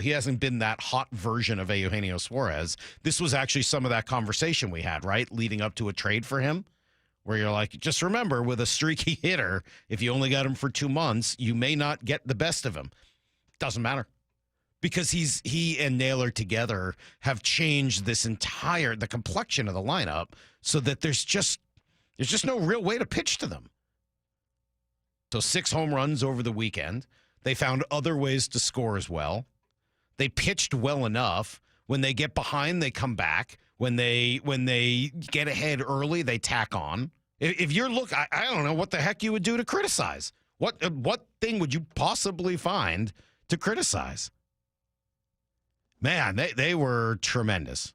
He hasn't been that hot version of Eugenio Suarez. This was actually some of that conversation we had, right, leading up to a trade for him, where you're like, just remember, with a streaky hitter, if you only got him for 2 months, you may not get the best of him. Doesn't matter. Because he and Naylor together have changed the complexion of the lineup so that there's just no real way to pitch to them. So 6 home runs over the weekend. They found other ways to score as well. They pitched well enough. When they get behind, they come back. When they get ahead early, they tack on. If you're I don't know what the heck you would do to criticize. What thing would you possibly find to criticize? Man, they were tremendous.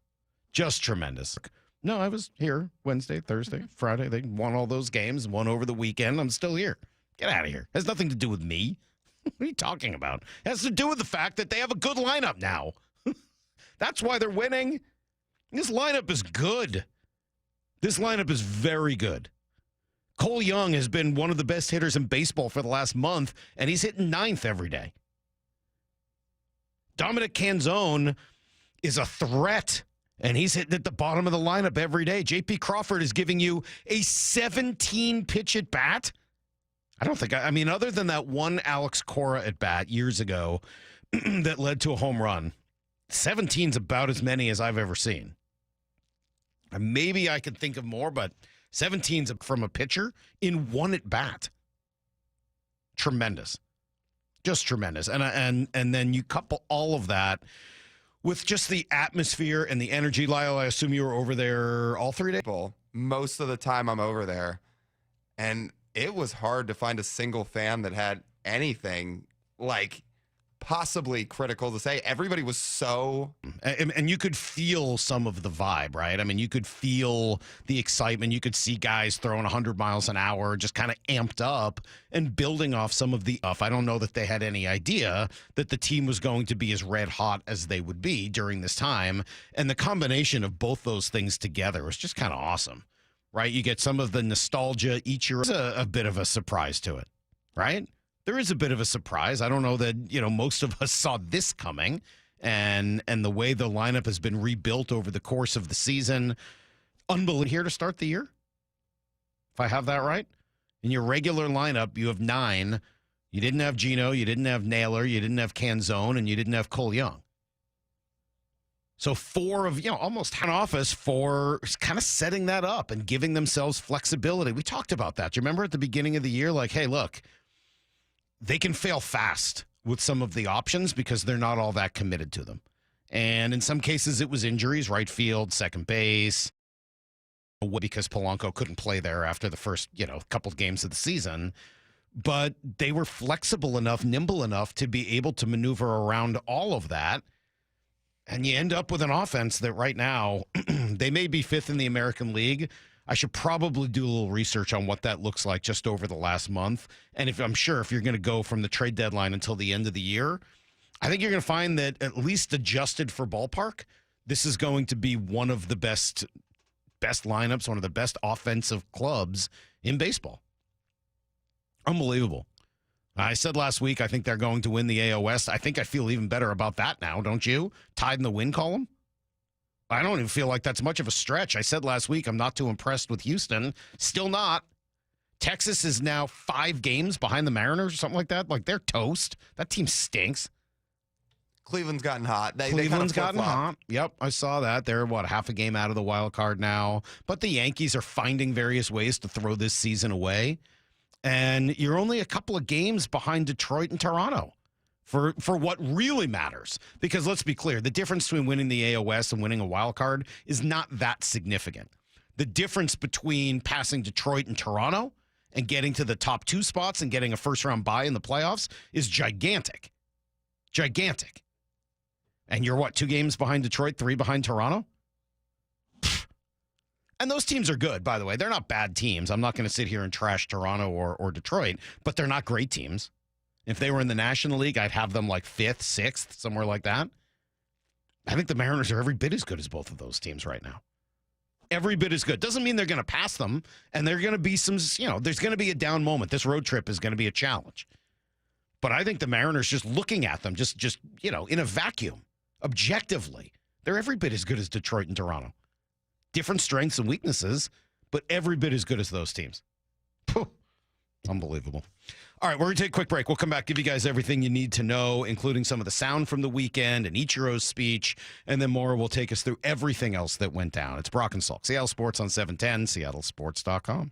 Just tremendous. No, I was here Wednesday, Thursday, Friday. They won all those games, won over the weekend. I'm still here. Get out of here. It has nothing to do with me. What are you talking about? It has to do with the fact that they have a good lineup now. That's why they're winning. This lineup is good. This lineup is very good. Cole Young has been one of the best hitters in baseball for the last month, and he's hitting 9th every day. Dominic Canzone is a threat, and he's hitting at the bottom of the lineup every day. J.P. Crawford is giving you a 17-pitch at bat. I mean, other than that one Alex Cora at bat years ago that led to a home run, 17's about as many as I've ever seen. And maybe I could think of more, but 17's from a pitcher in one at bat. Tremendous. Just tremendous. And then you couple all of that with just the atmosphere and the energy. Lyle, I assume you were over there all 3 days? Most of the time I'm over there. And it was hard to find a single fan that had anything like possibly critical to say. Everybody was so... And you could feel some of the vibe, right? I mean, you could feel the excitement. You could see guys throwing 100 miles an hour, just kind of amped up and building off some of the... I don't know that they had any idea that the team was going to be as red hot as they would be during this time. And the combination of both those things together was just kind of awesome. Right? You get some of the nostalgia each year. There's a bit of a surprise to it, right? There is a bit of a surprise. I don't know that, most of us saw this coming, and the way the lineup has been rebuilt over the course of the season. Unbelievable. Here to start the year, if I have that right. In your regular lineup, you have 9. You didn't have Geno, you didn't have Naylor, you didn't have Canzone, and you didn't have Cole Young. So 4 of, almost an office for kind of setting that up and giving themselves flexibility. We talked about that. Do you remember at the beginning of the year, like, hey, look, they can fail fast with some of the options because they're not all that committed to them. And in some cases, it was injuries, right field, second base, because Polanco couldn't play there after the first, couple of games of the season. But they were flexible enough, nimble enough to be able to maneuver around all of that. And you end up with an offense that right now, they may be 5th in the American League. I should probably do a little research on what that looks like just over the last month. And I'm sure if you're going to go from the trade deadline until the end of the year, I think you're going to find that at least adjusted for ballpark, this is going to be one of the best lineups, one of the best offensive clubs in baseball. Unbelievable. I said last week, I think they're going to win the AL West. I think I feel even better about that now, don't you? Tied in the win column? I don't even feel like that's much of a stretch. I said last week, I'm not too impressed with Houston. Still not. Texas is now 5 games behind the Mariners or something like that. Like, they're toast. That team stinks. Cleveland's gotten hot. Cleveland's gotten hot. Yep, I saw that. They're, half a game out of the wild card now. But the Yankees are finding various ways to throw this season away. And you're only a couple of games behind Detroit and Toronto for what really matters. Because let's be clear, the difference between winning the AL West and winning a wild card is not that significant. The difference between passing Detroit and Toronto and getting to the top 2 spots and getting a first-round bye in the playoffs is gigantic. Gigantic. And you're 2 games behind Detroit, 3 behind Toronto? And those teams are good, by the way. They're not bad teams. I'm not going to sit here and trash Toronto or Detroit, but they're not great teams. If they were in the National League, I'd have them 5th, 6th, somewhere like that. I think the Mariners are every bit as good as both of those teams right now. Every bit as good. Doesn't mean they're going to pass them, and they're going to be there's going to be a down moment. This road trip is going to be a challenge. But I think the Mariners, just looking at them, just in a vacuum, objectively, they're every bit as good as Detroit and Toronto. Different strengths and weaknesses, but every bit as good as those teams. Phew. Unbelievable. All right, we're going to take a quick break. We'll come back, give you guys everything you need to know, including some of the sound from the weekend and Ichiro's speech, and then Maura will take us through everything else that went down. It's Brock and Salk, Seattle Sports on 710, seattlesports.com.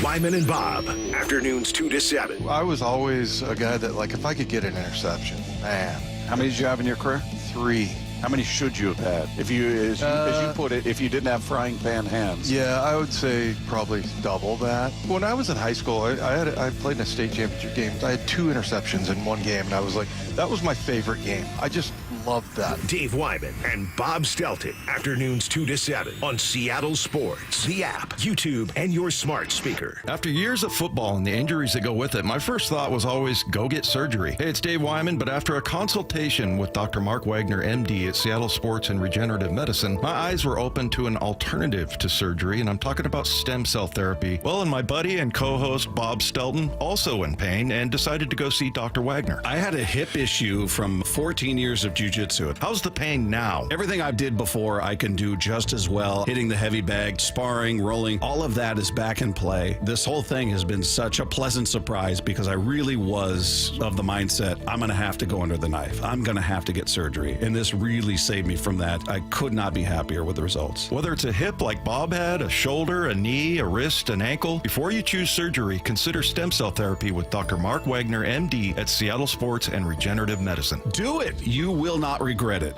Wyman and Bob, afternoons 2 to 7. I was always a guy that, like, if I could get an interception, man. How many did you have in your career? 3. How many should you have had? If you, as you put it, if you didn't have frying pan hands. Yeah, I would say probably double that. When I was in high school, I played in a state championship game. I had 2 interceptions in one game, and I was like, that was my favorite game. I just loved that. Dave Wyman and Bob Stelton, afternoons 2 to 7 on Seattle Sports, the app, YouTube, and your smart speaker. After years of football and the injuries that go with it, my first thought was always go get surgery. Hey, it's Dave Wyman, but after a consultation with Dr. Mark Wagner, MD at Seattle Sports and Regenerative Medicine, my eyes were open to an alternative to surgery, and I'm talking about stem cell therapy. Well, and my buddy and co-host Bob Stelton, also in pain, and decided to go see Dr. Wagner. I had a hip issue from 14 years of jiu-jitsu. How's the pain now? Everything I did before, I can do just as well. Hitting the heavy bag, sparring, rolling, all of that is back in play. This whole thing has been such a pleasant surprise because I really was of the mindset, I'm going to have to go under the knife. I'm going to have to get surgery. And this really saved me from that. I could not be happier with the results. Whether it's a hip like Bob had, a shoulder, a knee, a wrist, an ankle, before you choose surgery, consider stem cell therapy with Dr. Mark Wagner, MD at Seattle Sports and Regenerative Medicine. Do it. You will not regret it.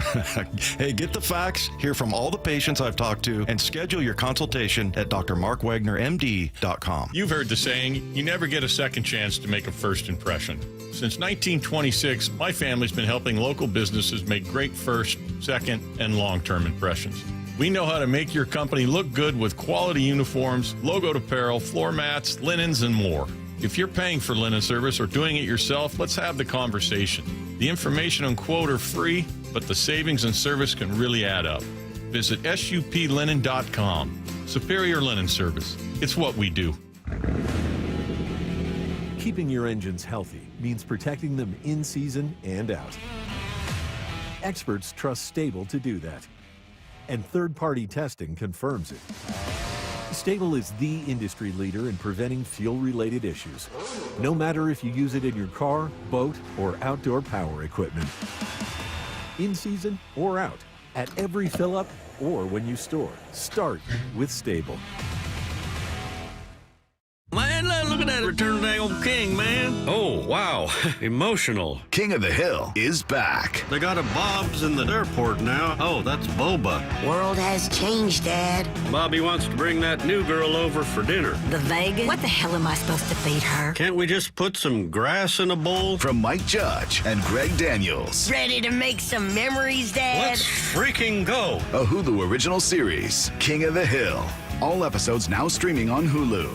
Hey, get the facts, hear from all the patients I've talked to, and schedule your consultation at drmarkwagnermd.com. You've heard the saying, you never get a second chance to make a first impression. Since 1926, my family's been helping local businesses make great first, second, and long-term impressions. We know how to make your company look good with quality uniforms, logoed apparel, floor mats, linens, and more. If you're paying for linen service or doing it yourself, let's have the conversation. The information and quote are free, but the savings and service can really add up. Visit suplinen.com. Superior Linen Service. It's what we do. Keeping your engines healthy means protecting them in season and out. Experts trust Stable to do that, and third-party testing confirms it. Stable is the industry leader in preventing fuel-related issues, no matter if you use it in your car, boat, or outdoor power equipment. In season or out, at every fill-up or when you store, start with Stable. Man, look at that Return of the Old King, man. Oh, wow. Emotional. King of the Hill is back. They got a Bob's in the airport now. Oh, that's Boba. World has changed, Dad. Bobby wants to bring that new girl over for dinner. The Vegas? What the hell am I supposed to feed her? Can't we just put some grass in a bowl? From Mike Judge and Greg Daniels. Ready to make some memories, Dad? Let's freaking go. A Hulu original series, King of the Hill. All episodes now streaming on Hulu.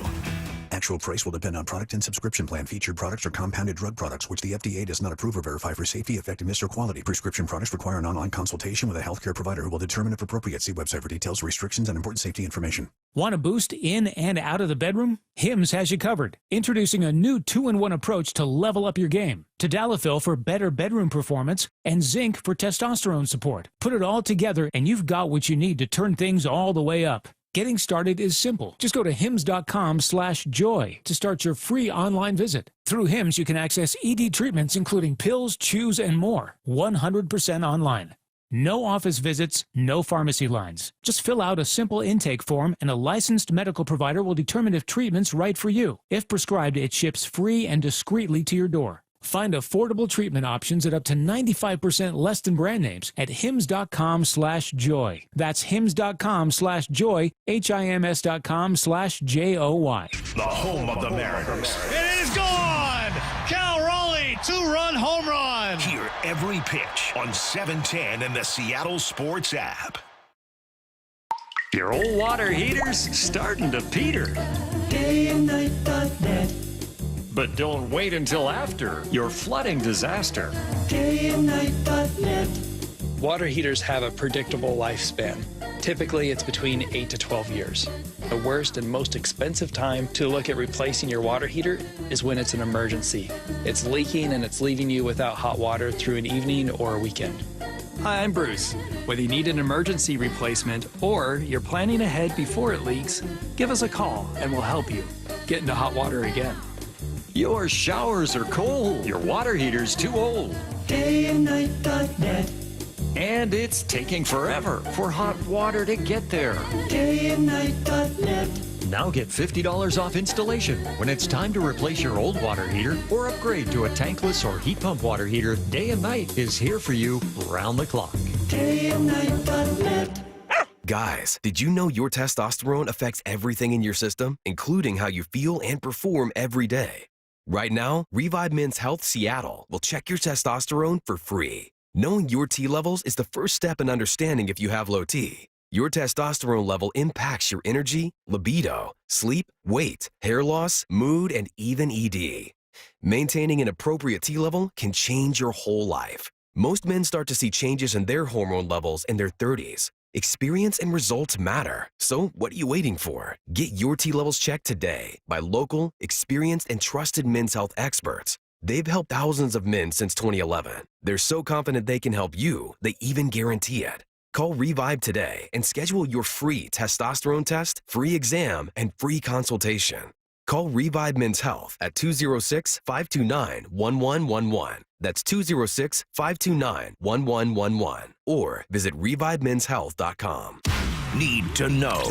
Actual price will depend on product and subscription plan. Featured products are compounded drug products, which the FDA does not approve or verify for safety, effectiveness, or quality. Prescription products require an online consultation with a healthcare provider who will determine if appropriate. See website for details, restrictions, and important safety information. Want a boost in and out of the bedroom? Hims has you covered. Introducing a new 2-in-1 approach to level up your game. Tadalafil for better bedroom performance and zinc for testosterone support. Put it all together and you've got what you need to turn things all the way up. Getting started is simple. Just go to hims.com/joy to start your free online visit. Through Hims, you can access ED treatments including pills, chews, and more. 100% online. No office visits, no pharmacy lines. Just fill out a simple intake form and a licensed medical provider will determine if treatment's right for you. If prescribed, it ships free and discreetly to your door. Find affordable treatment options at up to 95% less than brand names at hims.com/joy. That's hims.com/joy, HIMS.com/JOY. The home of the Mariners. It is gone! Cal Raleigh, 2-run home run! Hear every pitch on 710 and the Seattle Sports app. Your old water heater's starting to peter. DayandNight.net. But don't wait until after your flooding disaster. DayandNight.net. Water heaters have a predictable lifespan. Typically, it's between 8 to 12 years. The worst and most expensive time to look at replacing your water heater is when it's an emergency. It's leaking and it's leaving you without hot water through an evening or a weekend. Hi, I'm Bruce. Whether you need an emergency replacement or you're planning ahead before it leaks, give us a call and we'll help you get into hot water again. Your showers are cold. Your water heater's too old. DayandNight.net. And it's taking forever for hot water to get there. DayandNight.net. Now get $50 off installation when it's time to replace your old water heater or upgrade to a tankless or heat pump water heater. Day and Night is here for you round the clock. DayandNight.net. Guys, did you know your testosterone affects everything in your system, including how you feel and perform every day? Right now, Revive Men's Health Seattle will check your testosterone for free. Knowing your T levels is the first step in understanding if you have low T. Your testosterone level impacts your energy, libido, sleep, weight, hair loss, mood, and even ED. Maintaining an appropriate T level can change your whole life. Most men start to see changes in their hormone levels in their 30s. Experience and results matter. So what are you waiting for? Get your T levels checked today by local, experienced, and trusted men's health experts. They've helped thousands of men since 2011. They're so confident they can help you, they even guarantee it. Call Revive today and schedule your free testosterone test, free exam, and free consultation. Call Revive Men's Health at 206-529-1111. That's 206-529-1111. Or visit ReviveMen'sHealth.com. Need to know.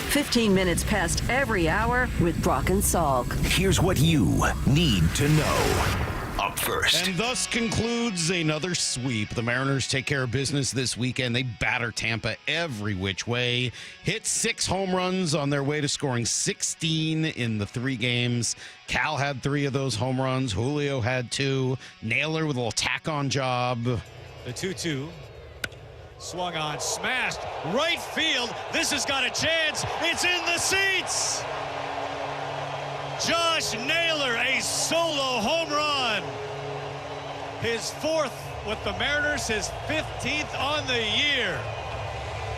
15 minutes past every hour with Brock and Salk. Here's what you need to know. Up first. And thus concludes another sweep. The Mariners take care of business this weekend. They batter Tampa every which way. Hit 6 home runs on their way to scoring 16 in the 3 games. Cal had 3 of those home runs. Julio had 2. Naylor with a little tack-on job. The 2-2. Swung on, smashed, right field. This has got a chance. It's in the seats. Josh Naylor, a solo home run. His 4th with the Mariners, his 15th on the year.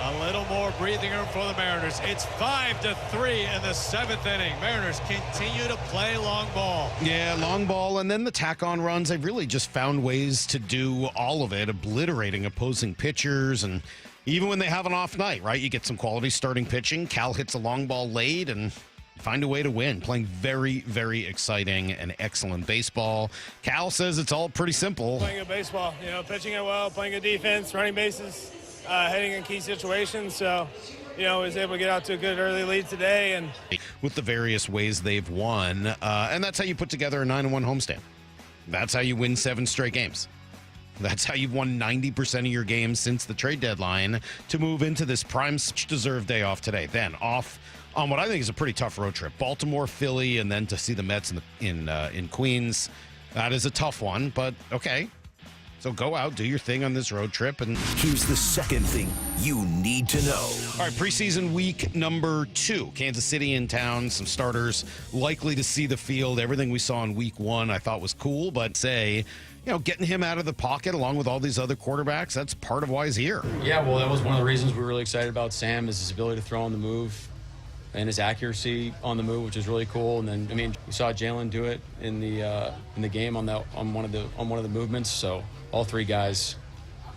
A little more breathing room for the Mariners. It's 5-3 in the 7th inning. Mariners continue to play long ball. Yeah, long ball, and then the tack-on runs. They've really just found ways to do all of it, obliterating opposing pitchers. And even when they have an off night, right, you get some quality starting pitching. Cal hits a long ball late and find a way to win. Playing very, very exciting and excellent baseball. Cal says it's all pretty simple. Playing good baseball, pitching it well, playing good defense, running bases, hitting in key situations. So, was able to get out to a good early lead today. And with the various ways they've won, and that's how you put together a 9-1 homestand. That's how you win 7 straight games. That's how you've won 90% of your games since the trade deadline to move into this prime deserved day off today. Then off on what I think is a pretty tough road trip. Baltimore, Philly, and then to see the Mets in Queens. That is a tough one, but okay. So go out, do your thing on this road trip. And here's the second thing you need to know. All right, preseason week number 2. Kansas City in town. Some starters likely to see the field. Everything we saw in week 1 I thought was cool, but getting him out of the pocket along with all these other quarterbacks, that's part of why he's here. Yeah, well, that was one of the reasons we were really excited about Sam, is his ability to throw on the move and his accuracy on the move, which is really cool. And then, we saw Jalen do it in the game on one of the movements. So all 3 guys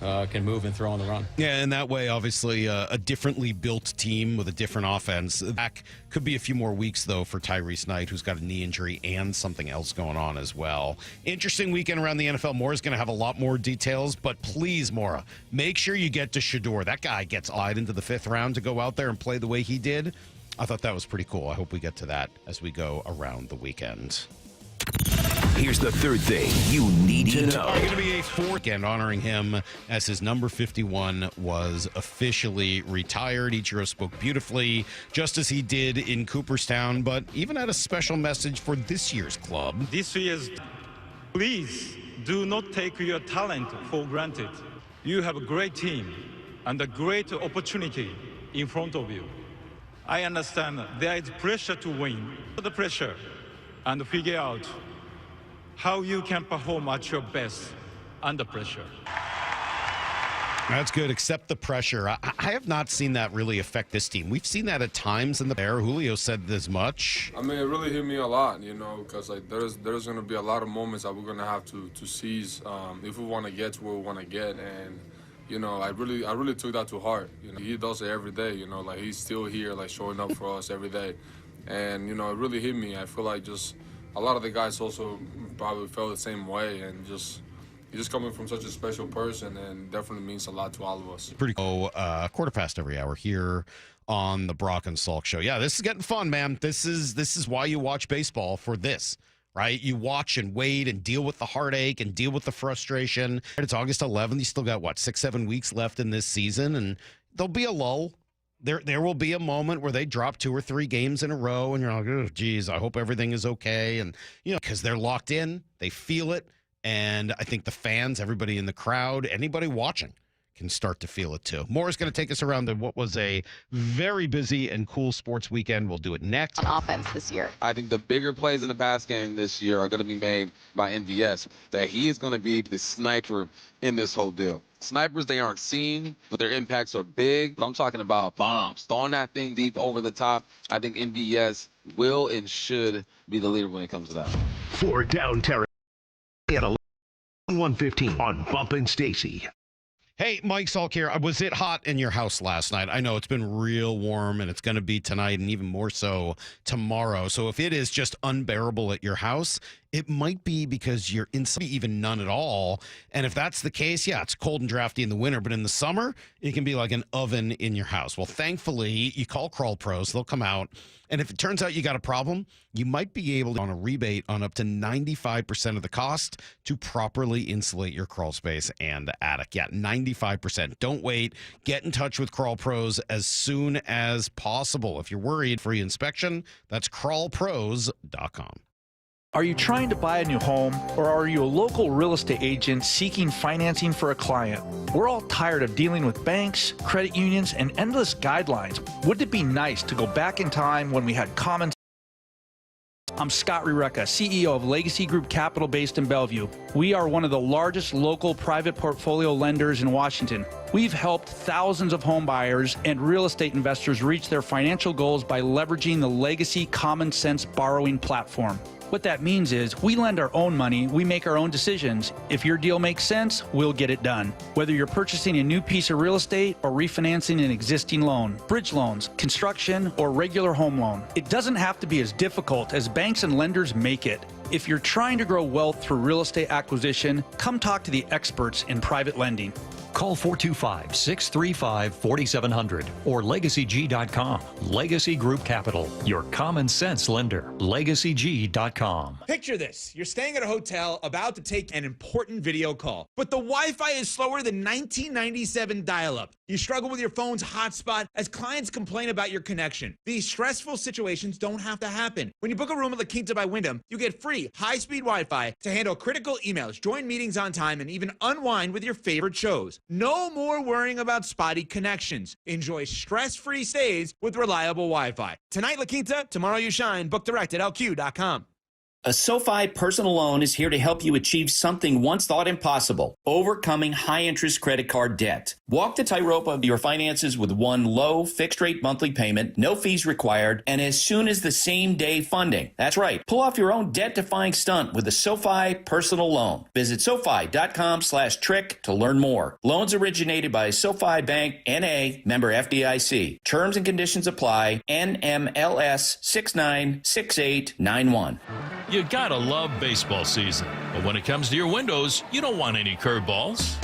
can move and throw on the run. Yeah, and that way, obviously, a differently built team with a different offense. Back could be a few more weeks, though, for Tyrese Knight, who's got a knee injury and something else going on as well. Interesting weekend around the NFL. Maura's going to have a lot more details, but please, Maura, make sure you get to Shedeur. That guy gets eyed into the 5th round to go out there and play the way he did. I thought that was pretty cool. I hope we get to that as we go around the weekend. Here's the third thing you need to know. Going to be a 4th weekend honoring him as his number 51 was officially retired. Ichiro spoke beautifully, just as he did in Cooperstown, but even had a special message for this year's club. This year's, please do not take your talent for granted. You have a great team and a great opportunity in front of you. I understand there is pressure to win. The pressure and figure out how you can perform at your best under pressure. That's good, except the pressure. I have not seen that really affect this team. We've seen that at times in the air. Julio said as much. I mean, it really hit me a lot, because there's going to be a lot of moments that we're going to have to seize if we want to get to where we want to get. And, I really took that to heart. He does it every day, he's still here, showing up for us every day. And, it really hit me. I feel like just a lot of the guys also probably felt the same way, and he's just coming from such a special person, and definitely means a lot to all of us. Pretty cool. Quarter past every hour here on the Brock and Salk show. Yeah, this is getting fun, man. This is why you watch baseball, for this, right? You watch and wait and deal with the heartache and deal with the frustration. It's August 11th. You still got, 6-7 weeks left in this season, and there'll be a lull. There will be a moment where they drop 2 or 3 games in a row, and you're like, oh, geez, I hope everything is okay. And, because they're locked in, they feel it. And I think the fans, everybody in the crowd, anybody watching can start to feel it too. More is going to take us around what was a very busy and cool sports weekend. We'll do it next. On offense this year. I think the bigger plays in the pass game this year are going to be made by MVS. That he is going to be the sniper in this whole deal. Snipers, they aren't seen, but their impacts are big. I'm talking about bombs. Throwing that thing deep over the top. I think MVS will and should be the leader when it comes to that. For Down Terrace at 1:15 on Bump and Stacy. Hey, Mike Salk here. Was it hot in your house last night? I know it's been real warm, and it's going to be tonight and even more so tomorrow. So if it is just unbearable at your house, it might be because you're inside, even none at all. And if that's the case, yeah, it's cold and drafty in the winter, but in the summer, it can be like an oven in your house. Well, thankfully, you call Crawl Pros. They'll come out. And if it turns out you got a problem, you might be able to, on a rebate on up to 95% of the cost, to properly insulate your crawl space and attic. Yeah, 95%. Don't wait. Get in touch with Crawl Pros as soon as possible. If you're worried, free inspection, that's crawlpros.com. Are you trying to buy a new home, or are you a local real estate agent seeking financing for a client? We're all tired of dealing with banks, credit unions, and endless guidelines. Wouldn't it be nice to go back in time when we had common? I'm Scott Rureka, CEO of Legacy Group Capital based in Bellevue. We are one of the largest local private portfolio lenders in Washington. We've helped thousands of home buyers and real estate investors reach their financial goals by leveraging the Legacy Common Sense borrowing platform. What that means is we lend our own money, we make our own decisions. If your deal makes sense, we'll get it done. Whether you're purchasing a new piece of real estate or refinancing an existing loan, bridge loans, construction, or regular home loan, it doesn't have to be as difficult as banks and lenders make it. If you're trying to grow wealth through real estate acquisition, come talk to the experts in private lending. Call 425-635-4700 or LegacyG.com. Legacy Group Capital, your common sense lender. LegacyG.com. Picture this. You're staying at a hotel about to take an important video call, but the Wi-Fi is slower than 1997 dial-up. You struggle with your phone's hotspot as clients complain about your connection. These stressful situations don't have to happen. When you book a room at La Quinta by Wyndham, you get free high-speed Wi-Fi to handle critical emails, join meetings on time, and even unwind with your favorite shows. No more worrying about spotty connections. Enjoy stress-free stays with reliable Wi-Fi. Tonight, La Quinta, tomorrow you shine. Book direct at LQ.com. A SoFi personal loan is here to help you achieve something once thought impossible: overcoming high-interest credit card debt. Walk the tightrope of your finances with one low, fixed-rate monthly payment, no fees required, and as soon as the same-day funding. That's right. Pull off your own debt-defying stunt with a SoFi personal loan. Visit SoFi.com/trick to learn more. Loans originated by SoFi Bank, N.A., member FDIC. Terms and conditions apply. NMLS 696891. You gotta love baseball season, but when it comes to your windows, you don't want any curveballs.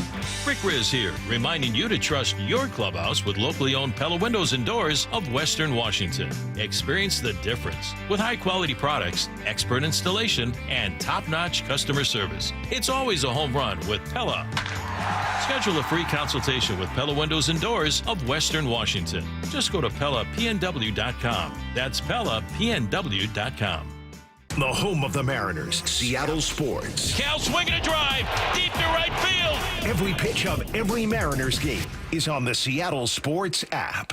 Rick Riz here, reminding you to trust your clubhouse with locally owned Pella Windows and Doors of Western Washington. Experience the difference with high-quality products, expert installation, and top-notch customer service. It's always a home run with Pella. Schedule a free consultation with Pella Windows and Doors of Western Washington. Just go to PellaPNW.com. That's PellaPNW.com. The home of the Mariners, Seattle Sports. Cal swinging a drive, deep to right field. Every pitch of every Mariners game is on the Seattle Sports app.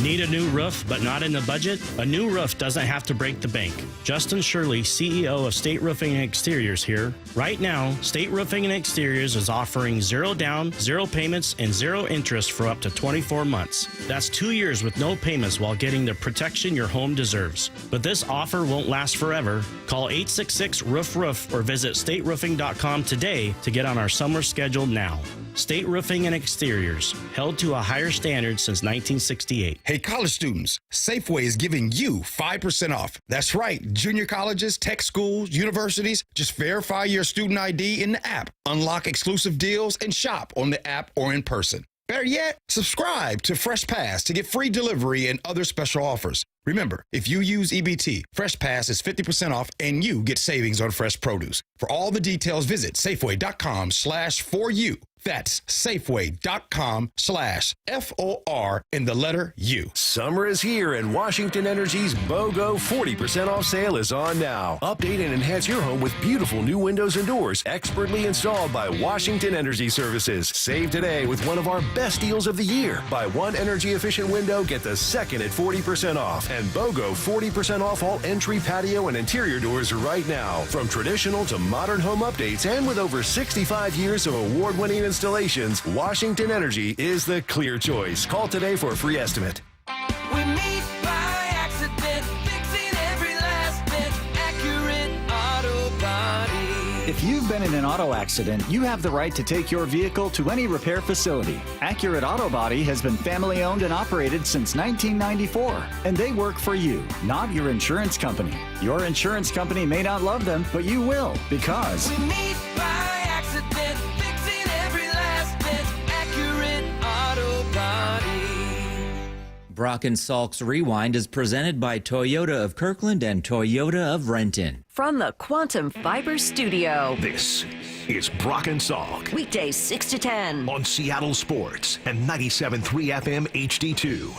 Need a new roof but not in the budget? A new roof doesn't have to break the bank. Justin Shirley, CEO of State Roofing and Exteriors here. Right now, State Roofing and Exteriors is offering 0 down, 0 payments, and 0 interest for up to 24 months. That's 2 years with no payments while getting the protection your home deserves. But this offer won't last forever. Call 866-ROOF-ROOF or visit stateroofing.com today to get on our summer schedule now. State Roofing and Exteriors, held to a higher standard since 1968. Hey, college students, Safeway is giving you 5% off. That's right, junior colleges, tech schools, universities. Just verify your student ID in the app, unlock exclusive deals, and shop on the app or in person. Better yet, subscribe to Fresh Pass to get free delivery and other special offers. Remember, if you use EBT, Fresh Pass is 50% off and you get savings on fresh produce. For all the details, visit Safeway.com/4U. That's Safeway.com/FOR in the letter U. Summer is here and Washington Energy's BOGO 40% off sale is on now. Update and enhance your home with beautiful new windows and doors expertly installed by Washington Energy Services. Save today with one of our best deals of the year. Buy one energy efficient window, get the second at 40% off. And BOGO 40% off all entry, patio, and interior doors right now. From traditional to modern home updates and with over 65 years of award-winning installations, Washington Energy is the clear choice. Call today for a free estimate. We meet by accident, fixing every last bit, Accurate Auto Body. If you've been in an auto accident, you have the right to take your vehicle to any repair facility. Accurate Auto Body has been family owned and operated since 1994, and they work for you, not your insurance company. Your insurance company may not love them, but you will, because We meet by accident, fixing every last bit, Accurate Auto Body. Brock and Salk's Rewind is presented by Toyota of Kirkland and Toyota of Renton. From the Quantum Fiber Studio. This is Brock and Salk. Weekdays 6 to 10. On Seattle Sports and 97.3 FM HD2.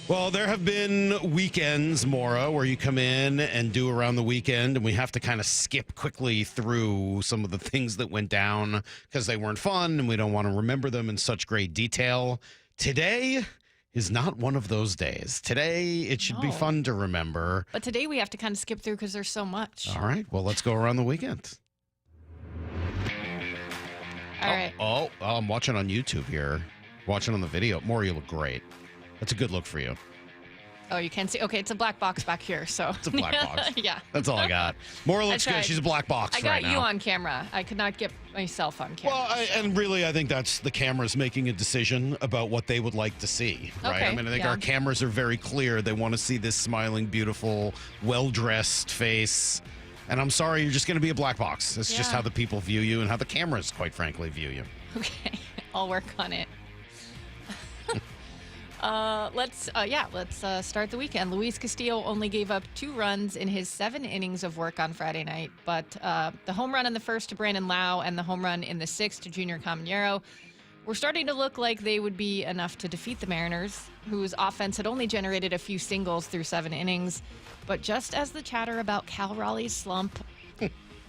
Well, there have been weekends, Maura, where you come in and do around the weekend, and we have to kind of skip quickly through some of the things that went down because they weren't fun, and we don't want to remember them in such great detail. Today is not one of those days. Today, it should be fun to remember. But today we have to kind of skip through because there's so much. All right, well, let's go around the weekend. All right. Oh, I'm watching on YouTube here. Watching on the video. Maura, you look great. That's a good look for you. Oh, you can see. Okay, it's a black box back here, so. It's a black box. Yeah. That's all I got. Maura looks good. She's a black box I got right now. you on camera. I could not get myself on camera. Well, and really, I think that's the cameras making a decision about what they would like to see, right? Okay, I mean, I think yeah. our cameras are very clear. They want to see this smiling, beautiful, well-dressed face. And I'm sorry, you're just going to be a black box. It's just Yeah. how the people view you and how the cameras, quite frankly, view you. Okay, I'll work on it. Let's start the weekend. Luis Castillo only gave up 2 runs in his 7 innings of work on Friday night, but the home run in the first to Brandon Lau and the home run in the 6th to Junior Caminero were starting to look like they would be enough to defeat the Mariners, whose offense had only generated a few singles through 7 innings. But just as the chatter about Cal Raleigh's slump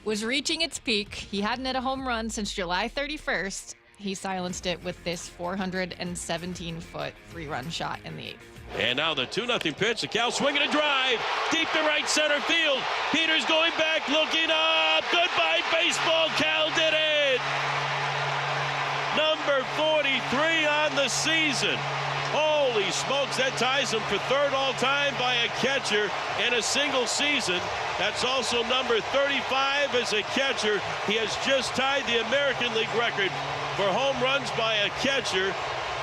was reaching its peak, he hadn't hit a home run since July 31st. He silenced it with this 417-foot 3-run shot in the 8th. And now the 2-0 pitch. The Cal swinging a drive deep to right center field. Peters going back, looking up. Goodbye, baseball. Cal did it. Number 43 on the season. Holy smokes, that ties him for 3rd all-time by a catcher in a single season. That's also number 35 as a catcher. He has just tied the American League record for home runs by a catcher,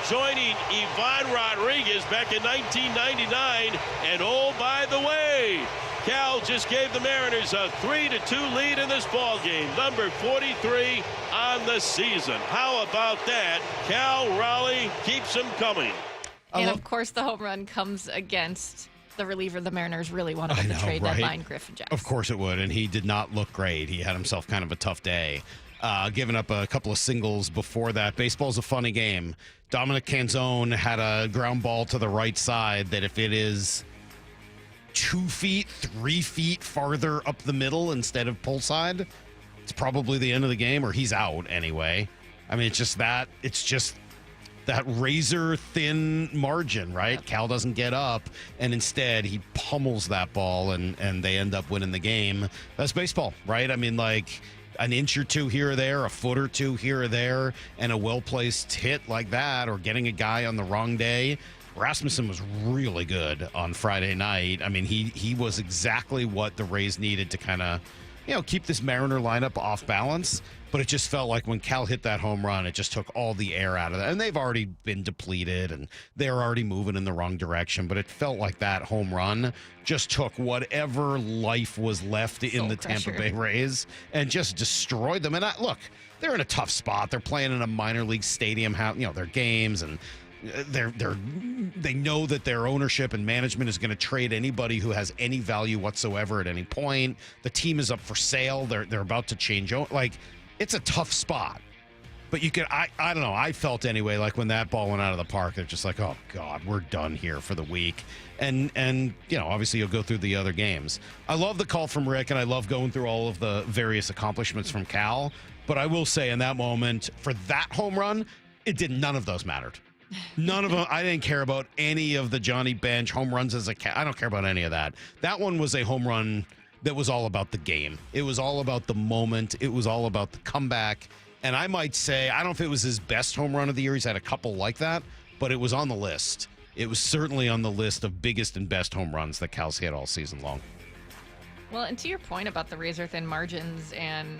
joining Ivan Rodriguez back in 1999. And oh, by the way, Cal just gave the Mariners a 3-2 lead in this ball game. Number 43 on the season. How about that? Cal Raleigh keeps them coming. And of course, the home run comes against the reliever the Mariners really wanted at the trade deadline, Griffin Jackson. Of course it would, and he did not look great. He had himself kind of a tough day. Giving up a couple of singles before that. Baseball's a funny game. Dominic Canzone had a ground ball to the right side that if it is 2 feet, 3 feet farther up the middle instead of pull side, it's probably the end of the game, or he's out anyway. I mean, it's just that razor thin margin, right? Cal doesn't get up, and instead he pummels that ball, and they end up winning the game. That's baseball, right? I mean, like an inch or two here or there, a foot or two here or there, and a well-placed hit like that, or getting a guy on the wrong day. Rasmussen was really good on Friday night. I mean, he was exactly what the Rays needed to kind of, keep this Mariner lineup off balance. But it just felt like when Cal hit that home run, it just took all the air out of that. And they've already been depleted, and they're already moving in the wrong direction. But it felt like that home run just took whatever life was left in the Tampa Bay Rays and just destroyed them. And look, they're in a tough spot. They're playing in a minor league stadium, their games, and they know that their ownership and management is going to trade anybody who has any value whatsoever at any point. The team is up for sale. They're about to change. It's a tough spot, but you could, I don't know. I felt anyway, like when that ball went out of the park, they're just like, oh God, we're done here for the week. And obviously you'll go through the other games. I love the call from Rick, and I love going through all of the various accomplishments from Cal. But I will say in that moment, for that home run, none of those mattered. None of them. I didn't care about any of the Johnny Bench home runs as a Cal. I don't care about any of that. That one was a home run that was all about the game. It was all about the moment. It was all about the comeback. And I might say, I don't know if it was his best home run of the year. He's had a couple like that, but it was on the list. It was certainly on the list of biggest and best home runs that Cal's hit all season long. Well, and to your point about the razor-thin margins and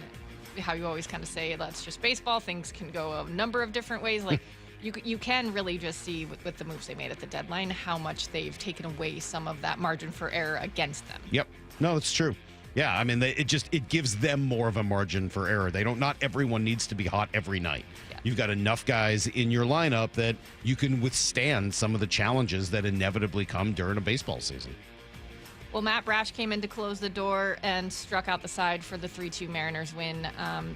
how you always kind of say, that's just baseball. Things can go a number of different ways. Like, you can really just see with the moves they made at the deadline how much they've taken away some of that margin for error against them. Yep. No, it's true. Yeah, I mean, it gives them more of a margin for error. Not everyone needs to be hot every night. Yeah. You've got enough guys in your lineup that you can withstand some of the challenges that inevitably come during a baseball season. Well, Matt Brash came in to close the door and struck out the side for the 3-2 Mariners win.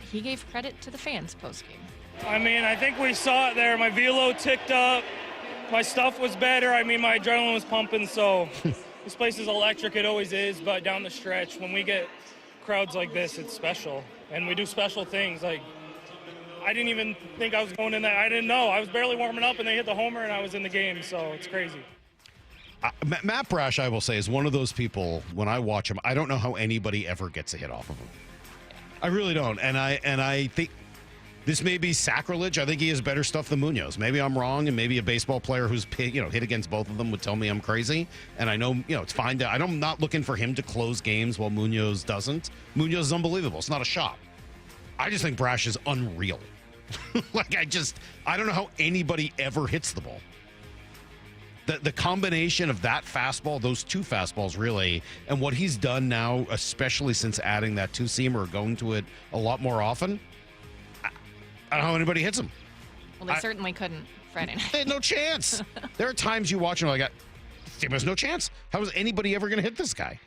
He gave credit to the fans postgame. I mean, I think we saw it there. My velo ticked up. My stuff was better. I mean, my adrenaline was pumping, so... This place is electric, it always is, but down the stretch, when we get crowds like this, it's special. And we do special things. Like, I didn't even think I was going in that. I didn't know. I was barely warming up, and they hit the homer, and I was in the game, so it's crazy. Matt Brash, I will say, is one of those people, when I watch him, I don't know how anybody ever gets a hit off of him. I really don't. And I think this may be sacrilege. I think he has better stuff than Munoz. Maybe I'm wrong, and maybe a baseball player who's hit against both of them would tell me I'm crazy. And I know it's fine. I'm not looking for him to close games while Munoz doesn't. Munoz is unbelievable. It's not a shot. I just think Brash is unreal. I don't know how anybody ever hits the ball. The combination of that fastball, those two fastballs really, and what he's done now, especially since adding that two-seamer or going to it a lot more often, I don't know how anybody hits him. Well, they certainly couldn't Friday night. They had no chance. There are times you watch him like, there's no chance. How is anybody ever going to hit this guy?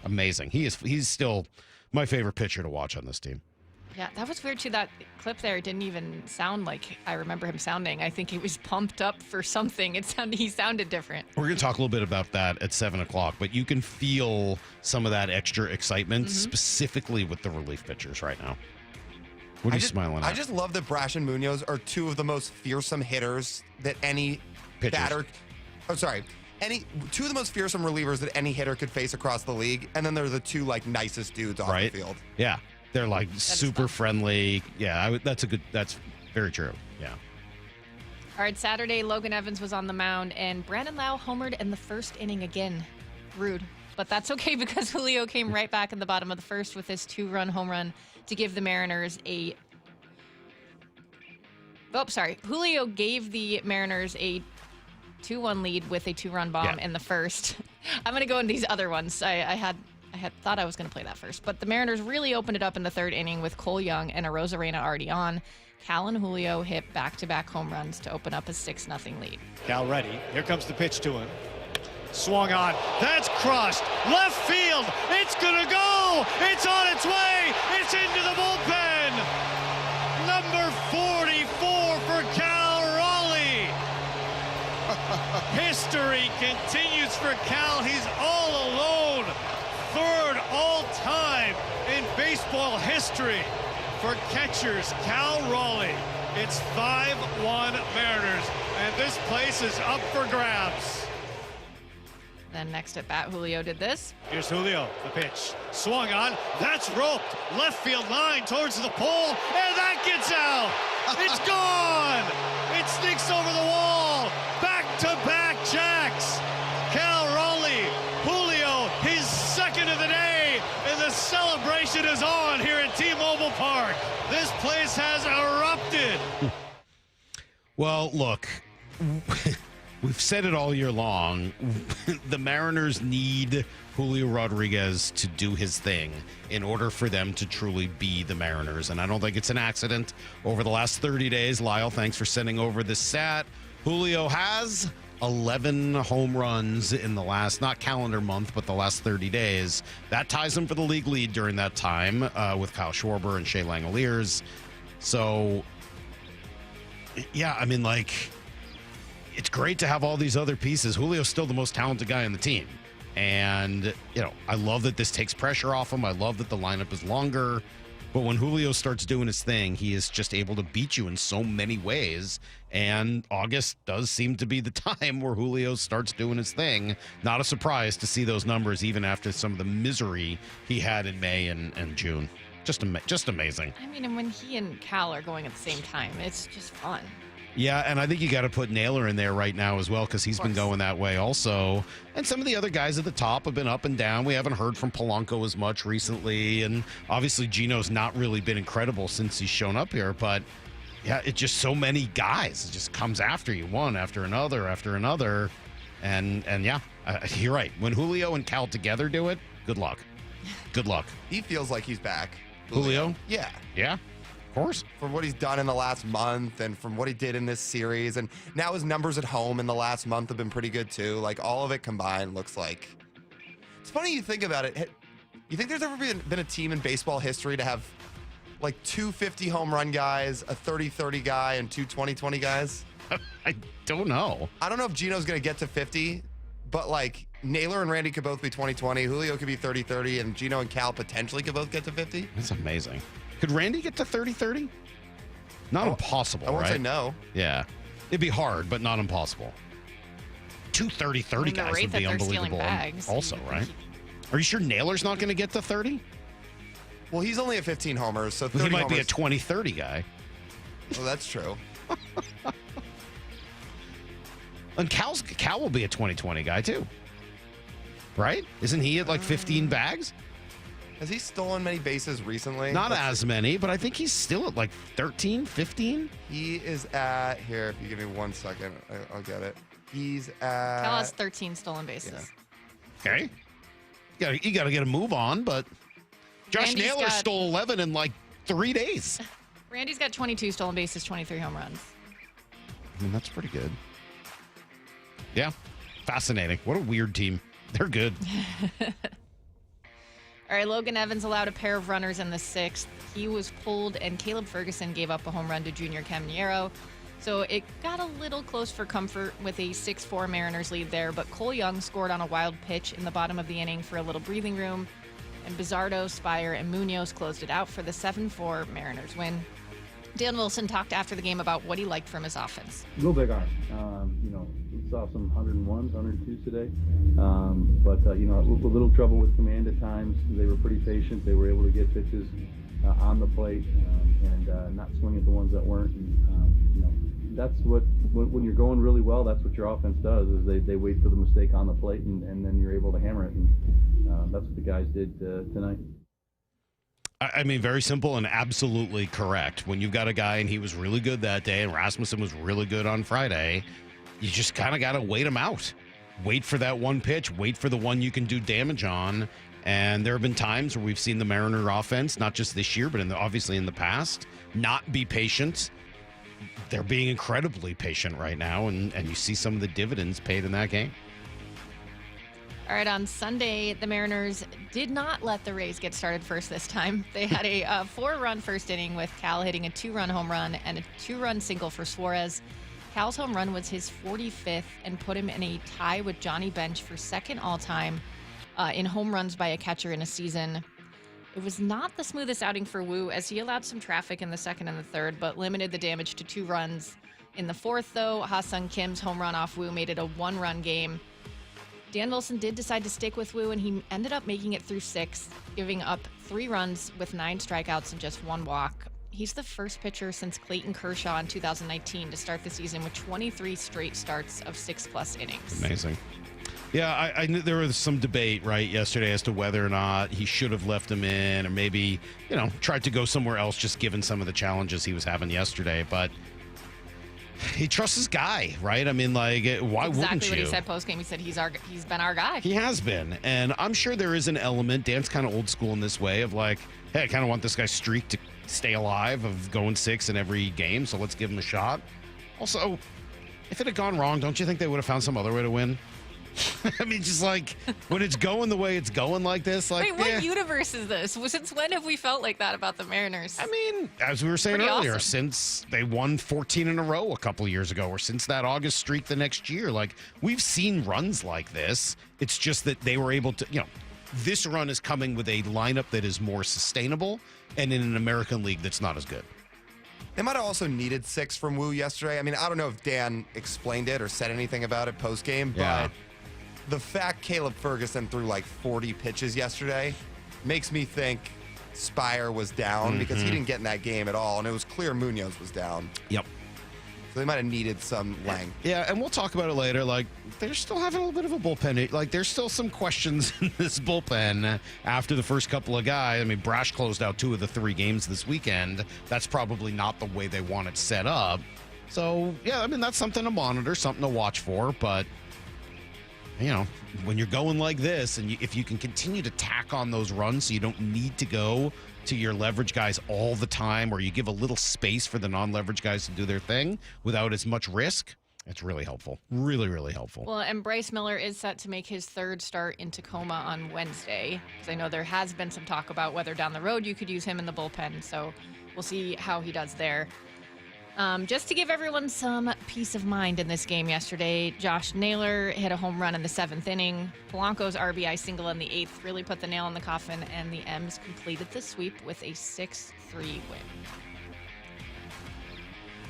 Amazing. He's still my favorite pitcher to watch on this team. Yeah, that was weird too. That clip there didn't even sound like I remember him sounding. I think he was pumped up for something. He sounded different. We're going to talk a little bit about that at 7 o'clock, but you can feel some of that extra excitement specifically with the relief pitchers right now. What are you smiling at? I just love that Brash and Munoz are two of the most fearsome hitters that any batter. Oh, sorry. Two of the most fearsome relievers that any hitter could face across the league, and then they're the two nicest dudes off the field. Yeah, they're super friendly. Yeah, that's very true. Yeah. All right, Saturday, Logan Evans was on the mound, and Brandon Lau homered in the first inning again. Rude. But that's okay because Julio came right back in the bottom of the first with his 2-run home run to give the Mariners Julio gave the Mariners a 2-1 lead with a 2-run bomb in the first. I'm going to go into these other ones. I had thought I was going to play that first. But the Mariners really opened it up in the third inning with Cole Young and Arozarena already on. Cal and Julio hit back-to-back home runs to open up a 6-0 lead. Cal ready. Here comes the pitch to him. Swung on. That's crushed. Left field. It's going to go. It's on its way. It's into the bullpen. Number 44 for Cal Raleigh. History continues for Cal. He's all alone. Third all-time in baseball history for catchers Cal Raleigh. It's 5-1 Mariners. This place is up for grabs. Then next at bat, Julio did this. Here's Julio, the pitch. Swung on. That's roped. Left field line towards the pole. And that gets out. It's gone. It sneaks over the wall. Back-to-back jacks. Cal Raleigh, Julio, his second of the day. And the celebration is on here at T-Mobile Park. This place has erupted. Well, look, we've said it all year long. The Mariners need Julio Rodriguez to do his thing in order for them to truly be the Mariners. And I don't think it's an accident. Over the last 30 days, Lyle, thanks for sending over this stat. Julio has 11 home runs in the last, not calendar month, but the last 30 days. That ties him for the league lead during that time with Kyle Schwarber and Shea Langoliers. So, yeah, I mean, like, it's great to have all these other pieces. Julio's still the most talented guy on the team. And, you know, I love that this takes pressure off him. I love that the lineup is longer. But when Julio starts doing his thing, he is just able to beat you in so many ways. And August does seem to be the time where Julio starts doing his thing. Not a surprise to see those numbers even after some of the misery he had in May and June. Just amazing. I mean, and when he and Cal are going at the same time, it's just fun. Yeah, and I think you got to put Naylor in there right now as well because he's been going that way also. And some of the other guys at the top have been up and down. We haven't heard from Polanco as much recently. And obviously Geno's not really been incredible since he's shown up here. But, yeah, it's just so many guys. It just comes after you, one after another after another. And yeah, you're right. When Julio and Cal together do it, good luck. Good luck. He feels like he's back. Julio? Yeah. Yeah, of course. From what he's done in the last month and from what he did in this series. And now his numbers at home in the last month have been pretty good too. Like all of it combined looks like. It's funny you think about it. You think there's ever been a team in baseball history to have like two 50 home run guys, a 30-30 guy, and two 20-20 guys? I don't know. I don't know if Geno's going to get to 50, but like Naylor and Randy could both be 20-20. Julio could be 30-30, and Geno and Cal potentially could both get to 50. That's amazing. Could Randy get to 30-30? Not impossible, I won't right? say no. Yeah. It'd be hard, but not impossible. Two 30-30 guys would be unbelievable. Also, right? Are you sure Naylor's not going to get to 30? Well, he's only at 15 homers, so 30 he might homers. be a 20-30 guy. Well, that's true. And Cal will be a 20-20 guy, too. Right? Isn't he at like 15 bags? Has he stolen many bases recently? Not as many, but I think he's still at like 13, 15. He is at, here, if you give me 1 second, I'll get it. He's at... Cal has 13 stolen bases. Yeah. Okay. You got to get a move on, but Josh Randy's Naylor stole 11 in like 3 days. Randy's got 22 stolen bases, 23 home runs. I mean, that's pretty good. Yeah. Fascinating. What a weird team. They're good. All right, Logan Evans allowed a pair of runners in the 6th. He was pulled, and Caleb Ferguson gave up a home run to Junior Caminero. So it got a little close for comfort with a 6-4 Mariners lead there, but Cole Young scored on a wild pitch in the bottom of the inning for a little breathing room, and Bizardo, Spire, and Munoz closed it out for the 7-4 Mariners win. Dan Wilson talked after the game about what he liked from his offense. Real big arm. We saw some 101s, 102s today. But a little trouble with command at times. They were pretty patient. They were able to get pitches on the plate and not swing at the ones that weren't. And, that's when you're going really well, that's what your offense does, is they wait for the mistake on the plate and then you're able to hammer it. And that's what the guys did tonight. I mean, very simple and absolutely correct. When you've got a guy and he was really good that day and Rasmussen was really good on Friday, you just kind of got to wait him out. Wait for that one pitch. Wait for the one you can do damage on. And there have been times where we've seen the Mariner offense, not just this year, but obviously in the past, not be patient. They're being incredibly patient right now, and you see some of the dividends paid in that game. All right, on Sunday, the Mariners did not let the Rays get started first this time. They had a 4-run first inning with Cal hitting a 2-run home run and a 2-run single for Suarez. Cal's home run was his 45th and put him in a tie with Johnny Bench for second all-time in home runs by a catcher in a season. It was not the smoothest outing for Wu as he allowed some traffic in the second and the third, but limited the damage to 2 runs. In the fourth, though, Ha-Sung Kim's home run off Woo made it a 1-run game. Dan Wilson did decide to stick with Woo, and he ended up making it through 6, giving up 3 runs with 9 strikeouts and just 1 walk. He's the first pitcher since Clayton Kershaw in 2019 to start the season with 23 straight starts of 6+ innings. Amazing. Yeah, I knew there was some debate, right, yesterday as to whether or not he should have left him in or maybe, tried to go somewhere else just given some of the challenges he was having yesterday. But he trusts his guy, right? I mean, why wouldn't you? Exactly what he said post-game. He said he's been our guy. He has been. And I'm sure there is an element, Dan's kind of old school in this way of hey, I kind of want this guy's streak to stay alive of going 6 in every game, so let's give him a shot. Also, if it had gone wrong, don't you think they would have found some other way to win? I mean, just when it's going the way it's going like this, Wait, what universe is this? Since when have we felt like that about the Mariners? I mean, as we were saying earlier, since they won 14 in a row a couple of years ago, or since that August streak the next year, we've seen runs like this. It's just that they were able to, this run is coming with a lineup that is more sustainable and in an American League that's not as good. They might have also needed 6 from Woo yesterday. I mean, I don't know if Dan explained it or said anything about it post-game, but the fact Caleb Ferguson threw 40 pitches yesterday makes me think Spire was down because he didn't get in that game at all, and it was clear Munoz was down. Yep. So they might have needed some length. Yeah, and we'll talk about it later. They're still having a little bit of a bullpen. There's still some questions in this bullpen after the first couple of guys. I mean, Brash closed out 2 of the 3 games this weekend. That's probably not the way they want it set up. So, yeah, I mean, that's something to monitor, something to watch for. But, when you're going like this, and if you can continue to tack on those runs so you don't need to go to your leverage guys all the time, or you give a little space for the non-leverage guys to do their thing without as much risk, it's really helpful. Really, really helpful. Well, and Bryce Miller is set to make his 3rd start in Tacoma on Wednesday, because I know there has been some talk about whether down the road you could use him in the bullpen, so we'll see how he does there. Just to give everyone some peace of mind in this game yesterday, Josh Naylor hit a home run in the 7th inning. Polanco's RBI single in the 8th really put the nail in the coffin, and the M's completed the sweep with a 6-3 win.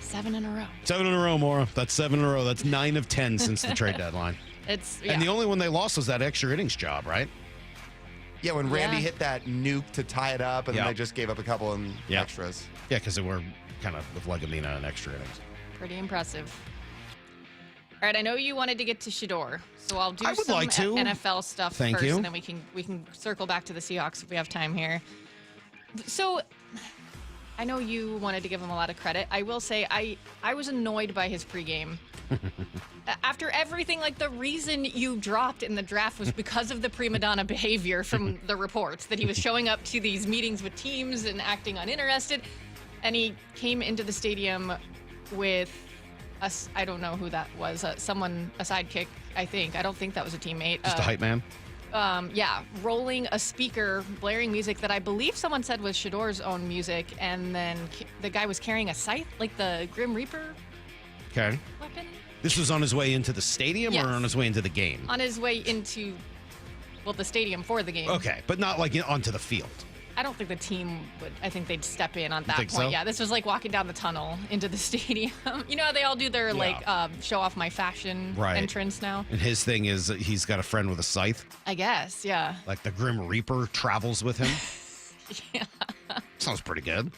7 in a row. 7 in a row, Maura. That's 7 in a row. That's 9 of 10 since the trade deadline. And the only one they lost was that extra innings job, right? Yeah, when Randy hit that nuke to tie it up, and then they just gave up a couple in extras. Yeah, because they were kind of with Legumina and extra innings. Pretty impressive. All right, I know you wanted to get to Shador, so I'll do some NFL stuff first, and then we can circle back to the Seahawks if we have time here. So I know you wanted to give him a lot of credit. I will say I was annoyed by his pregame. After everything, the reason you dropped in the draft was because of the prima donna behavior from the reports, that he was showing up to these meetings with teams and acting uninterested. And he came into the stadium with I don't know who that was, a sidekick, I think. I don't think that was a teammate. Just a hype man? Rolling a speaker, blaring music that I believe someone said was Shador's own music, and then the guy was carrying a scythe, like the Grim Reaper weapon. This was on his way into the stadium or on his way into the game? On his way into, the stadium for the game. Okay, but not onto the field. I don't think the team would. I think they'd step in on that point. So? Yeah, this was like walking down the tunnel into the stadium. You know how they all do their show off my fashion entrance now? And his thing is he's got a friend with a scythe. I guess, yeah. Like the Grim Reaper travels with him. Yeah. Sounds pretty good.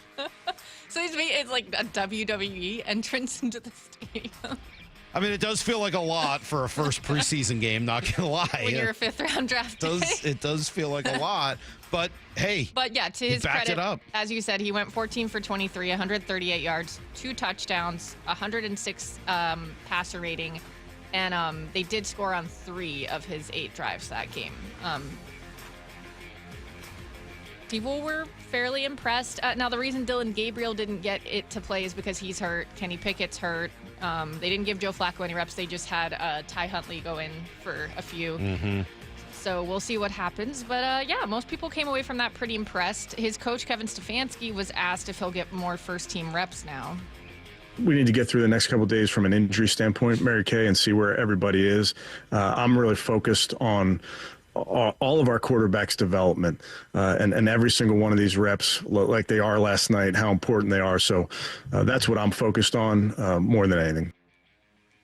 So it's like a WWE entrance into the stadium. I mean, it does feel like a lot for a first preseason game, not going to lie. When you're a 5th round draft pick. It does feel like a lot, but hey. But yeah, to his credit, as you said, he went 14 for 23, 138 yards, 2 touchdowns, 106 passer rating, and they did score on 3 of his 8 drives that game. People were fairly impressed. Now, the reason Dylan Gabriel didn't get it to play is because he's hurt. Kenny Pickett's hurt. They didn't give Joe Flacco any reps. They just had Ty Huntley go in for a few. Mm-hmm. So we'll see what happens. But, most people came away from that pretty impressed. His coach, Kevin Stefanski, was asked if he'll get more first-team reps now. We need to get through the next couple of days from an injury standpoint, Mary Kay, and see where everybody is. I'm really focused on all of our quarterbacks' development and every single one of these reps, like they are last night, how important they are. So that's what I'm focused on more than anything.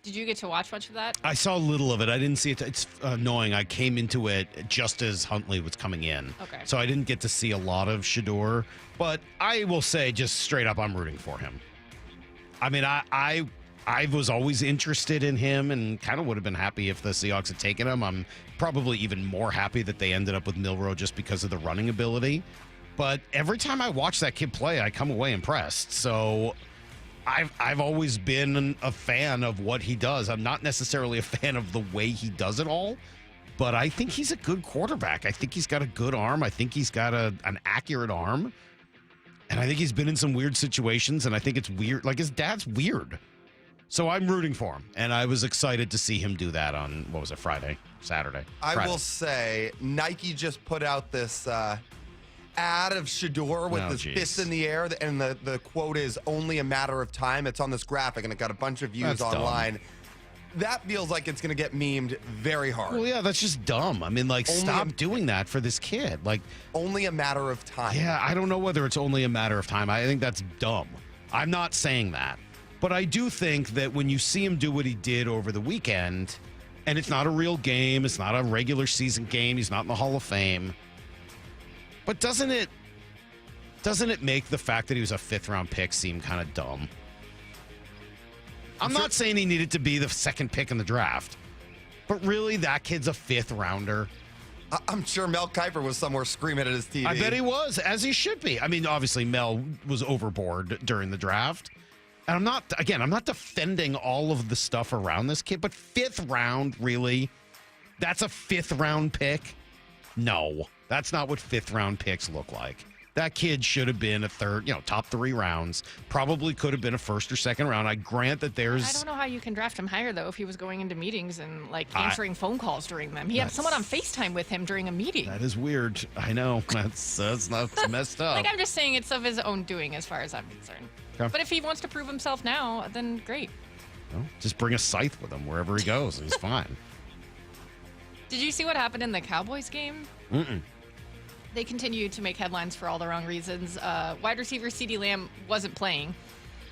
Did you get to watch much of that? I saw a little of it. I didn't see it. It's annoying. I came into it just as Huntley was coming in. Okay. So I didn't get to see a lot of Shador. But I will say, just straight up, I'm rooting for him. I mean, I was always interested in him and kind of would have been happy if the Seahawks had taken him. I'm probably even more happy that they ended up with Milroe just because of the running ability. But every time I watch that kid play, I come away impressed. So I've always been a fan of what he does. I'm not necessarily a fan of the way he does it all, but I think he's a good quarterback. I think he's got a good arm. I think he's got an accurate arm. And I think he's been in some weird situations, and I think it's weird. Like, his dad's weird. So I'm rooting for him, and I was excited to see him do that on, what was it, Saturday? I will say, Nike just put out this ad of Shador with his fist in the air, and the quote is only a matter of time. It's on this graphic, and it got a bunch of views online. That feels like it's going to get memed very hard. Well, yeah, that's just dumb. I mean, like, stop doing that for this kid. Like, only a matter of time. Yeah, I don't know whether it's only a matter of time. I think that's dumb. I'm not saying that. But I do think that when you see him do what he did over the weekend, and it's not a real game, it's not a regular season game, he's not in the Hall of Fame, but doesn't it make the fact that he was a fifth-round pick seem kind of dumb? I'm not saying he needed to be the second pick in the draft, but really, that kid's a fifth-rounder. I'm sure Mel Kiper was somewhere screaming at his TV. I bet he was, as he should be. I mean, obviously, Mel was overboard during the draft. And I'm not defending all of the stuff around this kid, but fifth round, really? That's a fifth-round pick? No, that's not what fifth-round picks look like. That kid should have been a top 3 rounds. Probably could have been a first or second round. I grant that there's... I don't know how you can draft him higher, though, if he was going into meetings and, like, answering phone calls during them. He had someone on FaceTime with him during a meeting. That is weird. I know. That's messed up. Like, I'm just saying it's of his own doing as far as I'm concerned. Okay. But if he wants to prove himself now, then great. Well, just bring a scythe with him wherever he goes. He's fine. Did you see what happened in the Cowboys game? Mm-mm. They continue to make headlines for all the wrong reasons. Wide receiver CeeDee Lamb wasn't playing,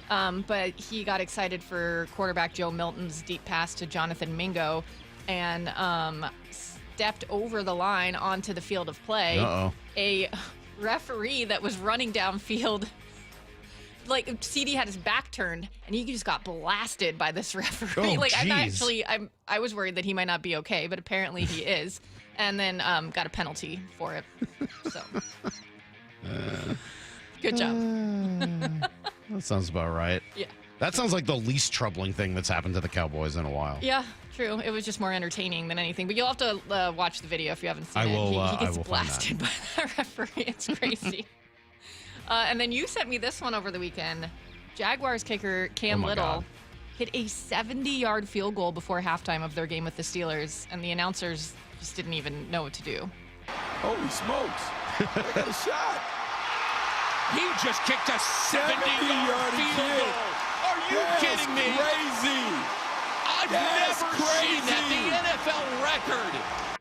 but he got excited for quarterback Joe Milton's deep pass to Jonathan Mingo and stepped over the line onto the field of play. Uh-oh. A referee that was running downfield, like, CeeDee had his back turned, and he just got blasted by this referee. Oh, I was worried that he might not be okay, but apparently he is. And then got a penalty for it. So, good job. That sounds about right. Yeah. That sounds like the least troubling thing that's happened to the Cowboys in a while. Yeah, true. It was just more entertaining than anything. But you'll have to watch the video if you haven't seen I will, it. He gets I will blasted by that referee. It's crazy. And then you sent me this one over the weekend. Jaguars kicker Cam Little God. hit a 70-yard field goal before halftime of their game with the Steelers, and the announcers just didn't even know what to do. Holy smokes. They got a shot. He just kicked a 70-yard field goal. Are you kidding me? Crazy. I've never seen that. The NFL record.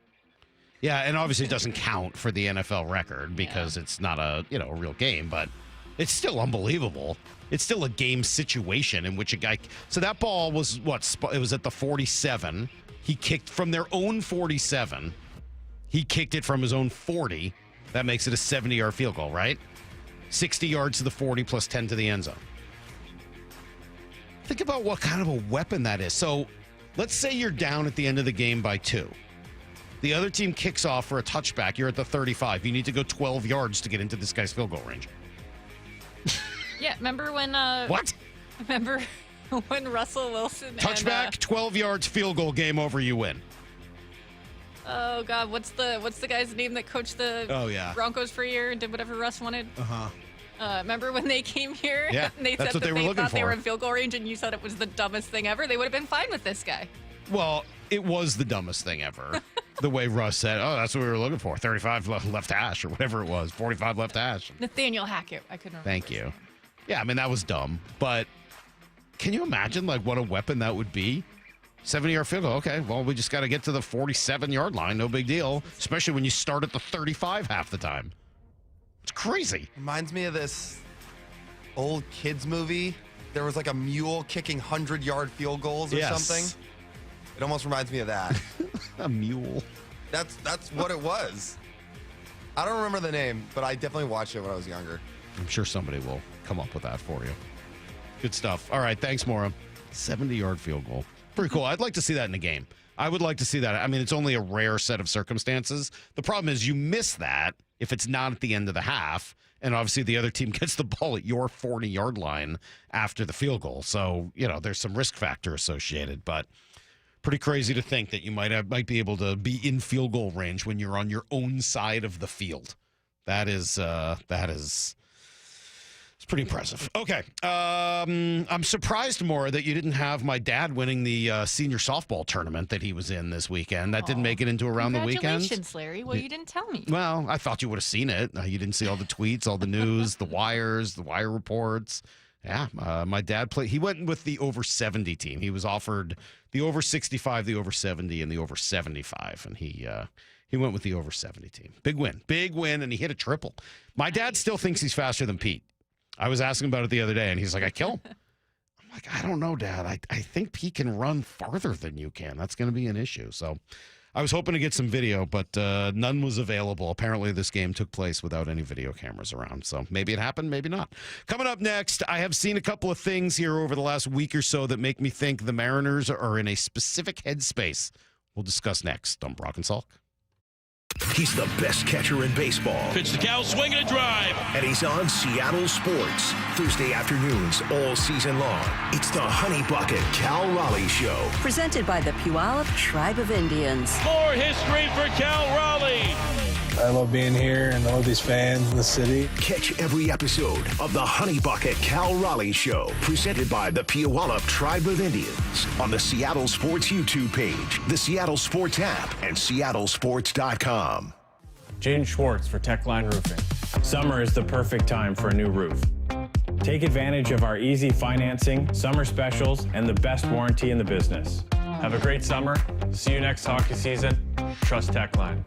Yeah, and obviously it doesn't count for the NFL record because it's not a real game, but it's still unbelievable. It's still a game situation in which a guy. So that ball was it was at the 47. He kicked from their own 47. He kicked it from his own 40. That makes it a 70-yard field goal, right? 60 yards to the 40 plus 10 to the end zone. Think about what kind of a weapon that is. So let's say you're down at the end of the game by 2. The other team kicks off for a touchback. You're at the 35. You need to go 12 yards to get into this guy's field goal range. Yeah, remember when... What? Remember when Russell Wilson... Touchback, 12 yards, field goal, game over, you win. Oh, God, what's the guy's name that coached the Broncos for a year and did whatever Russ wanted? Uh-huh. Remember when they came here? Yeah, and they that's said what they were looking thought they for. were in field goal range and you said it was the dumbest thing ever? They would have been fine with this guy. Well, it was the dumbest thing ever. The way Russ said, that's what we were looking for. 35 left hash or whatever it was. 45 left hash. Nathaniel Hackett. I couldn't remember. Thank you. Yeah, I mean, that was dumb. But can you imagine, like, what a weapon that would be? 70-yard field goal. Okay, well, we just got to get to the 47-yard line. No big deal, especially when you start at the 35 half the time. It's crazy. Reminds me of this old kids movie. There was like a mule kicking 100-yard field goals or something. It almost reminds me of that. A mule. That's what it was. I don't remember the name, but I definitely watched it when I was younger. I'm sure somebody will come up with that for you. Good stuff. All right, thanks, Maura. 70-yard field goal. Pretty cool. I'd like to see that in a game. I would like to see that. I mean, it's only a rare set of circumstances. The problem is you miss that if it's not at the end of the half, and obviously the other team gets the ball at your 40-yard line after the field goal. So, there's some risk factor associated, but pretty crazy to think that you might be able to be in field goal range when you're on your own side of the field. It's pretty impressive. Okay. I'm surprised, Maura, that you didn't have my dad winning the senior softball tournament that he was in this weekend. That didn't make it into around the weekend. Congratulations, Larry. Well, you didn't tell me. Well, I thought you would have seen it. You didn't see all the tweets, all the news, the wire reports. Yeah, my dad played. He went with the over 70 team. He was offered the over 65, the over 70, and the over 75, and he went with the over 70 team. Big win, and he hit a triple. My dad still thinks he's faster than Pete. I was asking about it the other day, and he's like, I kill him. I'm like, I don't know, Dad. I think Pete can run farther than you can. That's going to be an issue. So I was hoping to get some video, but none was available. Apparently, this game took place without any video cameras around. So maybe it happened, maybe not. Coming up next, I have seen a couple of things here over the last week or so that make me think the Mariners are in a specific headspace. We'll discuss next on Brock and Salk. He's the best catcher in baseball. Pitch to Cal, swing and a drive. And he's on Seattle Sports, Thursday afternoons all season long. It's the Honey Bucket Cal Raleigh Show. Presented by the Puyallup Tribe of Indians. More history for Cal Raleigh. I love being here and all these fans in the city. Catch every episode of the Honey Bucket Cal Raleigh Show, presented by the Puyallup Tribe of Indians, on the Seattle Sports YouTube page, the Seattle Sports app, and seattlesports.com. Jaden Schwartz for Techline Roofing. Summer is the perfect time for a new roof. Take advantage of our easy financing, summer specials, and the best warranty in the business. Have a great summer. See you next hockey season. Trust Techline.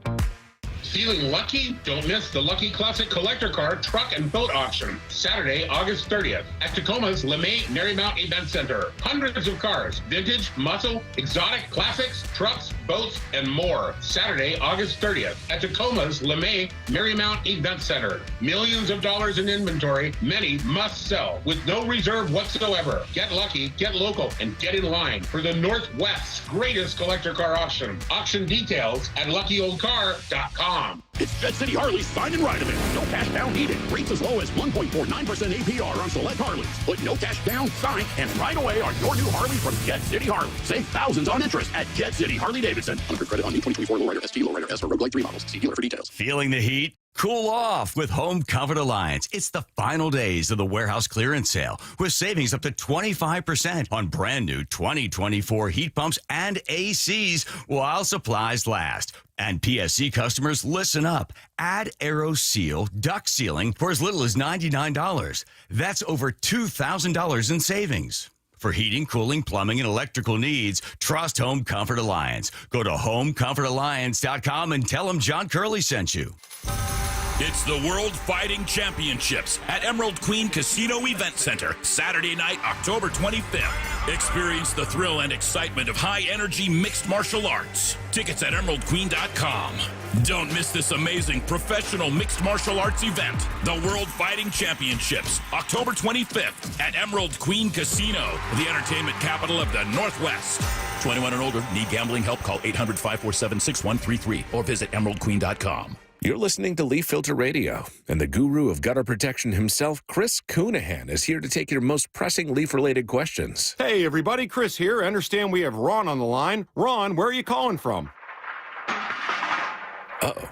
Feeling lucky? Don't miss the Lucky Classic Collector Car Truck and Boat Auction, Saturday, August 30th at Tacoma's LeMay Marymount Event Center. Hundreds of cars, vintage, muscle, exotic, classics, trucks, boats, and more. Saturday, August 30th at Tacoma's LeMay Marymount Event Center. Millions of dollars in inventory, many must sell with no reserve whatsoever. Get lucky, get local, and get in line for the Northwest's greatest collector car auction. Auction details at luckyoldcar.com. It's Jet City Harley's sign and ride event. No cash down needed. Rates as low as 1.49% APR on select Harleys. Put no cash down, sign, and ride away on your new Harley from Jet City Harley. Save thousands on interest at Jet City Harley Davidson. Under credit on new 2024 Lowrider ST, Lowrider S for Rogue Lite 3 models. See dealer for details. Feeling the heat? Cool off with Home Comfort Alliance. It's the final days of the warehouse clearance sale with savings up to 25% on brand new 2024 heat pumps and ACs while supplies last. And PSC customers, listen up. Add AeroSeal duct sealing for as little as $99. That's over $2,000 in savings. For heating, cooling, plumbing, and electrical needs, trust Home Comfort Alliance. Go to homecomfortalliance.com and tell them John Curley sent you. It's the World Fighting Championships at Emerald Queen Casino Event Center, Saturday night, October 25th. Experience the thrill and excitement of high-energy mixed martial arts. Tickets at emeraldqueen.com. Don't miss this amazing professional mixed martial arts event, the World Fighting Championships, October 25th at Emerald Queen Casino, the entertainment capital of the Northwest. 21 and older, need gambling help? Call 800-547-6133 or visit emeraldqueen.com. You're listening to Leaf Filter Radio, and the guru of gutter protection himself, Chris Coonahan, is here to take your most pressing leaf-related questions. Hey, everybody, Chris here. I understand we have Ron on the line. Ron, where are you calling from? Uh-oh.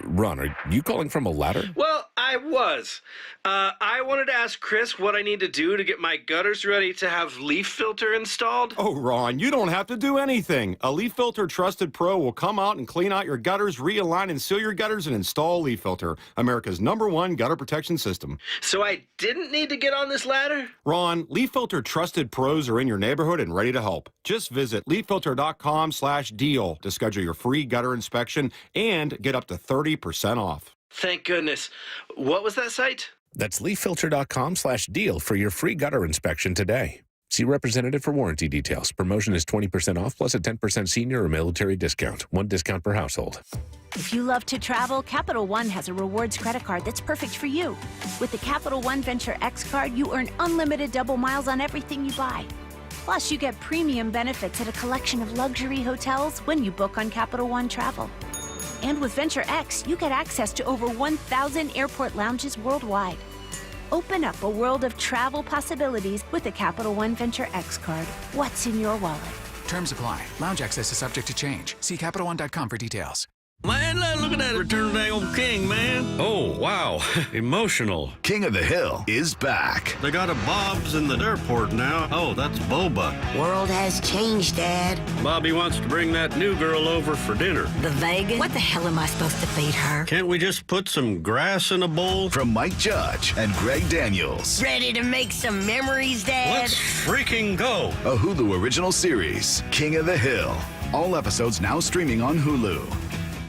Ron, are you calling from a ladder? Well, I was. I wanted to ask Chris what I need to do to get my gutters ready to have leaf filter installed. Oh, Ron, you don't have to do anything. A Leaf Filter Trusted Pro will come out and clean out your gutters, realign and seal your gutters, and install Leaf Filter, America's #1 gutter protection system. So I didn't need to get on this ladder? Ron, Leaf Filter Trusted Pros are in your neighborhood and ready to help. Just visit leaffilter.com/deal to schedule your free gutter inspection and get up to 30% off. Thank goodness. What was that site? That's leaffilter.com/deal for your free gutter inspection today. See representative for warranty details. Promotion is 20% off plus a 10% senior or military discount. One discount per household. If you love to travel, Capital One has a rewards credit card that's perfect for you. With the Capital One Venture X card, you earn unlimited double miles on everything you buy. Plus, you get premium benefits at a collection of luxury hotels when you book on Capital One Travel. And with Venture X, you get access to over 1,000 airport lounges worldwide. Open up a world of travel possibilities with the Capital One Venture X card. What's in your wallet? Terms apply. Lounge access is subject to change. See CapitalOne.com for details. Man, look at that Return of the Old King, man. Oh, wow. Emotional. King of the Hill is back. They got a Bob's in the airport now. Oh, that's Boba. World has changed, Dad. Bobby wants to bring that new girl over for dinner. The Vegas? What the hell am I supposed to feed her? Can't we just put some grass in a bowl? From Mike Judge and Greg Daniels. Ready to make some memories, Dad? Let's freaking go. A Hulu original series, King of the Hill. All episodes now streaming on Hulu.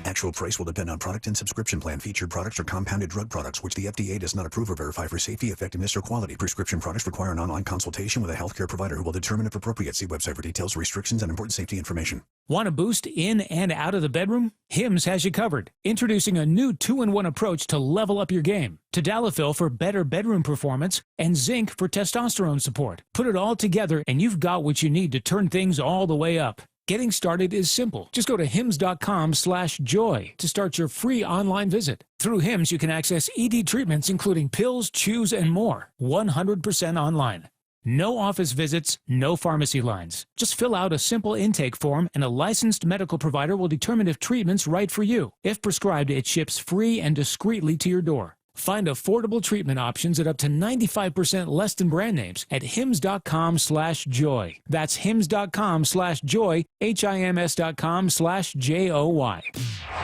Actual price will depend on product and subscription plan. Featured products are compounded drug products, which the FDA does not approve or verify for safety, effectiveness, or quality. Prescription products require an online consultation with a healthcare provider who will determine if appropriate. See website for details, restrictions, and important safety information. Want a boost in and out of the bedroom? Hims has you covered. Introducing a new 2-in-1 approach to level up your game. Tadalafil for better bedroom performance and zinc for testosterone support. Put it all together and you've got what you need to turn things all the way up. Getting started is simple. Just go to hims.com/joy to start your free online visit. Through Hims, you can access ED treatments including pills, chews, and more. 100% online. No office visits, no pharmacy lines. Just fill out a simple intake form and a licensed medical provider will determine if treatment's right for you. If prescribed, it ships free and discreetly to your door. Find affordable treatment options at up to 95% less than brand names at hims.com/joy. That's hims.com/joy, HIMS.com/JOY.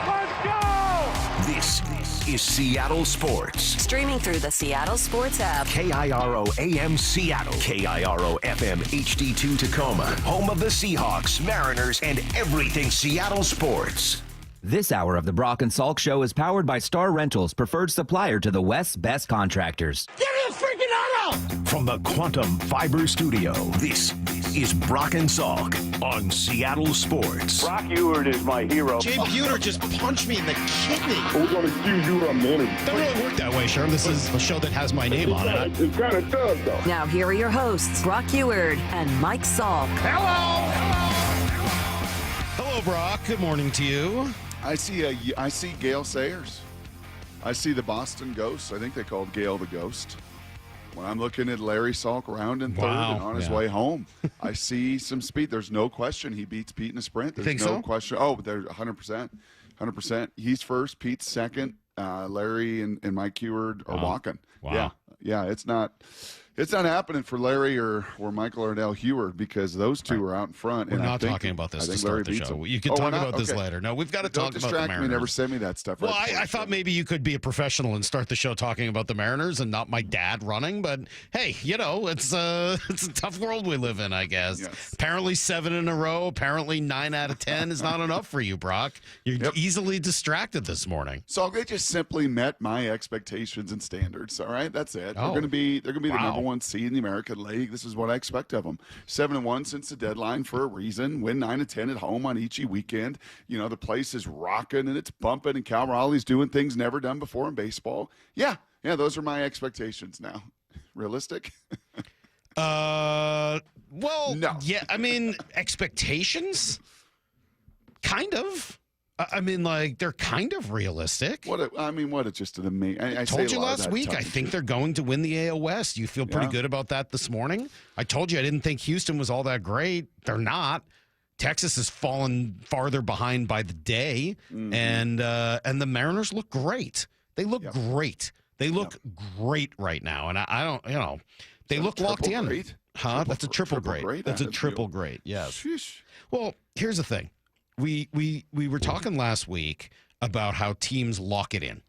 Let's go! This is Seattle Sports. Streaming through the Seattle Sports app. KIRO AM Seattle. KIRO FM HD2 Tacoma. Home of the Seahawks, Mariners, and everything Seattle sports. This hour of the Brock and Salk Show is powered by Star Rentals, preferred supplier to the West's best contractors. Give me a freaking auto! From the Quantum Fiber Studio, this is Brock and Salk on Seattle Sports. Brock Ewert is my hero. Jay Buhner just punched me in the kidney. We're going to accuse you of a minute. Doesn't really work that way, Sherm. This is a show that has my name on it. It kind of does, though. Now here are your hosts, Brock Ewert and Mike Salk. Hello! Hello, Brock. Good morning to you. I see Gale Sayers. I see the Boston Ghost. I think they called Gale the Ghost. When I'm looking at Larry Salk rounding third and on his way home, I see some speed. There's no question he beats Pete in a sprint. There's no question. Oh, there's 100%. 100%. He's first. Pete's second. Larry and Mike Ewert are walking. Wow. Yeah. It's not happening for Larry or Michael Ardell Heward because those two are out in front. We're not talking about this to start the show. You can talk about this later. No, we've got to talk about the Mariners. Don't distract me. Never send me that stuff. Well, I thought maybe you could be a professional and start the show talking about the Mariners and not my dad running. But hey, it's a tough world we live in, I guess. Yes. Apparently 7 in a row. Apparently 9 out of 10 is not enough for you, Brock. You're easily distracted this morning. So they just simply met my expectations and standards. All right, that's it. They're going to be the number 1 seed in the American League. This is what I expect of them. 7-1 since the deadline for a reason. Win 9 of 10 at home on each weekend. The place is rocking and it's bumping, and Cal Raleigh's doing things never done before in baseball. Yeah, those are my expectations now. Realistic? Well, no. Yeah, I mean, expectations? Kind of. I mean, they're kind of realistic. What it's just to me. I told you last week, I think they're going to win the AL West. You feel pretty good about that this morning? I told you I didn't think Houston was all that great. They're not. Texas has fallen farther behind by the day, and the Mariners look great. They look great. They look great right now, and I don't, they look locked in. Great? That's a triple great. That's a triple great. Yes. Sheesh. Well, here's the thing. We were talking last week about how teams lock it in.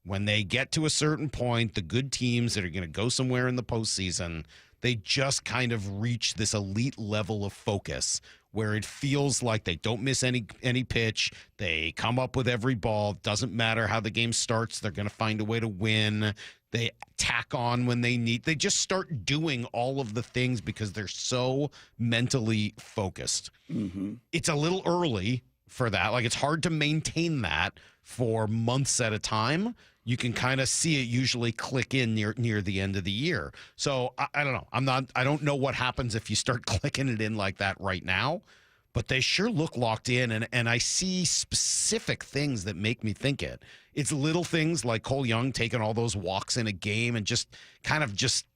When they get to a certain point, the good teams that are going to go somewhere in the postseason, they just kind of reach this elite level of focus where it feels like they don't miss any pitch. They come up with every ball. Doesn't matter how the game starts. They're going to find a way to win. They tack on when they need. They just start doing all of the things because they're so mentally focused. Mm-hmm. It's a little early for that. Like, it's hard to maintain that for months at a time. You can kind of see it usually click in near the end of the year. So I don't know. I don't know what happens if you start clicking it in like that right now, but they sure look locked in. And I see specific things that make me think it. It's little things like Cole Young taking all those walks in a game and just,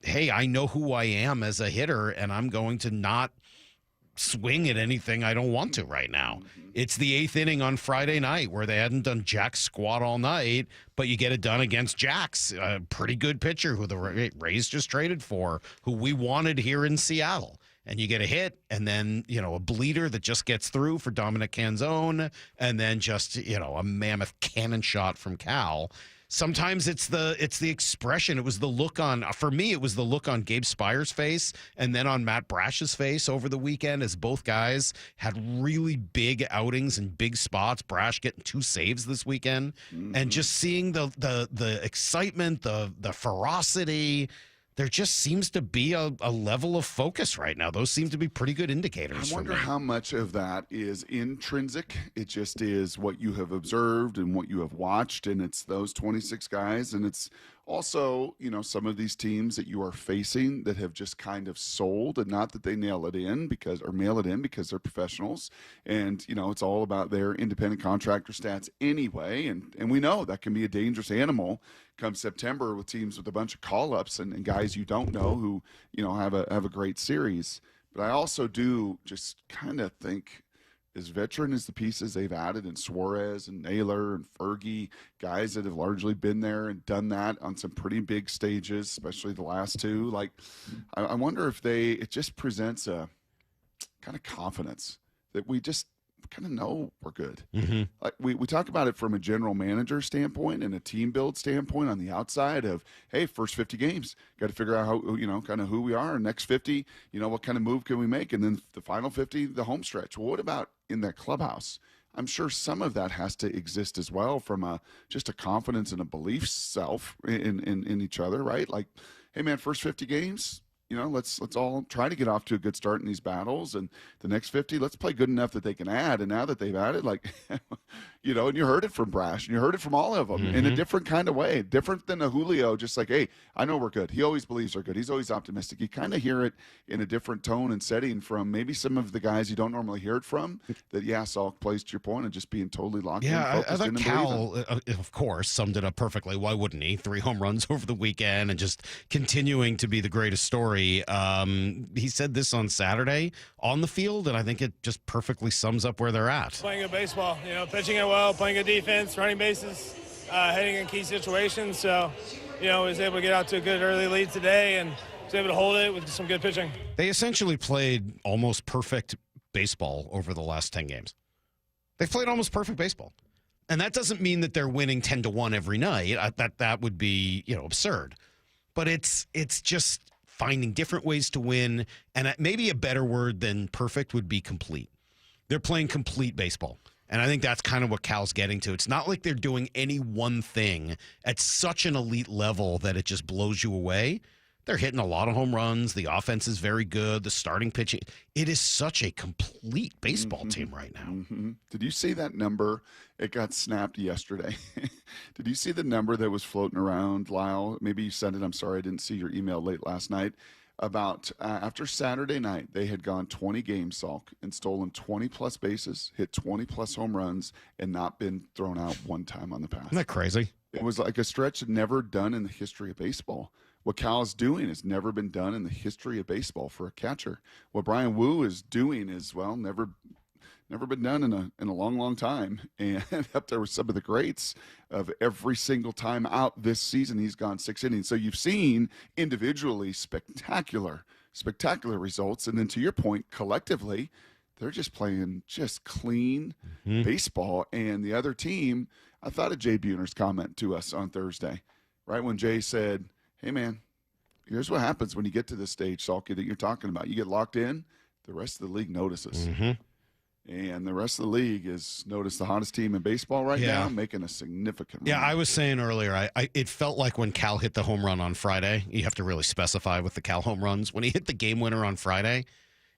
hey, I know who I am as a hitter, and I'm going to not swing at anything I don't want to right now. It's the 8th inning on Friday night where they hadn't done jack squat all night, but you get it done against Jax, a pretty good pitcher who the Rays just traded for, who we wanted here in Seattle. And you get a hit, and then, a bleeder that just gets through for Dominic Canzone, and then just, a mammoth cannon shot from Cal. Sometimes it's the expression. It was the look on, for me, it was the look on Gabe Spire's face and then on Matt Brash's face over the weekend as both guys had really big outings and big spots. Brash getting 2 saves this weekend. Mm-hmm. And just seeing the excitement, the ferocity. There just seems to be a level of focus right now. Those seem to be pretty good indicators. I wonder how much of that is intrinsic. It just is what you have observed and what you have watched, and it's those 26 guys. And it's also, some of these teams that you are facing that have just kind of sold, and not that they mail it in because they're professionals. And, it's all about their independent contractor stats anyway. And we know that can be a dangerous animal come September with teams with a bunch of call-ups and guys you don't know who, have a great series. But I also do just kind of think, as veteran as the pieces they've added in Suarez and Naylor and Fergie, guys that have largely been there and done that on some pretty big stages, especially the last 2, like, I wonder if it just presents a kind of confidence that we just kind of know we're good. Mm-hmm. Like we talk about it from a general manager standpoint and a team build standpoint on the outside of, hey, first 50 games, got to figure out how, kind of who we are. Next 50, what kind of move can we make? And then the final 50, the home stretch. Well, what about in that clubhouse? I'm sure some of that has to exist as well from just a confidence and a belief self in each other, right? Like, hey man, first 50 games, let's all try to get off to a good start in these battles, and the next 50, let's play good enough that they can add. And now that they've added, like, and you heard it from Brash, and you heard it from all of them in a different kind of way, different than a Julio, just like, hey, I know we're good. He always believes we're good. He's always optimistic. You kind of hear it in a different tone and setting from maybe some of the guys you don't normally hear it from. That, Salk plays to your point of just being totally locked in. Yeah, I thought Cal, of course, summed it up perfectly. Why wouldn't he? 3 home runs over the weekend and just continuing to be the greatest story. He said this on Saturday on the field, and I think it just perfectly sums up where they're at. Playing good baseball, pitching it well, playing good defense, running bases, hitting in key situations. So, was able to get out to a good early lead today and was able to hold it with some good pitching. They essentially played almost perfect baseball over the last 10 games. They've played almost perfect baseball. And that doesn't mean that they're winning 10-1 every night. That would be, absurd. But it's just finding different ways to win, and maybe a better word than perfect would be complete. They're playing complete baseball, and I think that's kind of what Cal's getting to. It's not like they're doing any one thing at such an elite level that it just blows you away. They're hitting a lot of home runs. The offense is very good. The starting pitching. It is such a complete baseball team right now. Mm-hmm. Did you see that number? It got snapped yesterday. Did you see the number that was floating around, Lyle? Maybe you sent it. I'm sorry, I didn't see your email late last night. About after Saturday night, they had gone 20 games, Salk, and stolen 20-plus bases, hit 20-plus home runs, and not been thrown out one time on the pass. Isn't that crazy? It was like a stretch never done in the history of baseball. What Cal's doing has never been done in the history of baseball for a catcher. What Brian Wu is doing is, well, never Never been done in a long, long time. And up there with some of the greats of every single time out this season, he's gone 6 innings. So you've seen individually spectacular results. And then to your point, collectively, they're just playing just clean baseball. And the other team, I thought of Jay Buhner's comment to us on Thursday, right when Jay said, hey, man, here's what happens when you get to this stage, Salky, that you're talking about. You get locked in, the rest of the league notices. And the rest of the league is notice the hottest team in baseball right now, making a significant run. I was saying earlier, it felt like when Cal hit the home run on Friday, you have to really specify with the Cal home runs. When he hit the game winner on Friday,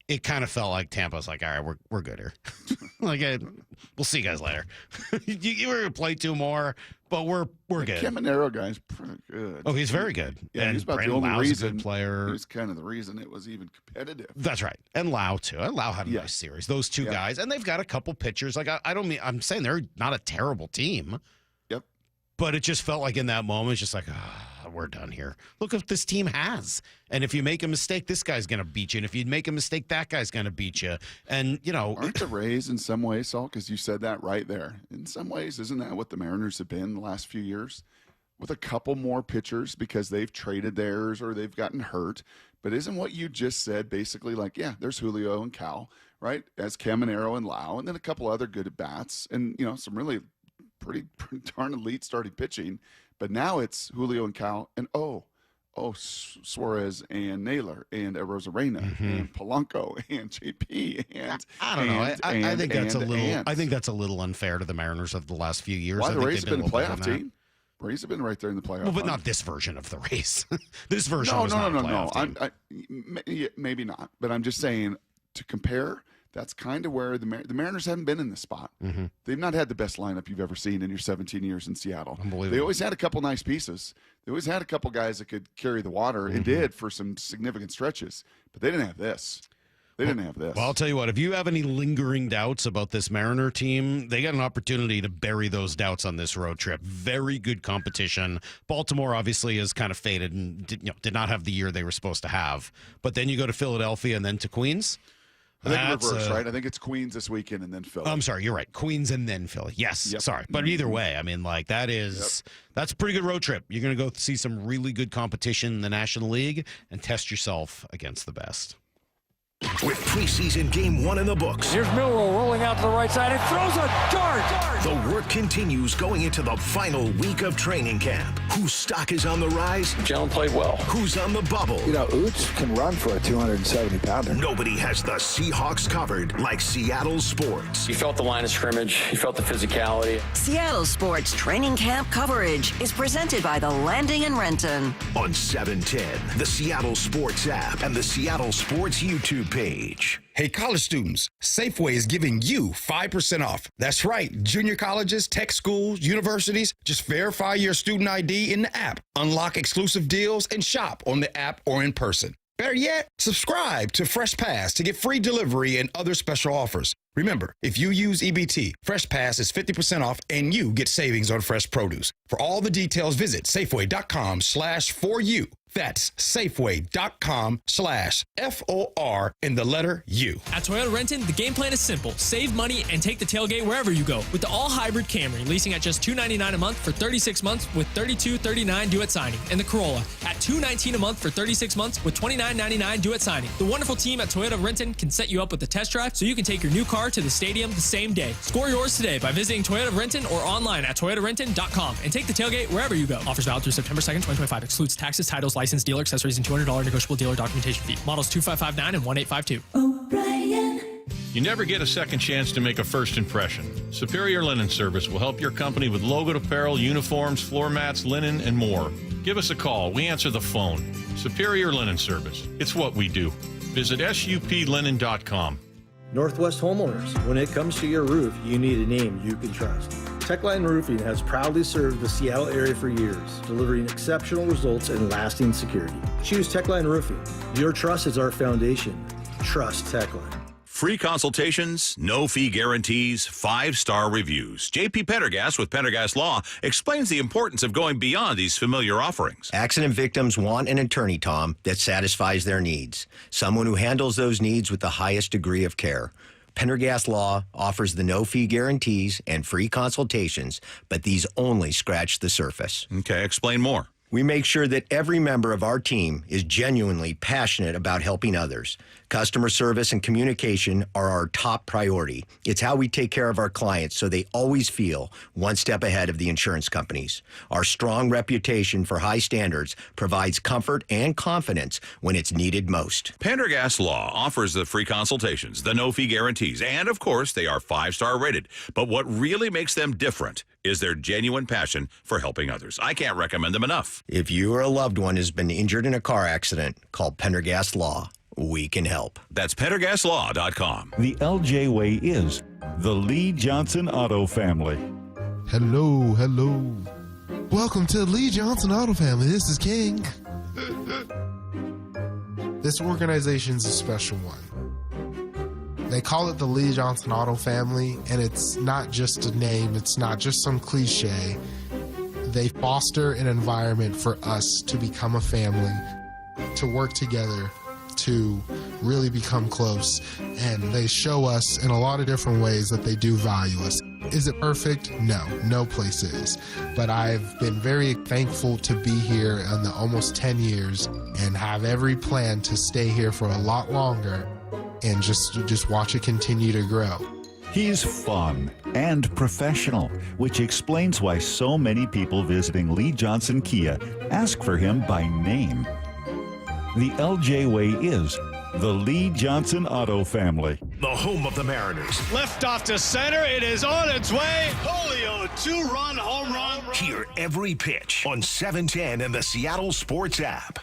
it kind of felt like Tampa's like, all right, we're good here. We'll see you guys later. you were going to play 2 more, but we're good. Caminero guy's pretty good. Oh, he's very good. Yeah, and he's about Brandon the only Lau's reason. a good player. He was kind of the reason it was even competitive. That's right. And Lau, too. And Lau had a nice series. Those 2 guys. And they've got a couple pitchers. I'm saying they're not a terrible team. Yep. But it just felt like in that moment, it's just like, we're done here. Look what this team has. And if you make a mistake, this guy's going to beat you. And if you make a mistake, that guy's going to beat you. And, Aren't the Rays in some ways, Salk, because you said that right there. In some ways, isn't that what the Mariners have been the last few years? With a couple more pitchers because they've traded theirs or they've gotten hurt. But isn't what you just said basically like, there's Julio and Cal, right? As Caminero and Lau, and then a couple other good at-bats and, some really pretty darn elite starting pitching. But now it's Julio and Cal and Suarez and Naylor and Rosarena and Polanco and JP and I don't know. I think that's I think that's a little unfair to the Mariners of the last few years. Why the Rays have been a playoff team? Rays have been right there in the playoff. Well, but not this version of the Rays. This version was not a playoff team. Maybe not. But I'm just saying to compare. That's kind of where the Mariners haven't been in this spot. They've not had the best lineup you've ever seen in your 17 years in Seattle. Unbelievable. They always had a couple nice pieces. They always had a couple guys that could carry the water. It did for some significant stretches, but they didn't have this. Well, I'll tell you what, if you have any lingering doubts about this Mariner team, they got an opportunity to bury those doubts on this road trip. Very good competition. Baltimore obviously is kind of faded and did not have the year they were supposed to have. But then you go to Philadelphia and then to Queens. I think reverse, right? I think it's Queens this weekend and then Philly. I'm sorry, you're right. Queens and then Philly. Yes, sorry. But either way, I mean, that's a pretty good road trip. You're going to go see some really good competition in the National League and test yourself against the best. With preseason game 1 in the books. Here's Milroe rolling out to the right side and throws a dart. The work continues going into the final week of training camp. Whose stock is on the rise? Geno played well. Who's on the bubble? Oots can run for a 270-pounder. Nobody has the Seahawks covered like Seattle Sports. You felt the line of scrimmage. You felt the physicality. Seattle Sports training camp coverage is presented by The Landing in Renton. On 710, the Seattle Sports app, and the Seattle Sports YouTube page. Hey, college students, Safeway is giving you 5% off. That's right. Junior colleges, tech schools, universities, just verify your student ID in the app, unlock exclusive deals, and shop on the app or in person. Better yet, subscribe to Fresh Pass to get free delivery and other special offers. Remember, if you use EBT, Fresh Pass is 50% off and you get savings on fresh produce. For all the details, visit Safeway.com/4U. That's Safeway.com/FOR in the letter U. At Toyota Renton, the game plan is simple. Save money and take the tailgate wherever you go. With the all-hybrid Camry, leasing at just $299 a month for 36 months with $32.39 due at signing. And the Corolla at $219 a month for 36 months with $29.99 due at signing. The wonderful team at Toyota Renton can set you up with a test drive so you can take your new car to the stadium the same day. Score yours today by visiting Toyota Renton or online at toyotarenton.com and take the tailgate wherever you go. Offers valid through September 2nd, 2025. Excludes taxes, titles, license, dealer accessories, and $200 negotiable dealer documentation fee. Models 2559 and 1852. You never get a second chance to make a first impression. Superior Linen Service will help your company with logoed apparel, uniforms, floor mats, linen, and more. Give us a call. We answer the phone. Superior Linen Service. It's what we do. Visit suplinen.com. Northwest homeowners, when it comes to your roof, you need a name you can trust. Techline Roofing has proudly served the Seattle area for years, delivering exceptional results and lasting security. Choose Techline Roofing. Your trust is our foundation. Trust Techline. Free consultations, no fee guarantees, 5-star reviews. JP Pendergast with Pendergast Law explains the importance of going beyond these familiar offerings. Accident victims want an attorney, Tom, that satisfies their needs. Someone who handles those needs with the highest degree of care. Pendergast Law offers the no-fee guarantees and free consultations, but these only scratch the surface. Okay, explain more. We make sure that every member of our team is genuinely passionate about helping others. Customer service and communication are our top priority. It's how we take care of our clients so they always feel one step ahead of the insurance companies. Our strong reputation for high standards provides comfort and confidence when it's needed most. Pendergast Law offers the free consultations, the no-fee guarantees, and, of course, they are 5-star rated. But what really makes them different is their genuine passion for helping others. I can't recommend them enough. If you or a loved one has been injured in a car accident, call Pendergast Law. We can help. That's PendergastLaw.com. The LJ way is the Lee Johnson Auto Family. Hello. Welcome to the Lee Johnson Auto Family. This is King. This organization's a special one. They call it the Lee Johnson Auto Family, and it's not just a name, it's not just some cliche. They foster an environment for us to become a family, to work together, to really become close, and they show us in a lot of different ways that they do value us. Is it perfect? No place is. But I've been very thankful to be here in the almost 10 years and have every plan to stay here for a lot longer and just watch it continue to grow. He's fun and professional, which explains why so many people visiting Lee Johnson Kia ask for him by name. The LJ way is the Lee Johnson Auto Family. The home of the Mariners. Left off to center. It is on its way. Julio, 2-run home run. Hear every pitch on 710 and the Seattle Sports app.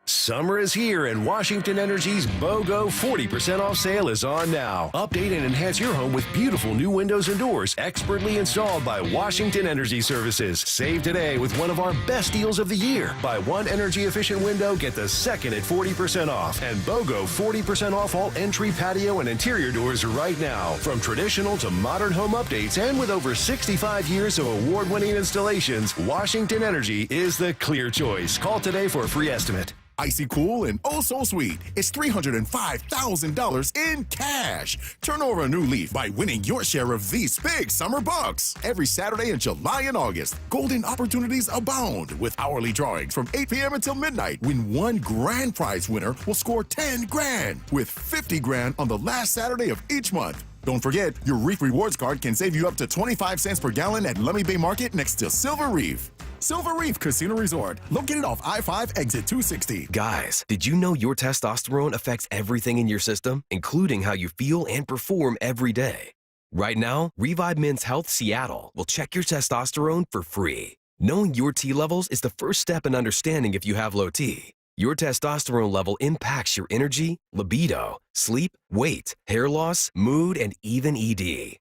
Summer is here, and Washington Energy's BOGO 40% off sale is on now. Update and enhance your home with beautiful new windows and doors, expertly installed by Washington Energy Services. Save today with one of our best deals of the year. Buy one energy-efficient window, get the second at 40% off. And BOGO 40% off all entry, patio, and interior doors right now. From traditional to modern home updates, and with over 65 years of award-winning installations, Washington Energy is the clear choice. Call today for a free estimate. Icy cool and oh so sweet. It's $305,000 in cash. Turn over a new leaf by winning your share of these big summer bucks. Every Saturday in July and August, golden opportunities abound with hourly drawings from 8 p.m. until midnight, when one grand prize winner will score $10,000 with $50,000 on the last Saturday of each month. Don't forget, your Reef Rewards card can save you up to 25 cents per gallon at Lummi Bay Market next to Silver Reef. Silver Reef Casino Resort, located off I-5 exit 260. Guys, did you know your testosterone affects everything in your system, including how you feel and perform every day? Right now, Revive Men's Health Seattle will check your testosterone for free. Knowing your T levels is the first step in understanding if you have low T. Your testosterone level impacts your energy, libido, sleep, weight, hair loss, mood, and even ED.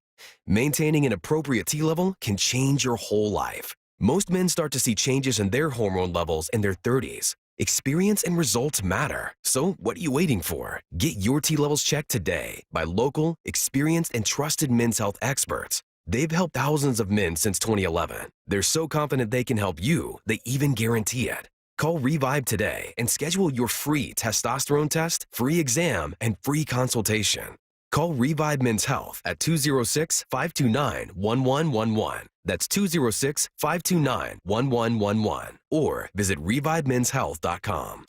Maintaining an appropriate T level can change your whole life. Most men start to see changes in their hormone levels in their 30s. Experience and results matter. So what are you waiting for? Get your T levels checked today by local, experienced, and trusted men's health experts. They've helped thousands of men since 2011. They're so confident they can help you, they even guarantee it. Call Revive today and schedule your free testosterone test, free exam, and free consultation. Call Revive Men's Health at 206-529-1111. That's 206-529-1111. Or visit ReviveMen'sHealth.com.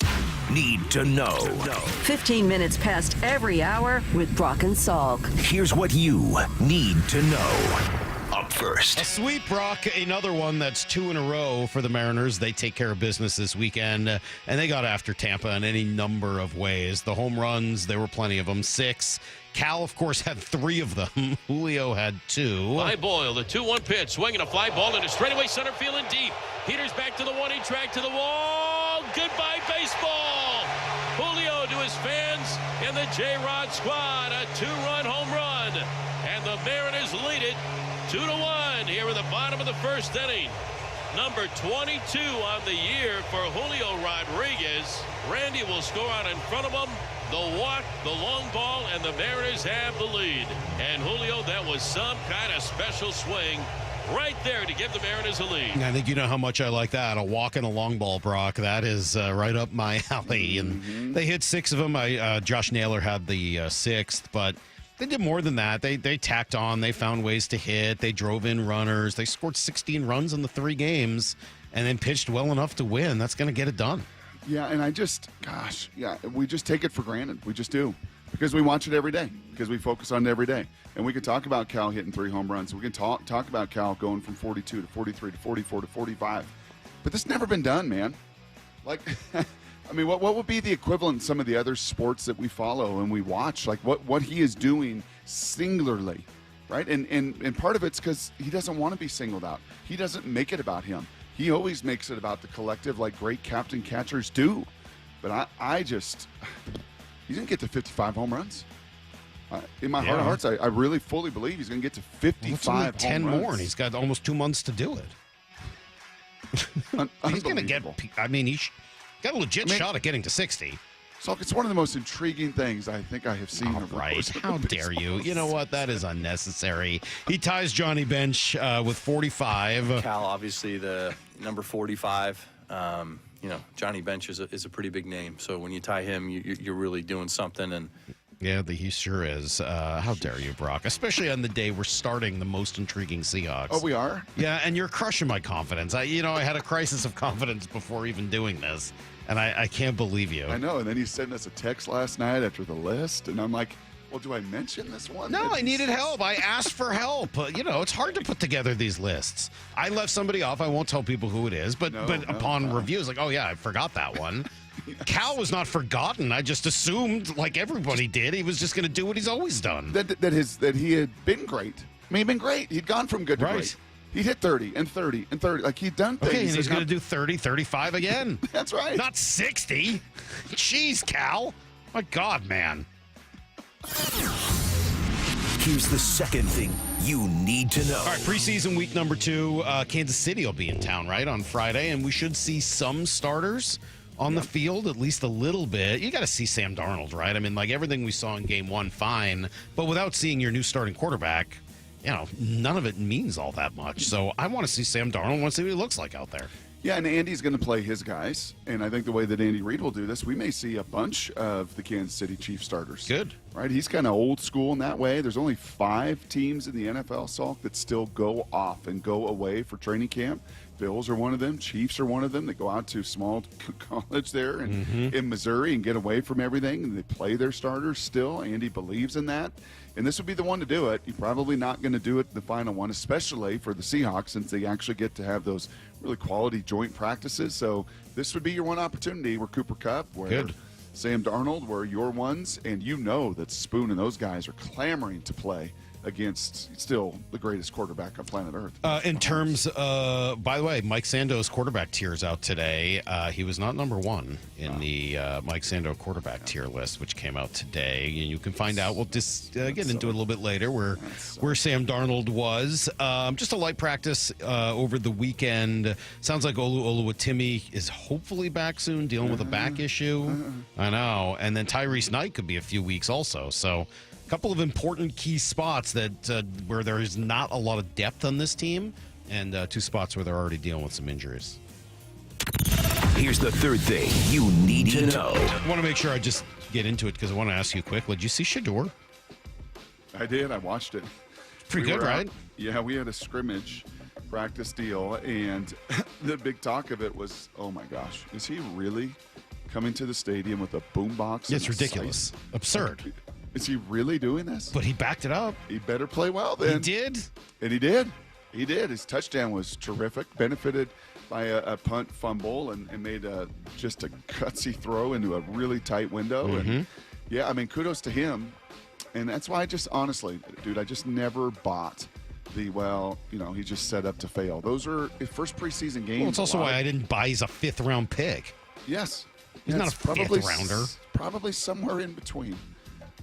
Need to know. 15 minutes past every hour with Brock and Salk. Here's what you need to know. Up first. A sweep, Brock. Another one that's 2 in a row for the Mariners. They take care of business this weekend, and they got after Tampa in any number of ways. The home runs, there were plenty of them, 6. Cal, of course, had 3 of them. Julio had 2. High Boyle, the 2-1 pitch, swinging a fly ball into straightaway center field and deep. Peters back to the 1-8 track to the wall. Goodbye, baseball. Julio to his fans and the J-Rod squad, a 2-run home run. And the Mariners lead it 2-1 here in the bottom of the first inning. Number 22 on the year for Julio Rodriguez. Randy will score out in front of him. The walk, the long ball, and the Mariners have the lead. And Julio, that was some kind of special swing right there to give the Mariners a lead. I think you know how much I like that. A walk and a long ball, Brock. That is right up my alley. And they hit 6 of them. Josh Naylor had the 6th, but They did more than that. They tacked on. They found ways to hit. They drove in runners. They scored 16 runs in the 3 games and then pitched well enough to win. That's going to get it done. Yeah, and we just take it for granted. We just do. Because we watch it every day. Because we focus on it every day. And we can talk about Cal hitting 3 home runs. We can talk about Cal going from 42 to 43 to 44 to 45. But this never been done, man. Like, I mean, what would be the equivalent in some of the other sports that we follow and we watch? Like what he is doing singularly, right? And part of it's because he doesn't want to be singled out. He doesn't make it about him. He always makes it about the collective like great captain catchers do. But he's going to get to 55 home runs. In my heart of hearts, I really fully believe he's going to get to 55 only home 10 runs. more, and he's got almost 2 months to do it. He's going to get, he's got a legit shot at getting to 60. So it's one of the most intriguing things I think I have seen. Right. How dare you? You know what? That is unnecessary. He ties Johnny Bench with 45. Cal, obviously the number 45. Johnny Bench is a pretty big name. So when you tie him, you're really doing something. And yeah, he sure is. How dare you, Brock? Especially on the day we're starting the most intriguing Seahawks. Oh, we are? Yeah, and you're crushing my confidence. I had a crisis of confidence before even doing this, and I can't believe you. I know, and then you sent us a text last night after the list, and I'm like, well, do I mention this one? No, I needed help. I asked for help. It's hard to put together these lists. I left somebody off. I won't tell people who it is, but upon review, it's like, oh, yeah, I forgot that one. Cal was not forgotten. I just assumed, like everybody did, he was just going to do what he's always done. That he had been great. I mean, he'd been great. He'd gone from good to great. He'd hit 30 and 30 and 30. Like, he'd done things. Okay, and he's going to do 30, 35 again. That's right. Not 60. Jeez, Cal. My God, man. Here's the second thing you need to know. All right, preseason week number 2. Kansas City will be in town, right, on Friday, and we should see some starters on the field, at least a little bit. You got to see Sam Darnold, right? I mean, like everything we saw in game 1, fine. But without seeing your new starting quarterback, none of it means all that much. So I want to see Sam Darnold. I want to see what he looks like out there. Yeah, and Andy's going to play his guys. And I think the way that Andy Reid will do this, we may see a bunch of the Kansas City Chiefs starters. Good. Right? He's kind of old school in that way. There's only 5 teams in the NFL, Salk, that still go off and go away for training camp. Bills are one of them. Chiefs are one of them. They go out to small college there in Missouri and get away from everything, and they play their starters still. Andy believes in that. And this would be the one to do it. You're probably not going to do it the final one, especially for the Seahawks, since they actually get to have those really quality joint practices. So this would be your one opportunity where Cooper Kupp, where Sam Darnold, where your ones, and you know that Spoon and those guys are clamoring to play against still the greatest quarterback on planet Earth. In terms of, by the way, Mike Sando's quarterback tier is out today. He was not number 1 in the Mike Sando quarterback tier list, which came out today. And you can find out, we'll just get into it a little bit later, where Sam Darnold was. Just a light practice over the weekend. Sounds like Oluwatimi is hopefully back soon, dealing with a back issue. I know. And then Tyrese Knight could be a few weeks also. So a couple of important key spots that where there is not a lot of depth on this team, and 2 spots where they're already dealing with some injuries. Here's the third thing you need to know. I want to make sure I just get into it because I want to ask you quickly. Did you see Shador? I did. I watched it. Pretty good, right? Yeah, we had a scrimmage practice deal, and the big talk of it was, oh my gosh, is he really coming to the stadium with a boombox? It's ridiculous. Absurd. Is he really doing this? But he backed it up. He better play well then. He did. And he did. He did. His touchdown was terrific. Benefited by a punt fumble and made just a gutsy throw into a really tight window. And yeah, I mean, kudos to him. And that's why I just honestly, dude, I just never bought the, he just set up to fail. Those are his first preseason games. Well, it's also why I didn't buy he's a 5th round pick. Yes. He's not a 5th rounder. Probably somewhere in between.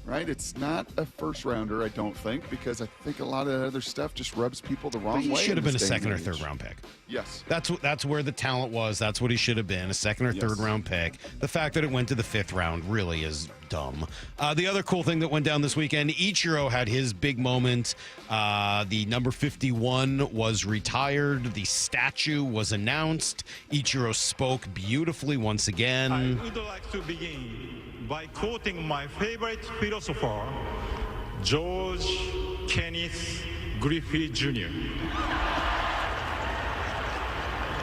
Right? It's not a first rounder, I don't think, because I think a lot of that other stuff just rubs people the wrong way. He should have been a 2nd or 3rd round pick. Yes. That's where the talent was. That's what he should have been, a 2nd or 3rd round pick. The fact that it went to the 5th round really is dumb. The other cool thing that went down this weekend, Ichiro had his big moment. The number 51 was retired. The statue was announced. Ichiro spoke beautifully once again. I would like to begin by quoting my favorite philosopher, George Kenneth Griffey Jr.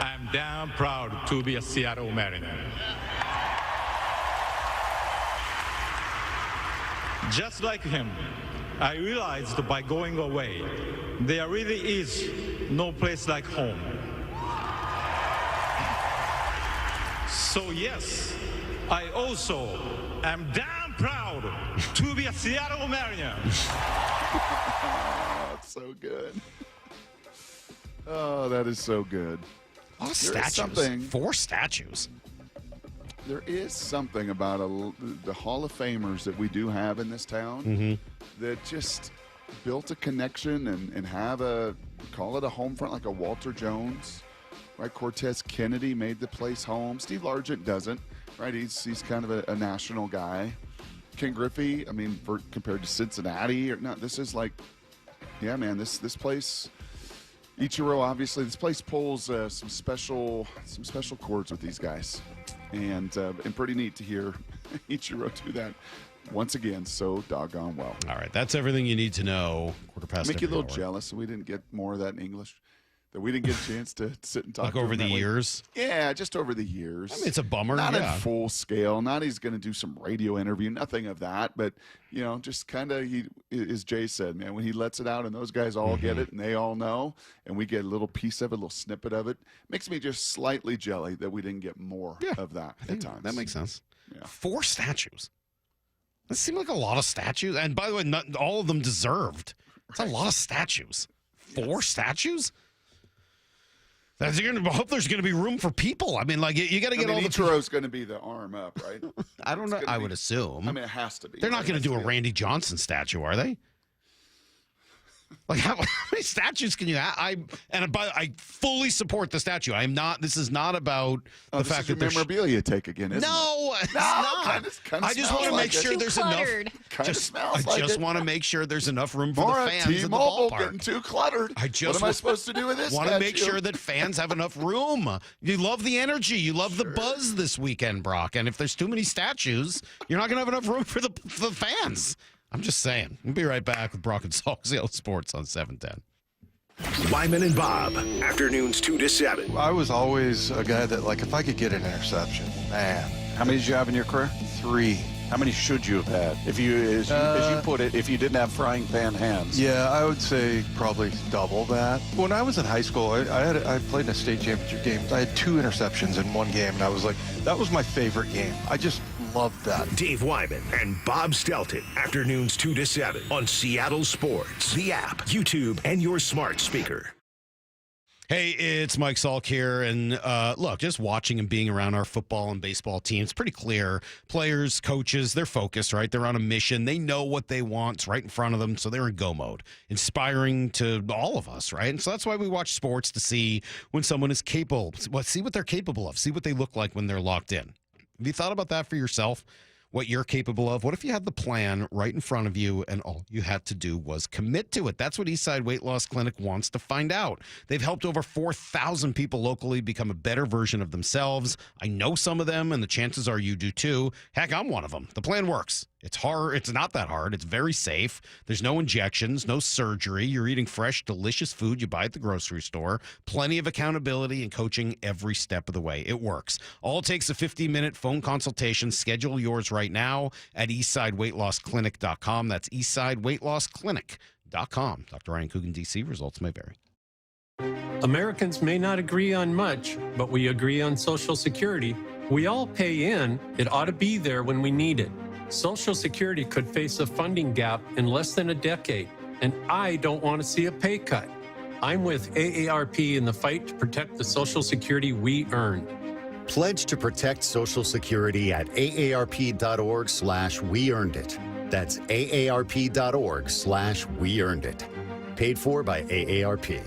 I'm damn proud to be a Seattle Mariner. Just like him, I realized by going away, there really is no place like home. So yes, I also am damn proud to be a Seattle Mariner. Oh, it's so good. Oh, that is so good. Oh, statues. 4 statues. There is something about the Hall of Famers that we do have in this town that just built a connection and have call it a home front, like a Walter Jones, right? Cortez Kennedy made the place home. Steve Largent doesn't, right? He's kind of a national guy. Ken Griffey, I mean, compared to Cincinnati, this is like, yeah, man, this place. Ichiro, obviously, this place pulls some special chords with these guys, and pretty neat to hear Ichiro do that once again so doggone well. All right, that's everything you need to know. Quarter past. Make you a little jealous that we didn't get more of that in English, that we didn't get a chance to sit and talk. Like over the years? Yeah, just over the years. I mean, it's a bummer. Not in full scale. Not he's going to do some radio interview. Nothing of that. But, just kind of, as Jay said, man, when he lets it out and those guys all get it and they all know and we get a little piece of it, a little snippet of it, makes me just slightly jelly that we didn't get more of that at times. That makes sense. Yeah. 4 statues. That seemed like a lot of statues. And by the way, not all of them deserved. It's a lot of statues. 4 statues? I hope there's going to be room for people. I mean, like, you got to get all the... Ichiro's going to be the arm up, right? I don't know. I would assume. I mean, it has to be. They're not going to do a Randy Johnson statue, are they? Like, how many statues can you have? I fully support the statue. I am not. This is not about the fact that there's memorabilia take again. Isn't no, it? It's not. I just want to make sure there's enough. I just want to make sure there's enough room for the fans in the ballpark. Getting too cluttered. What am I supposed to do with this? Want to make sure that fans have enough room. You love the energy. You love the buzz this weekend, Brock. And if there's too many statues, you're not going to have enough room for the fans. I'm just saying. We'll be right back with Brock and Salk, Seattle Sports on 710. Wyman and Bob, afternoons 2 to 7. I was always a guy that, like, if I could get an interception, man. How many did you have in your career? 3. How many should you have had? If you, as you put it, if you didn't have frying pan hands. Yeah, I would say probably double that. When I was in high school, I played in a state championship game. I had 2 interceptions in one game, and I was like, that was my favorite game. I just loved that. Dave Wyman and Bob Stelton, afternoons 2 to 7 on Seattle Sports, the app, YouTube, and your smart speaker. Hey, it's Mike Salk here, and look, just watching and being around our football and baseball teams, it's pretty clear. Players, coaches, they're focused, right? They're on a mission. They know what they want. It's right in front of them, so they're in go mode. Inspiring to all of us, right? And so that's why we watch sports, to see when someone is capable. See what they're capable of. See what they look like when they're locked in. Have you thought about that for yourself? What you're capable of? What if you had the plan right in front of you and all you had to do was commit to it? That's what Eastside Weight Loss Clinic wants to find out. They've helped over 4,000 people locally become a better version of themselves. I know some of them, and the chances are you do too. Heck, I'm one of them. The plan works. It's hard. It's not that hard. It's very safe. There's no injections, no surgery. You're eating fresh, delicious food you buy at the grocery store. Plenty of accountability and coaching every step of the way. It works. All it takes a 15-minute phone consultation. Schedule yours right now at eastsideweightlossclinic.com. That's eastsideweightlossclinic.com. Dr. Ryan Coogan, D.C. Results may vary. Americans may not agree on much, but we agree on Social Security. We all pay in. It ought to be there when we need it. Social Security could face a funding gap in less than a decade, and I don't want to see a pay cut. I'm with AARP in the fight to protect the Social Security we earned. Pledge to protect Social Security at aarp.org/weearnedit. That's aarp.org/weearnedit. Paid for by AARP.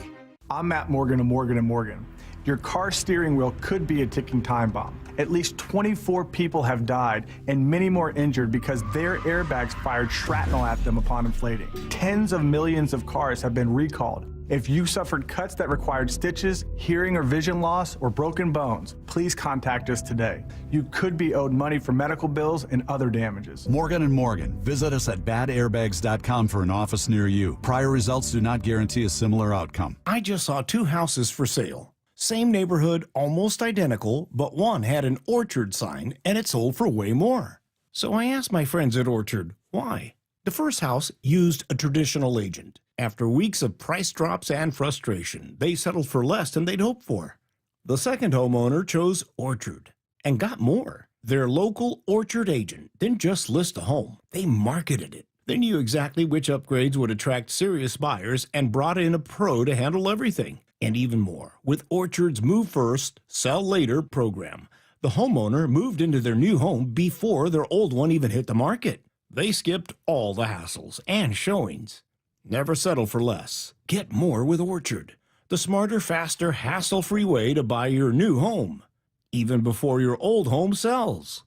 I'm Matt Morgan of Morgan & Morgan. Your car steering wheel could be a ticking time bomb. At least 24 people have died and many more injured because their airbags fired shrapnel at them upon inflating. Tens of millions of cars have been recalled. If you suffered cuts that required stitches, hearing or vision loss, or broken bones, please contact us today. You could be owed money for medical bills and other damages. Morgan & Morgan. Visit us at badairbags.com for an office near you. Prior results do not guarantee a similar outcome. I just saw 2 houses for sale. Same neighborhood, almost identical, but one had an Orchard sign and it sold for way more. So I asked my friends at Orchard, why? The first house used a traditional agent. After weeks of price drops and frustration, they settled for less than they'd hoped for. The second homeowner chose Orchard and got more. Their local Orchard agent didn't just list a home, they marketed it. They knew exactly which upgrades would attract serious buyers and brought in a pro to handle everything. And even more, with Orchard's Move First, Sell Later program, the homeowner moved into their new home before their old one even hit the market. They skipped all the hassles and showings. Never settle for less. Get more with Orchard, the smarter, faster, hassle-free way to buy your new home, even before your old home sells.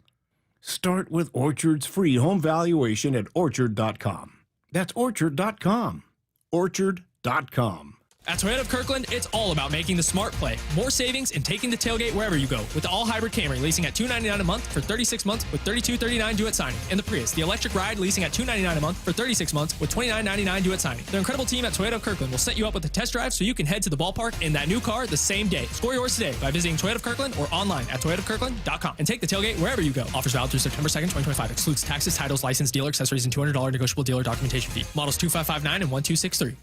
Start with Orchard's free home valuation at Orchard.com. That's Orchard.com. Orchard.com. At Toyota of Kirkland, it's all about making the smart play. More savings and taking the tailgate wherever you go with the all-hybrid Camry leasing at $299 a month for 36 months with $32.39 due at signing. And the Prius, the electric ride leasing at $299 a month for 36 months with $29.99 due at signing. Their incredible team at Toyota of Kirkland will set you up with a test drive so you can head to the ballpark in that new car the same day. Score yours today by visiting Toyota of Kirkland or online at toyotaofkirkland.com and take the tailgate wherever you go. Offers valid through September 2nd, 2025. Excludes taxes, titles, license, dealer accessories, and $200 negotiable dealer documentation fee. Models 2559 and 1263.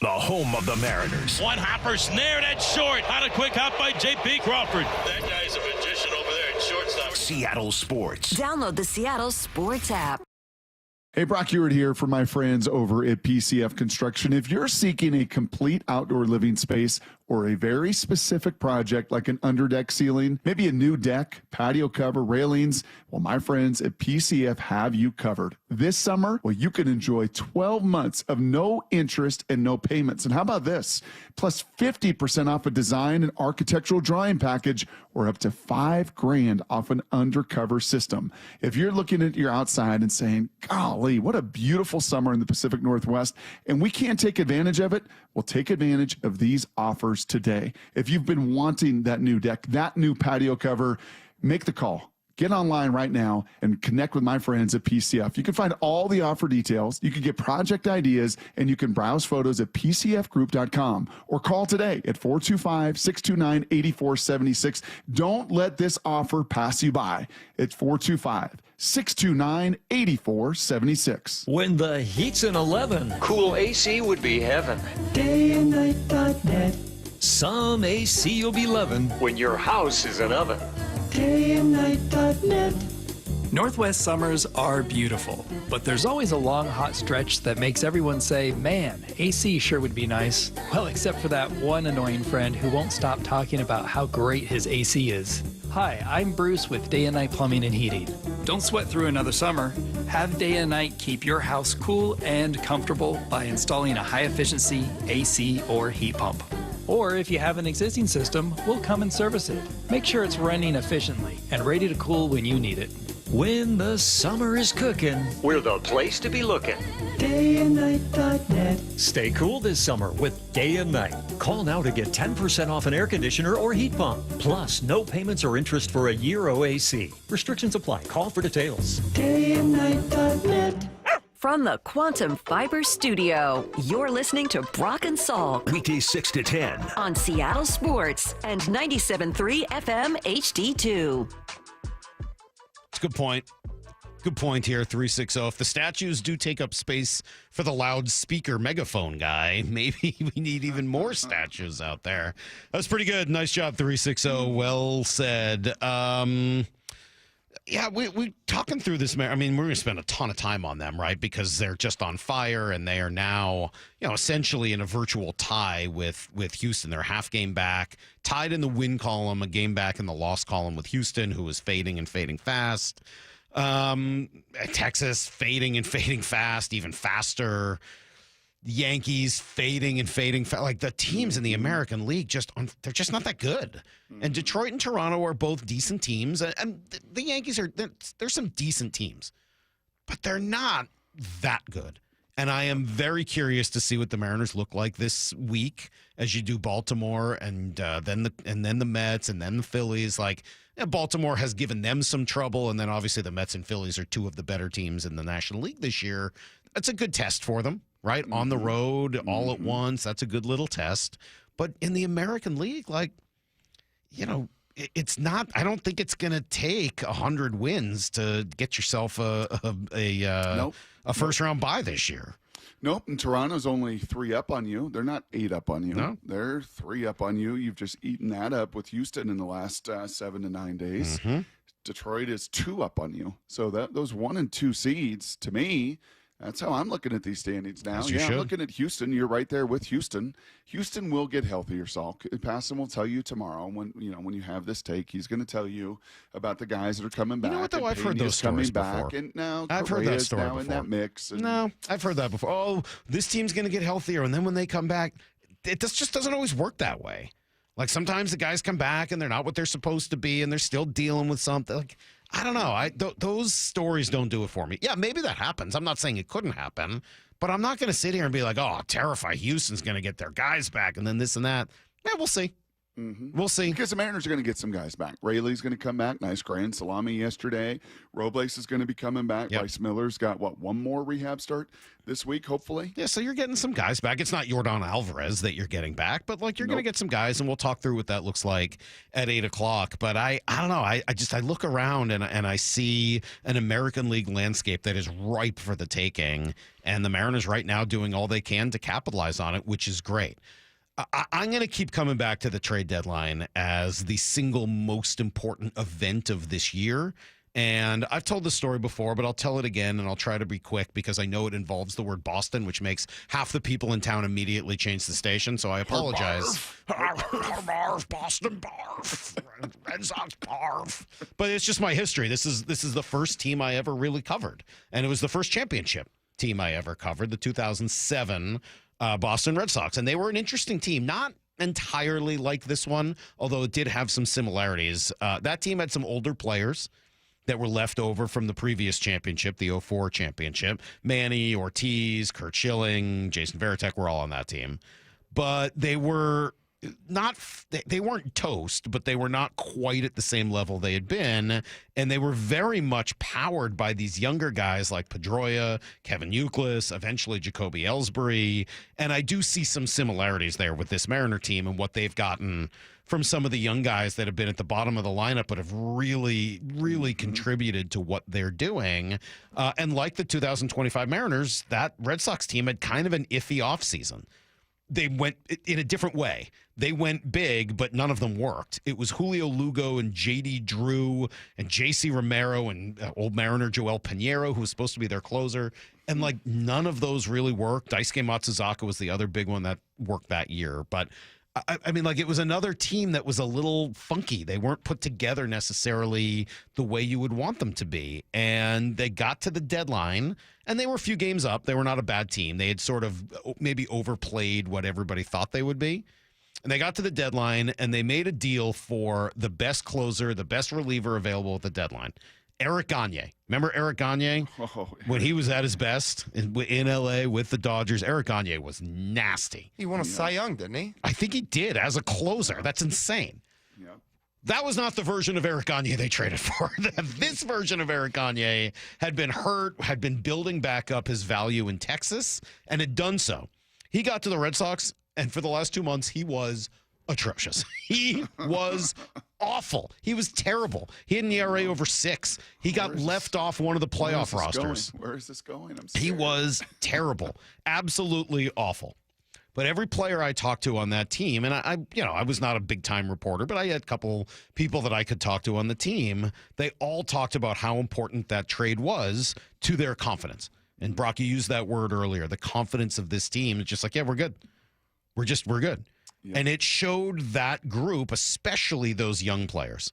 The home of the Mariners. One hopper snared at short. On a quick hop by J.P. Crawford. That guy's a magician over there at shortstop. Seattle Sports. Download the Seattle Sports app. Hey, Brock Ewart here for my friends over at PCF Construction. If you're seeking a complete outdoor living space or a very specific project like an underdeck ceiling, maybe a new deck, patio cover, railings, well, my friends at PCF have you covered. This summer, well, you can enjoy 12 months of no interest and no payments. And how about this? Plus 50% off a design and architectural drawing package or up to $5,000 off an undercover system. If you're looking at your outside and saying, golly, what a beautiful summer in the Pacific Northwest, and we can't take advantage of it, well, take advantage of these offers today. If you've been wanting that new deck, that new patio cover, make the call. Get online right now and connect with my friends at PCF. You can find all the offer details. You can get project ideas, and you can browse photos at PCFgroup.com or call today at 425-629-8476. Don't let this offer pass you by. It's 425-629-8476. When the heat's in 11, cool AC would be heaven. dayandnight.net. Some AC you'll be loving when your house is an oven. dayandnight.net. Northwest summers are beautiful, but there's always a long, hot stretch that makes everyone say, man, AC sure would be nice. Well, except for that one annoying friend who won't stop talking about how great his AC is. Hi, I'm Bruce with Day and Night Plumbing and Heating. Don't sweat through another summer. Have Day and Night keep your house cool and comfortable by installing a high-efficiency AC or heat pump. Or if you have an existing system, we'll come and service it. Make sure it's running efficiently and ready to cool when you need it. When the summer is cooking, we're the place to be looking. dayandnight.net. Stay cool this summer with Day and Night. Call now to get 10% off an air conditioner or heat pump. Plus, no payments or interest for a year OAC. Restrictions apply. Call for details. dayandnight.net. From the Quantum Fiber Studio, you're listening to Brock and Salk. Weekdays 6 to 10. On Seattle Sports and 97.3 FM HD2. It's a good point. Good point here, 360. If the statues do take up space for the loudspeaker megaphone guy, maybe we need even more statues out there. That's pretty good. Nice job, 360. Well said. Yeah, we talking through this. I mean, we're going to spend a ton of time on them, right? Because they're just on fire, and they are now, essentially in a virtual tie with Houston. They're half game back, tied in the win column, a game back in the loss column with Houston, who is fading and fading fast. Texas fading and fading fast, even faster. Yankees fading and fading. Like the teams in the American League, they're just not that good. And Detroit and Toronto are both decent teams. And the Yankees there's some decent teams, but they're not that good. And I am very curious to see what the Mariners look like this week as you do Baltimore and then the Mets and then the Phillies. Like Baltimore has given them some trouble, and then obviously the Mets and Phillies are two of the better teams in the National League this year. That's a good test for them, right? On the road, all at once. That's a good little test. But in the American League, it's not. I don't think it's going to take 100 wins to get yourself a first round bye this year. Nope. And Toronto's only 3 up on you. They're not 8 up on you. No. They're 3 up on you. You've just eaten that up with Houston in the last 7 to 9 days. Mm-hmm. Detroit is 2 up on you. So those 1 and 2 seeds, to me, that's how I'm looking at these standings now. I'm looking at Houston. You're right there with Houston. Houston will get healthier, Salk. Passon will tell you tomorrow when you have this take. He's going to tell you about the guys that are coming back. You know what, though? I've heard those stories before. And now I've heard that story now before. In that mix. No, I've heard that before. Oh, this team's going to get healthier, and then when they come back, it just doesn't always work that way. Like sometimes the guys come back and they're not what they're supposed to be, and they're still dealing with something. Like I don't know. Those stories don't do it for me. Yeah, maybe that happens. I'm not saying it couldn't happen, but I'm not going to sit here and be like, oh, terrify. Houston's going to get their guys back and then this and that. Yeah, we'll see. Mm-hmm. We'll see. Because the Mariners are going to get some guys back. Raley's going to come back. Nice grand salami yesterday. Robles is going to be coming back. Yep. Bryce Miller's got, one more rehab start this week, hopefully? Yeah, so you're getting some guys back. It's not Yordan Alvarez that you're getting back, but you're going to get some guys, and we'll talk through what that looks like at 8 o'clock. But I don't know. I look around and I see an American League landscape that is ripe for the taking, and the Mariners right now doing all they can to capitalize on it, which is great. I'm going to keep coming back to the trade deadline as the single most important event of this year. And I've told this story before, but I'll tell it again, and I'll try to be quick because I know it involves the word Boston, which makes half the people in town immediately change the station. So I apologize. Barf, Boston, barf. Red Sox, barf. But it's just my history. This is the first team I ever really covered, and it was the first championship team I ever covered, the 2007 Boston Red Sox. And they were an interesting team, not entirely like this one, although it did have some similarities. That team had some older players that were left over from the previous championship, the 2004 championship. Manny, Ortiz, Kurt Schilling, Jason Varitek were all on that team. But they were they weren't toast, but they were not quite at the same level they had been. And they were very much powered by these younger guys like Pedroia, Kevin Youkilis, eventually Jacoby Ellsbury. And I do see some similarities there with this Mariner team and what they've gotten from some of the young guys that have been at the bottom of the lineup but have really, really contributed to what they're doing. And like the 2025 Mariners, that Red Sox team had kind of an iffy offseason. They went in a different way. They went big, but none of them worked. It was Julio Lugo and J.D. Drew and J.C. Romero and old Mariner Joel Pinheiro, who was supposed to be their closer. And, none of those really worked. Daisuke Matsuzaka was the other big one that worked that year. But, it was another team that was a little funky. They weren't put together necessarily the way you would want them to be. And they got to the deadline, and they were a few games up. They were not a bad team. They had sort of maybe overplayed what everybody thought they would be. And they got to the deadline, and they made a deal for the best closer, the best reliever available at the deadline. Eric Gagne. Remember Eric Gagne? When he was at his best in L.A. with the Dodgers, Eric Gagne was nasty. He won a Cy Young, didn't he? I think he did as a closer. That's insane. Yeah. That was not the version of Eric Gagne they traded for. This version of Eric Gagne had been hurt, had been building back up his value in Texas, and had done so. He got to the Red Sox, and for the last 2 months, he was atrocious. He was awful. He was terrible. He had an ERA over 6. He got left off one of the playoff rosters. Where is this going? I'm scared. He was terrible. Absolutely awful. But every player I talked to on that team, and I was not a big-time reporter, but I had a couple people that I could talk to on the team, they all talked about how important that trade was to their confidence. And Brock, you used that word earlier, the confidence of this team. It's just we're good. We're good. Yeah. And it showed that group, especially those young players,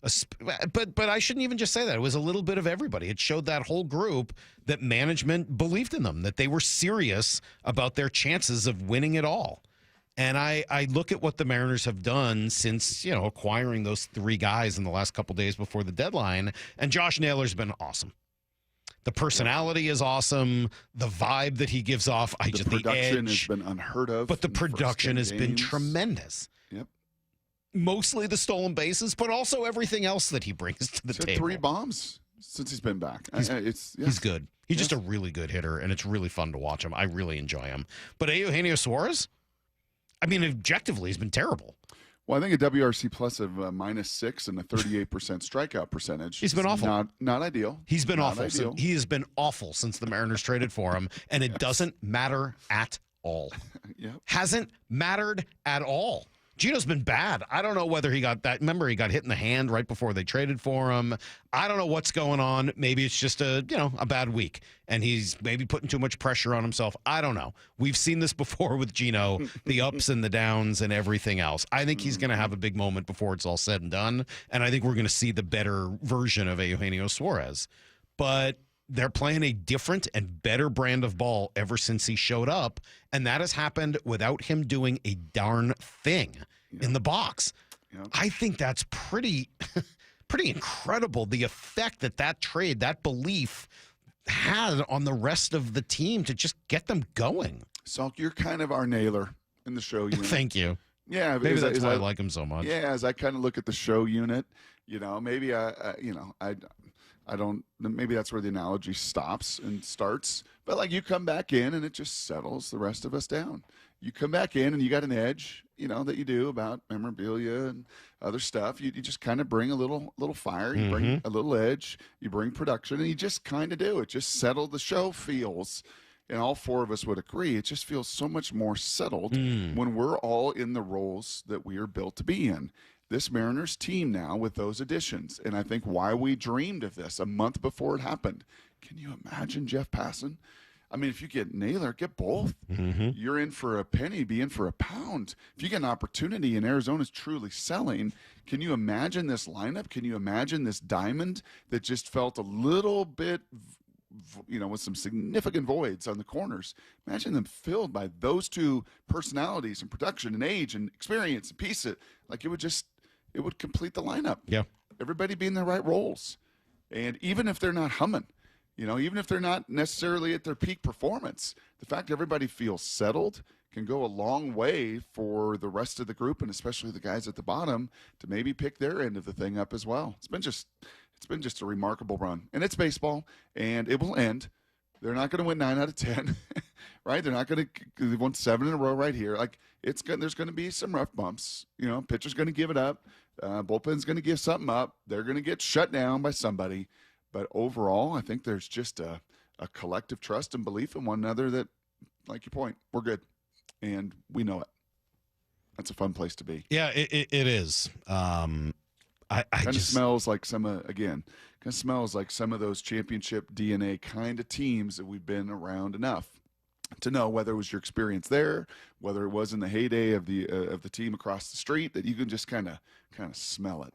But I shouldn't even just say that. It was a little bit of everybody. It showed that whole group that management believed in them, that they were serious about their chances of winning it all. And I look at what the Mariners have done since, acquiring those 3 guys in the last couple days before the deadline, and Josh Naylor's been awesome. The personality is awesome. The vibe that he gives off, the production edge. has been unheard of. But the production has been games. tremendous. Yep. Mostly the stolen bases, but also everything else that he brings to the He's had table. 3 bombs since he's been back. He's good. He's just a really good hitter, and it's really fun to watch him. I really enjoy him. But Eugenio Suarez, objectively, he's been terrible. Well, I think a WRC plus of -6 and a 38% strikeout percentage. He's been awful. Not ideal. He's been Not awful. ideal. He has been awful since the Mariners traded for him, and it doesn't matter at all. Yep. Hasn't mattered at all. Geno's been bad. I don't know whether he got that. Remember, he got hit in the hand right before they traded for him. I don't know what's going on. Maybe it's just a bad week, and he's maybe putting too much pressure on himself. I don't know. We've seen this before with Geno, the ups and the downs and everything else. I think he's going to have a big moment before it's all said and done, and I think we're going to see the better version of Eugenio Suarez. But they're playing a different and better brand of ball ever since he showed up, and that has happened without him doing a darn thing in the box. I think that's pretty incredible, the effect that trade, that belief had on the rest of the team to just get them going. Salk, you're kind of our nailer in the show unit. Thank you. Yeah, maybe that's why I like him so much. Yeah, as I kind of look at the show unit, maybe I don't. Maybe that's where the analogy stops and starts. But you come back in and it just settles the rest of us down. You come back in and you got an edge, that you do about memorabilia and other stuff. You just kind of bring a little fire. You bring a little edge. You bring production, and you just kind of do it. Just settle the show feels. And all 4 of us would agree, it just feels so much more settled when we're all in the roles that we are built to be in. This Mariners team now with those additions, and I think why we dreamed of this a month before it happened. Can you imagine Jeff Passan? If you get Naylor, get both. You're in for a penny, be in for a pound. If you get an opportunity and Arizona's truly selling, can you imagine this lineup? Can you imagine this diamond that just felt a little bit, with some significant voids on the corners? Imagine them filled by those 2 personalities and production and age and experience and piece it. It would complete the lineup. Yeah. Everybody be in their right roles. And even if they're not humming, even if they're not necessarily at their peak performance, the fact everybody feels settled can go a long way for the rest of the group, and especially the guys at the bottom, to maybe pick their end of the thing up as well. It's been just a remarkable run. And it's baseball, and it will end. They're not going to win 9 out of 10, right? They're not going to. They won 7 in a row right here. There's going to be some rough bumps. Pitcher's going to give it up. Bullpen's going to give something up. They're going to get shut down by somebody. But overall, I think there's just a collective trust and belief in one another that, like your point, we're good, and we know it. That's a fun place to be. Yeah, it is. I kind of just smells like some of those championship DNA kind of teams that we've been around enough to know, whether it was your experience there, whether it was in the heyday of the team across the street, that you can just kind of smell it.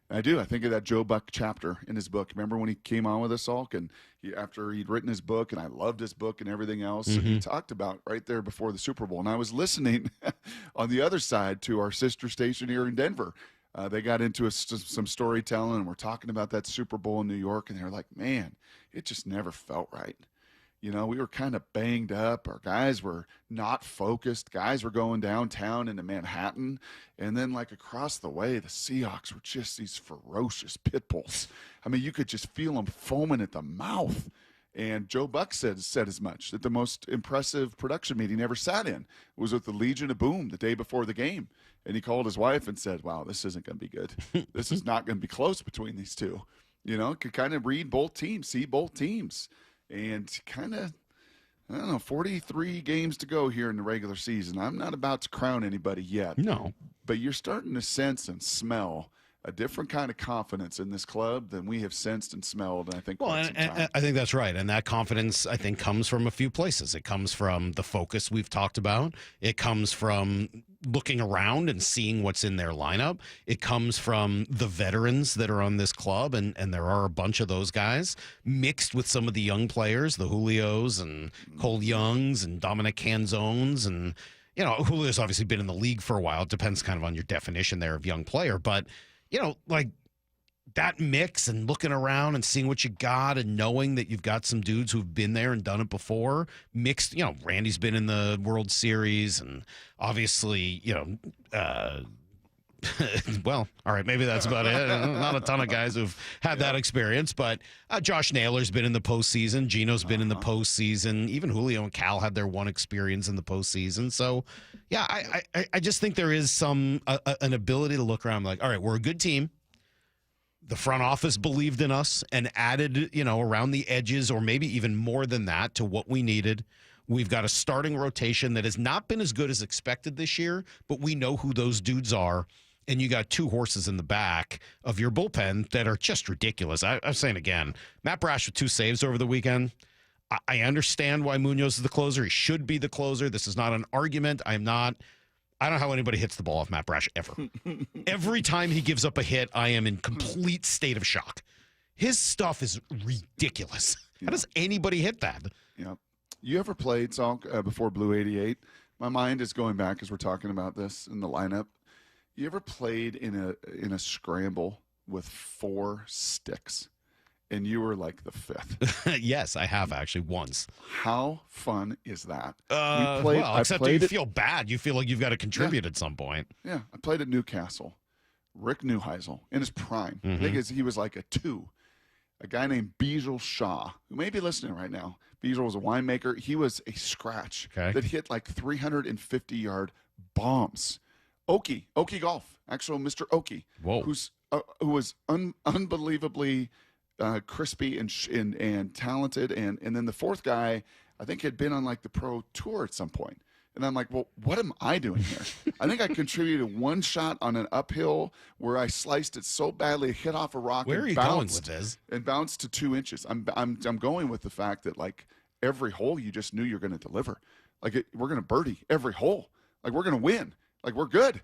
And I do. I think of that Joe Buck chapter in his book. Remember when he came on with us, Salk, and after he'd written his book, and I loved his book and everything else, and he talked about right there before the Super Bowl. And I was listening on the other side to our sister station here in Denver. They got into some storytelling, and we're talking about that Super Bowl in New York, and they were like, man, it just never felt right. We were kind of banged up. Our guys were not focused. Guys were going downtown into Manhattan. And then, across the way, the Seahawks were just these ferocious pit bulls. You could just feel them foaming at the mouth. And Joe Buck said as much, that the most impressive production meeting he ever sat in was with the Legion of Boom the day before the game. And he called his wife and said, wow, this isn't going to be good. This is not going to be close between these two. Could kind of read both teams, see both teams. And kind of, 43 games to go here in the regular season. I'm not about to crown anybody yet. No. But you're starting to sense and smell a different kind of confidence in this club than we have sensed and smelled. And I think, and I think that's right. And that confidence, I think, comes from a few places. It comes from the focus we've talked about. It comes from looking around and seeing what's in their lineup. It comes from the veterans that are on this club, and there are a bunch of those guys, mixed with some of the young players, the Julios and Cole Youngs and Dominic Canzones. And, you know, Julio's obviously been in the league for a while. It depends kind of on your definition there of young player. But, you know, like that mix and looking around and seeing what you got and knowing that you've got some dudes who've been there and done it before, mixed, you know, Randy's been in the World Series and obviously, you know, well, all right, maybe that's about it. Not a ton of guys who've had that experience, but Josh Naylor's been in the postseason. Geno's been in the postseason. Even Julio and Cal had their one experience in the postseason. So, yeah, I just think there is an ability to look around like, all right, we're a good team. The front office believed in us and added, you know, around the edges or maybe even more than that to what we needed. We've got a starting rotation that has not been as good as expected this year, but we know who those dudes are. And you got two horses in the back of your bullpen that are just ridiculous. I'm saying again, Matt Brash with 2 saves over the weekend. I understand why Munoz is the closer. He should be the closer. This is not an argument. I don't know how anybody hits the ball off Matt Brash ever. Every time he gives up a hit, I am in complete state of shock. His stuff is ridiculous. How does anybody hit that? Yeah. You ever played, Salk, before Blue 88? My mind is going back as we're talking about this in the lineup. You ever played in a scramble with 4 sticks, and you were like the 5th? Yes, I have actually once. How fun is that? Except you feel bad. You feel like you've got to contribute at some point. Yeah, I played at Newcastle. Rick Neuheisel in his prime. I think he was like a 2. A guy named Bijal Shah, who may be listening right now. Bijal was a winemaker. He was a scratch that hit like 350-yard bombs. Okie Golf, actual Mr. Okie, who was unbelievably crispy and talented, and then the 4th guy, I think, had been on like the pro tour at some point. And I'm like, well, what am I doing here? I think I contributed 1 shot on an uphill where I sliced it so badly it hit off a rock. Where are you going with this? And bounced to 2 inches. I'm going with the fact that like every hole you just knew you're going to deliver. Like we're going to birdie every hole. Like we're going to win. Like we're good.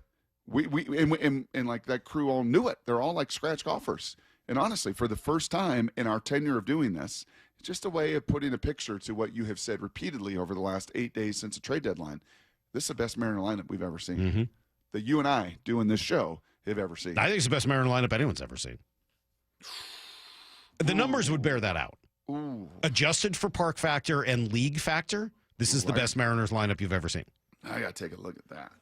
We like that crew all knew it. They're all like scratch golfers. And honestly, for the first time in our tenure of doing this, it's just a way of putting a picture to what you have said repeatedly over the last 8 days since the trade deadline. This is the best Mariner lineup we've ever seen. That you and I doing this show have ever seen. I think it's the best Mariner lineup anyone's ever seen. The numbers would bear that out. Ooh. Adjusted for park factor and league factor, this is the best Mariners lineup you've ever seen. I got to take a look at that.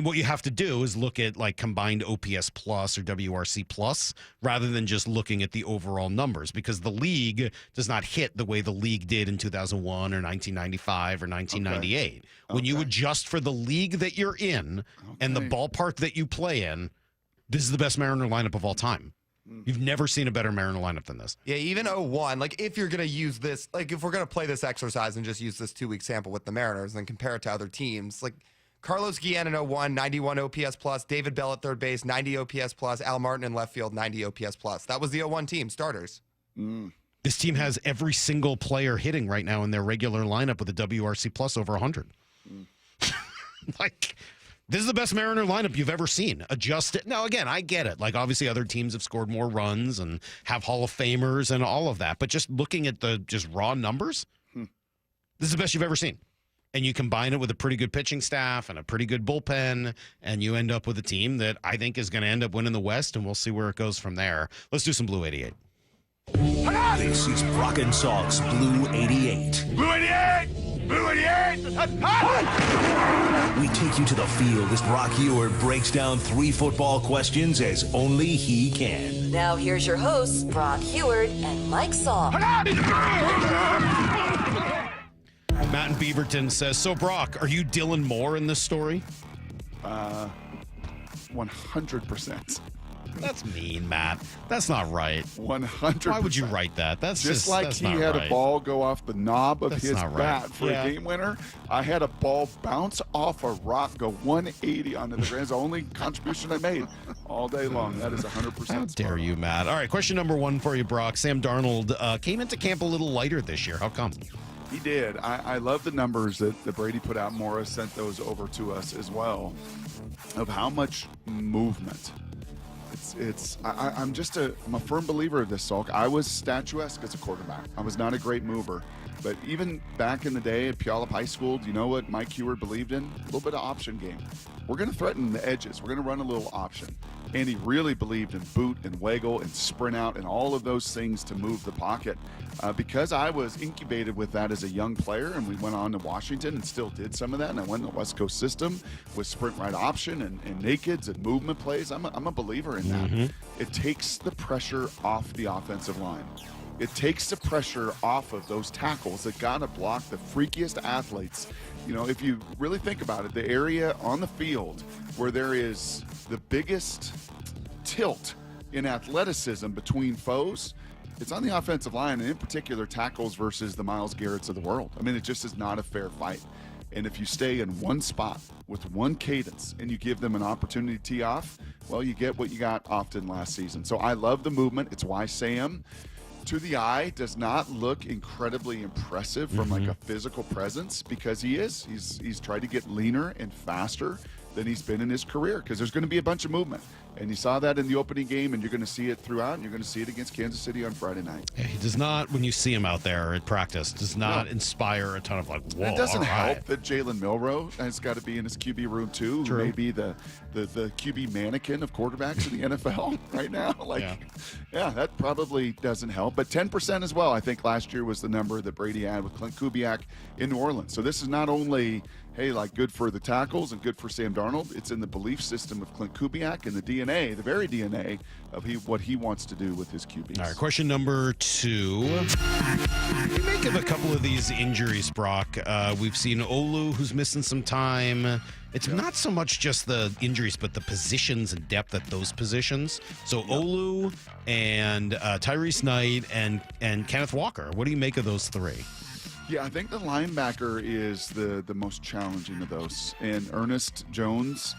What you have to do is look at like combined OPS plus or WRC plus rather than just looking at the overall numbers, because the league does not hit the way the league did in 2001 or 1995 or 1998. Okay. When you adjust for the league that you're in and the ballpark that you play in, this is the best Mariner lineup of all time. You've never seen a better Mariner lineup than this. Yeah, even 01, like if you're going to use this, like if we're going to play this exercise and just use this 2-week sample with the Mariners and compare it to other teams, like Carlos Guillen in 01, 91 OPS plus, David Bell at third base, 90 OPS plus, Al Martin in left field, 90 OPS plus. That was the 01 team, starters. This team has every single player hitting right now in their regular lineup with a WRC plus over 100. This is the best Mariner lineup you've ever seen. Adjust it. Now, again, I get it. Like, obviously, other teams have scored more runs and have Hall of Famers and all of that. But just looking at the just raw numbers, this is the best you've ever seen. And you combine it with a pretty good pitching staff and a pretty good bullpen, and you end up with a team that I think is going to end up winning the West, and we'll see where it goes from there. Let's do some Blue 88. This is Brock and Salk's Blue 88. Blue 88! Blue 88! We take you to the field as Brock Ewart breaks down 3 football questions as only he can. Now here's your hosts, Brock Ewart and Mike Salk. Matt in Beaverton says, so Brock, are you Dylan Moore in this story? 100%. That's mean, Matt. That's not right. 100%. Why would you write that? That's just like that's he not had right. a ball go off the knob of That's his not right. bat for a game winner. I had a ball bounce off a rock, go 180 onto the ground. It's the only contribution I made all day long. That is 100%. How dare you, Matt? All right, question number 1 for you, Brock. Sam Darnold came into camp a little lighter this year. How come? He did. I love the numbers that Brady put out. Morris sent those over to us as well, of how much movement. I'm a firm believer of this, Salk. I was statuesque as a quarterback. I was not a great mover. But even back in the day at Puyallup High School, do you know what Mike Heward believed in? A little bit of option game. We're going to threaten the edges. We're going to run a little option. And he really believed in boot and wiggle and sprint out and all of those things to move the pocket. Because I was incubated with that as a young player, and we went on to Washington and still did some of that, and I went in the West Coast system with sprint right option and nakeds and movement plays. I'm a believer in that. It takes the pressure off the offensive line. It takes the pressure off of those tackles that got to block the freakiest athletes. You know, if you really think about it, the area on the field where there is the biggest tilt in athleticism between foes, it's on the offensive line, and in particular tackles versus the Myles Garretts of the world. I mean, it just is not a fair fight. And if you stay in one spot with one cadence and you give them an opportunity to tee off, well, you get what you got often last season. So I love the movement. It's why Sam, to the eye, does not look incredibly impressive from like a physical presence, because he's tried to get leaner and faster than he's been in his career, because there's going to be a bunch of movement. And you saw that in the opening game, and you're going to see it throughout, and you're going to see it against Kansas City on Friday night. Yeah, he does not, when you see him out there at practice, does not inspire a ton of like, whoa. It doesn't all right. help that Jalen Milroe has got to be in his QB room too. True. Maybe the QB mannequin of quarterbacks in the NFL right now. Yeah, that probably doesn't help. But 10% as well, I think last year was the number that Brady had with Clint Kubiak in New Orleans. So this is not only, hey, like good for the tackles and good for Sam Darnold. It's in the belief system of Clint Kubiak and the DNA, the very DNA of what he wants to do with his QBs. All right, question number 2. What do you make of a couple of these injuries, Brock? We've seen Olu, who's missing some time. It's not so much just the injuries, but the positions and depth at those positions. So Olu and Tyrese Knight and Kenneth Walker. What do you make of those 3? Yeah, I think the linebacker is the most challenging of those. And Ernest Jones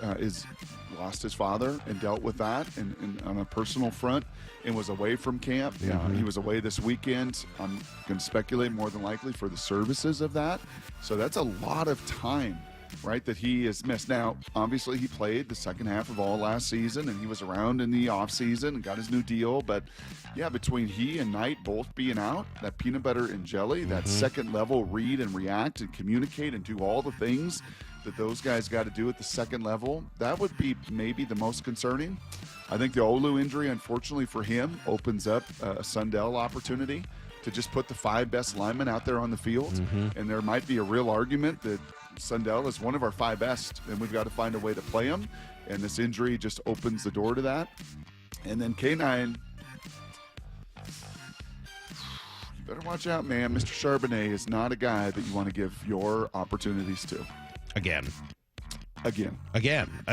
lost his father and dealt with that and on a personal front and was away from camp. He was away this weekend. I'm going to speculate more than likely for the services of that. So that's a lot of time, right, that he has missed. Now, obviously, he played the second half of all last season, and he was around in the offseason and got his new deal. But, yeah, between he and Knight both being out, that peanut butter and jelly, that second level read and react and communicate and do all the things that those guys got to do at the second level, that would be maybe the most concerning. I think the Olu injury, unfortunately for him, opens up a Sundell opportunity to just put the 5 best linemen out there on the field. And there might be a real argument that Sundell is one of our 5 best, and we've got to find a way to play him. And this injury just opens the door to that. And then K9, you better watch out, man. Mr. Charbonnet is not a guy that you want to give your opportunities to. Again. I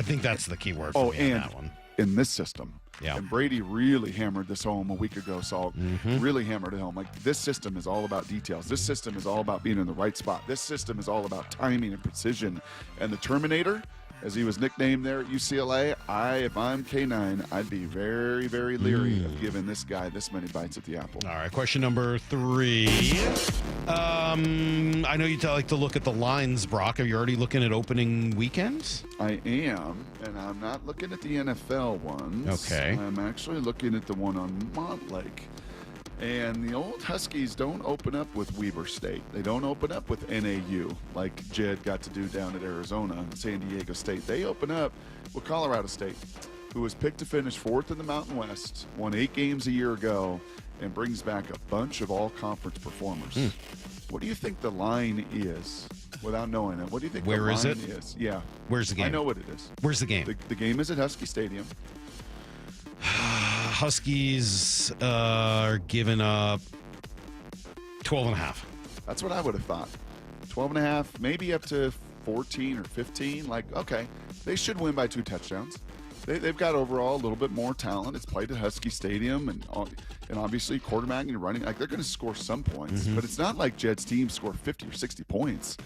think that's the key word for me on that one. In this system. Yeah. And Brady really hammered this home a week ago, Salk. Really hammered it home. Like, this system is all about details. This system is all about being in the right spot. This system is all about timing and precision. And the Terminator, as he was nicknamed there at UCLA, if I'm K9, I'd be very, very leery of giving this guy this many bites at the apple. All right, question number 3. I know you like to look at the lines, Brock. Are you already looking at opening weekends? I am, and I'm not looking at the NFL ones. Okay. I'm actually looking at the one on Montlake. And the old Huskies don't open up with Weber State. They don't open up with NAU like Jed got to do down at Arizona and San Diego State. They open up with Colorado State, who was picked to finish 4th in the Mountain West, won 8 games a year ago, and brings back a bunch of all-conference performers. What do you think the line is without knowing it? What do you think the line is? Yeah. Where's the game? I know what it is. Where's the game? The game is at Husky Stadium. Huskies are giving up 12.5. That's what I would have thought. 12.5, maybe up to 14 or 15. Like, okay, they should win by 2 touchdowns. They've got overall a little bit more talent. It's played at Husky Stadium, and obviously quarterbacking and running. Like, they're going to score some points, but it's not like Jed's team scored 50 or 60 points.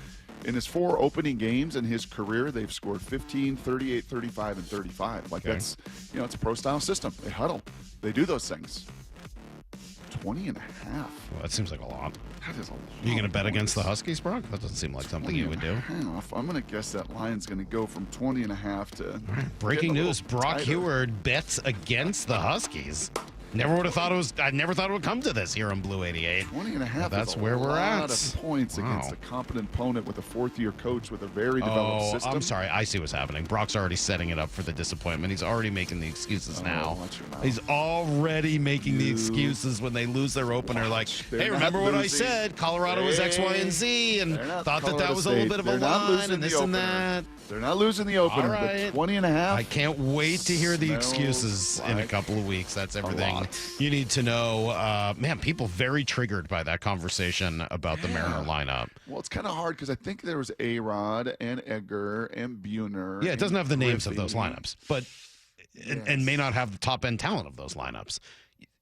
In his 4 opening games in his career, they've scored 15, 38, 35, and 35. Like, that's, it's a pro-style system. They huddle. They do those things. 20 and a half. Well, that seems like a lot. That is a lot. Are you going to bet against the Huskies, Brock? That doesn't seem like something you would do. I'm going to guess that line's going to go from 20 and a half to... Breaking news, Brock Heward bets against the Huskies. Never would have thought I never thought it would come to this here on Blue 88. 20 and a half. That's is a where we're lot at. Of points against a competent opponent with a fourth-year coach with a very developed system. I'm sorry. I see what's happening. Brock's already setting it up for the disappointment. He's already making the excuses now. He's already making the excuses when they lose their opener. Like, hey, remember what I said? Colorado was X, Y, and Z, and thought that was a little bit of a line and this and that. They're not losing the opener, but 20 and a half. I can't wait to hear the excuses in a couple of weeks. That's everything you need to know. Man, people very triggered by that conversation about the Mariner lineup. Well, it's kind of hard because I think there was A-Rod and Edgar and Buhner. Yeah, it doesn't have the names of those lineups, but and may not have the top-end talent of those lineups.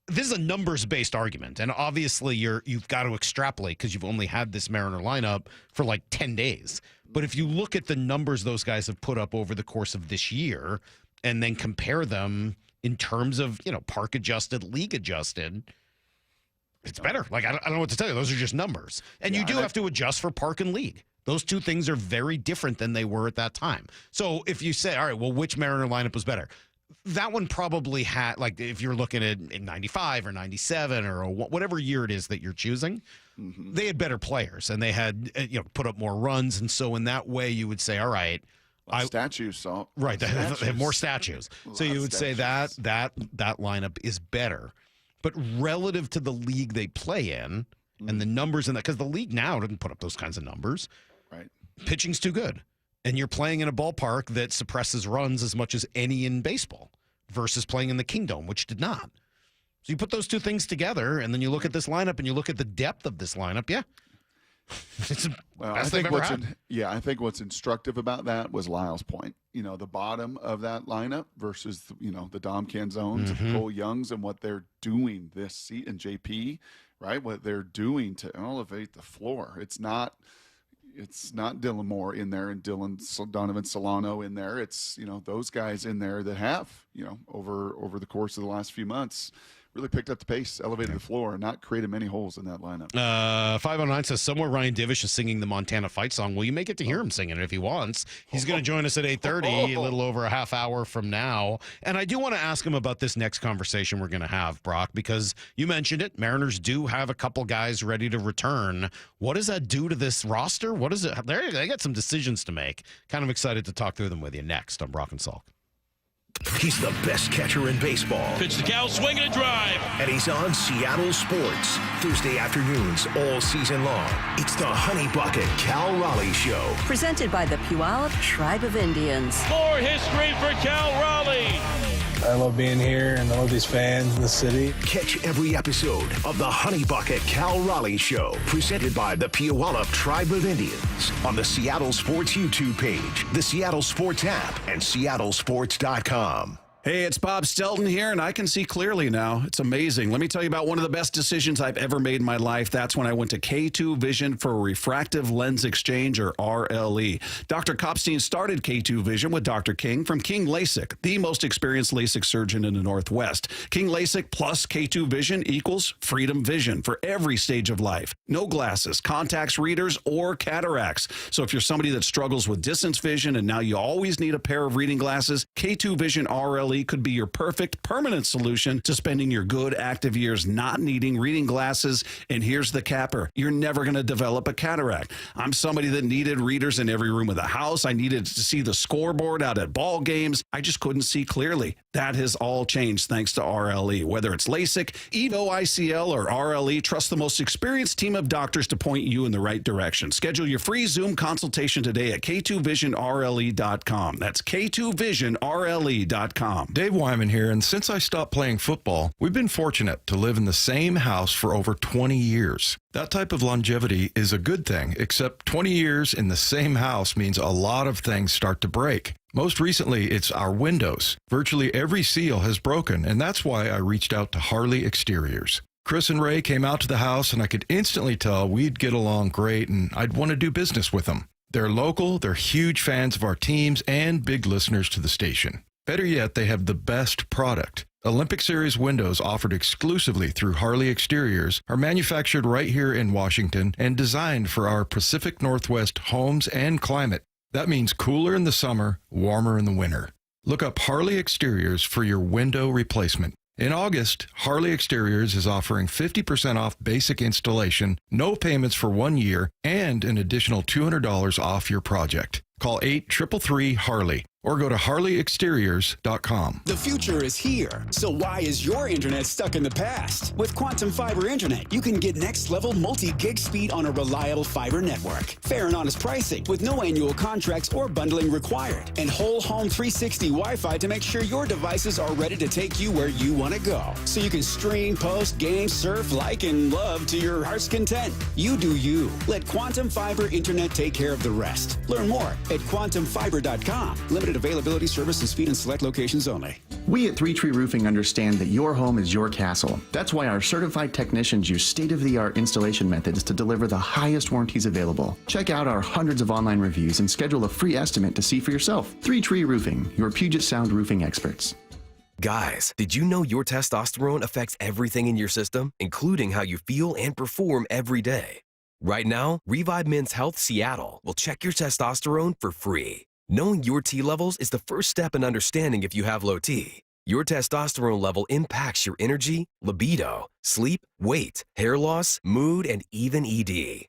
This is a numbers-based argument, and obviously you've got to extrapolate because you've only had this Mariner lineup for like 10 days. But if you look at the numbers those guys have put up over the course of this year and then compare them in terms of, park-adjusted, league-adjusted, it's better. Like, I don't know what to tell you. Those are just numbers. And you do have to adjust for park and league. Those two things are very different than they were at that time. So if you say, all right, well, which Mariner lineup was better? That one probably had, like, if you're looking at in 95 or 97 or whatever year it is that you're choosing, they had better players and they had, put up more runs. And so in that way, you would say, all right. Statues, so. Right, they have more statues. So you would say that lineup is better. But relative to the league they play in and the numbers in that, because the league now didn't put up those kinds of numbers. Right. Pitching's too good. And you're playing in a ballpark that suppresses runs as much as any in baseball versus playing in the Kingdome, which did not. So you put those two things together, and then you look at this lineup, and you look at the depth of this lineup, it's the best they've ever had. I think what's instructive about that was Lyle's point. The bottom of that lineup versus, the Dom Canzones and Cole Youngs and what they're doing this season, JP, right? What they're doing to elevate the floor. It's not Dylan Moore in there and Donovan Solano in there. It's, those guys in there that have, over the course of the last few months, really picked up the pace, elevated the floor, and not created many holes in that lineup. 509 says, somewhere Ryan Divish is singing the Montana Fight song. Well, you may get to hear him singing it if he wants. He's going to join us at 8:30, a little over a half hour from now. And I do want to ask him about this next conversation we're going to have, Brock, because you mentioned it. Mariners do have a couple guys ready to return. What does that do to this roster? What is it? They got some decisions to make. Kind of excited to talk through them with you next on Brock and Salk. He's the best catcher in baseball. Pitch to Cal, swing and a drive. And he's on Seattle Sports, Thursday afternoons all season long. It's the Honey Bucket Cal Raleigh Show. Presented by the Puyallup Tribe of Indians. More history for Cal Raleigh. I love being here and I love these fans in the city. Catch every episode of the Honey Bucket Cal Raleigh Show, presented by the Puyallup Tribe of Indians, on the Seattle Sports YouTube page, the Seattle Sports app, and seattlesports.com. Hey, it's Bob Stelton here, and I can see clearly now. It's amazing. Let me tell you about one of the best decisions I've ever made in my life. That's when I went to K2 Vision for Refractive Lens Exchange, or RLE. Dr. Kopstein started K2 Vision with Dr. King from King LASIK, the most experienced LASIK surgeon in the Northwest. King LASIK plus K2 Vision equals freedom vision for every stage of life. No glasses, contacts, readers, or cataracts. So if you're somebody that struggles with distance vision and now you always need a pair of reading glasses, K2 Vision RLE could be your perfect permanent solution to spending your good active years not needing reading glasses. And here's the capper. You're never going to develop a cataract. I'm somebody that needed readers in every room of the house. I needed to see the scoreboard out at ball games. I just couldn't see clearly. That has all changed thanks to RLE. Whether it's LASIK, EVO ICL, or RLE, trust the most experienced team of doctors to point you in the right direction. Schedule your free Zoom consultation today at K2VisionRLE.com. That's K2VisionRLE.com. Dave Wyman here, and since I stopped playing football, we've been fortunate to live in the same house for over 20 years. That type of longevity is a good thing, except 20 years in the same house means a lot of things start to break. Most recently, it's our windows. Virtually every seal has broken, and that's why I reached out to Harley Exteriors. Chris and Ray came out to the house, and I could instantly tell we'd get along great, and I'd want to do business with them. They're local, they're huge fans of our teams, and big listeners to the station. Better yet, they have the best product. Olympic Series windows offered exclusively through Harley Exteriors are manufactured right here in Washington and designed for our Pacific Northwest homes and climate. That means cooler in the summer, warmer in the winter. Look up Harley Exteriors for your window replacement. In August, Harley Exteriors is offering 50% off basic installation, no payments for 1 year, and an additional $200 off your project. Call 833-HARLEY or go to harleyexteriors.com. The future is here, so why is your internet stuck in the past? With Quantum Fiber Internet, you can get next-level multi-gig speed on a reliable fiber network. Fair and honest pricing with no annual contracts or bundling required. And whole home 360 Wi-Fi to make sure your devices are ready to take you where you want to go. So you can stream, post, game, surf, like, and love to your heart's content. You do you. Let Quantum Fiber Internet take care of the rest. Learn more at quantumfiber.com. Limited availability, service, and speed in select locations only. We at 3 Tree Roofing understand that your home is your castle. That's why our certified technicians use state-of-the-art installation methods to deliver the highest warranties available. Check out our hundreds of online reviews and schedule a free estimate to see for yourself. 3 Tree Roofing, your Puget Sound roofing experts. Guys, did you know your testosterone affects everything in your system, including how you feel and perform every day? Right now, Revive Men's Health Seattle will check your testosterone for free. Knowing your T levels is the first step in understanding if you have low T. Your testosterone level impacts your energy, libido, sleep, weight, hair loss, mood, and even ED.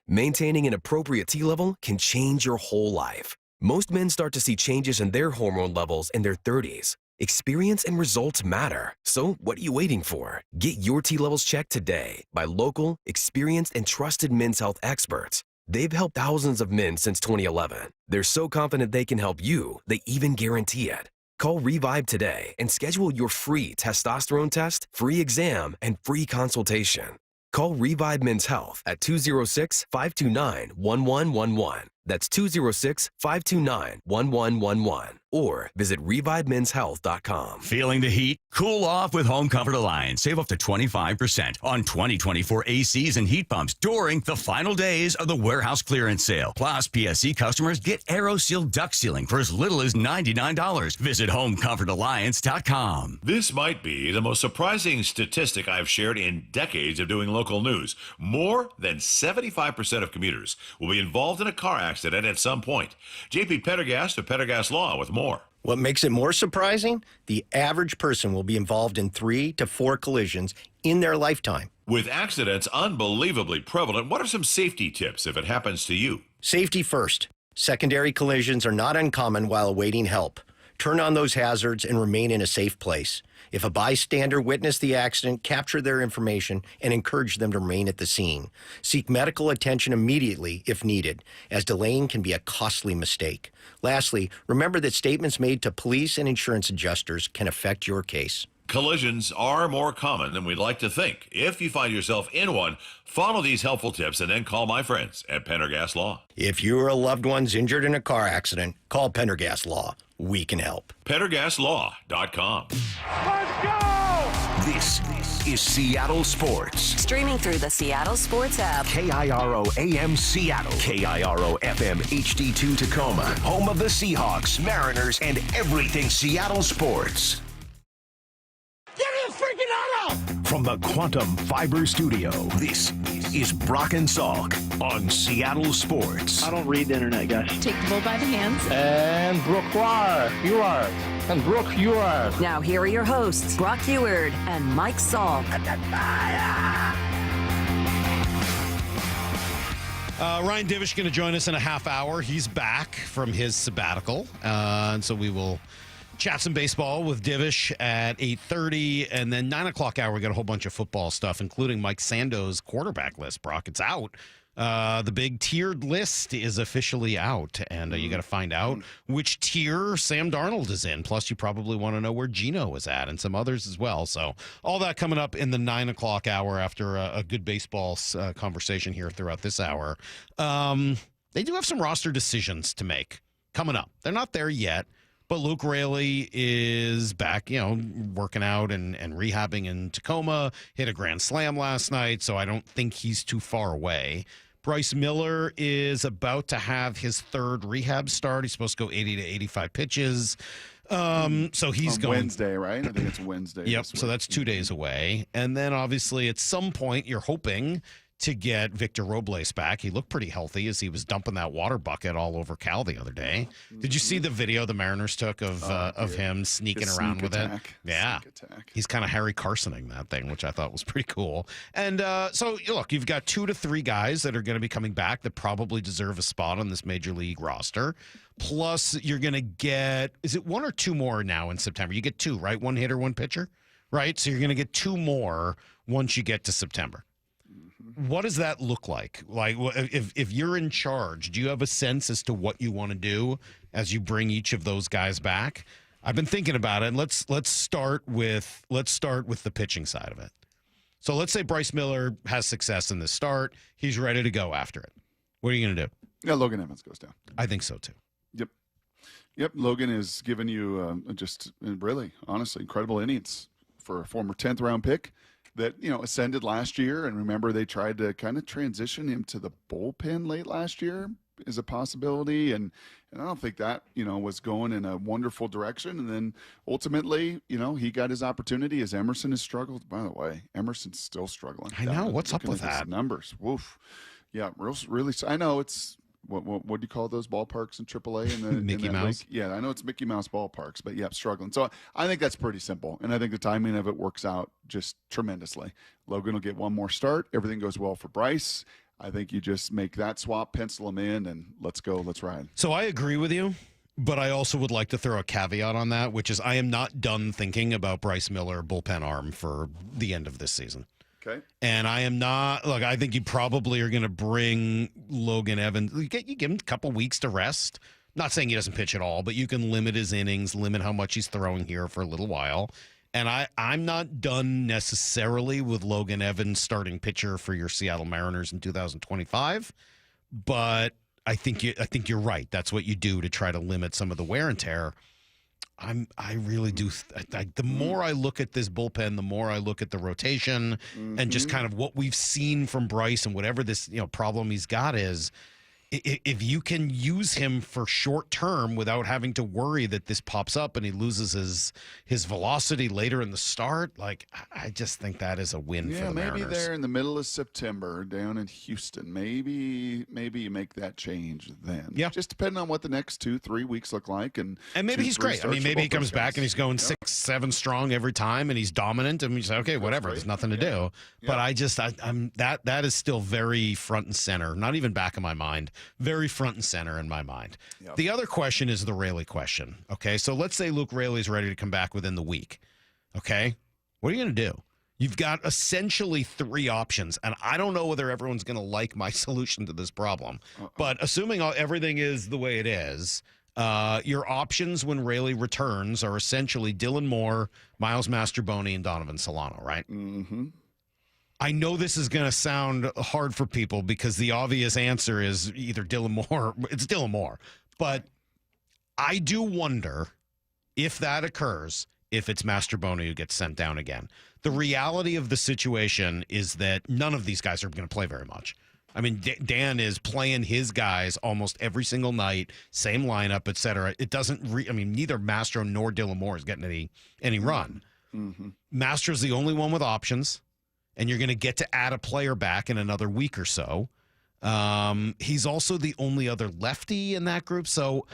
Maintaining an appropriate T level can change your whole life. Most men start to see changes in their hormone levels in their 30s. Experience and results matter. So what are you waiting for? Get your T levels checked today by local, experienced, and trusted men's health experts. They've helped thousands of men since 2011. They're so confident they can help you, they even guarantee it. Call Revive today and schedule your free testosterone test, free exam, and free consultation. Call Revive Men's Health at 206-529-1111. That's 206-529-1111. Or visit ReviveMen'sHealth.com. Feeling the heat? Cool off with Home Comfort Alliance. Save up to 25% on 2024 ACs and heat pumps during the final days of the warehouse clearance sale. Plus, PSC customers get AeroSeal duct sealing for as little as $99. Visit HomecomfortAlliance.com. This might be the most surprising statistic I've shared in decades of doing local news. More than 75% of commuters will be involved in a car accident at some point. JP Pendergast of Pendergast Law with more. What makes it more surprising? The average person will be involved in 3 to 4 collisions in their lifetime. With accidents unbelievably prevalent, what are some safety tips if it happens to you? Safety first. Secondary collisions are not uncommon while awaiting help. Turn on those hazards and remain in a safe place. If a bystander witnessed the accident, capture their information and encourage them to remain at the scene. Seek medical attention immediately if needed, as delaying can be a costly mistake. Lastly, remember that statements made to police and insurance adjusters can affect your case. Collisions are more common than we'd like to think. If you find yourself in one, follow these helpful tips and then call my friends at Pendergast Law. If you or a loved one's injured in a car accident, call Pendergast Law. We can help. PendergastLaw.com. Let's go! This is Seattle Sports. Streaming through the Seattle Sports app. KIRO AM Seattle. KIRO FM HD2 Tacoma. Home of the Seahawks, Mariners, and everything Seattle sports. Get his freaking auto! From the Quantum Fiber Studio, this is Brock and Salk on Seattle Sports. I don't read the internet, guys. Take the bull by the hands. And Brooke, you are. And Brooke, you are. Now here are your hosts, Brock Eward and Mike Salk. Ryan Divish going to join us in a half hour. He's back from his sabbatical, and so we will chat some baseball with Divish at 8:30, and then 9 o'clock hour, we got a whole bunch of football stuff, including Mike Sando's quarterback list. Brock, it's out. The big tiered list is officially out, and you got to find out which tier Sam Darnold is in. Plus, you probably want to know where Geno is at and some others as well. So all that coming up in the 9 o'clock hour after a good baseball conversation here throughout this hour. They do have some roster decisions to make coming up. They're not there yet, but Luke Raley is back, working out and rehabbing in Tacoma, hit a grand slam last night, so I don't think he's too far away. Bryce Miller is about to have his third rehab start. He's supposed to go 80 to 85 pitches. So he's on going Wednesday, right? I think it's Wednesday. Yep. So that's 2 days away. And then obviously at some point you're hoping to get Victor Robles back. He looked pretty healthy as he was dumping that water bucket all over Cal the other day. Did you see the video the Mariners took of him sneaking around with it? Yeah. He's kind of Harry Carsoning that thing, which I thought was pretty cool. And so, look, you've got 2 to 3 guys that are going to be coming back that probably deserve a spot on this major league roster. Plus, you're going to get, is it 1 or 2 more now in September? You get 2, right? 1 hitter, 1 pitcher, right? So you're going to get 2 more once you get to September. What does that look like? Like, if you're in charge, do you have a sense as to what you want to do as you bring each of those guys back? I've been thinking about it, and let's start with the pitching side of it. So let's say Bryce Miller has success in this start. He's ready to go after it. What are you going to do? Yeah, Logan Evans goes down. I think so too. Yep. Logan has given you just really, honestly, incredible innings for a former 10th round pick that, ascended last year. And remember, they tried to kind of transition him to the bullpen late last year is a possibility. And I don't think that, was going in a wonderful direction. And then ultimately, he got his opportunity as Emerson has struggled. By the way, Emerson's still struggling. I know. What's up with that? Numbers. Woof. Yeah, really. I know it's, what do you call those ballparks in AAA? In the Mickey Mouse? League? Yeah, I know it's Mickey Mouse ballparks, but yeah, struggling. So I think that's pretty simple, and I think the timing of it works out just tremendously. Logan will get 1 more start. Everything goes well for Bryce. I think you just make that swap, pencil him in, and let's go. Let's ride. So I agree with you, but I also would like to throw a caveat on that, which is I am not done thinking about Bryce Miller bullpen arm for the end of this season. Okay. And I am not, look, I think you probably are going to bring Logan Evans. You give him a couple weeks to rest. Not saying he doesn't pitch at all, but you can limit his innings, limit how much he's throwing here for a little while. And I'm not done necessarily with Logan Evans starting pitcher for your Seattle Mariners in 2025, but I think you're right. That's what you do to try to limit some of the wear and tear. I really do. The more I look at this bullpen, the more I look at the rotation and just kind of what we've seen from Bryce and whatever this problem he's got is, if you can use him for short term without having to worry that this pops up and he loses his velocity later in the start, like I just think that is a win for the Mariners. Maybe there in the middle of September down in Houston, maybe you make that change then. Yeah, just depending on what the next 2-3 weeks look like, and maybe he's great. I mean, maybe he comes back and he's going 6-7 strong every time, and he's dominant, and we say, okay, whatever, there's nothing to do. But I'm that is still very front and center, not even back of my mind. Very front and center in my mind. Yep. The other question is the Raley question. Okay, so let's say Luke Raley's ready to come back within the week. Okay, what are you going to do? You've got essentially 3 options, and I don't know whether everyone's going to like my solution to this problem. But assuming everything is the way it is, your options when Raley returns are essentially Dylan Moore, Miles Mastrobuoni, and Donovan Solano, right? Mm-hmm. I know this is going to sound hard for people because the obvious answer is either Dylan Moore. It's Dylan Moore. But I do wonder if that occurs, if it's Mastrobuoni who gets sent down again. The reality of the situation is that none of these guys are going to play very much. I mean, Dan is playing his guys almost every single night, same lineup, et cetera. It doesn't neither Mastro nor Dylan Moore is getting any run. Mm-hmm. Mastro's the only one with options. And you're going to get to add a player back in another week or so. He's also the only other lefty in that group. So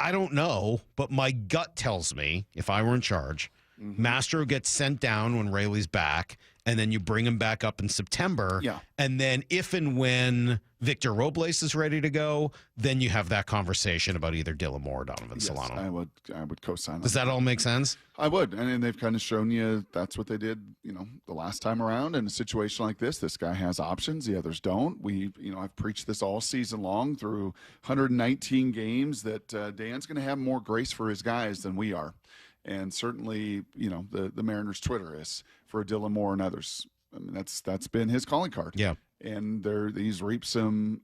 I don't know, but my gut tells me, if I were in charge, Mastro gets sent down when Raley's back, and then you bring him back up in September. Yeah. And then if and when Victor Robles is ready to go, then you have that conversation about either Dylan Moore or Donovan Solano. I would co-sign. Does that all make sense? I would, and they've kind of shown you that's what they did, the last time around. In a situation like this guy has options, the others don't. I've preached this all season long through 119 games that Dan's going to have more grace for his guys than we are, and certainly, the Mariners Twitter is for Dylan Moore and others. I mean, that's been his calling card. Yeah. And he's reaped some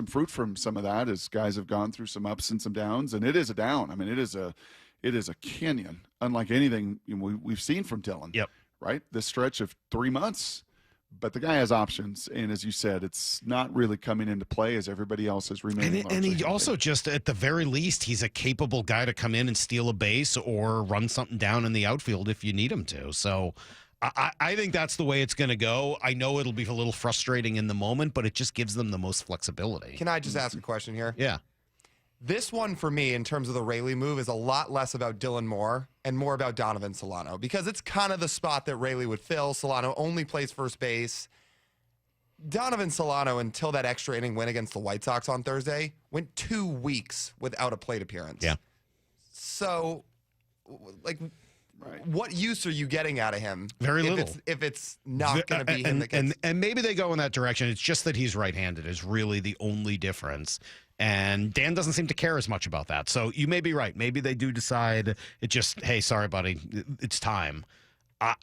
fruit from some of that as guys have gone through some ups and some downs. And it is a down. I mean, it is a canyon, unlike anything we've seen from Dylan. Yep. Right? This stretch of 3 months. But the guy has options, and as you said, it's not really coming into play as everybody else has remained. And he also just, at the very least, he's a capable guy to come in and steal a base or run something down in the outfield if you need him to. So I think that's the way it's going to go. I know it'll be a little frustrating in the moment, but it just gives them the most flexibility. Can I just ask a question here? Yeah. This one, for me, in terms of the Raley move, is a lot less about Dylan Moore and more about Donovan Solano, because it's kind of the spot that Raley would fill. Solano only plays first base. Donovan Solano, until that extra inning win against the White Sox on Thursday, went 2 weeks without a plate appearance. Yeah. So, what use are you getting out of him? Very little. If it's not going to be him that gets... And maybe they go in that direction. It's just that he's right-handed is really the only difference. And Dan doesn't seem to care as much about that. So you may be right. Maybe they do decide it just, hey, sorry, buddy, it's time.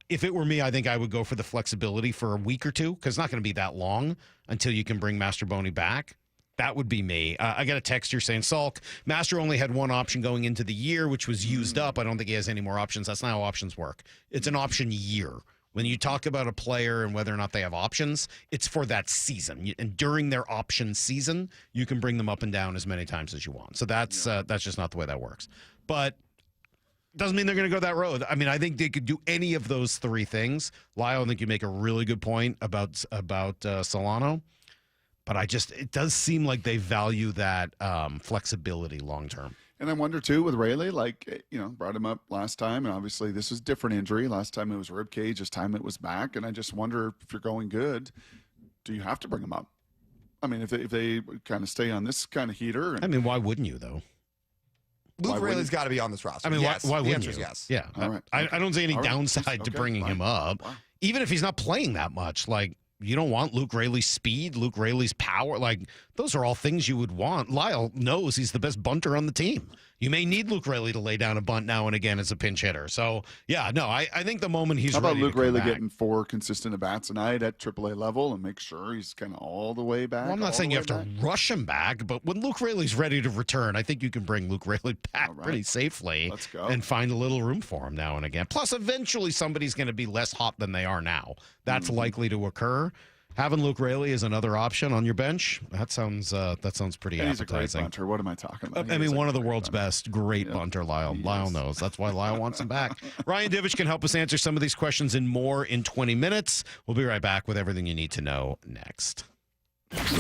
If it were me, I think I would go for the flexibility for a week or two, because it's not going to be that long until you can bring Mastrobuoni back. That would be me. I got a text here saying, Salk, Master only had one option going into the year, which was used up. I don't think he has any more options. That's not how options work. It's an option year. When you talk about a player and whether or not they have options, it's for that season. And during their option season, you can bring them up and down as many times as you want. So that's just not the way that works. But doesn't mean they're going to go that road. I mean, I think they could do any of those three things. Lyle, I think you make a really good point about Solano. But it does seem like they value that flexibility long term. And I wonder, too, with Raley, brought him up last time, and obviously this is a different injury. Last time it was rib cage, this time it was back. And I just wonder, if you're going good, do you have to bring him up? I mean, if they kind of stay on this kind of heater. I mean, why wouldn't you, though? Luke Raley's got to be on this roster. I mean, yes. why the wouldn't answer you? is yes. Yeah. All right. I don't see any downside to bringing him up. Wow. Even if he's not playing that much, you don't want Luke Raley's speed, Luke Raley's power. Those are all things you would want. Lyle knows he's the best bunter on the team. You may need Luke Raley to lay down a bunt now and again as a pinch hitter. So, yeah, no, I think the moment he's ready. How about Luke to come Raley back, getting 4 consistent at-bats a night at AAA level and make sure he's kind of all the way back? Well, I'm not saying you have to rush him back, but when Luke Raley's ready to return, I think you can bring Luke Raley back pretty safely. Let's go. And find a little room for him now and again. Plus, eventually somebody's going to be less hot than they are now. That's likely to occur. Having Luke Raley as another option on your bench, that sounds pretty and appetizing. He's a great bunter. What am I talking about? I mean, one of the world's best. Great bunter, Lyle. Lyle knows. That's why Lyle wants him back. Ryan Divish can help us answer some of these questions and more in 20 minutes. We'll be right back with everything you need to know next.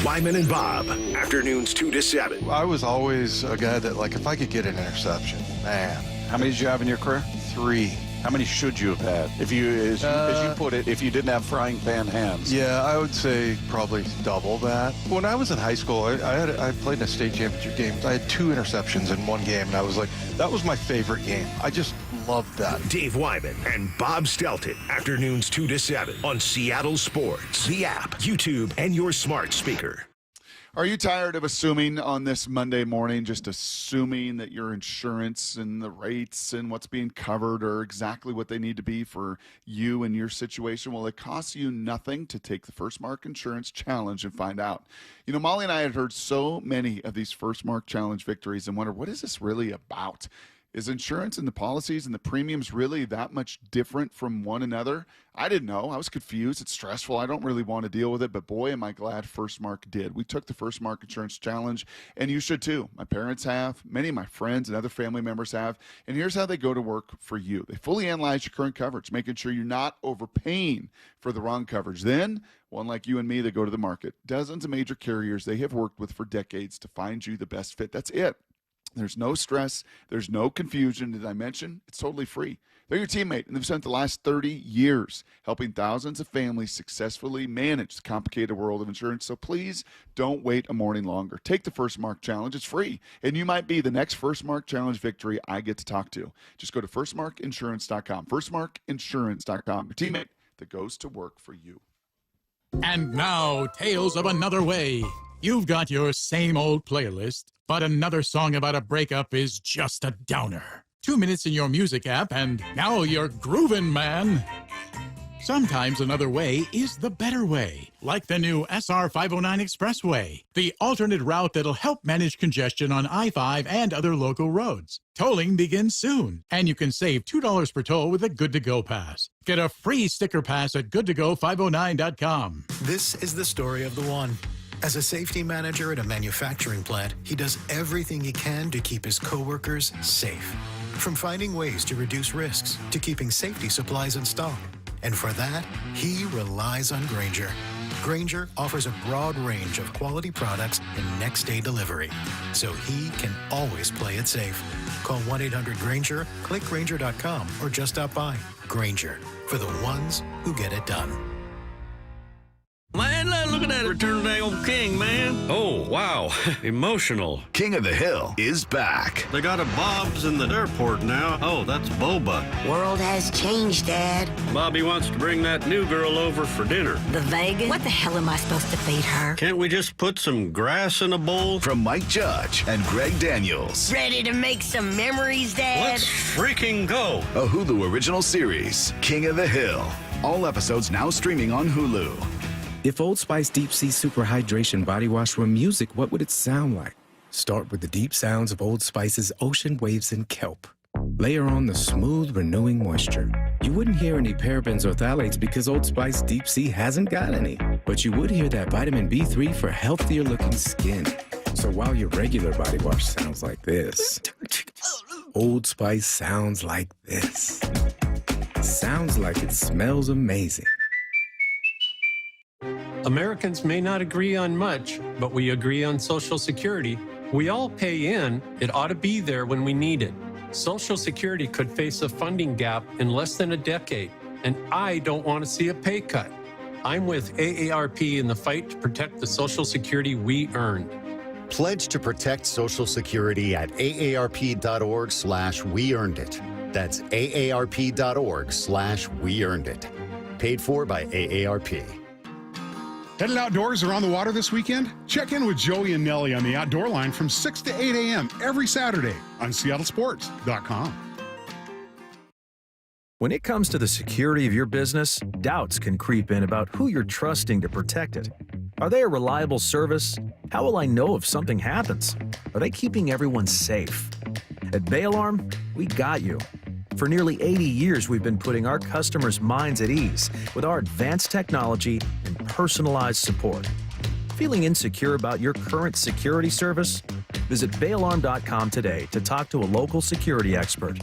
Wyman and Bob, afternoons 2 to 7. I was always a guy that, if I could get an interception, man. How many did you have in your career? 3. How many should you have had? If you, as you put it, if you didn't have frying pan hands. Yeah, I would say probably double that. When I was in high school, I played in a state championship game. I had 2 interceptions in one game, and I was like, that was my favorite game. I just loved that. Dave Wyman and Bob Stelton, afternoons 2 to 7 on Seattle Sports, the app, YouTube, and your smart speaker. Are you tired of assuming on this Monday morning, just assuming that your insurance and the rates and what's being covered are exactly what they need to be for you and your situation? Well, it costs you nothing to take the First Mark Insurance Challenge and find out. You know, Molly and I had heard so many of these First Mark Challenge victories and wondered, what is this really about? Is insurance and the policies and the premiums really that much different from one another? I didn't know. I was confused. It's stressful. I don't really want to deal with it, but boy, am I glad First Mark did. We took the First Mark Insurance Challenge, and you should too. My parents have. Many of my friends and other family members have. And here's how they go to work for you. They fully analyze your current coverage, making sure you're not overpaying for the wrong coverage. Then, one like you and me, they go to the market. Dozens of major carriers they have worked with for decades to find you the best fit. That's it. There's no stress. There's no confusion. Did I mention? It's totally free. They're your teammate, and they've spent the last 30 years helping thousands of families successfully manage the complicated world of insurance. So please don't wait a morning longer. Take the First Mark Challenge. It's free, and you might be the next First Mark Challenge victory I get to talk to. Just go to firstmarkinsurance.com. Firstmarkinsurance.com. Your teammate that goes to work for you. And now, Tales of Another Way. You've got your same old playlist, but another song about a breakup is just a downer. 2 minutes in your music app, and now you're groovin', man. Sometimes another way is the better way, like the new SR 509 Expressway, the alternate route that'll help manage congestion on I-5 and other local roads. Tolling begins soon, and you can save $2 per toll with a Good to Go pass. Get a free sticker pass at goodtogo509.com. This is the story of the one. As a safety manager at a manufacturing plant, he does everything he can to keep his coworkers safe. From finding ways to reduce risks to keeping safety supplies in stock. And for that, he relies on Grainger. Grainger offers a broad range of quality products and next-day delivery, so he can always play it safe. Call 1-800-GRAINGER, click Grainger.com, or just stop by. Grainger, for the ones who get it done. Man, look at that Return of the Old King, man. Oh, wow. Emotional. King of the Hill is back. They got a Bob's in the airport now. Oh, that's Boba. World has changed, Dad. Bobby wants to bring that new girl over for dinner. The Vegas? What the hell am I supposed to feed her? Can't we just put some grass in a bowl? From Mike Judge and Greg Daniels. Ready to make some memories, Dad? Let's freaking go. A Hulu original series, King of the Hill. All episodes now streaming on Hulu. If Old Spice Deep Sea Super Hydration Body Wash were music, what would it sound like? Start with the deep sounds of Old Spice's ocean waves and kelp. Layer on the smooth, renewing moisture. You wouldn't hear any parabens or phthalates because Old Spice Deep Sea hasn't got any. But you would hear that vitamin B3 for healthier looking skin. So while your regular body wash sounds like this, Old Spice sounds like this. Sounds like it smells amazing. Americans may not agree on much, but we agree on Social Security. We all pay in. It ought to be there when we need it. Social Security could face a funding gap in less than a decade, and I don't want to see a pay cut. I'm with AARP in the fight to protect the Social Security we earned. Pledge to protect Social Security at aarp.org/weearnedit. That's aarp.org/weearnedit. Paid for by AARP. Headed outdoors or on the water this weekend? Check in with Joey and Nellie on the Outdoor Line from 6 to 8 a.m. every Saturday on seattlesports.com. When it comes to the security of your business, doubts can creep in about who you're trusting to protect it. Are they a reliable service? How will I know if something happens? Are they keeping everyone safe? At Bay Alarm, we got you. For nearly 80 years, we've been putting our customers' minds at ease with our advanced technology and personalized support. Feeling insecure about your current security service? Visit bayalarm.com today to talk to a local security expert.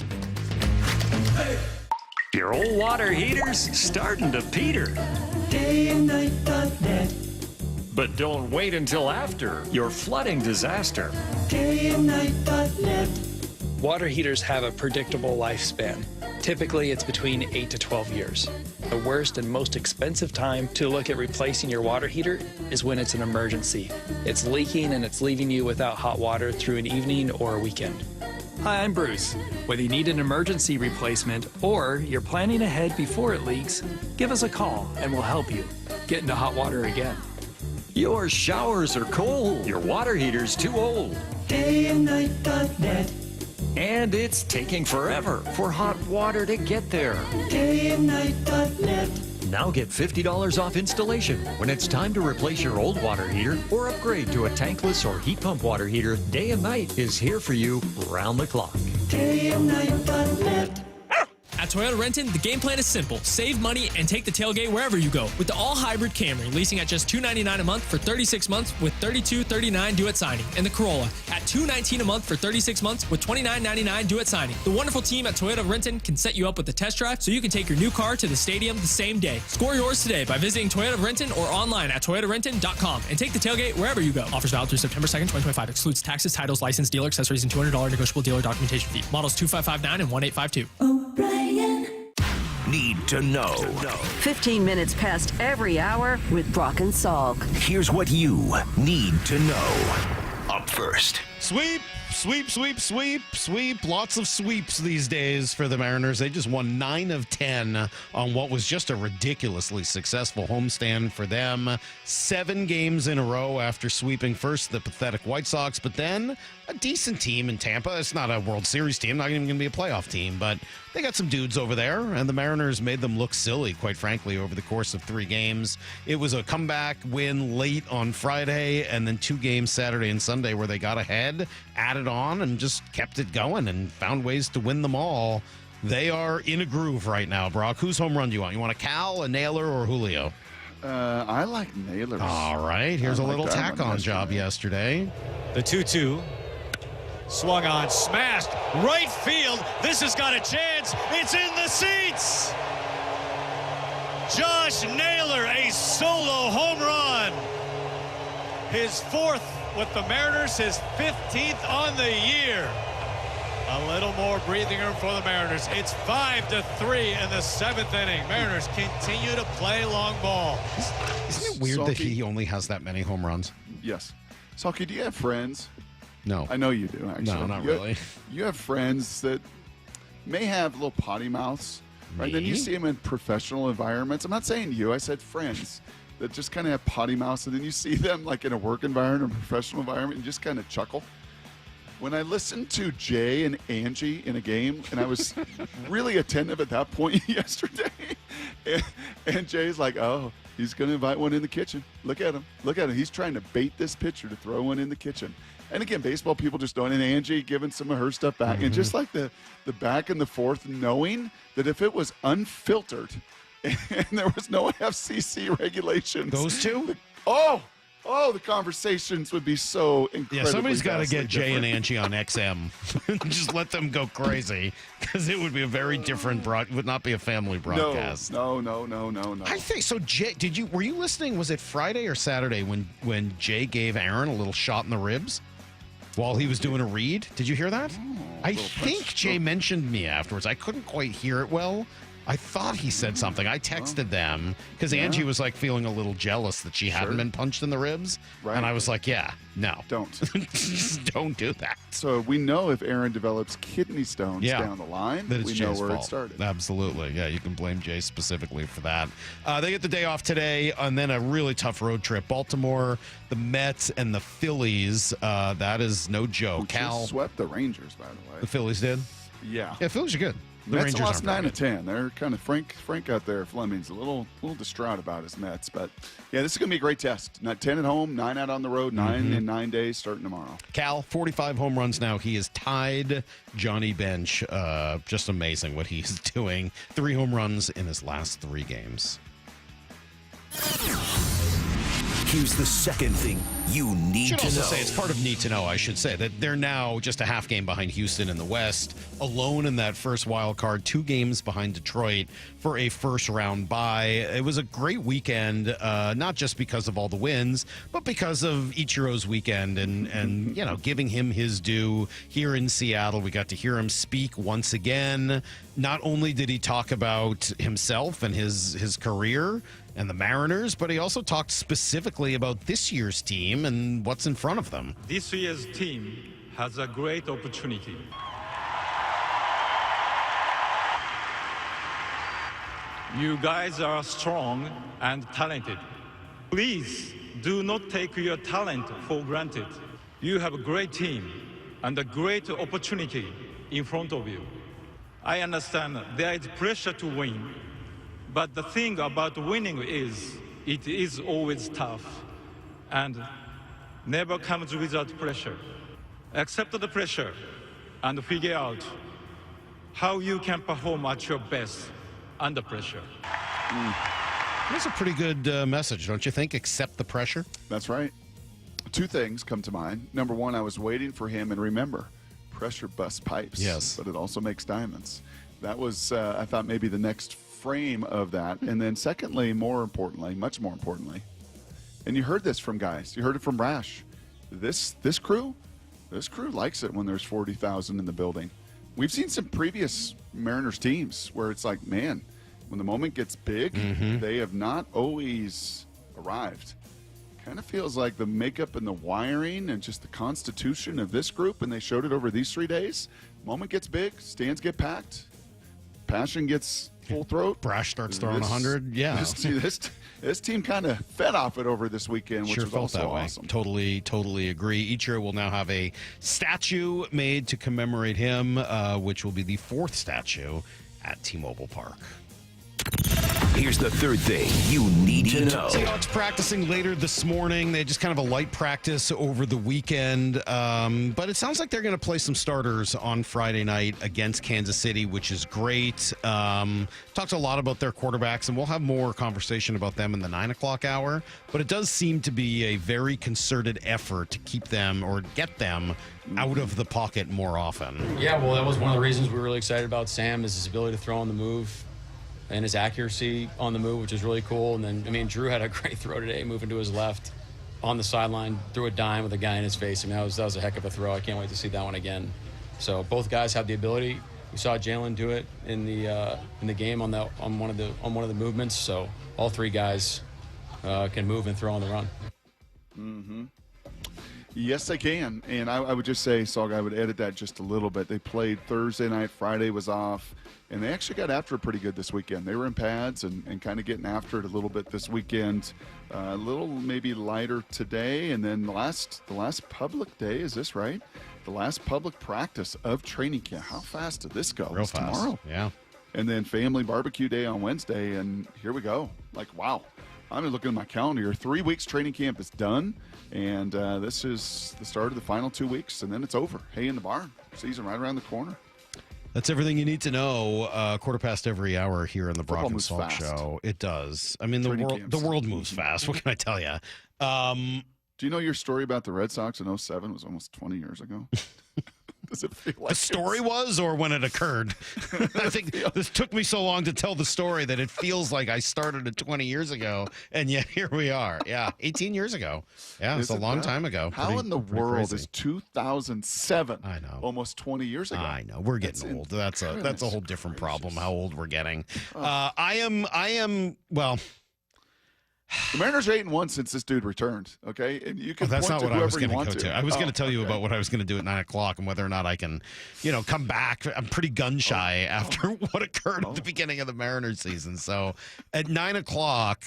Your old water heater's starting to peter. DayandNight.net. But don't wait until after your flooding disaster. DayandNight.net. Water heaters have a predictable lifespan. Typically, it's between 8 to 12 years. The worst and most expensive time to look at replacing your water heater is when it's an emergency. It's leaking and it's leaving you without hot water through an evening or a weekend. Hi, I'm Bruce. Whether you need an emergency replacement or you're planning ahead before it leaks, give us a call and we'll help you get into hot water again. Your showers are cold. Your water heater's too old. DayandNight.net. And it's taking forever for hot water to get there. DayandNight.net. Now get $50 off installation when it's time to replace your old water heater or upgrade to a tankless or heat pump water heater. Day and Night is here for you round the clock. DayandNight.net. At Toyota Renton, the game plan is simple. Save money and take the tailgate wherever you go. With the all-hybrid Camry, leasing at just $299 a month for 36 months with $32.39 due at signing. And the Corolla at $219 a month for 36 months with $29.99 due at signing. The wonderful team at Toyota Renton can set you up with a test drive so you can take your new car to the stadium the same day. Score yours today by visiting Toyota Renton or online at toyotarenton.com and take the tailgate wherever you go. Offers valid through September 2nd, 2025. Excludes taxes, titles, license, dealer accessories, and $200 negotiable dealer documentation fee. Models 2559 and 1852. Need to know. 15 minutes past every hour with Brock and Salk. Here's what you need to know. Up first. Sweep, Sweep. Lots of sweeps these days for the Mariners. They just won 9 of 10 on what was just a ridiculously successful homestand for them. 7 games in a row after sweeping first the pathetic White Sox, but then a decent team in Tampa. It's not a World Series team, not even going to be a playoff team, but they got some dudes over there, and the Mariners made them look silly, quite frankly, over the course of 3 games. It was a comeback win late on Friday, and then 2 games Saturday and Sunday where they got ahead, added on, and just kept it going and found ways to win them all. They are in a groove right now, Brock. Whose home run do you want? You want a Cal, a Naylor, or Julio? I like Naylors. All right. Here's a little tack-on job yesterday. The 2-2. Swung on, smashed, right field. This has got a chance. It's in the seats. Josh Naylor, a solo home run. His 4th with the Mariners, his 15th on the year. A little more breathing room for the Mariners. It's 5-3 in the 7th inning. Mariners continue to play long ball. Isn't it weird that he only has that many home runs? Yes. Salky, do you have friends? No. I know you do, actually. No, not really. You have friends that may have little potty mouths, right? Then you see them in professional environments. I'm not saying you. I said friends that just kind of have potty mouths, and then you see them like in a work environment or professional environment and just kind of chuckle. When I listened to Jay and Angie in a game, and I was really attentive at that point yesterday, and Jay's like, oh, he's going to invite one in the kitchen. Look at him. Look at him. He's trying to bait this pitcher to throw one in the kitchen. And again, baseball people just don't. And Angie giving some of her stuff back. And just like the back and the forth, knowing that if it was unfiltered and there was no FCC regulations. Those two? The conversations would be so incredibly. Yeah, somebody's got to get Jay different. and Angie on XM. Just let them go crazy, because it would be a very different would not be a family broadcast. No. I think so. Jay, were you listening? Was it Friday or Saturday when Jay gave Aaron a little shot in the ribs while he was doing a read? Did you hear that? I think Jay mentioned me afterwards. I couldn't quite hear it well. I thought he said something. I texted them because Angie was like feeling a little jealous that she hadn't been punched in the ribs. Right. And I was like, yeah, no. Don't. Just don't do that. So we know if Aaron develops kidney stones down the line, that it's we Jay's know where fault. it started. Absolutely. Yeah, you can blame Jay specifically for that. They get the day off today and then a really tough road trip. Baltimore, the Mets, and the Phillies. That is no joke. Cal swept the Rangers, by the way. The Phillies did? Yeah. Yeah, Phillies are good. The Mets Rangers lost aren't 9 of 10. They're kind of Frank out there. Fleming's a little distraught about his Mets, but yeah, this is going to be a great test. Not 10 at home, 9 out on the road, 9 in 9 days, starting tomorrow. Cal, 45 home runs now. He has tied Johnny Bench. Just amazing what he's doing. 3 home runs in his last 3 games. Here's the second thing you need to know. Should also say, it's part of need to know, I should say, that they're now just a half game behind Houston in the West, alone in that first wild card, 2 games behind Detroit for a first round bye. It was a great weekend, not just because of all the wins, but because of Ichiro's weekend and you know, giving him his due here in Seattle. We got to hear him speak once again. Not only did he talk about himself and his career and the Mariners, but he also talked specifically about this year's team and what's in front of them. This year's team has a great opportunity. You guys are strong and talented. Please do not take your talent for granted. You have a great team and a great opportunity in front of you. I understand there is pressure to win. But the thing about winning is, it is always tough and never comes without pressure. Accept the pressure and figure out how you can perform at your best under pressure. That's a pretty good message, don't you think? Accept the pressure. That's right. 2 things come to mind. Number 1, I was waiting for him, and remember, pressure busts pipes. Yes. But it also makes diamonds. That was, I thought, maybe the next frame of that. And then secondly, more importantly, much more importantly, and you heard this from guys, you heard it from Rash, this crew likes it when there's 40,000 in the building. We've seen some previous Mariners teams where it's like, man, when the moment gets big, they have not always arrived. Kind of feels like the makeup and the wiring and just the constitution of this group, and they showed it over these 3 days. Moment gets big, stands get packed, passion gets full throat. Brash starts throwing 100. Yeah. This team kind of fed off it over this weekend, which sure was felt also that way. awesome. Totally agree. Ichiro will now have a statue made to commemorate him, which will be the 4th statue at T-Mobile Park. Here's the third thing you need to know. Seahawks practicing later this morning. They just kind of a light practice over the weekend. But it sounds like they're going to play some starters on Friday night against Kansas City, which is great. Talked a lot about their quarterbacks, and we'll have more conversation about them in the 9 o'clock hour. But it does seem to be a very concerted effort to keep them or get them out of the pocket more often. Yeah, well, that was one of the reasons we were really excited about Sam, is his ability to throw on the move and his accuracy on the move, which is really cool. And then, I mean, Drew had a great throw today, moving to his left on the sideline, threw a dime with a guy in his face. I mean, that was a heck of a throw. I can't wait to see that one again. So both guys have the ability. We saw Jalen do it in the game on one of the movements. So all 3 guys can move and throw on the run. Mm-hmm. Yes, they can. And I would just say, Salk, I would edit that just a little bit. They played Thursday night, Friday was off, and they actually got after it pretty good this weekend. They were in pads and kind of getting after it a little bit this weekend. A little maybe lighter today, and then the last public day, is this right? The last public practice of training camp. How fast did this go? Real fast. Tomorrow. Yeah. And then family barbecue day on Wednesday, and here we go. Like, wow. I'm looking at my calendar here. 3 weeks training camp is done, and this is the start of the final 2 weeks, and then it's over. Hay in the barn. Season right around the corner. That's everything you need to know. Quarter past every hour here in the Brock and Football Salk moves fast. Show. It does. I mean, Training the world moves fast. What can I tell you? Do you know your story about the Red Sox in 07 was almost 20 years ago? Does it feel like the story was, or when it occurred? I think this took me so long to tell the story that it feels like I started it 20 years ago, and yet here we are. Yeah, 18 years ago. Yeah, it's a long time ago. How in the world is 2007? I know. Almost 20 years ago. I know. We're getting old. That's a whole different problem. How old we're getting. I am. Well. The Mariners are 8-1 since this dude returned. Okay, and you can. That's point not to what I was going to go to. I was going to tell you about what I was going to do at 9 o'clock and whether or not I can, come back. I'm pretty gun shy after what occurred at the beginning of the Mariners season. So at 9 o'clock,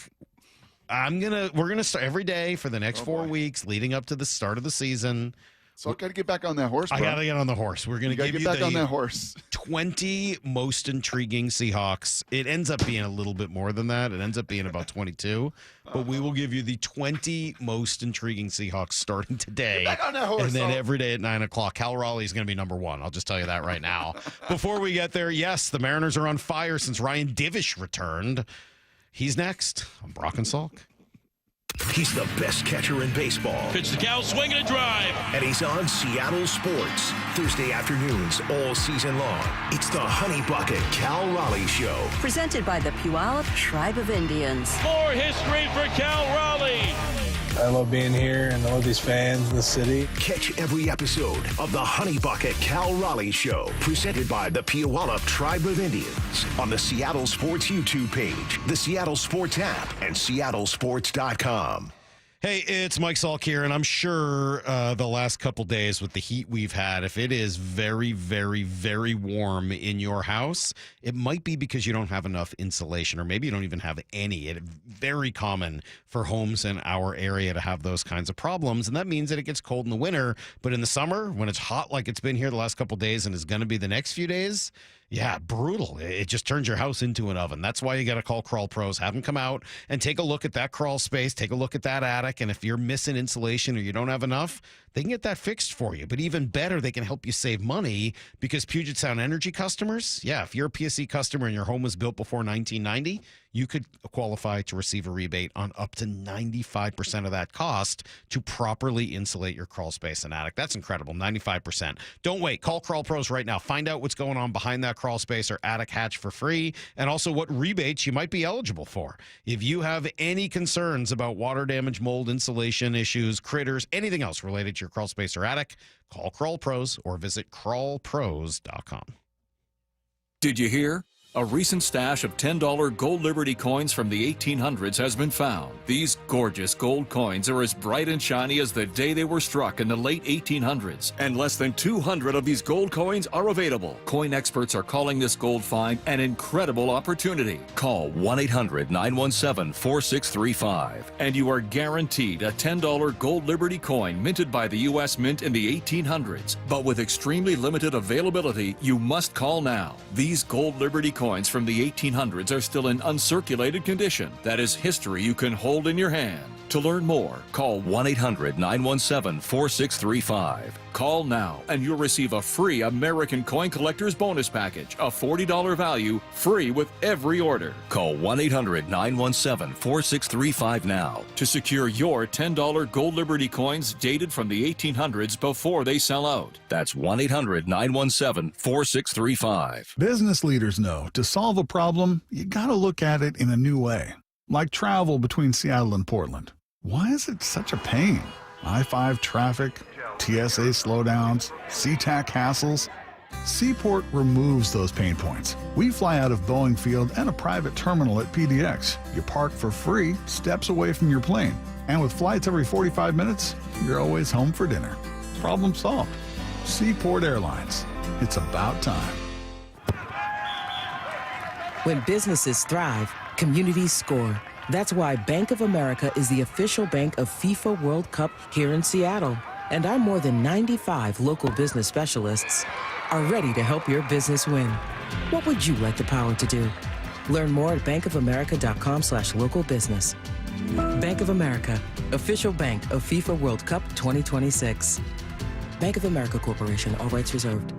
we're gonna start every day for the next 4 weeks leading up to the start of the season. So I got to get back on that horse, bro. I got to get on the horse. We're going to give you back on that horse. 20 most intriguing Seahawks. It ends up being a little bit more than that. It ends up being about 22. But we will give you the 20 most intriguing Seahawks starting today. Get back on that horse, and then every day at 9 o'clock. Cal Raleigh is going to be number 1. I'll just tell you that right now. Before we get there, yes, the Mariners are on fire since Ryan Divish returned. He's next on Brock and Salk. He's the best catcher in baseball. Pitch the cow, swing and a drive. And he's on Seattle Sports, Thursday afternoons all season long. It's the Honey Bucket Cal Raleigh Show. Presented by the Puyallup Tribe of Indians. More history for Cal Raleigh. I love being here and I love these fans in the city. Catch every episode of the Honey Bucket Cal Raleigh Show, presented by the Puyallup Tribe of Indians, on the Seattle Sports YouTube page, the Seattle Sports app, and seattlesports.com. Hey, it's Mike Salk here, and I'm sure the last couple days with the heat we've had, if it is very, very, very warm in your house, it might be because you don't have enough insulation, or maybe you don't even have any. It's very common for homes in our area to have those kinds of problems, and that means that it gets cold in the winter. But in the summer, when it's hot like it's been here the last couple days and is going to be the next few days, yeah, brutal. It just turns your house into an oven. That's why you got to call Crawl Pros. Have them come out and take a look at that crawl space, take a look at that attic, and if you're missing insulation or you don't have enough, they can get that fixed for you. But even better, they can help you save money because Puget Sound Energy customers, yeah, if you're a PSE customer and your home was built before 1990, you could qualify to receive a rebate on up to 95% of that cost to properly insulate your crawl space and attic. That's incredible, 95%. Don't wait. Call Crawl Pros right now. Find out what's going on behind that crawl space or attic hatch for free, and also what rebates you might be eligible for. If you have any concerns about water damage, mold, insulation issues, critters, anything else related to your crawl space or attic, call Crawl Pros or visit crawlpros.com. Did you hear? A recent stash of $10 gold Liberty coins from the 1800s has been found. These gorgeous gold coins are as bright and shiny as the day they were struck in the late 1800s, and less than 200 of these gold coins are available. Coin experts are calling this gold find an incredible opportunity. Call 1-800-917-4635, and you are guaranteed a $10 gold Liberty coin minted by the U.S. Mint in the 1800s. But with extremely limited availability, you must call now. These gold Liberty coins from the 1800s are still in uncirculated condition. That is history you can hold in your hand. To learn more, call 1-800-917-4635. Call now and you'll receive a free American Coin Collector's Bonus Package, a $40 value, free with every order. Call 1-800-917-4635 now to secure your $10 gold Liberty coins dated from the 1800s before they sell out. That's 1-800-917-4635. Business leaders know to solve a problem, you gotta look at it in a new way. Like travel between Seattle and Portland. Why is it such a pain? I-5 traffic, TSA slowdowns, SeaTac hassles. Seaport removes those pain points. We fly out of Boeing Field and a private terminal at PDX. You park for free, steps away from your plane. And with flights every 45 minutes, you're always home for dinner. Problem solved. Seaport Airlines. It's about time. When businesses thrive, communities score. That's why Bank of America is the official bank of FIFA World Cup here in Seattle. And our more than 95 local business specialists are ready to help your business win. What would you like the power to do? Learn more at bankofamerica.com/local business. Bank of America, official bank of FIFA World Cup 2026. Bank of America Corporation, all rights reserved.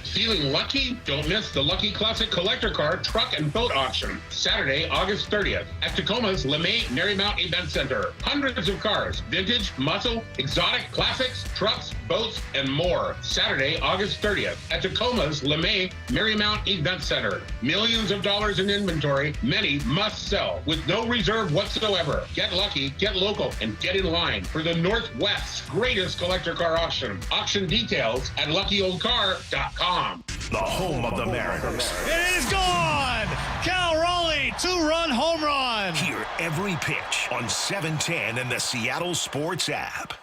Feeling lucky? Don't miss the Lucky Classic Collector Car Truck and Boat Auction, Saturday, August 30th, at Tacoma's LeMay Marymount Event Center. Hundreds of cars, vintage, muscle, exotic, classics, trucks, boats, and more. Saturday, August 30th, at Tacoma's LeMay Marymount Event Center. Millions of dollars in inventory, many must sell, with no reserve whatsoever. Get lucky, get local, and get in line for the Northwest's greatest collector car auction. Auction details at luckyoldcar.com. The home of the Mariners. It is gone! Cal Raleigh, two-run home run! Hear every pitch on 710 and the Seattle Sports app.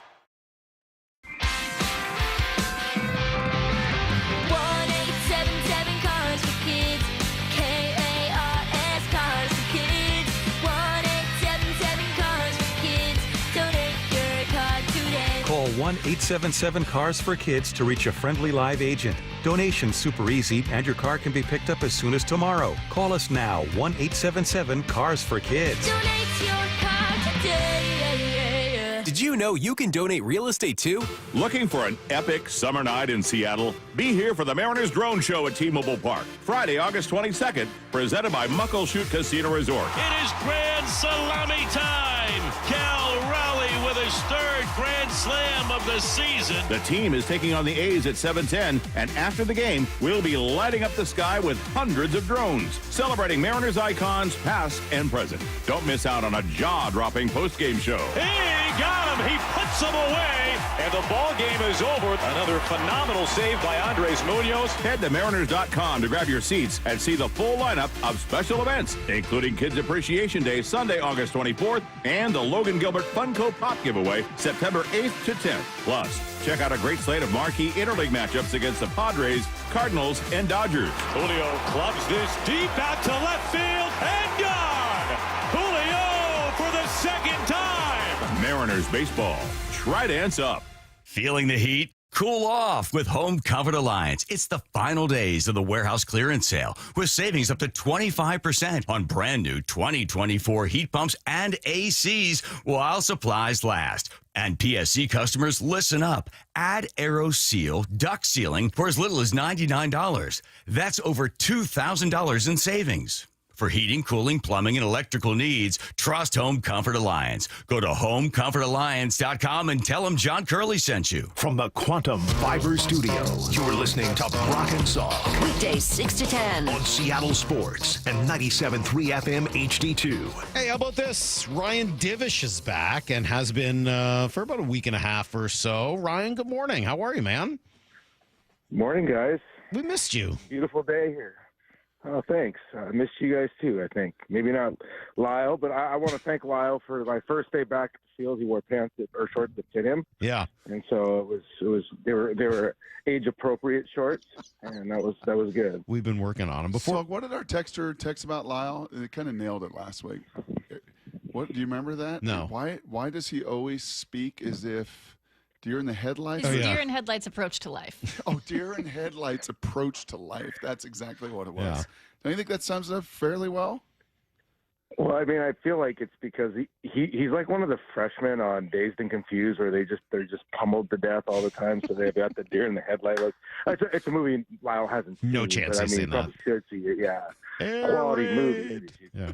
Call 1-877-CARS-FOR-KIDS to reach a friendly live agent. Donation's super easy, and your car can be picked up as soon as tomorrow. Call us now, 1-877-CARS-FOR-KIDS. Donate your car today. Did you know you can donate real estate too? Looking for an epic summer night in Seattle? Be here for the Mariners Drone Show at T-Mobile Park, Friday, August 22nd, presented by Muckleshoot Casino Resort. It is Grand Salami time. Cal Raleigh with his third Grand Slam of the season. The team is taking on the A's at 7:10, and after the game, we'll be lighting up the sky with hundreds of drones, celebrating Mariners icons past and present. Don't miss out on a jaw-dropping post-game show. He got him! He puts him away, and the ball game is over. Another phenomenal save by Andres Munoz. Head to Mariners.com to grab your seats and see the full lineup of special events, including Kids Appreciation Day, Sunday, August 24th, and the Logan Gilbert Funko Pop giveaway, September 8th to 10th. Plus, check out a great slate of marquee interleague matchups against the Padres, Cardinals, and Dodgers. Julio clubs this deep out to left field and gone. Julio for the second time. Mariners baseball. Try dance up. Feeling the heat? Cool off with Home Comfort Alliance. It's the final days of the warehouse clearance sale with savings up to 25% on brand new 2024 heat pumps and ACs while supplies last. And PSC customers, listen up. Add AeroSeal duct sealing for as little as $99. That's over $2,000 in savings. For heating, cooling, plumbing, and electrical needs, trust Home Comfort Alliance. Go to homecomfortalliance.com and tell them John Curley sent you. From the Quantum Fiber Studio, you're listening to Brock and Salk. Weekdays 6 to 10. On Seattle Sports and 97.3 FM HD2. Hey, how about this? Ryan Divish is back and has been for about a week and a half or so. Ryan, good morning. How are you, man? Morning, guys. We missed you. Beautiful day here. Oh, thanks. I missed you guys too, I think. Maybe not Lyle, but I want to thank Lyle for my first day back at the field. He wore pants or shorts that fit him. Yeah. And so they were age appropriate shorts, and that was good. We've been working on them before. So what did our texter text about Lyle? It kind of nailed it last week. What do you remember that? No. Why does he always speak as if deer in the headlights? It's deer in headlights approach to life. Oh, deer in headlights approach to life. That's exactly what it was. Yeah. Don't you think that sums it up fairly well? Well, I mean, I feel like it's because he's like one of the freshmen on Dazed and Confused, where they're just pummeled to death all the time. So they've got the deer in the headlight look. It's a movie Lyle hasn't seen. No chance but, he's seen probably should see it. Yeah, quality movie. Yeah.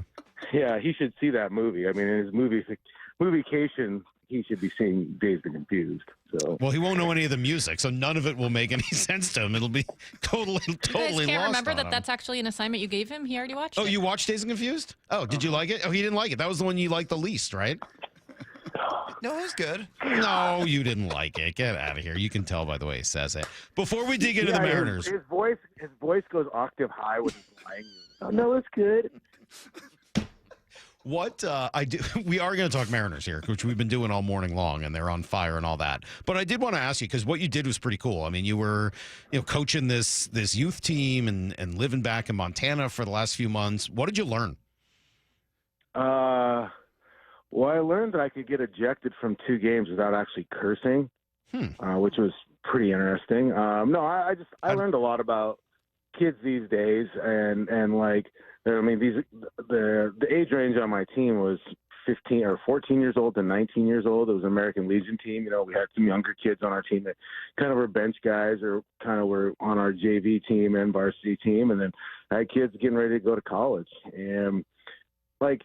Yeah, he should see that movie. I mean, in his moviecation, he should be seeing Dazed and Confused. So. Well, he won't know any of the music, so none of it will make any sense to him. It'll be totally You guys lost can't remember on that him. that's actually an assignment you gave him? He already watched Oh, it. you watched Dazed and Confused? Oh, did you like it? Oh, he didn't like it. That was the one you liked the least, right? No, it was good. No, you didn't like it. Get out of here. You can tell by the way he says it. Before we dig into the Mariners. His voice goes octave high with his lying. Oh, no, it's good. What we are going to talk Mariners here, which we've been doing all morning long, and they're on fire and all that. But I did want to ask you, because what you did was pretty cool. I mean, you were, coaching this youth team and living back in Montana for the last few months. What did you learn? Well, I learned that I could get ejected from 2 games without actually cursing, which was pretty interesting. I learned a lot about kids these days, and like, I mean, the age range on my team was 15 or 14 years old to 19 years old. It was an American Legion team. We had some younger kids on our team that kind of were bench guys or kind of were on our JV team and varsity team. And then I had kids getting ready to go to college. And, like,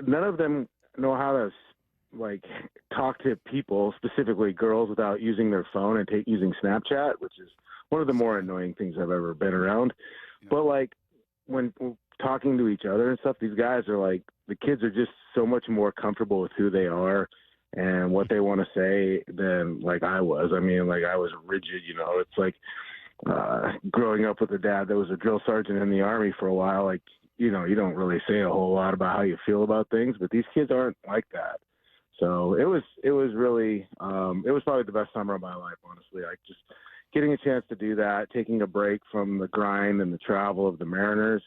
none of them know how to, like, talk to people, specifically girls, without using their phone and using Snapchat, which is one of the more annoying things I've ever been around. Yeah. But, like, when talking to each other and stuff, these guys are like, the kids are just so much more comfortable with who they are and what they want to say than like I was. I mean, like I was rigid, it's like growing up with a dad that was a drill sergeant in the Army for a while. Like, you don't really say a whole lot about how you feel about things, but these kids aren't like that. So it was really, it was probably the best summer of my life, honestly. Like just getting a chance to do that, taking a break from the grind and the travel of the Mariners.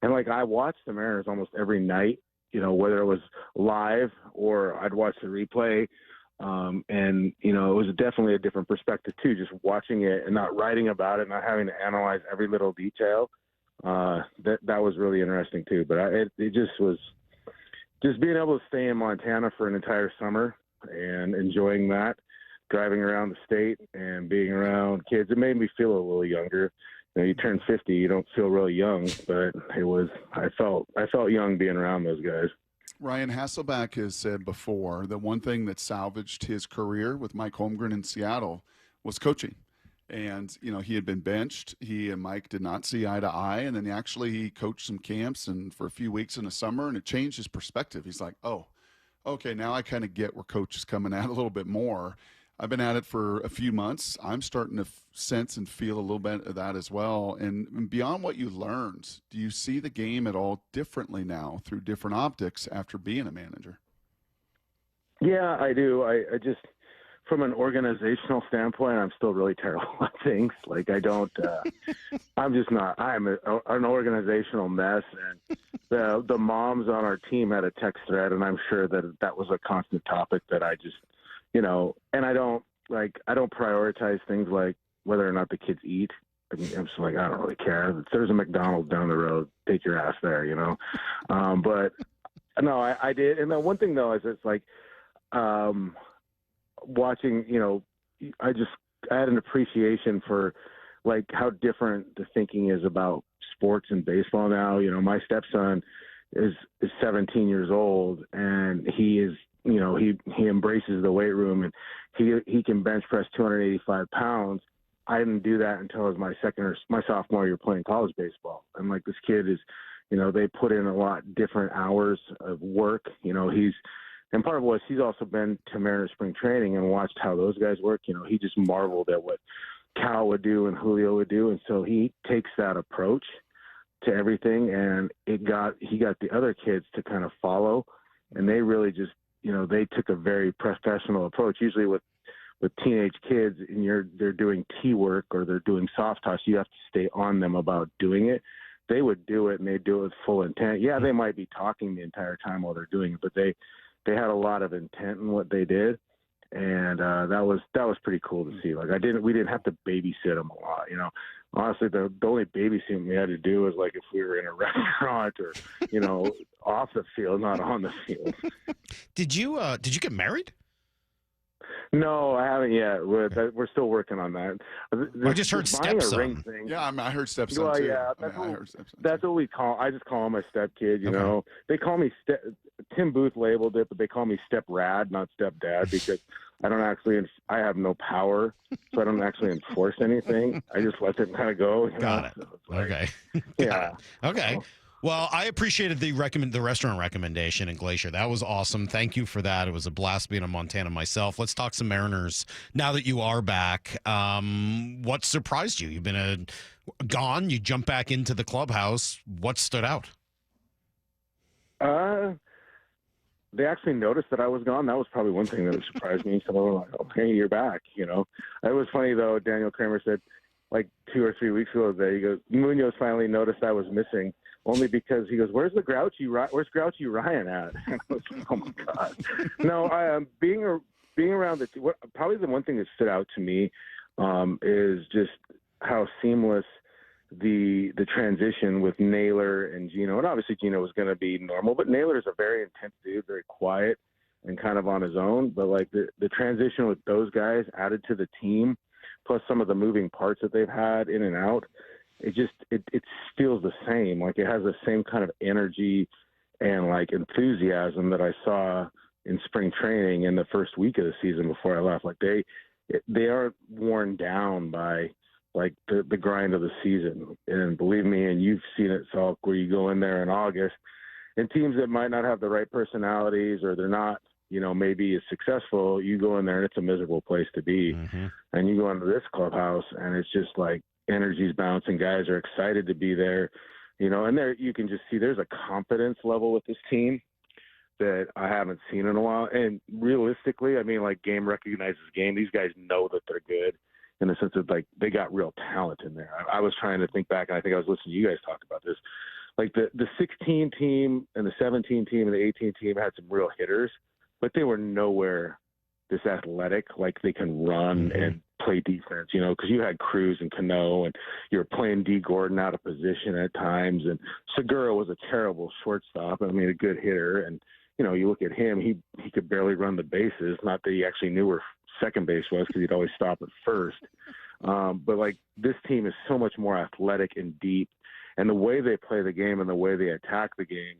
And like I watched the Mariners almost every night, whether it was live or I'd watch the replay. And, it was definitely a different perspective too, just watching it and not writing about it, not having to analyze every little detail. That was really interesting too. But it just was just being able to stay in Montana for an entire summer and enjoying that. Driving around the state and being around kids, it made me feel a little younger. You turn 50, you don't feel really young, but I felt young being around those guys. Ryan Hasselbeck has said before that one thing that salvaged his career with Mike Holmgren in Seattle was coaching. And, he had been benched. He and Mike did not see eye to eye. And then he coached some camps and for a few weeks in the summer, and it changed his perspective. He's like, oh, okay, now I kind of get where coach is coming at a little bit more. I've been at it for a few months. I'm starting to sense and feel a little bit of that as well. And beyond what you learned, do you see the game at all differently now through different optics after being a manager? Yeah, I do. I just, from an organizational standpoint, I'm still really terrible at things. Like I don't, I'm just not, I'm an organizational mess. And the moms on our team had a text thread, and I'm sure that was a constant topic that I just, and I don't prioritize things like whether or not the kids eat. I mean, I'm just like, I don't really care. If there's a McDonald's down the road, take your ass there, But no, I did. And the one thing though, is it's like, watching, I had an appreciation for like how different the thinking is about sports and baseball now. My stepson is 17 years old, and he is, he embraces the weight room, and he can bench press 285 pounds. I didn't do that until it was my sophomore year playing college baseball. And like this kid is, they put in a lot different hours of work. And part of it was he's also been to Mariners spring training and watched how those guys work. He just marveled at what Cal would do and Julio would do. And so he takes that approach to everything, and he got the other kids to kind of follow, and they really just, they took a very professional approach. Usually with teenage kids, and they're doing T work or they're doing soft touch, you have to stay on them about doing it. They would do it, and they do it with full intent. Yeah, they might be talking the entire time while they're doing it, but they had a lot of intent in what they did, and that was pretty cool to see. Like we didn't have to babysit them a lot. Honestly, the only babysitting we had to do was like if we were in a restaurant or off the field, not on the field. Did you get married? No, I haven't yet. We're still working on that. I just heard stepson. Yeah, I heard stepson well, too. Yeah, that's what we call. I just call him my step kid. They call me Tim Booth labeled it, but they call me Step Rad, not Step Dad, because I have no power, so I don't actually enforce anything. I just let them kind of go. Got it. So Okay. Yeah. Okay. Well, I appreciated the restaurant recommendation in Glacier. That was awesome. Thank you for that. It was a blast being in Montana myself. Let's talk some Mariners now that you are back. What surprised you? You've been gone. You jump back into the clubhouse. What stood out? They actually noticed that I was gone. That was probably one thing that surprised me. So they were like, "Oh, hey, you're back." It was funny though. Daniel Kramer said, like 2 or 3 weeks ago, he goes, Munoz finally noticed I was missing. Only because he goes, where's Grouchy Ryan at? And I was like, oh my God. No, being around probably the one thing that stood out to me is just how seamless the transition with Naylor and Geno. And obviously Geno was going to be normal, but Naylor is a very intense dude, very quiet and kind of on his own. But like the transition with those guys added to the team, plus some of the moving parts that they've had in and out, it feels the same. Like it has the same kind of energy and like enthusiasm that I saw in spring training in the first week of the season before I left. Like they aren't worn down by like the grind of the season. And believe me, and you've seen it, Salk, where you go in there in August and teams that might not have the right personalities or they're not, maybe as successful, you go in there and it's a miserable place to be. Mm-hmm. And you go into this clubhouse and it's just like, energy's bouncing, guys are excited to be there, and there you can just see there's a confidence level with this team that I haven't seen in a while. And realistically, I mean, like game recognizes game. These guys know that they're good in the sense of like they got real talent in there. I was trying to think back, and I think I was listening to you guys talk about this. Like the 16 team and the 17 team and the 18 team had some real hitters, but they were nowhere this athletic, like they can run and play defense, because you had Cruz and Cano and you were playing D. Gordon out of position at times. And Segura was a terrible shortstop. I mean, a good hitter. And, you look at him, he could barely run the bases. Not that he actually knew where second base was because he'd always stop at first. But like this team is so much more athletic and deep. And the way they play the game and the way they attack the game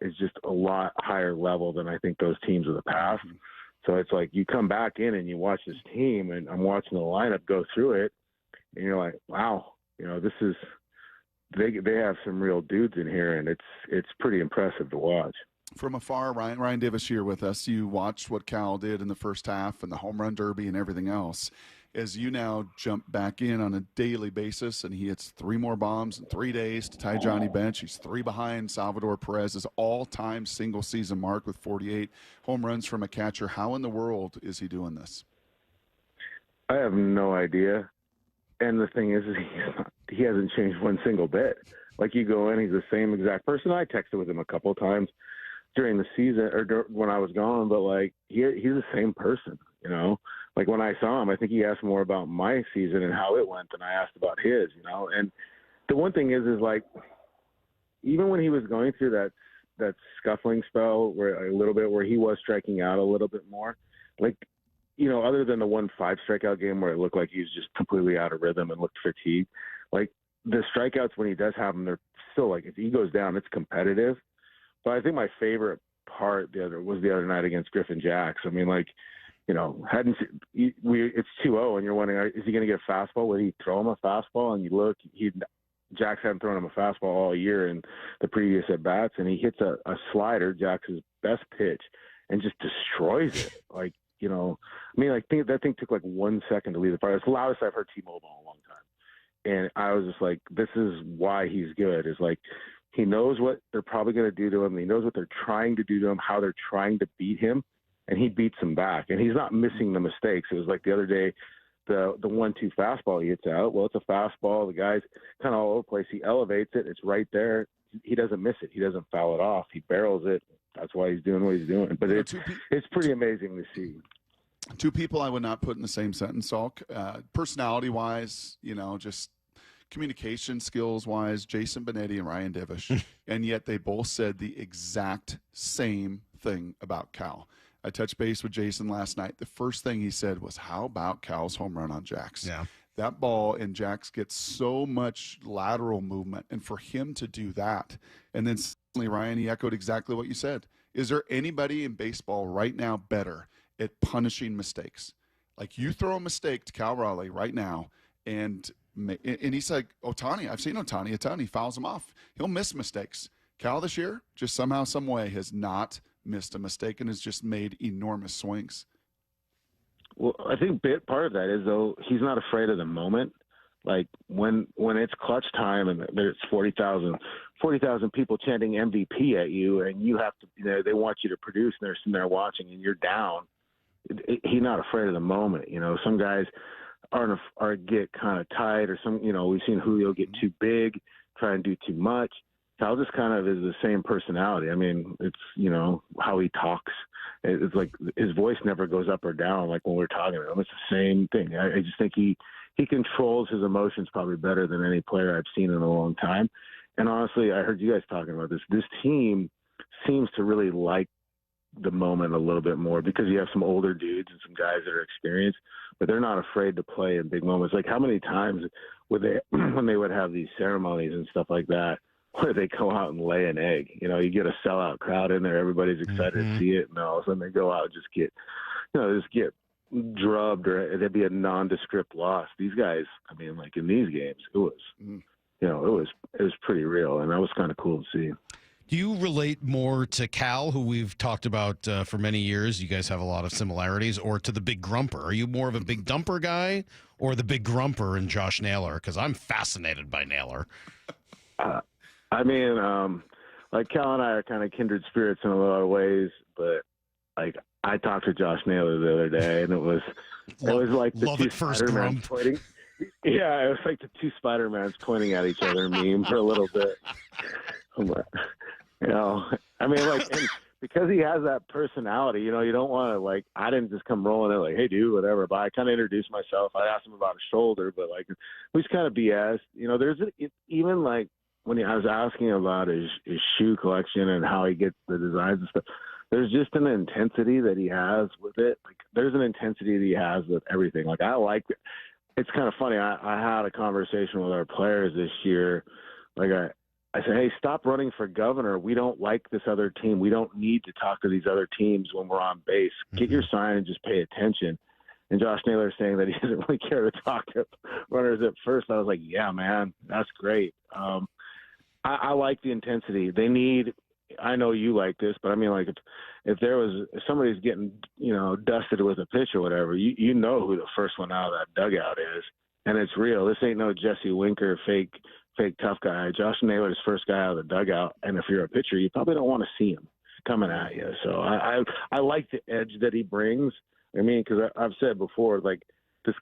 is just a lot higher level than I think those teams of the past. So it's like you come back in and you watch this team, and I'm watching the lineup go through it, and you're like, wow, this is they have some real dudes in here, and it's pretty impressive to watch. From afar, Ryan Divish here with us. You watched what Cal did in the first half and the home run derby and everything else. As you now jump back in on a daily basis, and he hits 3 more bombs in 3 days to tie Johnny Bench. He's 3 behind Salvador Perez's all-time single-season mark with 48 home runs from a catcher. How in the world is he doing this? I have no idea. And the thing is he hasn't changed one single bit. Like you go in, he's the same exact person. I texted with him a couple of times during the season or when I was gone, but like he's the same person, Like when I saw him, I think he asked more about my season and how it went than I asked about his, And the one thing is like, even when he was going through that scuffling spell where a little bit where he was striking out a little bit more, like, other than the 1 5 strikeout game where it looked like he was just completely out of rhythm and looked fatigued, like the strikeouts when he does have them, they're still like, if he goes down, it's competitive. But I think my favorite part was the other night against Griffin Jacks. I mean, like, it's 2-0 and you're wondering, is he going to get a fastball? Will he throw him a fastball? And you look, Jacks hadn't thrown him a fastball all year in the previous at bats, and he hits a slider, Jacks' best pitch, and just destroys it. Like you know, I mean, like that thing took like 1 second to leave the fire. It's the loudest I've heard T-Mobile in a long time. And I was just like, this is why he's good. Is like, he knows what they're probably going to do to him. He knows what they're trying to do to him, how they're trying to beat him, and he beats them back. And he's not missing the mistakes. It was like the other day, the 1-2 fastball he hits out. Well, it's a fastball. The guy's kind of all over the place. He elevates it. It's right there. He doesn't miss it. He doesn't foul it off. He barrels it. That's why he's doing what he's doing. But it's pretty amazing to see. Two people I would not put in the same sentence, Salk. Personality-wise, you know, just communication skills-wise, Jason Benetti and Ryan Divish. And yet they both said the exact same thing about Cal. I touched base with Jason last night. The first thing he said was, how about Cal's home run on Jax? Yeah. That ball in Jax gets so much lateral movement. And for him to do that, and then suddenly, Ryan, he echoed exactly what you said. Is there anybody in baseball right now better at punishing mistakes? Like, you throw a mistake to Cal Raleigh right now, and he's like, Ohtani, I've seen Ohtani a ton. He fouls him off. He'll miss mistakes. Cal this year, just somehow, some way, has not missed a mistake and has just made enormous swings. Well, I think part of that is, though, he's not afraid of the moment. Like, when it's clutch time and there's 40,000 people chanting MVP at you, and you have to, you know, they want you to produce, and they're sitting there watching, and you're down. He's not afraid of the moment. You know, some guys are get kind of tight, or some, you know, we've seen Julio get too big, try and do too much. Cal just kind of is the same personality. I mean, it's, you know, how he talks. It's like his voice never goes up or down like when we're talking to him. It's the same thing. I just think he controls his emotions probably better than any player I've seen in a long time. And honestly, I heard you guys talking about this. This team seems to really like the moment a little bit more because you have some older dudes and some guys that are experienced, but they're not afraid to play in big moments. Like, how many times would they, when they would have these ceremonies and stuff like that, where they go out and lay an egg? You know, you get a sellout crowd in there, everybody's excited to see it, and all of a sudden they go out and just get drubbed, or there'd be a nondescript loss. These guys, I mean, like in these games, it was, you know, it was pretty real, and that was kind of cool to see. Do you relate more to Cal, who we've talked about for many years? You guys have a lot of similarities, or to the big grumper? Are you more of a big dumper guy or the big grumper in Josh Naylor? Because I'm fascinated by Naylor. I mean, like Cal and I are kind of kindred spirits in a lot of ways, but like I talked to Josh Naylor the other day, and it was like the two Spider-Mans pointing. Yeah, it was like the two Spider-Mans pointing at each other meme for a little bit. You know, I mean, like, and because he has that personality, you know, you don't want to, like, I didn't just come rolling in like, hey, dude, whatever. But I kind of introduced myself. I asked him about his shoulder, but like, it was kind of BS. You know, even like when I was asking about his shoe collection and how he gets the designs and stuff, there's just an intensity that he has with it. Like, there's an intensity that he has with everything. Like, I like it. It's kind of funny. I had a conversation with our players this year. Like, I said, hey, stop running for governor. We don't like this other team. We don't need to talk to these other teams when we're on base. Get your sign and just pay attention. And Josh Naylor is saying that he doesn't really care to talk to runners at first. I was like, yeah, man, that's great. I like the intensity. They need – I know you like this, but I mean, like, if somebody's getting, you know, dusted with a pitch or whatever, you know who the first one out of that dugout is. And it's real. This ain't no Jesse Winker fake tough guy. Josh Naylor's first guy out of the dugout, and if you're a pitcher, you probably don't want to see him coming at you. So I like the edge that he brings. I mean, because I've said before, like, this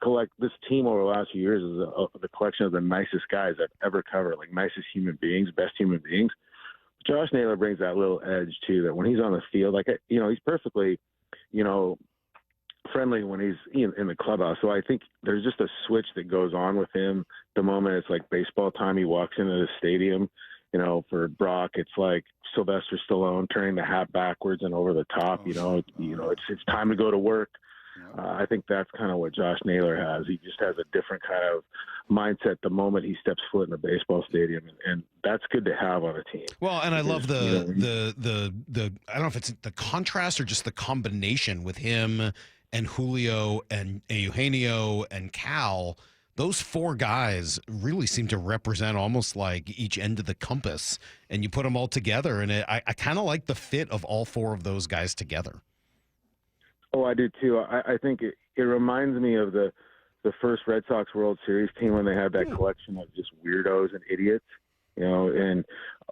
team over the last few years is the collection of the nicest guys I've ever covered, like nicest human beings, best human beings. Josh Naylor brings that little edge too, that when he's on the field, like, you know, he's perfectly, you know, friendly when he's in the clubhouse. So I think there's just a switch that goes on with him the moment it's like baseball time. He walks into the stadium, you know, for Brock, it's like Sylvester Stallone turning the hat backwards and over the top. You know, it's time to go to work. I think that's kind of what Josh Naylor has. He just has a different kind of mindset the moment he steps foot in a baseball stadium, and that's good to have on a team. Well, and I love the I don't know if it's the contrast or just the combination with him and Julio and Eugenio and Cal. Those four guys really seem to represent almost like each end of the compass, and you put them all together, and I kind of like the fit of all four of those guys together. Oh, I do too. I think it reminds me of the first Red Sox World Series team when they had that collection of just weirdos and idiots, and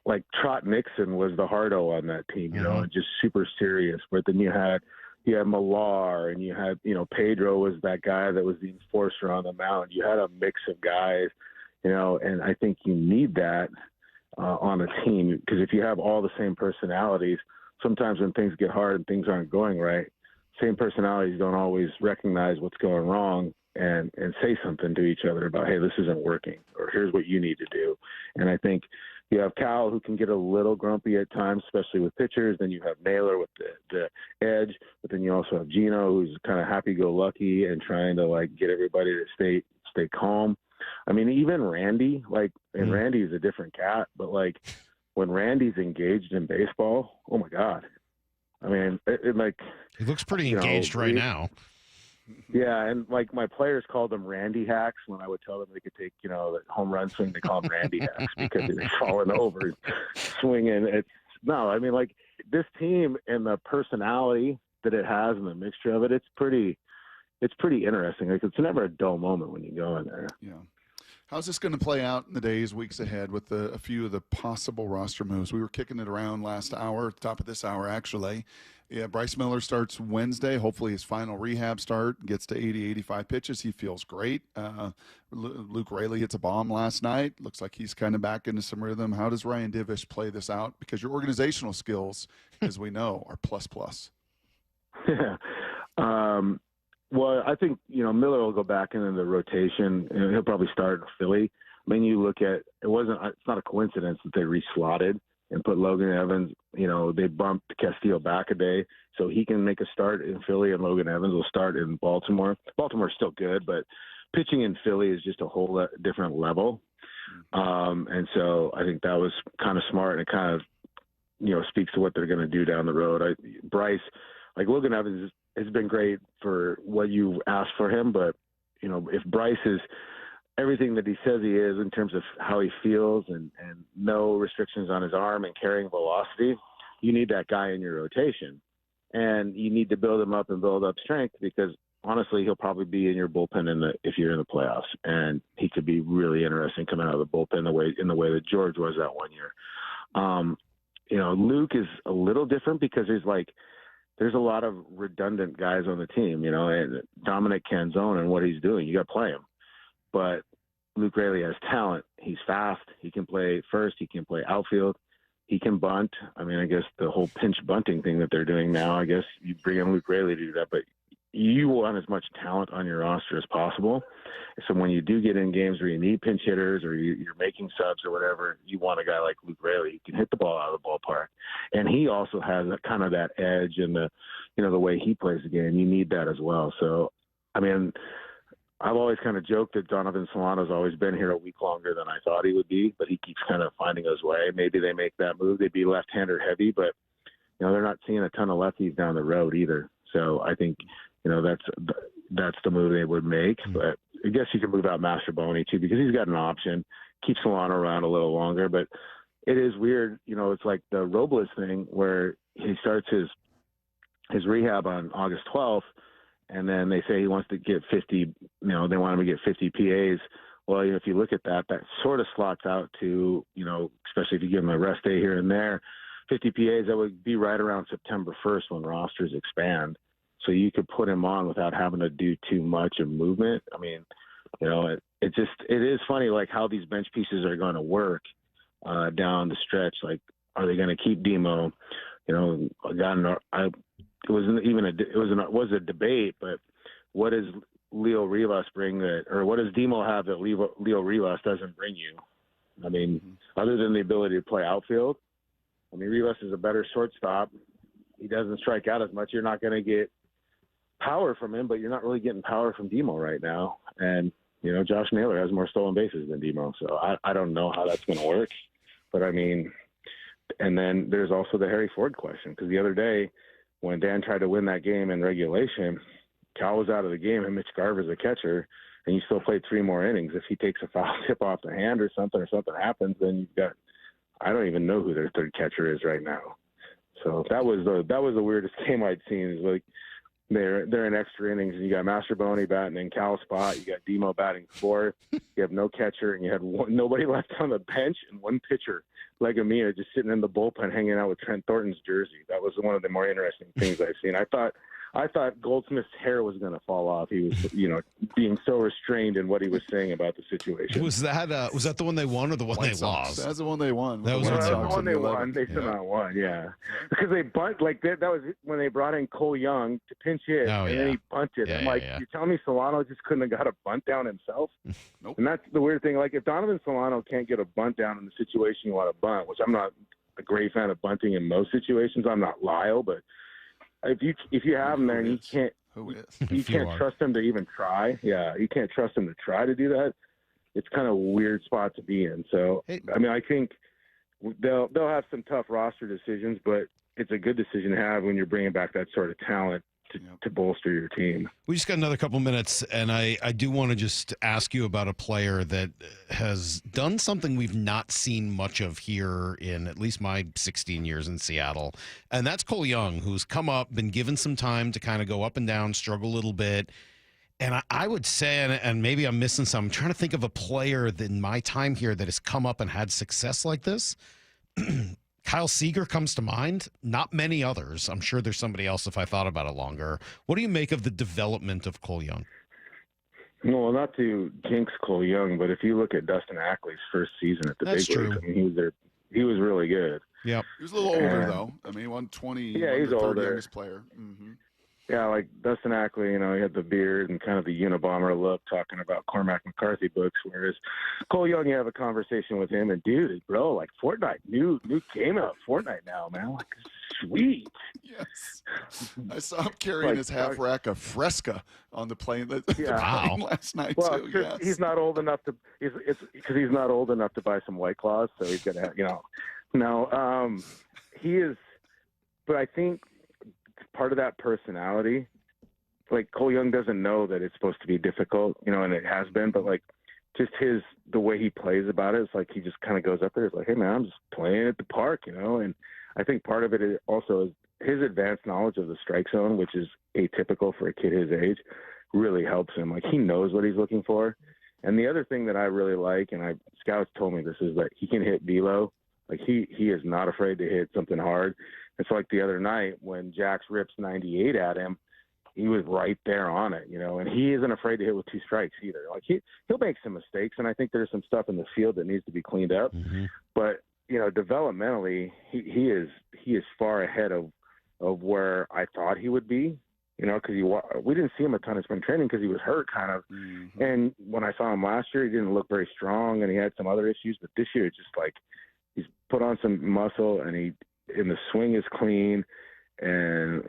like Trot Nixon was the hardo on that team, and just super serious. But then you had Millar, and you had, Pedro was that guy that was the enforcer on the mound. You had a mix of guys, and I think you need that on a team, because if you have all the same personalities, sometimes when things get hard and things aren't going right, same personalities don't always recognize what's going wrong and say something to each other about, hey, this isn't working, or here's what you need to do. And I think you have Cal, who can get a little grumpy at times, especially with pitchers. Then you have Naylor with the edge, but then you also have Geno, who's kind of happy-go-lucky and trying to get everybody to stay calm. I mean, even Randy, and Randy's a different cat, but when Randy's engaged in baseball, oh my God. I mean, he looks pretty engaged right now. Yeah, and my players called them Randy hacks when I would tell them they could take, the home run swing. They call them Randy hacks because they're falling over, swinging. This team and the personality that it has and the mixture of it, it's pretty interesting. It's never a dull moment when you go in there. Yeah. How's this going to play out in the days, weeks ahead with a few of the possible roster moves? We were kicking it around last hour, top of this hour, actually. Yeah, Bryce Miller starts Wednesday. Hopefully his final rehab start, gets to 80, 85 pitches. He feels great. Luke Raley hits a bomb last night. Looks like he's kind of back into some rhythm. How does Ryan Divish play this out? Because your organizational skills, as we know, are plus. Yeah. Well, I think, Miller will go back into the rotation, and he'll probably start in Philly. I mean, you look at it's not a coincidence that they re-slotted and put Logan Evans, they bumped Castillo back a day so he can make a start in Philly, and Logan Evans will start in Baltimore. Baltimore's still good, but pitching in Philly is just a whole different level. And so I think that was kind of smart, and it kind of, speaks to what they're going to do down the road. Bryce, Logan Evans has been great for what you asked for him, but if Bryce is everything that he says he is in terms of how he feels and no restrictions on his arm and carrying velocity, you need that guy in your rotation, and you need to build him up and build up strength, because honestly, he'll probably be in your bullpen if you're in the playoffs, and he could be really interesting coming out of the bullpen in the way that George was that one year. Luke is a little different because there's a lot of redundant guys on the team, and Dominic Canzone and what he's doing, you got to play him. But Luke Raley has talent. He's fast. He can play first. He can play outfield. He can bunt. I mean, I guess the whole pinch bunting thing that they're doing now, I guess you bring in Luke Raley to do that, but you want as much talent on your roster as possible. So when you do get in games where you need pinch hitters or you're making subs or whatever, you want a guy like Luke Raley who can hit the ball out of the ballpark. And he also has kind of that edge and the way he plays the game. You need that as well. So, I mean, I've always kind of joked that Donovan Solano's always been here a week longer than I thought he would be, but he keeps kind of finding his way. Maybe they make that move. They'd be left-hander heavy, but, they're not seeing a ton of lefties down the road either. So I think, that's the move they would make. But I guess you can move out Charbonnet too, because he's got an option, keep Solano around a little longer. But it is weird, it's like the Robles thing where he starts his rehab on August 12th, and then they say he wants to get 50, they want him to get 50 PAs. Well, if you look at that sort of slots out to, especially if you give him a rest day here and there, 50 PAs, that would be right around September 1st when rosters expand. So you could put him on without having to do too much of movement. I mean, it is funny, how these bench pieces are going to work down the stretch. Are they going to keep Demo? It was a debate, but what does Leo Rivas bring what does Demo have that Leo Rivas doesn't bring you? I mean, other than the ability to play outfield, I mean, Rivas is a better shortstop. He doesn't strike out as much. You're not going to get power from him, but you're not really getting power from Demo right now. And, Josh Naylor has more stolen bases than Demo. So I don't know how that's going to work. But, I mean, and then there's also the Harry Ford question, because the other day when Dan tried to win that game in regulation, Cal was out of the game and Mitch Garver's the catcher, and you still played 3 more innings. If he takes a foul tip off the hand or something happens, then you've got – I don't even know who their third catcher is right now. So that was the weirdest game I'd seen. Is they're in extra innings, and you got Charbonnet batting in Cal spot. You got Demo batting fourth. You have no catcher, and you had nobody left on the bench, and one pitcher, Legumina, just sitting in the bullpen hanging out with Trent Thornton's jersey. That was one of the more interesting things I've seen. I thought Goldsmith's hair was going to fall off. He was, being so restrained in what he was saying about the situation. Was that the one they won or the one White they Sox. lost? That's the one they won. That was the one they won. They still not won, yeah. Because they bunt that was when they brought in Cole Young to pinch hit, and then he bunted. Yeah, I'm like, you're telling me Solano just couldn't have got a bunt down himself? Nope. And that's the weird thing. Like, if Donovan Solano can't get a bunt down in the situation you want to bunt, which I'm not a great fan of bunting in most situations. I'm not Lyle, but if you have him there and you can't trust him to even try. Yeah, you can't trust him to try to do that. It's kind of a weird spot to be in. So, I mean, I think they'll have some tough roster decisions, but it's a good decision to have when you're bringing back that sort of talent to bolster your team. We just got another couple minutes, and I do want to just ask you about a player that has done something we've not seen much of here in at least my 16 years in Seattle, and that's Cole Young, who's come up, been given some time to kind of go up and down, struggle a little bit. And I would say, and maybe I'm missing some, I'm trying to think of a player that in my time here that has come up and had success like this. Kyle Seager comes to mind. Not many others. I'm sure there's somebody else if I thought about it longer. What do you make of the development of Cole Young? Well, not to jinx Cole Young, but if you look at Dustin Ackley's first season at the big leagues, I mean, he was really good. Yep. He was a little older, though. I mean, he won 20. Yeah, he's older. Youngest player. Mm-hmm. Yeah, like Dustin Ackley, he had the beard and kind of the Unabomber look, talking about Cormac McCarthy books. Whereas Cole Young, you have a conversation with him, and dude, bro, like Fortnite, new game out Fortnite now, man. Like, sweet. Yes, I saw him carrying his half rack of Fresca on the plane. Plane last night too. Yes. He's not old enough to. It's because he's not old enough to buy some White Claws, so he's gonna, No, he is. But I think part of that personality, like Cole Young doesn't know that it's supposed to be difficult, and it has been, but like just the way he plays about it, it's like he just kind of goes up there. It's like, hey man, I'm just playing at the park, and I think part of it also is his advanced knowledge of the strike zone, which is atypical for a kid his age, really helps him. Like he knows what he's looking for. And the other thing that I really like, and scouts told me this, is that he can hit velo. Like he is not afraid to hit something hard. It's like the other night when Jax rips 98 at him, he was right there on it, and he isn't afraid to hit with two strikes either. Like he'll make some mistakes, and I think there's some stuff in the field that needs to be cleaned up. Mm-hmm. But developmentally, he is far ahead of where I thought he would be. Because we didn't see him a ton of spring training because he was hurt, kind of. Mm-hmm. And when I saw him last year, he didn't look very strong, and he had some other issues. But this year, it's just like he's put on some muscle, and the swing is clean, and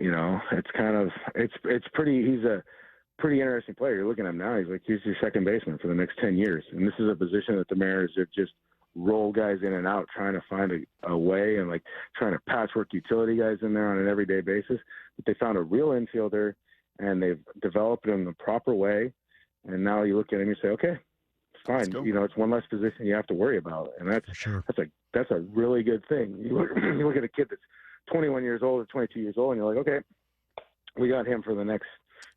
it's kind of it's pretty. He's a pretty interesting player. You're looking at him now. He's your second baseman for the next 10 years, and this is a position that the Mariners have just roll guys in and out, trying to find a way, and like trying to patchwork utility guys in there on an everyday basis. But they found a real infielder, and they've developed it in the proper way. And now you look at him and you say, okay, it's fine. It's one less position you have to worry about, and that's a really good thing. You look at a kid that's 21 years old or 22 years old, and you're like, okay, we got him for the next,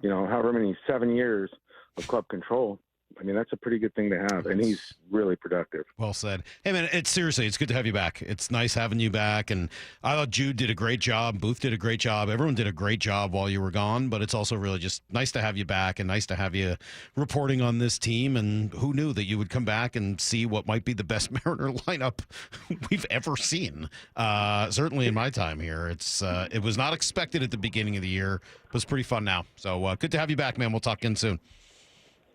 however many 7 years of club control. I mean, that's a pretty good thing to have, and he's really productive. Well said. Hey, man, it's good to have you back. It's nice having you back, and I thought Jude did a great job. Booth did a great job. Everyone did a great job while you were gone, but it's also really just nice to have you back and nice to have you reporting on this team, and who knew that you would come back and see what might be the best Mariner lineup we've ever seen, certainly in my time here. It was not expected at the beginning of the year, but it's pretty fun now. So good to have you back, man. We'll talk again soon.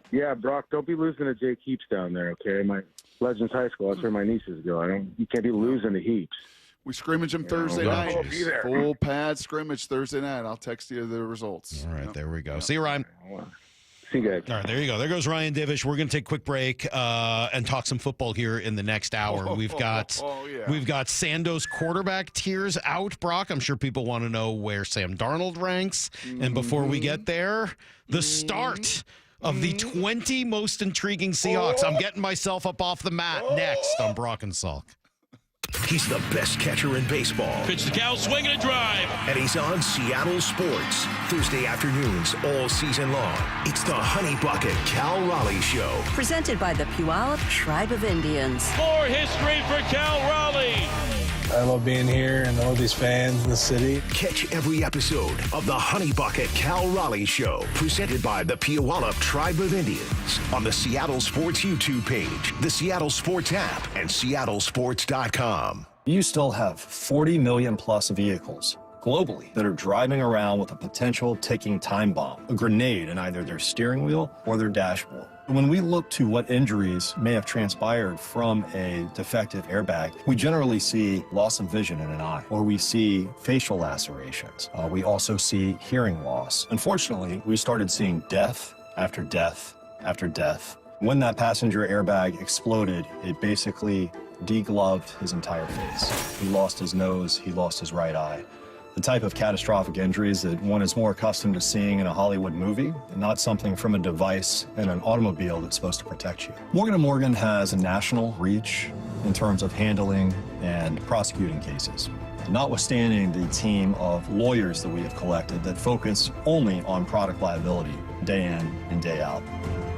Yeah, Brock, don't be losing to Jay Heaps down there, okay? My Legends High School, that's where my nieces go. You can't be losing to Heaps. We scrimmage them Thursday night. Full pad scrimmage Thursday night. I'll text you the results. All right, there we go. See you, Ryan. See you guys. All right, there you go. There goes Ryan Divish. We're going to take a quick break and talk some football here in the next hour. We've got Sando's quarterback tiers out, Brock. I'm sure people want to know where Sam Darnold ranks. Mm-hmm. And before we get there, the start of the 20 most intriguing Seahawks. I'm getting myself up off the mat next on Brock and Salk. He's the best catcher in baseball. Pitch to Cal, swing and a drive. And he's on Seattle Sports, Thursday afternoons all season long. It's the Honey Bucket Cal Raleigh Show. Presented by the Puyallup Tribe of Indians. More history for Cal Raleigh. I love being here and all these fans in the city. Catch every episode of the Honey Bucket Cal Raleigh Show, presented by the Puyallup Tribe of Indians, on the Seattle Sports YouTube page, the Seattle Sports app, and seattlesports.com. You still have 40 million plus vehicles globally that are driving around with a potential ticking time bomb, a grenade in either their steering wheel or their dashboard. When we look to what injuries may have transpired from a defective airbag, we generally see loss of vision in an eye, or we see facial lacerations. We also see hearing loss. Unfortunately, we started seeing death after death after death. When that passenger airbag exploded, it basically degloved his entire face. He lost his nose, he lost his right eye. The type of catastrophic injuries that one is more accustomed to seeing in a Hollywood movie, and not something from a device in an automobile that's supposed to protect you. Morgan & Morgan has a national reach in terms of handling and prosecuting cases. Notwithstanding the team of lawyers that we have collected that focus only on product liability day in and day out.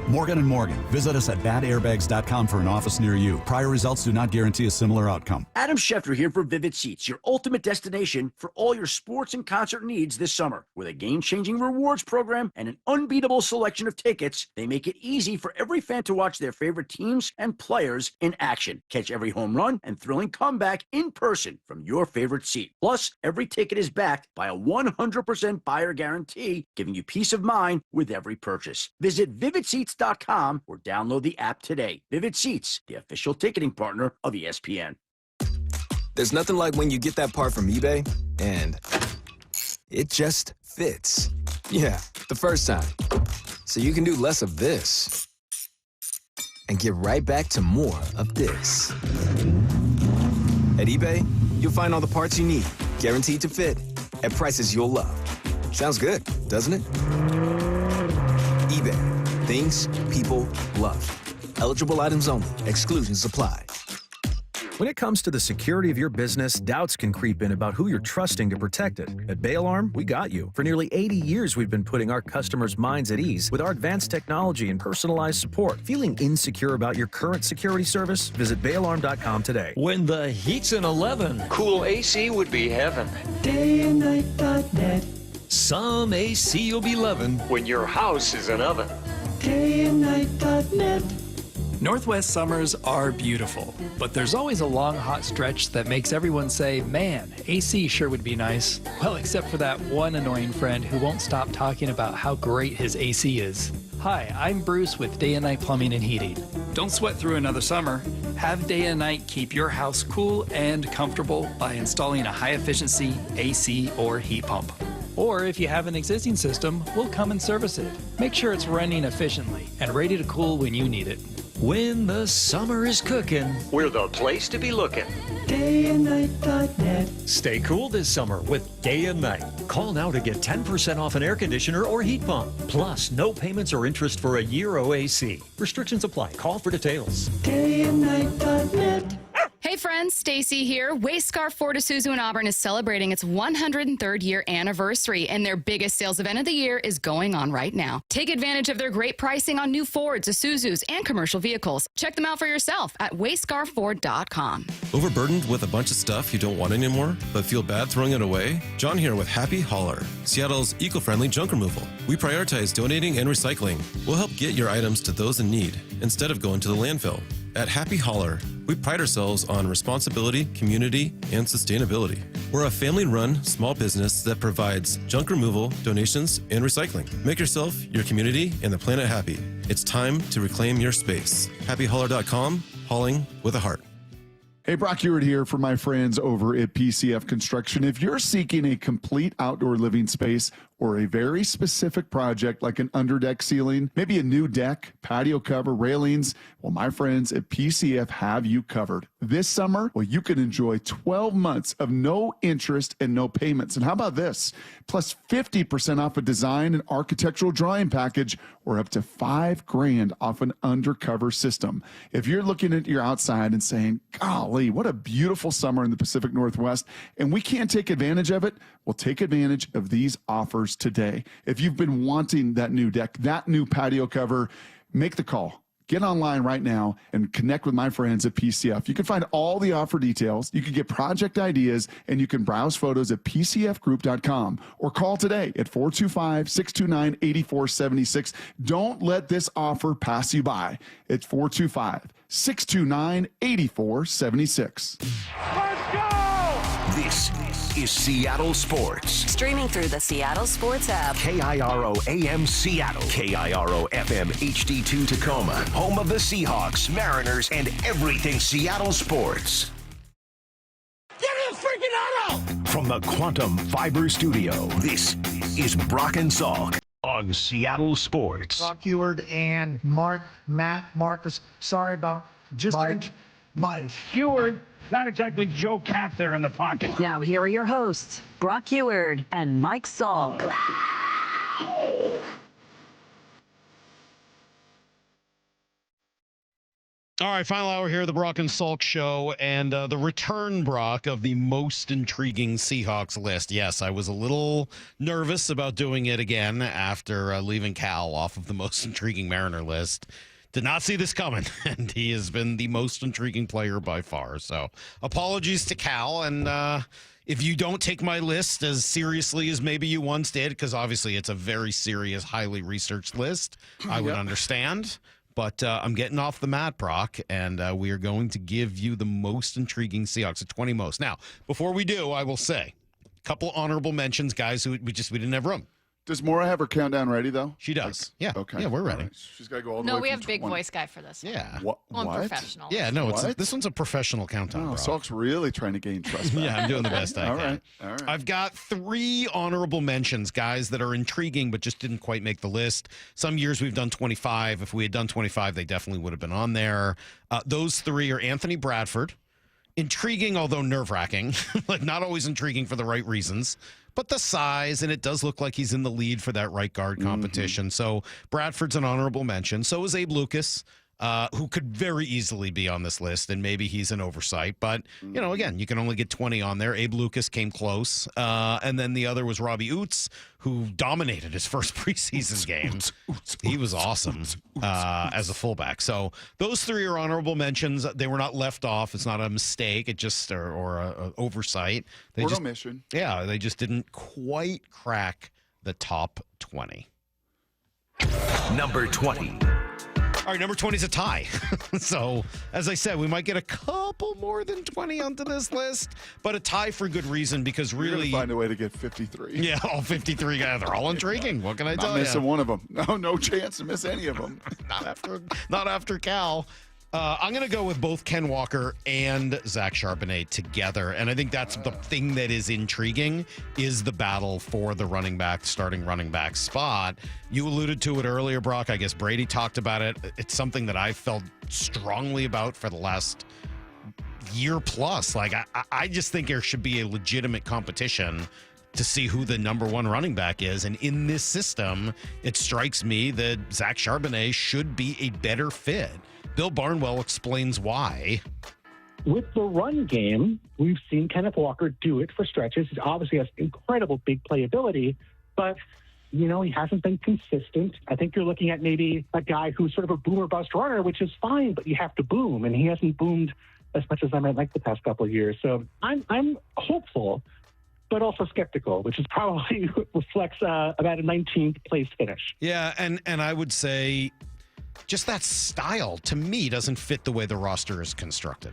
Morgan & Morgan. Visit us at badairbags.com for an office near you. Prior results do not guarantee a similar outcome. Adam Schefter here for Vivid Seats, your ultimate destination for all your sports and concert needs this summer. With a game-changing rewards program and an unbeatable selection of tickets, they make it easy for every fan to watch their favorite teams and players in action. Catch every home run and thrilling comeback in person from your favorite seat. Plus, every ticket is backed by a 100% buyer guarantee, giving you peace of mind with every purchase. Visit VividSeats.com or download the app today. Vivid Seats, the official ticketing partner of ESPN. There's nothing like when you get that part from eBay and it just fits. Yeah, the first time. So you can do less of this and get right back to more of this. At eBay, you'll find all the parts you need, guaranteed to fit, at prices you'll love. Sounds good, doesn't it? eBay. Things people love. Eligible items only. Exclusions apply. When it comes to the security of your business, doubts can creep in about who you're trusting to protect it. At Bay Alarm, we got you. For nearly 80 years, we've been putting our customers' minds at ease with our advanced technology and personalized support. Feeling insecure about your current security service? Visit bayalarm.com today. When the heat's an 11, cool AC would be heaven. Dayandnight.net. Some AC you'll be loving when your house is an oven. Dayandnight.net. Northwest summers are beautiful, but there's always a long, hot stretch that makes everyone say, man, AC sure would be nice. Well, except for that one annoying friend who won't stop talking about how great his AC is. Hi, I'm Bruce with Day and Night Plumbing and Heating. Don't sweat through another summer. Have Day and Night keep your house cool and comfortable by installing a high-efficiency AC or heat pump. Or if you have an existing system, we'll come and service it. Make sure it's running efficiently and ready to cool when you need it. when the summer is cooking. We're the place to be looking. Dayandnight.net. Stay cool this summer with Day and Night. Call now to get 10% off an air conditioner or heat pump. Plus, no payments or interest for a year OAC. Restrictions apply. Call for details. Dayandnight.net. Hey friends, Stacy here. Wayscar Ford Isuzu in Auburn is celebrating its 103rd year anniversary, and their biggest sales event of the year is going on right now. Take advantage of their great pricing on new Fords, Isuzus, and commercial vehicles. Check them out for yourself at wayscarford.com. Overburdened with a bunch of stuff you don't want anymore, but feel bad throwing it away? John here with Happy Hauler, Seattle's eco-friendly junk removal. We prioritize donating and recycling. We'll help get your items to those in need instead of going to the landfill. At Happy Hauler, we pride ourselves on responsibility, community, and sustainability. We're a family-run small business that provides junk removal, donations, and recycling. Make yourself, your community, and the planet happy. It's time to reclaim your space. HappyHauler.com, hauling with a heart. Hey, Brock Ewart here for my friends over at PCF Construction. If you're seeking a complete outdoor living space or a very specific project like an underdeck ceiling, maybe a new deck, patio cover, railings, well, my friends at PCF have you covered. This summer, well, you can enjoy 12 months of no interest and no payments. And how about this? Plus 50% off a design and architectural drawing package, or up to $5,000 off an undercover system. If you're looking at your outside and saying, golly, what a beautiful summer in the Pacific Northwest, and we can't take advantage of it, well, take advantage of these offers today. If you've been wanting that new deck, that new patio cover, make the call. Get online right now and connect with my friends at PCF. You can find all the offer details. You can get project ideas, and you can browse photos at PCFgroup.com or call today at 425-629-8476. Don't let this offer pass you by. It's 425-629-8476. Let's go! This is Seattle Sports. Streaming through the Seattle Sports app. KIRO AM Seattle. KIRO FM HD2 Tacoma. Home of the Seahawks, Mariners, and everything Seattle sports. Get in the freaking auto! From the Quantum Fiber Studio, this is Brock and Salk on Seattle Sports. Brock Heward and Matt Marcus. Sorry about Mike Heward. Not exactly Joe Cat there in the pocket. Now here are your hosts, Brock Heward and Mike Salk. All right, final hour here, the Brock and Salk Show, and the return, Brock, of the most intriguing Seahawks list. Yes, I was a little nervous about doing it again after leaving Cal off of the most intriguing Mariner list. Did not see this coming, and he has been the most intriguing player by far. So apologies to Cal, and if you don't take my list as seriously as maybe you once did, because obviously it's a very serious, highly researched list, I would understand. But I'm getting off the mat, Brock, and we are going to give you the most intriguing Seahawks, the 20 most. Now, before we do, I will say a couple honorable mentions, guys who we didn't have room. Does Maura have her countdown ready, though? She does. Yeah. Okay. Yeah, we're ready. Right. She's got to go all the way. No, we from have big 20. voice guy for this one. Yeah. What? Unprofessional. Yeah, no, this one's a professional countdown. Oh, Brock. Salk's really trying to gain trust back. Yeah, I'm doing the best I can. All right. I've got 3 honorable mentions, guys, that are intriguing but just didn't quite make the list. Some years we've done 25. If we had done 25, they definitely would have been on there. Those 3 are Anthony Bradford. Intriguing, although nerve-wracking. Like, not always intriguing for the right reasons. But the size, and it does look like he's in the lead for that right guard competition. Mm-hmm. So Bradford's an honorable mention. So is Abe Lucas, who could very easily be on this list, and maybe he's an oversight. But, you know, again, you can only get 20 on there. Abe Lucas came close. And then the other was Robbie Oots, who dominated his first preseason game. He was awesome as a fullback. So those 3 are honorable mentions. They were not left off. It's not a mistake. It just or a oversight. They just, omission. Yeah, they just didn't quite crack the top 20. Number 20. All right, number 20 is a tie. So, as I said, we might get a couple more than 20 onto this list, but a tie for good reason, because really... We're going to find a way to get 53. Yeah, all 53 guys. They're all intriguing. What can I tell you? Not missing one of them. No chance to miss any of them. Not after Cal. I'm going to go with both Ken Walker and Zach Charbonnet together, and I think that's the thing that is intriguing, is the battle for the starting running back spot. You alluded to it earlier, Brock. I guess Brady talked about it. It's something that I've felt strongly about for the last year plus. Like, I just think there should be a legitimate competition to see who the number 1 running back is. And in this system, it strikes me that Zach Charbonnet should be a better fit. Bill Barnwell explains why. With the run game, we've seen Kenneth Walker do it for stretches. He obviously has incredible big playability, but, you know, he hasn't been consistent. I think you're looking at maybe a guy who's sort of a boomer bust runner, which is fine, but you have to boom, and he hasn't boomed as much as I might like the past couple of years. So I'm hopeful, but also skeptical, which is probably reflects about a 19th place finish. Yeah, and I would say just that style, to me, doesn't fit the way the roster is constructed.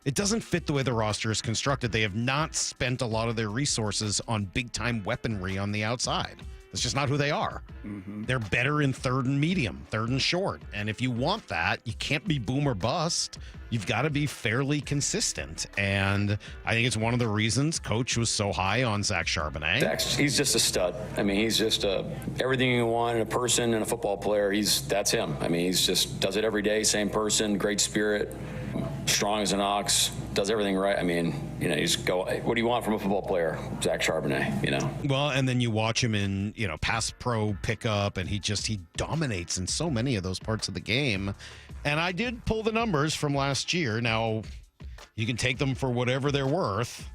It doesn't fit the way the roster is constructed. They have not spent a lot of their resources on big-time weaponry on the outside. That's just not who they are. They're better in third and medium, third and short. And if you want that, you can't be boom or bust. You've got to be fairly consistent. And I think it's one of the reasons Coach was so high on Zach Charbonnet. He's just a stud. I mean, he's just everything you want in a person and a football player. That's him. I mean, he's just does it every day. Same person, great spirit, strong as an ox, does everything right. I mean, you just go, what do you want from a football player? Zach Charbonnet, Well, and then you watch him in, pass pro pickup, and he dominates in so many of those parts of the game. And I did pull the numbers from last year. Now, you can take them for whatever they're worth.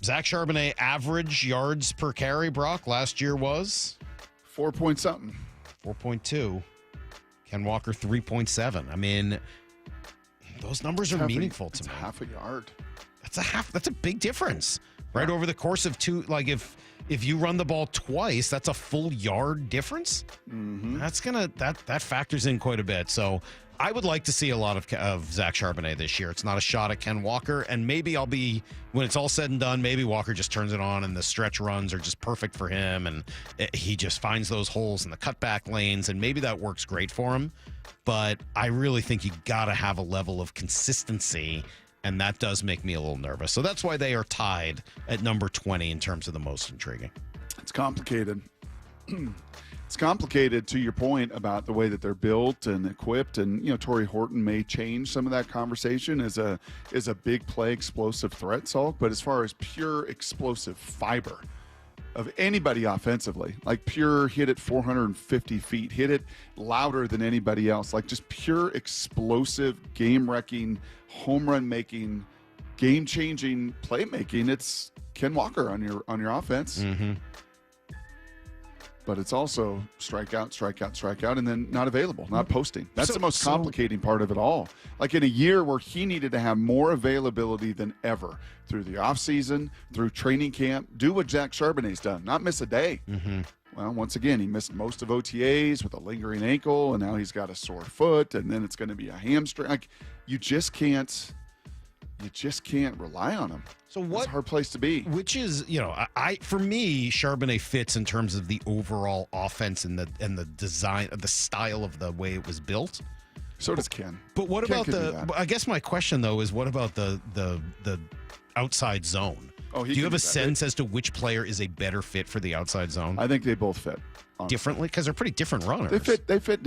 Zach Charbonnet average yards per carry, Brock, last year was 4 point something. 4.2. Ken Walker 3.7. I mean, those numbers are meaningful to me. Half a yard. That's a big difference, right? Over the course of two, like if you run the ball twice, that's a full yard difference. That factors in quite a bit. So I would like to see a lot of Zach Charbonnet this year. It's not a shot at Ken Walker, and maybe when it's all said and done, maybe Walker just turns it on and the stretch runs are just perfect for him, and he just finds those holes in the cutback lanes, and maybe that works great for him. But I really think you got to have a level of consistency, and that does make me a little nervous. So that's why they are tied at number 20 in terms of the most intriguing. It's complicated. It's complicated, to your point about the way that they're built and equipped, and Torrey Horton may change some of that conversation as a big play explosive threat, Salk. But as far as pure explosive fiber of anybody offensively, like pure hit it 450 feet, hit it louder than anybody else, like just pure explosive, game-wrecking, home run-making, game-changing playmaking, it's Ken Walker on your offense. But it's also strikeout, and then not available, not posting. That's the most complicating part of it all. Like in a year where he needed to have more availability than ever through the offseason, through training camp, do what Zach Charbonnet's done, not miss a day. Well, once again, he missed most of OTAs with a lingering ankle, and now he's got a sore foot, and then it's going to be a hamstring. Like you just can't rely on him. So what? It's a hard place to be. Which is, for me, Charbonnet fits in terms of the overall offense and the design, the style of the way it was built. So does Ken. But what about I guess my question though is, what about the outside zone? Do you have a sense as to which player is a better fit for the outside zone? I think they both fit differently, because they're pretty different runners. They fit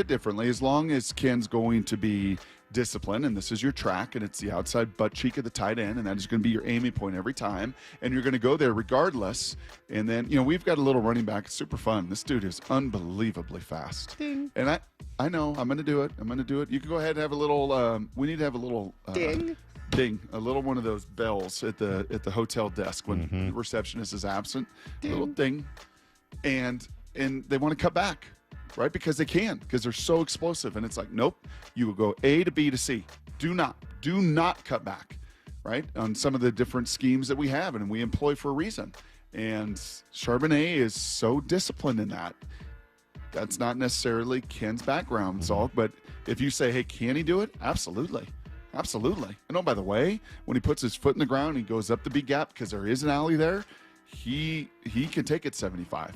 differently. As long as Ken's going to be disciplined, and this is your track, and it's the outside butt cheek of the tight end, and that is going to be your aiming point every time, and you're going to go there regardless. And then we've got a little running back. It's super fun. This dude is unbelievably fast. Ding. And I know I'm going to do it. You can go ahead and have a little. We need to have a little ding, a little one of those bells at the hotel desk when the receptionist is absent. Ding. A little ding, and they want to cut back. Right? Because they're so explosive. And it's like, nope, you will go A to B to C. Do not cut back, right? On some of the different schemes that we have and we employ for a reason. And Charbonnet is so disciplined in that. That's not necessarily Ken's background, Salk, but if you say, hey, can he do it? Absolutely. And oh, by the way, when he puts his foot in the ground, he goes up the B gap because there is an alley there, he can take it 75.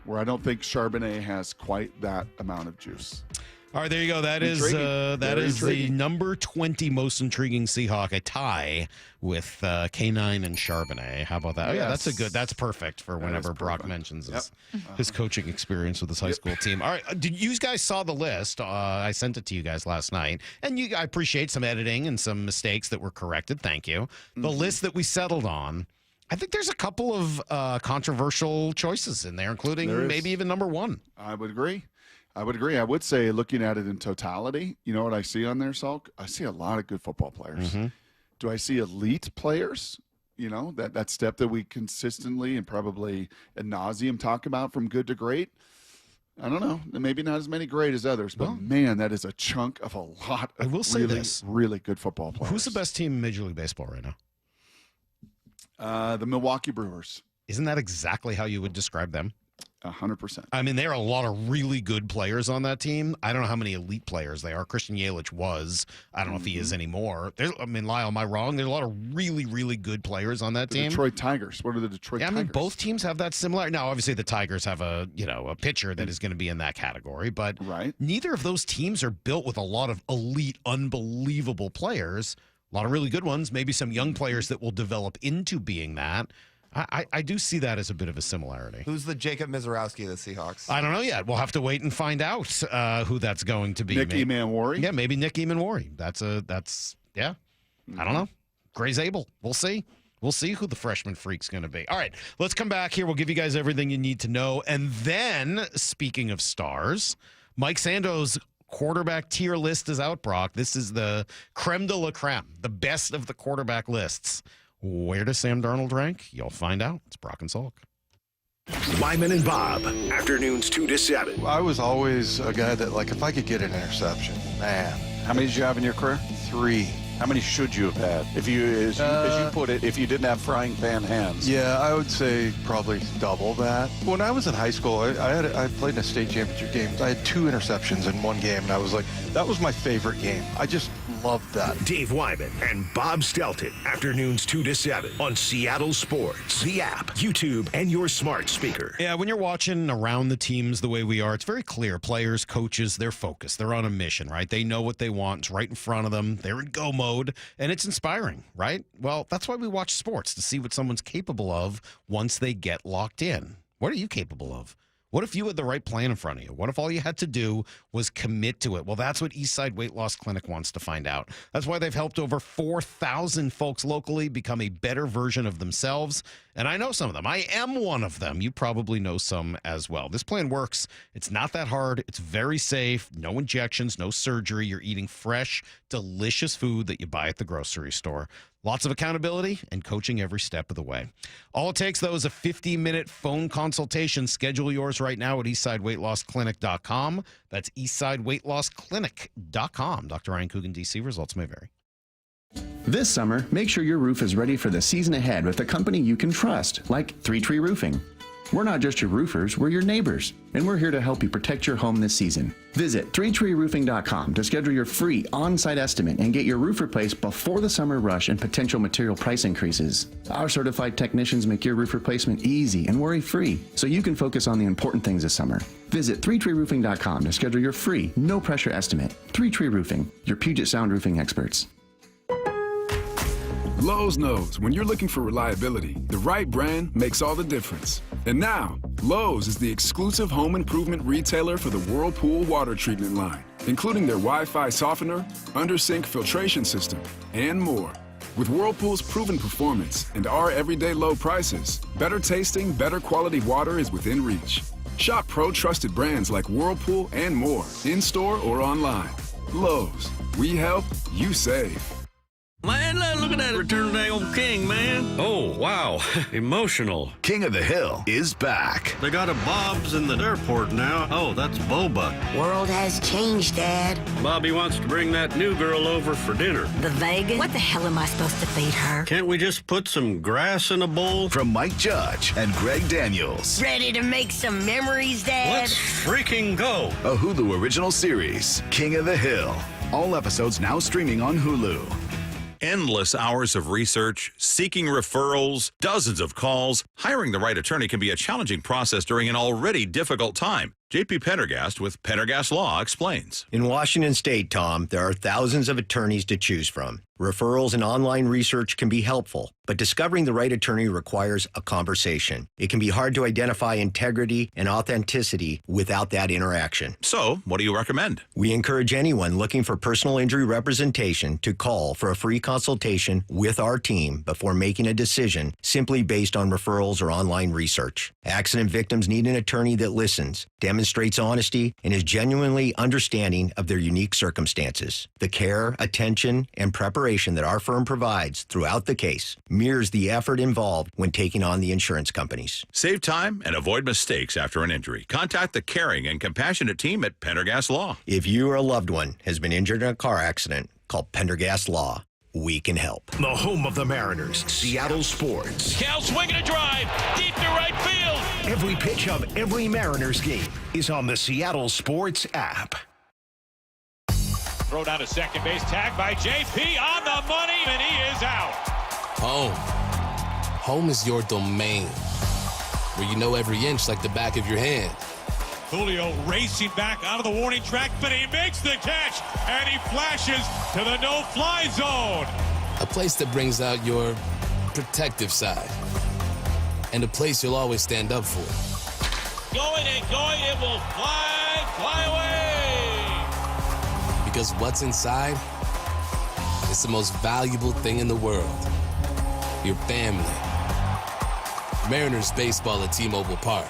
Where I don't think Charbonnet has quite that amount of juice. All right, there you go. That is the number 20 most intriguing Seahawk, a tie with K9 and Charbonnet. How about that? Oh, yeah, that's perfect for whenever Brock mentions his coaching experience with his high school team. All right, did you guys saw the list? I sent it to you guys last night, and I appreciate some editing and some mistakes that were corrected. Thank you. The list that we settled on, I think there's a couple of controversial choices in there, including maybe even number 1. I would agree. I would say, looking at it in totality, you know what I see on there, Salk? I see a lot of good football players. Do I see elite players? That step that we consistently and probably ad nauseum talk about from good to great. I don't know. Maybe not as many great as others, but man, that is a chunk of a lot of really good football players. Who's the best team in Major League Baseball right now? The Milwaukee Brewers. Isn't that exactly how you would describe them? 100%. I mean, there are a lot of really good players on that team. I don't know how many elite players they are. Christian Yelich was. I don't know if he is anymore. Lyle, am I wrong? There's a lot of really, really good players on that team. Detroit Tigers. What are the Detroit Tigers? I mean, both teams have that similar. Now, obviously, the Tigers have a pitcher that is going to be in that category, but neither of those teams are built with a lot of elite, unbelievable players. A lot of really good ones, maybe some young players that will develop into being that. I do see that as a bit of a similarity. Who's the Jacob Mizorowski of the Seahawks? I don't know yet. We'll have to wait and find out who that's going to be. Nick Emanwari? Yeah, maybe Nick Emanwari. I don't know. Gray Zabel. We'll see. We'll see who the freshman freak's going to be. All right, let's come back here. We'll give you guys everything you need to know. And then, speaking of stars, Mike Sando's quarterback tier list is out, Brock. This is the creme de la creme, the best of the quarterback lists. Where does Sam Darnold rank? You'll find out. It's Brock and Salk. Wyman and Bob, afternoons 2 to 7. I was always a guy that, if I could get an interception, man. How many did you have in your career? 3. How many should you have had? If you, as you put it, if you didn't have frying pan hands. Yeah, I would say probably double that. When I was in high school, I played in a state championship game. I had 2 interceptions in one game, and I was like, that was my favorite game. I just loved that. Dave Wyman and Bob Stelton, afternoons 2 to 7 on Seattle Sports, the app, YouTube, and your smart speaker. Yeah, when you're watching around the teams the way we are, it's very clear. Players, coaches, they're focused. They're on a mission, right? They know what they want. It's right in front of them. They're in go mode, and it's inspiring, right? Well, that's why we watch sports, to see what someone's capable of once they get locked in. What are you capable of? What if you had the right plan in front of you? What if all you had to do was commit to it? Well, that's what Eastside Weight Loss Clinic wants to find out. That's why they've helped over 4,000 folks locally become a better version of themselves. And I know some of them. I am one of them. You probably know some as well. This plan works. It's not that hard. It's very safe. No injections, no surgery. You're eating fresh, delicious food that you buy at the grocery store. Lots of accountability and coaching every step of the way. All it takes, though, is a 50-minute phone consultation. Schedule yours right now at eastsideweightlossclinic.com. That's eastsideweightlossclinic.com. Dr. Ryan Coogan, D.C. Results may vary. This summer, make sure your roof is ready for the season ahead with a company you can trust, like 3 Tree Roofing. We're not just your roofers, we're your neighbors, and we're here to help you protect your home this season. Visit 3treeroofing.com to schedule your free on-site estimate and get your roof replaced before the summer rush and potential material price increases. Our certified technicians make your roof replacement easy and worry-free, so you can focus on the important things this summer. Visit 3treeroofing.com to schedule your free, no-pressure estimate. 3 Tree Roofing, your Puget Sound roofing experts. Lowe's knows when you're looking for reliability, the right brand makes all the difference. And now, Lowe's is the exclusive home improvement retailer for the Whirlpool water treatment line, including their Wi-Fi softener, under-sink filtration system, and more. With Whirlpool's proven performance and our everyday low prices, better tasting, better quality water is within reach. Shop pro-trusted brands like Whirlpool and more, in-store or online. Lowe's, we help, you save. Man, look at that Return of the Old King, man. Oh, wow. Emotional. King of the Hill is back. They got a Bob's in the airport now. Oh, that's Boba. World has changed, Dad. Bobby wants to bring that new girl over for dinner. The Vegas? What the hell am I supposed to feed her? Can't we just put some grass in a bowl? From Mike Judge and Greg Daniels. Ready to make some memories, Dad? Let's freaking go. A Hulu original series, King of the Hill. All episodes now streaming on Hulu. Endless hours of research, seeking referrals, dozens of calls. Hiring the right attorney can be a challenging process during an already difficult time. JP Pendergast with Pendergast Law explains. In Washington State, Tom, there are thousands of attorneys to choose from. Referrals and online research can be helpful, but discovering the right attorney requires a conversation. It can be hard to identify integrity and authenticity without that interaction. So, what do you recommend? We encourage anyone looking for personal injury representation to call for a free consultation with our team before making a decision simply based on referrals or online research. Accident victims need an attorney that listens, demonstrates honesty, and is genuinely understanding of their unique circumstances. The care, attention, and preparation that our firm provides throughout the case mirrors the effort involved when taking on the insurance companies. Save time and avoid mistakes after an injury. Contact the caring and compassionate team at Pendergast Law. If you or a loved one has been injured in a car accident, call Pendergast Law. we can help. The home of the Mariners, Seattle Sports. Cal swinging a drive, deep to right field. Every pitch of every Mariners game is on the Seattle Sports app. Throw down to second base, tagged by JP on the money, and he is out. Home. Home is your domain, where you know every inch like the back of your hand. Julio racing back out of the warning track, but he makes the catch, and he flashes to the no-fly zone. A place that brings out your protective side, and a place you'll always stand up for. Going and going, it will fly away. Because what's inside is the most valuable thing in the world. Your family. Mariners baseball at T-Mobile Park.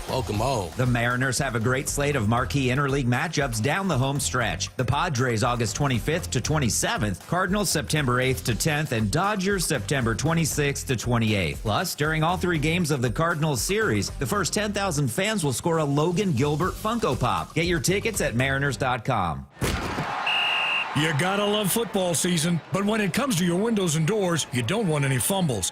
Welcome home. The Mariners have a great slate of marquee interleague matchups down the home stretch. The Padres August 25th to 27th, Cardinals September 8th to 10th, and Dodgers September 26th to 28th. Plus, during all 3 games of the Cardinals series, the first 10,000 fans will score a Logan Gilbert Funko Pop. Get your tickets at Mariners.com. You gotta love football season, but when it comes to your windows and doors, you don't want any fumbles.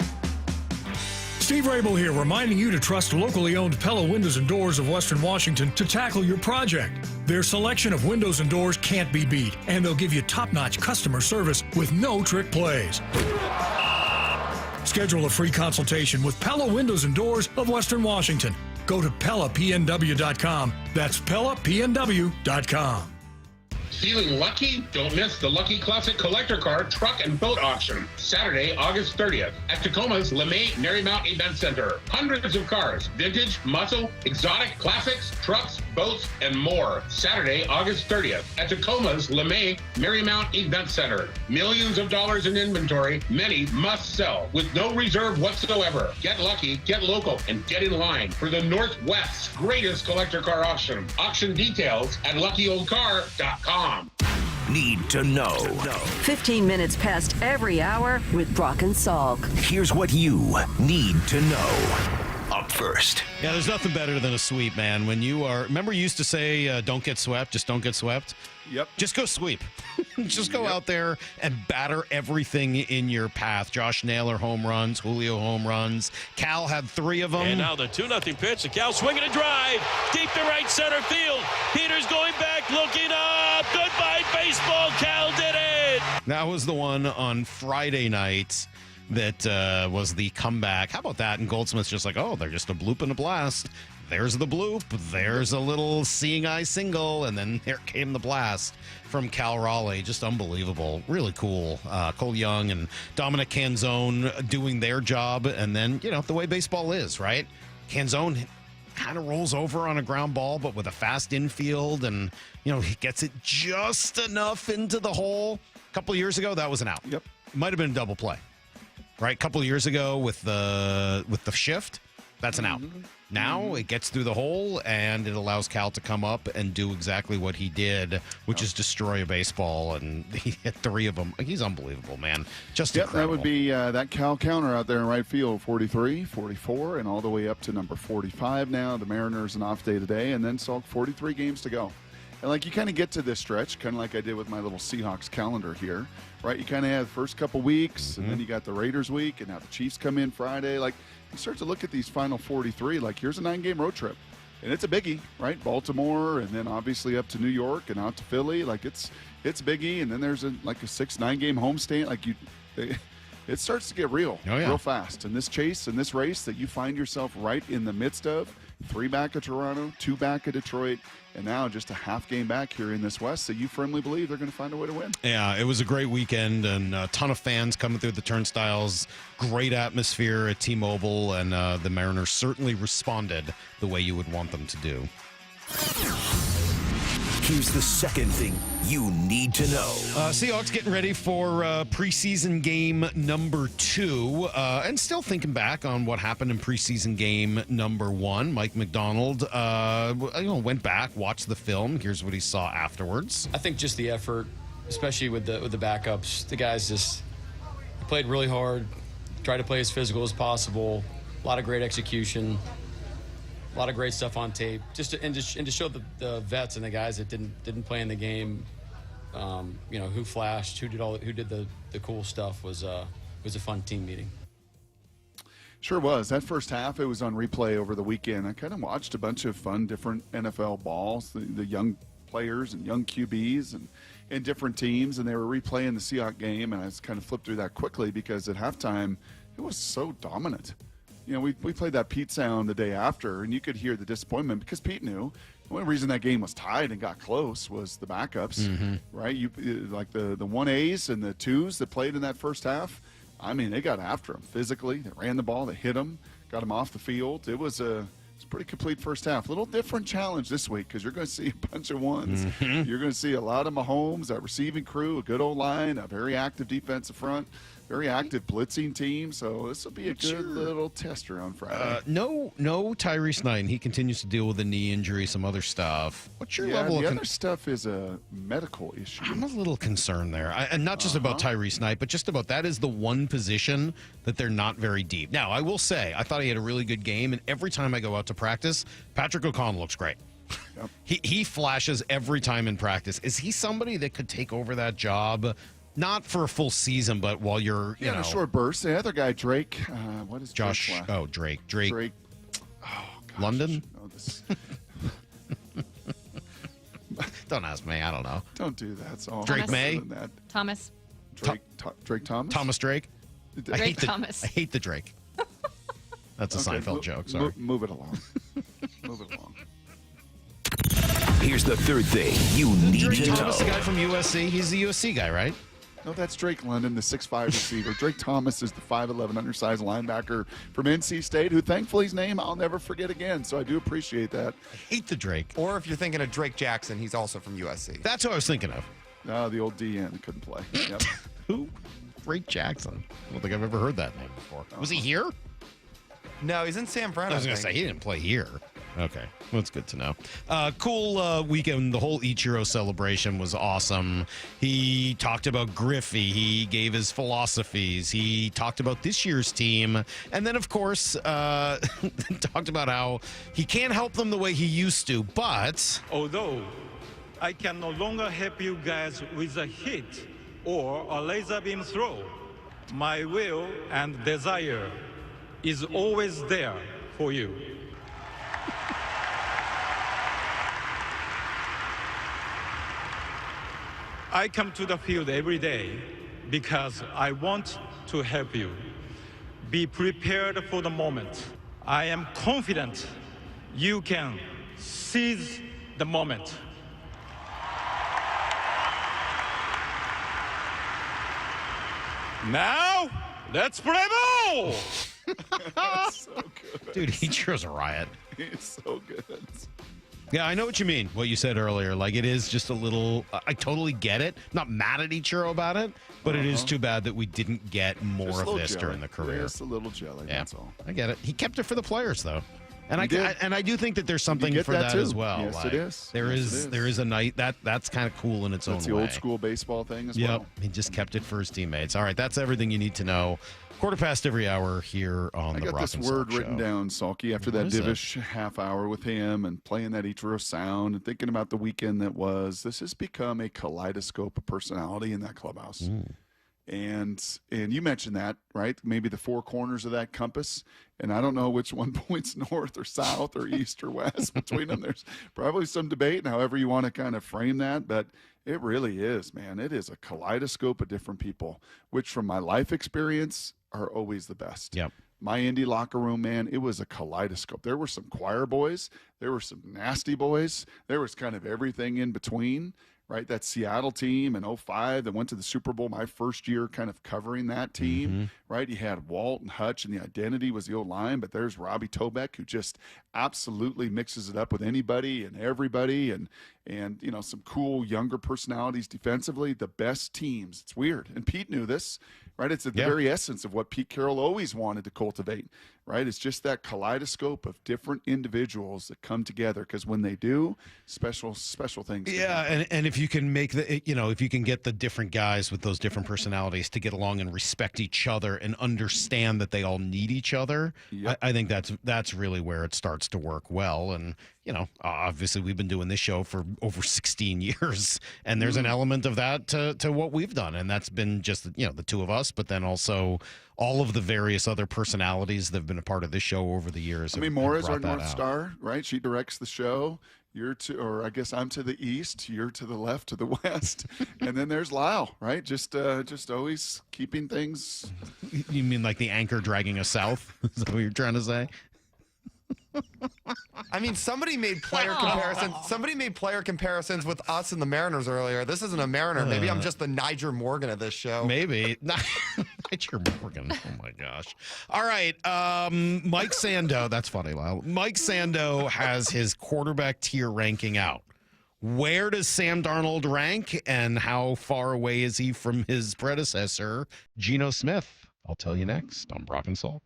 Steve Rabel here, reminding you to trust locally owned Pella Windows and Doors of Western Washington to tackle your project. Their selection of windows and doors can't be beat, and they'll give you top-notch customer service with no trick plays. Schedule a free consultation with Pella Windows and Doors of Western Washington. Go to PellaPNW.com. That's PellaPNW.com. Feeling lucky? Don't miss the Lucky Classic Collector Car Truck and Boat Auction, Saturday, August 30th at Tacoma's LeMay Marymount Event Center. Hundreds of cars, vintage, muscle, exotic, classics, trucks, boats, and more. Saturday, August 30th at Tacoma's LeMay Marymount Event Center. Millions of dollars in inventory, many must sell with no reserve whatsoever. Get lucky, get local, and get in line for the Northwest's greatest collector car auction. Auction details at luckyoldcar.com. Need to know. 15 minutes past every hour with Brock and Salk. Here's what you need to know. Up first. Yeah, there's nothing better than a sweep, man. When you are, remember you used to say, don't get swept, just don't get swept? Yep. Just go sweep. Just go out there and batter everything in your path. Josh Naylor home runs, Julio home runs. Cal had 3 of them. And now the 2-0 pitch. The Cal swinging a drive. Deep to right center field. Peters going back, looking up. Goodbye, baseball. Cal did it. That was the one on Friday night that was the comeback. How about that? And Goldsmith's just like, oh, they're just a bloop and a blast. There's the bloop. There's a little seeing eye single. And then here came the blast from Cal Raleigh. Just unbelievable. Really cool. Cole Young and Dominic Canzone doing their job. And then, you know, the way baseball is, right? Canzone kind of rolls over on a ground ball, but with a fast infield. And, you know, he gets it just enough into the hole. A couple of years ago, that was an out. Yep. Might have been a double play. Right? A couple of years ago with the shift, that's an out. Now it gets through the hole, and it allows Cal to come up and do exactly what he did, which is destroy a baseball, and he hit 3 of them. He's unbelievable, man. Just incredible. That would be that Cal counter out there in right field, 43, 44, and all the way up to number 45 now. The Mariners an off day today, and then Salk 43 games to go. And like you kind of get to this stretch, kind of like I did with my little Seahawks calendar here, right? You kind of have the first couple weeks, and then you got the Raiders week, and now the Chiefs come in Friday. Like you start to look at these final 43, like here's a 9-game road trip. And it's a biggie, right? Baltimore, and then obviously up to New York and out to Philly. Like it's biggie, and then there's a 6-9 game homestand. Like it starts to get real, real fast. And this chase and this race that you find yourself right in the midst of, 3 back at Toronto, 2 back at Detroit, and now just a half game back here in this West, so you firmly believe they're going to find a way to win. Yeah, it was a great weekend, and a ton of fans coming through the turnstiles. Great atmosphere at T-Mobile, and the Mariners certainly responded the way you would want them to do. Here's the second thing you need to know. Seahawks getting ready for preseason game number 2, and still thinking back on what happened in preseason game number 1. Mike McDonald went back, watched the film. Here's what he saw afterwards. I think just the effort, especially with the backups. The guys just played really hard, tried to play as physical as possible. A lot of great execution. A lot of great stuff on tape, just to show the vets and the guys that didn't play in the game Who flashed, who did the cool stuff was a fun team meeting. Sure was. That first half, it was on replay over the weekend. I kind of watched a bunch of fun, different NFL balls, the young players and young QBs and different teams, and they were replaying the Seahawks game, and I just kind of flipped through that quickly because at halftime, it was so dominant. We played that Pete sound the day after, and you could hear the disappointment because Pete knew the only reason that game was tied and got close was the backups, right? Like the 1As and the 2s that played in that first half. I mean, they got after him physically. They ran the ball. They hit him, got him off the field. It was a pretty complete first half. A little different challenge this week because you're going to see a bunch of ones. You're going to see a lot of Mahomes, that receiving crew, a good old line, a very active defensive front, very active blitzing team. So this will be a good little tester on Friday. No Tyrese Knight. He continues to deal with a knee injury, some other stuff. What's your level the of other stuff is a medical issue. I'm a little concerned there. And not just about Tyrese Knight, but just about that is the one position that they're not very deep. Now, I will say, I thought he had a really good game, and every time I go out to practice, Patrick O'Connell looks great. Yep. He flashes every time in practice. Is he somebody that could take over that job? Not for a full season, but while you're, in a short burst. The other guy, Drake, what is Josh? Drake's last? Oh, Drake. Oh, gosh. London? Oh, this... Don't ask me. I don't know. Don't do that. It's all Drake May? Thomas. Drake Thomas? Thomas Drake? Drake Thomas. I hate the Drake. That's a Seinfeld joke. Sorry. Move it along. Move it along. Here's the third thing you need Drake to Thomas, know. the guy from USC. He's the USC guy, right? No, that's Drake London, the 6'5 receiver. Drake Thomas is the 5'11 undersized linebacker from NC State, who thankfully his name I'll never forget again. So I do appreciate that. I hate the Drake. Or if you're thinking of Drake Jackson, he's also from USC. That's what I was thinking of. No, the old DN couldn't play. Yep. Who? Drake Jackson. I don't think I've ever heard that name before. Was he here? No, he's in San Fran. I was going to say, he didn't play here. Okay, well, that's good to know. Cool weekend. The whole Ichiro celebration was awesome. He talked about Griffey. He gave his philosophies. He talked about this year's team. And then, of course, talked about how he can't help them the way he used to, but... Although I can no longer help you guys with a hit or a laser beam throw, my will and desire is always there for you. I come to the field every day because I want to help you. Be prepared for the moment. I am confident you can seize the moment. Now, let's play ball! So good. Dude, Ichiro's a riot. He's so good. Yeah, I know what you mean, what you said earlier. Like, it is just a little... I totally get it. Not mad at Ichiro about it, but it is too bad that we didn't get more of this during the career. Just a little jelly, that's all. I get it. He kept it for the players, though. And He did. I do think that there's something get for that that too. as well. Yes, like, it is. There Yes, is it is. there is a night that's kind of cool in its That's own the way. old school baseball thing as Yep. well. He just kept it for his teammates. All right, that's everything you need to know. 1/4 every hour here on I the got Brock this and word Salk written Show. down, Salky, after What that is it? Divish half hour with him and playing that Ichiro sound and thinking about the weekend that was. This has become a kaleidoscope of personality in that clubhouse. And you mentioned that, right? Maybe the four corners of that compass. And I don't know which one points north or south or east or west between them. There's probably some debate and however you want to kind of frame that. But it really is, man. It is a kaleidoscope of different people, which from my life experience are always the best. Yep. My Indy locker room, man, it was a kaleidoscope. There were some choir boys. There were some nasty boys. There was kind of everything in between, right? That Seattle team in 05 that went to the Super Bowl my first year kind of covering that team, right? You had Walt and Hutch, and the identity was the old line, but there's Robbie Tobeck, who just absolutely mixes it up with anybody and everybody, and you know, some cool younger personalities defensively. The best teams. It's weird. And Pete knew this, right? It's at the very essence of what Pete Carroll always wanted to cultivate, right? It's just that kaleidoscope of different individuals that come together, because when they do, special things. Yeah, and if you can make if you can get the different guys with those different personalities to get along and respect each other and understand that they all need each other, I think that's really where it starts to work well. And you know, obviously we've been doing this show for over 16 years. And there's an element of that to what we've done. And that's been just, the two of us, but then also all of the various other personalities that have been a part of this show over the years. I mean, Maura's our North Star, right? She directs the show. I guess I'm to the east, you're to the left, to the west. And then there's Lyle, right? Just always keeping things. You mean like the anchor dragging us south? Is that what you're trying to say? I mean, somebody made player comparisons. Somebody made player comparisons with us and the Mariners earlier. This isn't a Mariner. Maybe I'm just the Niger Morgan of this show. Maybe. Niger Morgan. Oh, my gosh. All right. Mike Sando. That's funny, Lyle. Mike Sando has his quarterback tier ranking out. Where does Sam Darnold rank, and how far away is he from his predecessor, Geno Smith? I'll tell you next on Brock and Salk.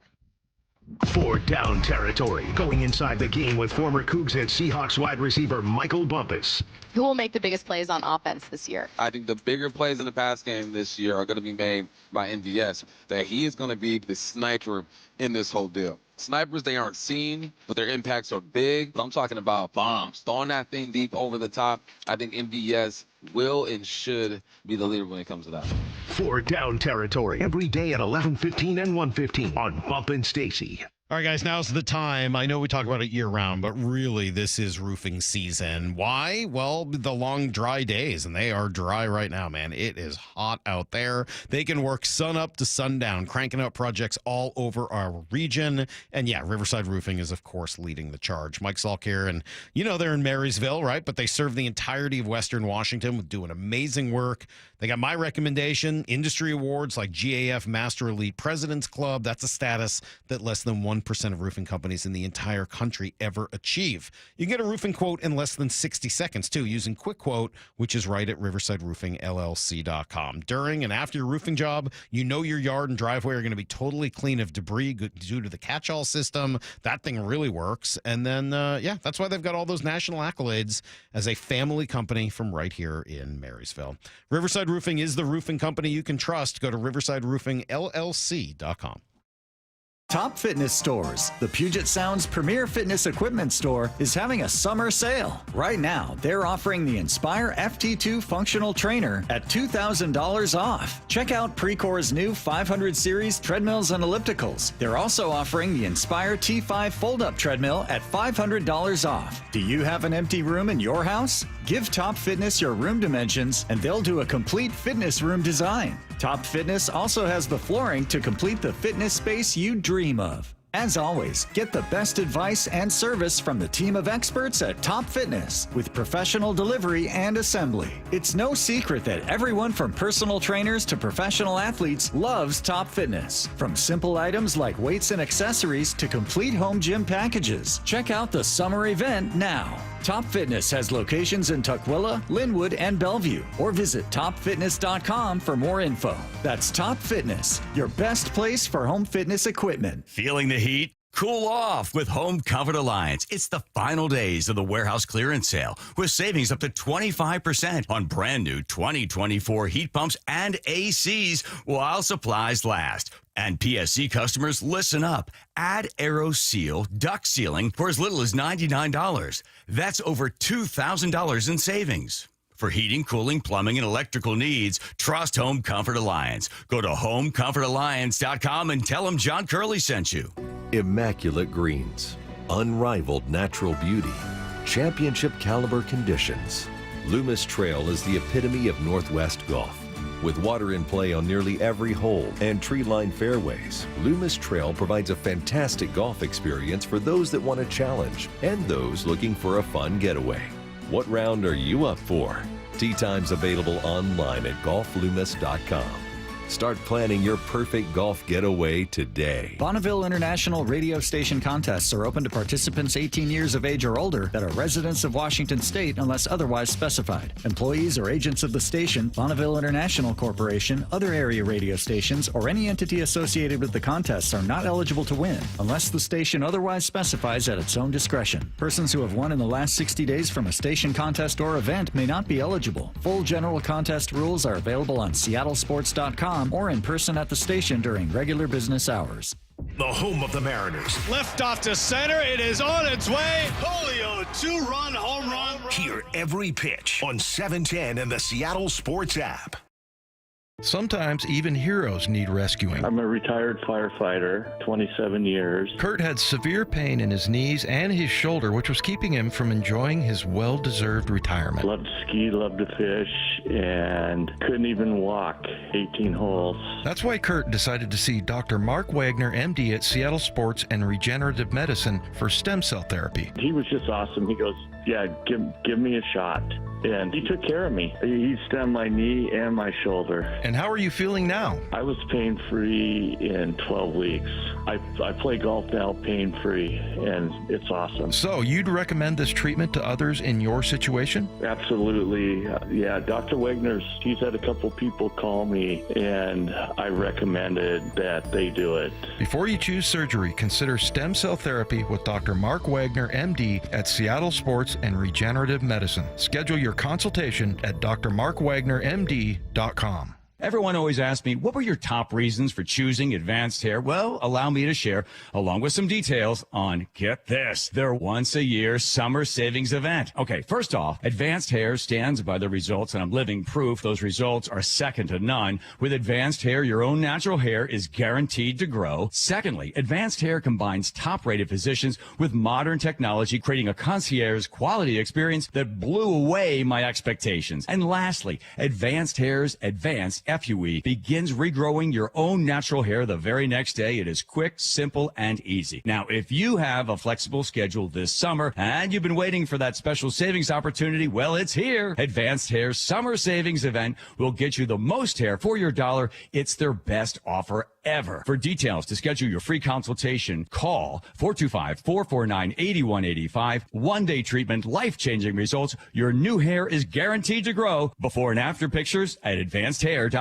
For down territory, going inside the game with former Cougs and Seahawks wide receiver Michael Bumpus. Who will make the biggest plays on offense this year? I think the bigger plays in the pass game this year are going to be made by MVS. That he is going to be the sniper in this whole deal. Snipers, they aren't seen, but their impacts are big. I'm talking about bombs. Throwing that thing deep over the top. I think MVS will and should be the leader when it comes to that. For down territory, every day at 11:15 and 1:15 on Bump and Stacy. All right, guys, now's the time. I know we talk about it year-round, but really this is roofing season. Why? Well, the long, dry days, and they are dry right now, man. It is hot out there. They can work sun up to sundown, cranking out projects all over our region. And, yeah, Riverside Roofing is, of course, leading the charge. Mike Salk here, and they're in Marysville, right? But they serve the entirety of Western Washington with doing amazing work. They got my recommendation, industry awards like GAF Master Elite President's Club. That's a status that less than 1% of roofing companies in the entire country ever achieve. You can get a roofing quote in less than 60 seconds, too, using Quick Quote, which is right at riversideroofingllc.com. During and after your roofing job, your yard and driveway are going to be totally clean of debris due to the catch-all system. That thing really works. And then, that's why they've got all those national accolades as a family company from right here in Marysville. Riverside Roofing is the roofing company you can trust. Go to riversideroofingllc.com. Top Fitness Stores, the Puget Sound's premier fitness equipment store, is having a summer sale. Right now, they're offering the Inspire FT2 functional trainer at $2,000 off. Check out Precore's new 500 series treadmills and ellipticals. They're also offering the Inspire T5 fold-up treadmill at $500 off. Do you have an empty room in your house? Give Top Fitness your room dimensions, and they'll do a complete fitness room design. Top Fitness also has the flooring to complete the fitness space you dream of. As always, get the best advice and service from the team of experts at Top Fitness with professional delivery and assembly. It's no secret that everyone from personal trainers to professional athletes loves Top Fitness. From simple items like weights and accessories to complete home gym packages. Check out the summer event now. Top Fitness has locations in Tukwila, Linwood, and Bellevue, or visit topfitness.com for more info. That's Top Fitness, your best place for home fitness equipment. Feeling the heat? Cool off with Home Comfort Alliance. It's the final days of the warehouse clearance sale with savings up to 25% on brand new 2024 heat pumps and ACs while supplies last. And PSC customers, listen up. Add AeroSeal duct sealing for as little as $99. That's over $2,000 in savings. For heating, cooling, plumbing, and electrical needs, trust Home Comfort Alliance. Go to homecomfortalliance.com and tell them John Curley sent you. Immaculate greens, unrivaled natural beauty, championship caliber conditions. Loomis Trail is the epitome of Northwest golf. With water in play on nearly every hole and tree-lined fairways, Loomis Trail provides a fantastic golf experience for those that want a challenge and those looking for a fun getaway. What round are you up for? Tee times available online at golfloomis.com. Start planning your perfect golf getaway today. Bonneville International radio station contests are open to participants 18 years of age or older that are residents of Washington State unless otherwise specified. Employees or agents of the station, Bonneville International Corporation, other area radio stations, or any entity associated with the contests are not eligible to win unless the station otherwise specifies at its own discretion. Persons who have won in the last 60 days from a station contest or event may not be eligible. Full general contest rules are available on seattlesports.com or in person at the station during regular business hours. the home of the Mariners. Left off to center. It is on its way. Julio, 2-run home run. Hear every pitch on 710 and the Seattle Sports app. Sometimes even heroes need rescuing. I'm a retired firefighter, 27 years. Kurt had severe pain in his knees and his shoulder, which was keeping him from enjoying his well-deserved retirement. Loved to ski, loved to fish, and couldn't even walk 18 holes. That's why Kurt decided to see Dr. Mark Wagner, MD at Seattle Sports and Regenerative Medicine for stem cell therapy. He was just awesome. He goes, yeah, give me a shot. And he took care of me. He stemmed my knee and my shoulder. And how are you feeling now? I was pain-free in 12 weeks. I play golf now pain-free, and it's awesome. So you'd recommend this treatment to others in your situation? Absolutely. Yeah, Dr. Wagner's, he's had a couple people call me, and I recommended that they do it. Before you choose surgery, consider stem cell therapy with Dr. Mark Wagner, MD at Seattle Sports and Regenerative Medicine. Schedule your consultation at drmarkwagnermd.com. Everyone always asks me, what were your top reasons for choosing Advanced Hair? Well, allow me to share, along with some details, on, get this, their once-a-year summer savings event. Okay, first off, Advanced Hair stands by the results, and I'm living proof those results are second to none. With Advanced Hair, your own natural hair is guaranteed to grow. Secondly, Advanced Hair combines top-rated physicians with modern technology, creating a concierge quality experience that blew away my expectations. And lastly, Advanced Hair's Advanced FUE begins regrowing your own natural hair the very next day. It is quick, simple, and easy. Now, if you have a flexible schedule this summer and you've been waiting for that special savings opportunity, well, it's here. Advanced Hair's Summer Savings Event will get you the most hair for your dollar. It's their best offer ever. For details to schedule your free consultation, call 425-449-8185. One-day treatment, life-changing results. Your new hair is guaranteed to grow. Before and after pictures at advancedhair.com.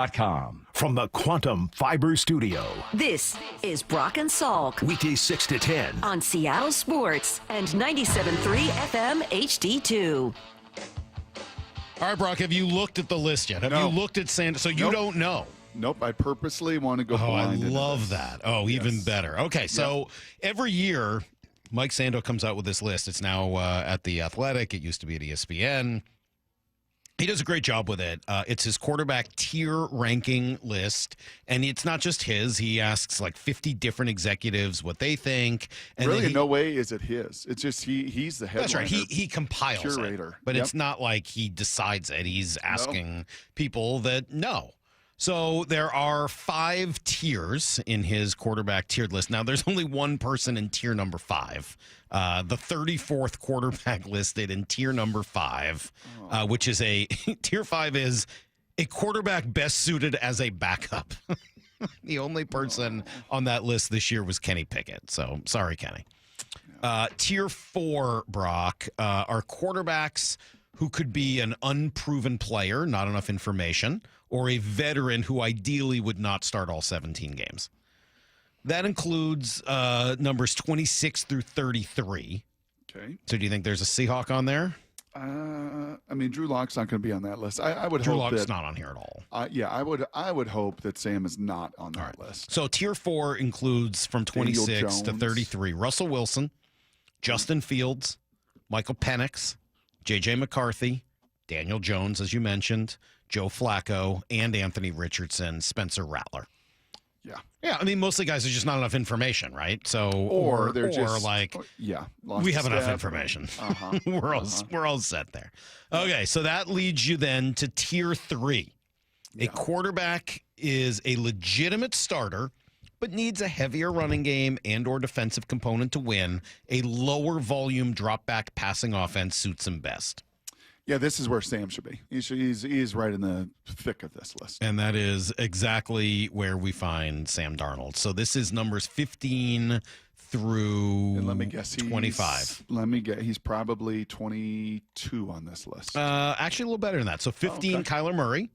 From the Quantum Fiber Studio. This is Brock and Salk. Weekdays 6 to 10. On Seattle Sports and 97.3 FM HD2. All right, Brock, have you looked at the list yet? Have you looked at Sando? So you don't know. Nope, I purposely want to go blind. I love that. Oh, even better. Okay, so every year, Mike Sando comes out with this list. It's now at The Athletic. It used to be at ESPN. He does a great job with it. It's his quarterback tier ranking list, and it's not just his. He asks like 50 different executives what they think. And really, in no way is it his. It's just he's the headliner. That's right. He compiles curator. it, but it's not like he decides it. He's asking people that know. So there are 5 tiers in his quarterback tiered list. Now, there's only one person in tier number 5. The 34th quarterback listed in tier number 5, which is tier 5 is a quarterback best suited as a backup. The only person on that list this year was Kenny Pickett. So sorry, Kenny. Tier 4, Brock, are quarterbacks who could be an unproven player, not enough information, or a veteran who ideally would not start all 17 games. That includes numbers 26 through 33. Okay. So do you think there's a Seahawk on there? I mean, Drew Lock's not going to be on that list. I would Drew hope Lock's that, not on here at all. Yeah, I would hope that Sam is not on that list. So tier 4 includes from 26 to 33 Russell Wilson, Justin Fields, Michael Penix, J.J. McCarthy, Daniel Jones, as you mentioned, Joe Flacco, and Anthony Richardson, Spencer Rattler. Yeah, I mean, mostly guys, there's just not enough information, right? So, or they're just like, we have enough information. We're all set there. Okay, so that leads you then to tier 3. A quarterback is a legitimate starter, but needs a heavier running game and or defensive component to win. A lower volume drop back passing offense suits him best. Yeah, this is where Sam should be. He's right in the thick of this list. And that is exactly where we find Sam Darnold. So this is numbers 15 through and let me guess, 25. Let me guess. He's probably 22 on this list. Actually, a little better than that. So 15, Kyler Murray.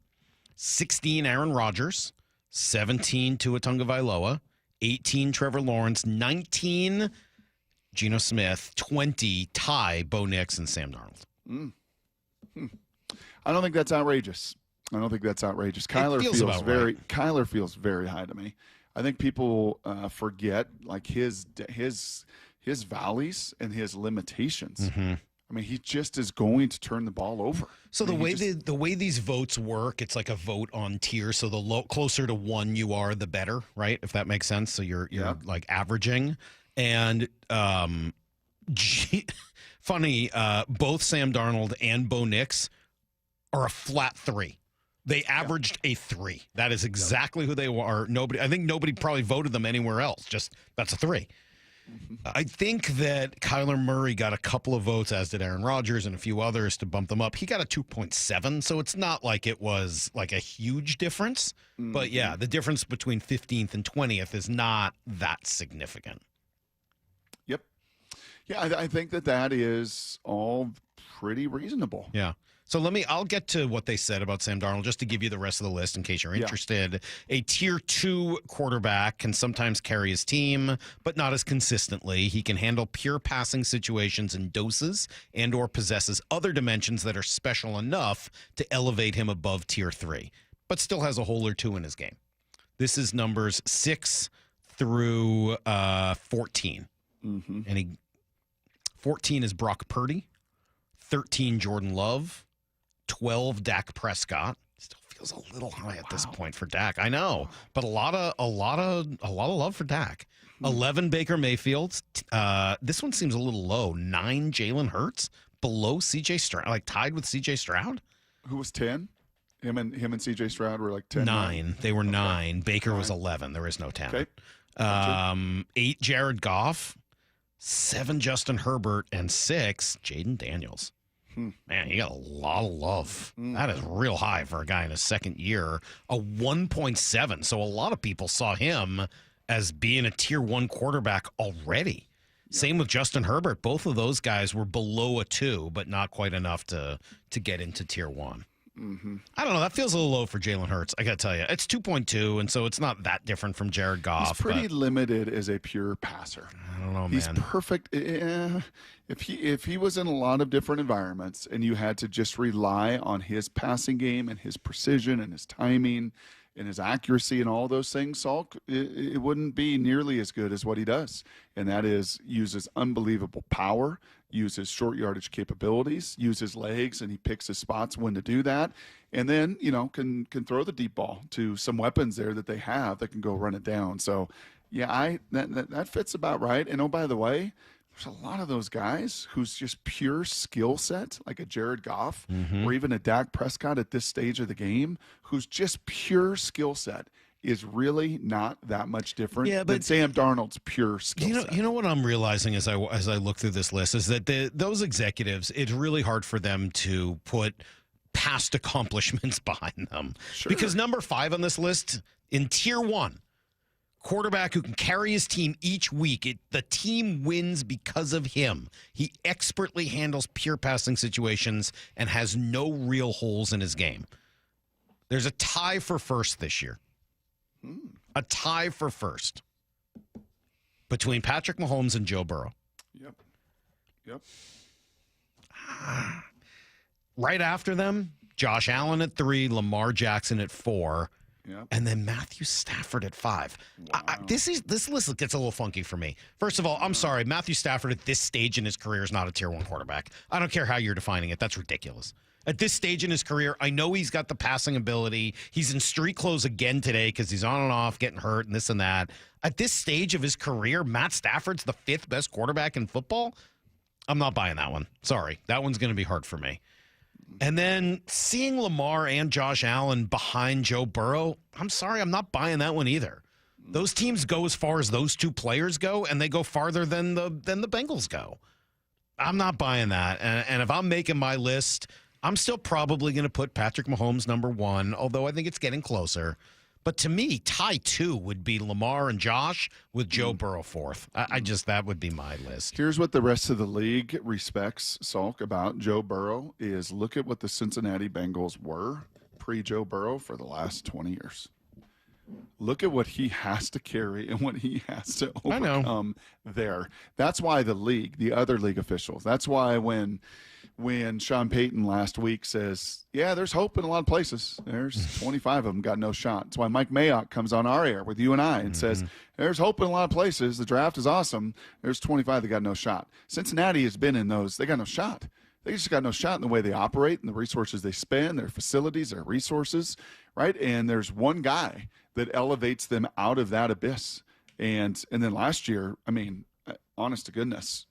16, Aaron Rodgers. 17, Tua Tagovailoa. 18, Trevor Lawrence. 19, Geno Smith. 20, Bo Nix, and Sam Darnold. I don't think that's outrageous. Kyler feels very high to me. I think people forget like his valleys and his limitations. Mm-hmm. I mean, he just is going to turn the ball over. So the way these votes work, it's like a vote on tier. So the closer to 1 you are, the better, right? If that makes sense. So you're like averaging. And funny, both Sam Darnold and Bo Nix are a flat 3. They averaged a 3. That is exactly who they are. I think nobody probably voted them anywhere else. Just that's a 3. I think that Kyler Murray got a couple of votes, as did Aaron Rodgers and a few others, to bump them up. He got a 2.7, so it's not like it was like a huge difference. But yeah, the difference between 15th and 20th is not that significant. Yep. Yeah, I think that is all pretty reasonable. Yeah. So I'll get to what they said about Sam Darnold just to give you the rest of the list in case you're interested. A tier 2 quarterback can sometimes carry his team, but not as consistently. He can handle pure passing situations in doses and or possesses other dimensions that are special enough to elevate him above tier 3, but still has a hole or two in his game. This is numbers 6 through 14. Mm-hmm. And 14 is Brock Purdy, 13 Jordan Love, 12 Dak Prescott. Still feels a little high at this point for Dak. I know, but a lot of love for Dak. 11 Baker Mayfield. This one seems a little low. 9 Jalen Hurts, below CJ Stroud, like tied with CJ Stroud. Who was 10? Him and CJ Stroud were like 10. 9. They were 9. Baker was 11. There is no 10. Okay. 8 Jared Goff, 7 Justin Herbert, and 6 Jaden Daniels. Man, you got a lot of love. That is real high for a guy in his second year. A 1.7. So a lot of people saw him as being a tier 1 quarterback already. Same with Justin Herbert. Both of those guys were below a 2, but not quite enough to get into tier 1. Mm-hmm. I don't know. That feels a little low for Jalen Hurts. I got to tell you, it's 2.2, and so it's not that different from Jared Goff. He's pretty limited as a pure passer. I don't know, He's man. perfect. If he was in a lot of different environments and you had to just rely on his passing game and his precision and his timing and his accuracy and all those things, Salk, it wouldn't be nearly as good as what he does. And that is uses unbelievable power, uses short yardage capabilities, uses legs, and he picks his spots when to do that. And then, can throw the deep ball to some weapons there that they have that can go run it down. So, yeah, that fits about right. And, oh, by the way, there's a lot of those guys who's just pure skill set, like a Jared Goff or even a Dak Prescott at this stage of the game, who's just pure skill set is really not that much different than Sam Darnold's pure skill set. You know what I'm realizing as I look through this list is that those executives, it's really hard for them to put past accomplishments behind them. Sure. Because number 5 on this list in tier 1, quarterback who can carry his team each week. The team wins because of him. He expertly handles pure passing situations and has no real holes in his game. There's a tie for first this year. A tie for first between Patrick Mahomes and Joe Burrow. Yep. Right after them, Josh Allen at 3, Lamar Jackson at 4. Yep. And then Matthew Stafford at 5. Wow. This list gets a little funky for me. First of all, I'm sorry. Matthew Stafford at this stage in his career is not a tier 1 quarterback. I don't care how you're defining it. That's ridiculous. At this stage in his career, I know he's got the passing ability. He's in street clothes again today because he's on and off, getting hurt and this and that. At this stage of his career, Matt Stafford's the 5th best quarterback in football. I'm not buying that one. Sorry. That one's going to be hard for me. And then seeing Lamar and Josh Allen behind Joe Burrow, I'm sorry, I'm not buying that one either. Those teams go as far as those 2 players go, and they go farther than the Bengals go. I'm not buying that. And if I'm making my list, I'm still probably going to put Patrick Mahomes number 1, although I think it's getting closer. But to me, tie 2 would be Lamar and Josh with Joe Burrow 4th. That would be my list. Here's what the rest of the league respects, Salk, about Joe Burrow is look at what the Cincinnati Bengals were pre-Joe Burrow for the last 20 years. Look at what he has to carry and what he has to overcome there. That's why the other league officials, that's why when Sean Payton last week says, yeah, there's hope in a lot of places. There's 25 of them got no shot. That's why Mike Mayock comes on our air with you and I and says, there's hope in a lot of places. The draft is awesome. There's 25 that got no shot. Cincinnati has been in those. They got no shot. They just got no shot in the way they operate and the resources they spend, their facilities, their resources, right? And there's one guy that elevates them out of that abyss. And then last year, I mean, honest to goodness,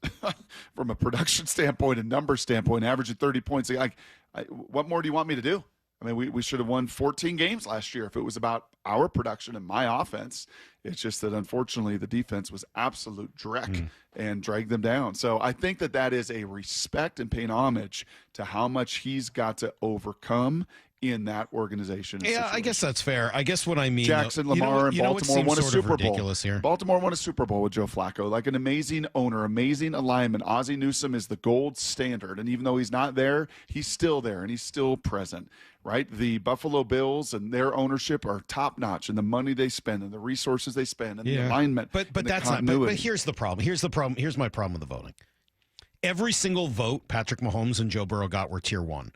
from a production standpoint and number standpoint, averaging 30 points, what more do you want me to do? I mean, we should have won 14 games last year if it was about our production and my offense. It's just that, unfortunately, the defense was absolute dreck and dragged them down. So I think that is a respect and paying homage to how much he's got to overcome in that organization. Yeah, I guess that's fair. I guess what I mean, Jackson, Lamar, and Baltimore won a Super Bowl. Here. Baltimore won a Super Bowl with Joe Flacco. Like an amazing owner, amazing alignment. Ozzie Newsome is the gold standard. And even though he's not there, he's still there and he's still present, right? The Buffalo Bills and their ownership are top notch, and the money they spend and the resources they spend and the alignment. But that's continuity. not. But here's the problem. Here's my problem with the voting. Every single vote Patrick Mahomes and Joe Burrow got were tier 1.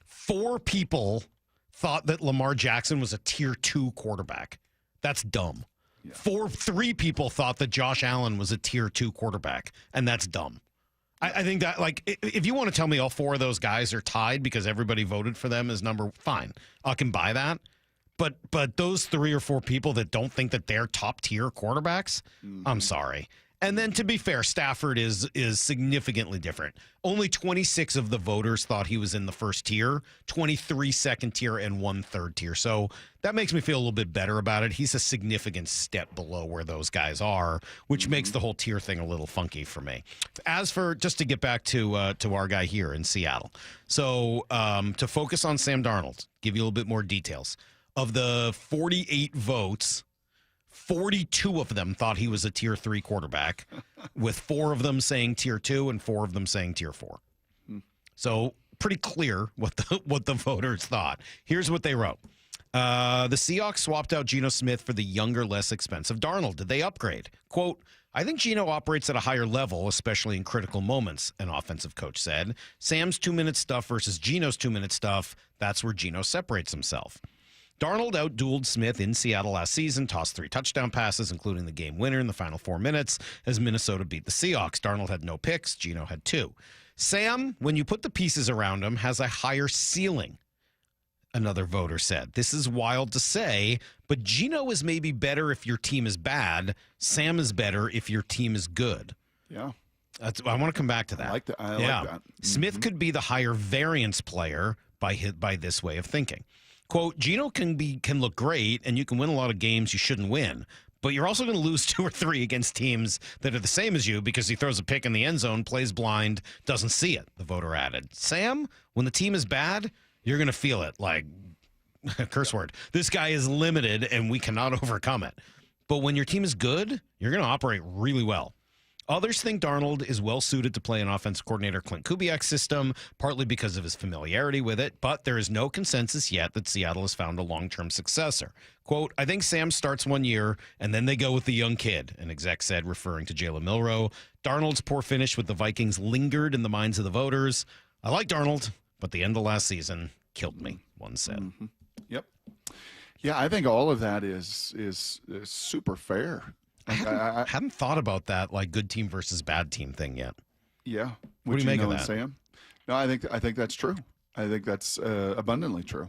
4 people thought that Lamar Jackson was a tier 2 quarterback. That's dumb. Yeah. 3 people thought that Josh Allen was a tier 2 quarterback, and that's dumb. I think that, like, if you want to tell me all 4 of those guys are tied because everybody voted for them as fine, I can buy that. But those 3 or 4 people that don't think that they're top tier quarterbacks, I'm sorry. And then, to be fair, Stafford is significantly different. Only 26 of the voters thought he was in the first tier, 23 second tier, and 1 third tier. So that makes me feel a little bit better about it. He's a significant step below where those guys are, which makes the whole tier thing a little funky for me. As for, just to get back to our guy here in Seattle. So to focus on Sam Darnold, give you a little bit more details. Of the 48 votes, 42 of them thought he was a tier 3 quarterback, with 4 of them saying tier 2 and 4 of them saying tier 4. So pretty clear what the voters thought. Here's what they wrote. The Seahawks swapped out Geno Smith for the younger, less expensive Darnold. Did they upgrade? Quote, I think Geno operates at a higher level, especially in critical moments, an offensive coach said. Sam's 2-minute stuff versus Geno's 2-minute stuff, that's where Geno separates himself. Darnold outdueled Smith in Seattle last season, tossed 3 touchdown passes, including the game winner in the final 4 minutes, as Minnesota beat the Seahawks. Darnold had no picks. Geno had 2. Sam, when you put the pieces around him, has a higher ceiling, another voter said. This is wild to say, but Geno is maybe better if your team is bad. Sam is better if your team is good. Yeah. I want to come back to that. I like that. I like that. Smith could be the higher variance player by this way of thinking. Quote, Geno can look great, and you can win a lot of games you shouldn't win, but you're also going to lose 2 or 3 against teams that are the same as you because he throws a pick in the end zone, plays blind, doesn't see it, the voter added. Sam, when the team is bad, you're going to feel it, like, curse word. This guy is limited, and we cannot overcome it. But when your team is good, you're going to operate really well. Others think Darnold is well-suited to play an offensive coordinator Clint Kubiak's system, partly because of his familiarity with it, but there is no consensus yet that Seattle has found a long-term successor. Quote, I think Sam starts 1 year, and then they go with the young kid, an exec said, referring to Jalen Milroe. Darnold's poor finish with the Vikings lingered in the minds of the voters. I like Darnold, but the end of last season killed me, one said. Yep. Yeah, I think all of that is super fair. I hadn't thought about that, like, good team versus bad team thing yet. Yeah. What do you make of that, Sam? No, I think that's true. I think that's abundantly true.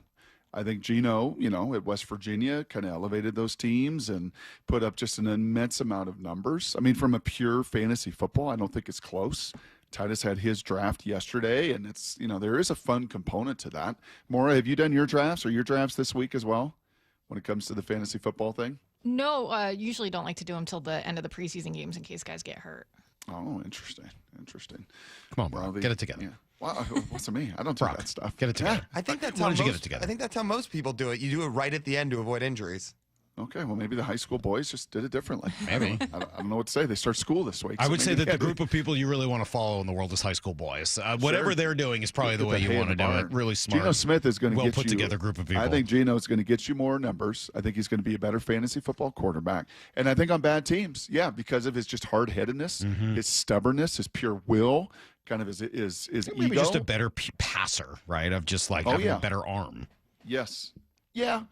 I think Geno, at West Virginia, kind of elevated those teams and put up just an immense amount of numbers. I mean, from a pure fantasy football, I don't think it's close. Titus had his draft yesterday, and it's, there is a fun component to that. Maura, have you done your drafts or your drafts this week as well when it comes to the fantasy football thing? No, usually don't like to do them till the end of the preseason games in case guys get hurt. Oh, interesting. Come on, bro. Get it together. Yeah. Well, what's it me? I don't do that stuff. Get it together. I think that's Why how don't you get it together? I think that's how most people do it. You do it right at the end to avoid injuries. Okay, well, maybe the high school boys just did it differently. Maybe. I don't know what to say. They start school this week. I so would say maybe that the they- group of people you really want to follow in the world is high school boys. Whatever they're doing is probably the way you want to do it. Really smart. Geno Smith is going to well get put you, together group of people. I think Geno is going to get you more numbers. I think he's going to be a better fantasy football quarterback. And I think on bad teams, yeah, because of his just hard-headedness, his stubbornness, his pure will, kind of his Maybe ego. just a better passer, right? Of just like having a better arm. Yes. Yeah.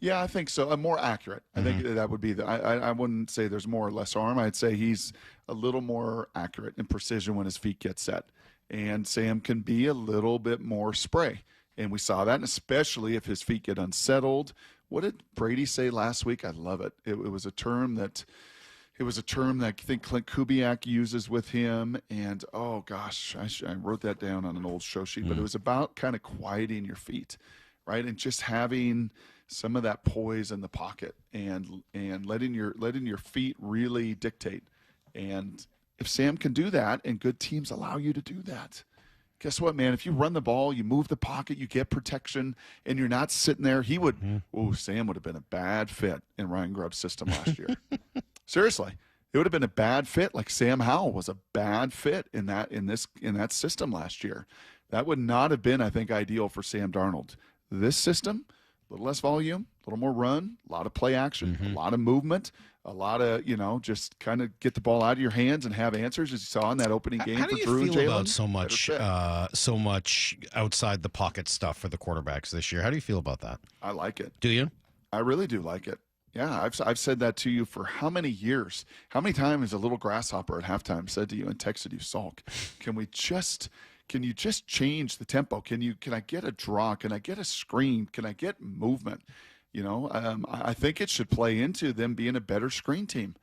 Yeah, I think so. More accurate. I think that would be I wouldn't say there's more or less arm. I'd say he's a little more accurate in precision when his feet get set. And Sam can be a little bit more spray. And we saw that, and especially if his feet get unsettled. What did Brady say last week? I love it. It was a term that I think Clint Kubiak uses with him. And, oh, gosh, I wrote that down on an old show sheet. But it was about kind of quieting your feet, right? And just having some of that poise in the pocket and letting your feet really dictate. And if Sam can do that, and good teams allow you to do that, guess what, man? If you run the ball, you move the pocket, you get protection, and you're not sitting there, Sam would have been a bad fit in Ryan Grubb's system last year. Seriously. It would have been a bad fit, like Sam Howell was a bad fit in that system last year. That would not have been, I think, ideal for Sam Darnold. This system, a little less volume, a little more run, a lot of play action, a lot of movement, a lot of, just kind of get the ball out of your hands and have answers, as you saw in that opening game for Drew and Jalen. How do you feel about so much outside the pocket stuff for the quarterbacks this year? How do you feel about that? I like it. Do you? I really do like it. Yeah, I've said that to you for how many years? How many times has a little grasshopper at halftime said to you and texted you, Salk, can you just change the tempo? Can I get a draw? Can I get a screen? Can I get movement? I think it should play into them being a better screen team.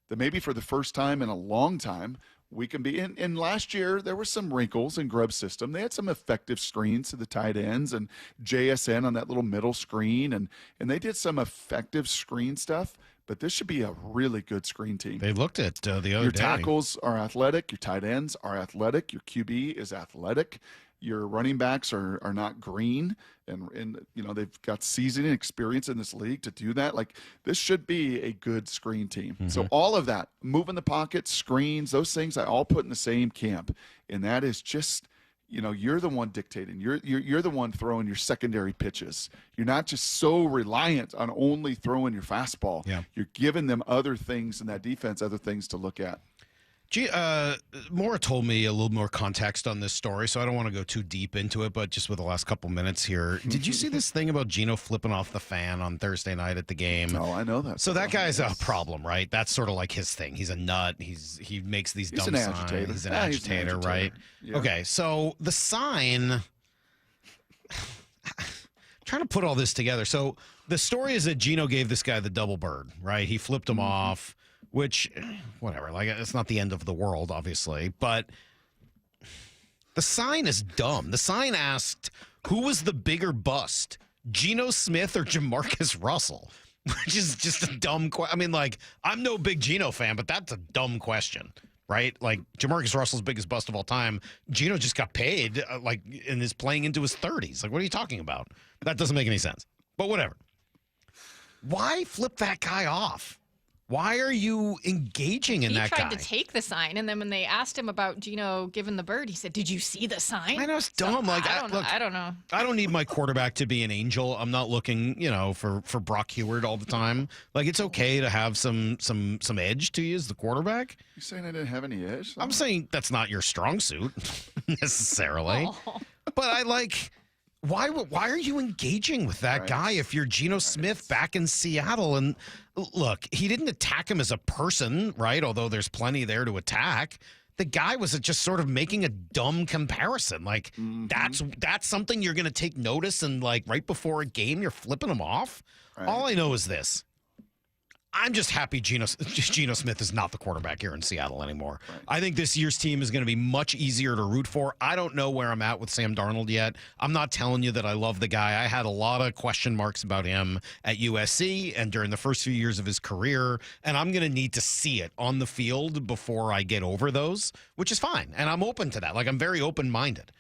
That maybe for the first time in a long time, we can be in. And last year, there were some wrinkles in Grubb's system. They had some effective screens to the tight ends and JSN on that little middle screen. And they did some effective screen stuff. But this should be a really good screen team. They looked at the other day. Your tackles are athletic. Your tight ends are athletic. Your QB is athletic. Your running backs are not green. And they've got seasoning experience in this league to do that. Like, this should be a good screen team. So all of that, moving the pocket, screens, those things I all put in the same camp. And that is just, you're the one dictating. You're the one throwing your secondary pitches. You're not just so reliant on only throwing your fastball. Yeah. You're giving them other things in that defense, other things to look at. Maura told me a little more context on this story, so I don't want to go too deep into it, but just with the last couple minutes here. Did you see this thing about Geno flipping off the fan on Thursday night at the game? No, I know that. So that guy's a problem, right? That's sort of like his thing. He's a nut. He makes these dumb signs. Agitator. He's an agitator, right? Yeah. Okay, so the sign... trying to put all this together. So the story is that Geno gave this guy the double bird, right? He flipped him off. Which, whatever, like, it's not the end of the world, obviously, but the sign is dumb. The sign asked, who was the bigger bust, Geno Smith or Jamarcus Russell? Which is just a dumb question. I mean, like, I'm no big Geno fan, but that's a dumb question, right? Like, Jamarcus Russell's biggest bust of all time. Geno just got paid, and is playing into his 30s. Like, what are you talking about? That doesn't make any sense. But whatever. Why flip that guy off? Why are you engaging in that guy? He tried to take the sign, and then when they asked him about Geno giving the bird, he said, "Did you see the sign?" I know, it's dumb. So, I don't know. I don't need my quarterback to be an angel. I'm not looking, for Brock Heward all the time. Like, it's okay to have some edge to you as the quarterback. You saying I didn't have any edge? I'm saying that's not your strong suit necessarily. But I like. Why are you engaging with that guy if you're Geno Smith back in Seattle? And look, he didn't attack him as a person, right? Although there's plenty there to attack. The guy was just sort of making a dumb comparison. Like, that's something you're going to take notice, and like right before a game, you're flipping him off. Right. All I know is this. I'm just happy Geno Smith is not the quarterback here in Seattle anymore. Right. I think this year's team is going to be much easier to root for. I don't know where I'm at with Sam Darnold yet. I'm not telling you that I love the guy. I had a lot of question marks about him at USC and during the first few years of his career, and I'm going to need to see it on the field before I get over those, which is fine. And I'm open to that. Like, I'm very open-minded.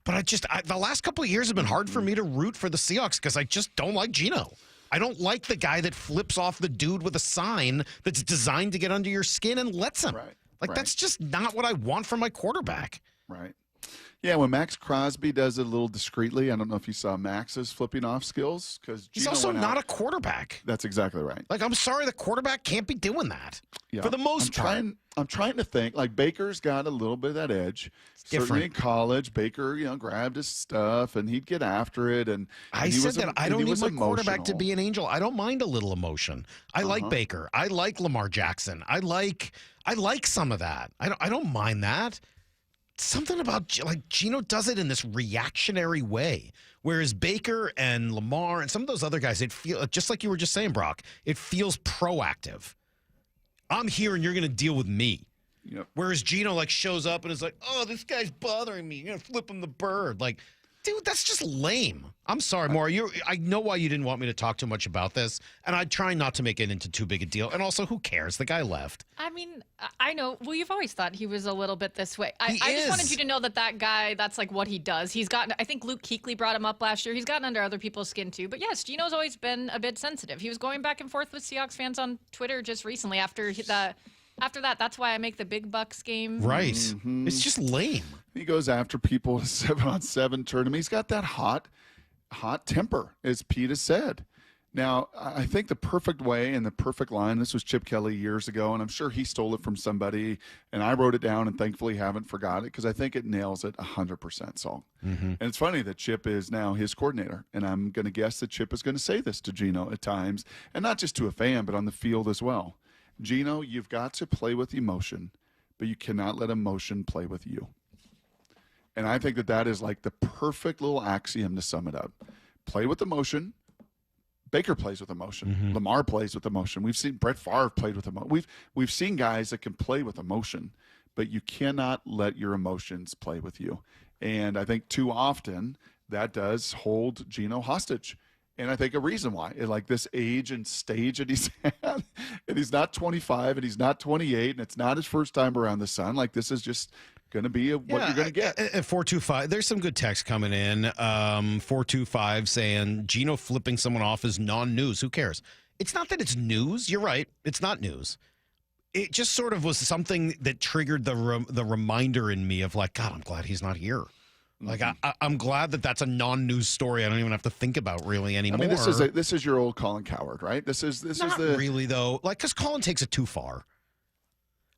But the last couple of years have been hard for me to root for the Seahawks because I just don't like Geno. I don't like the guy that flips off the dude with a sign that's designed to get under your skin and lets him. Right. That's just not what I want from my quarterback. Right. Yeah, when Max Crosby does it a little discreetly, I don't know if you saw Max's flipping off skills because He's also not a quarterback. That's exactly right. Like, I'm sorry, the quarterback can't be doing that for the most part. I'm trying to think. Like, Baker's got a little bit of that edge. Certainly in college, Baker, grabbed his stuff and he'd get after it. And I said that I don't need my quarterback to be an angel. I don't mind a little emotion. I like Baker. I like Lamar Jackson. I like some of that. I don't mind that. Something about Geno does it in this reactionary way, whereas Baker and Lamar and some of those other guys, it feels just like you were just saying, Brock. It feels proactive. I'm here and you're going to deal with me. Yep. Whereas Geno shows up and is like, "Oh, this guy's bothering me. You're going to flip him the bird." Like, dude, that's just lame. I'm sorry, Maura. I know why you didn't want me to talk too much about this, and I try not to make it into too big a deal. And also, who cares? The guy left. I mean, I know. Well, you've always thought he was a little bit this way. I He just wanted is. you to know that guy, that's what he does. He's gotten, I think Luke Kuechly brought him up last year. He's gotten under other people's skin too. But yes, Geno's always been a bit sensitive. He was going back and forth with Seahawks fans on Twitter just recently after that. That's why I make the big bucks game. Right. Mm-hmm. It's just lame. He goes after people in a 7-on-7 tournament. He's got that hot temper, as Pete has said. Now, I think the perfect way and the perfect line, this was Chip Kelly years ago, and I'm sure he stole it from somebody, and I wrote it down and thankfully haven't forgot it because I think it nails it 100%, Salk. Mm-hmm. And it's funny that Chip is now his coordinator, and I'm going to guess that Chip is going to say this to Geno at times, and not just to a fan, but on the field as well. Geno, you've got to play with emotion, but you cannot let emotion play with you. And I think that is the perfect little axiom to sum it up. Play with emotion. Baker plays with emotion. Mm-hmm. Lamar plays with emotion. We've seen Brett Favre played with emotion. We've seen guys that can play with emotion, but you cannot let your emotions play with you. And I think too often that does hold Geno hostage. And I think a reason why, this age and stage that he's at, and he's not 25 and he's not 28, and it's not his first time around the sun. This is just going to be what you're going to get. At 425, there's some good text coming in. 425 saying Geno flipping someone off is non-news. Who cares? It's not that it's news. You're right. It's not news. It just sort of was something that triggered the reminder in me of God, I'm glad he's not here. I'm glad that's a non-news story. I don't even have to think about really anymore. I mean, this is your old Colin Cowherd, right? This is not really though. Because Colin takes it too far.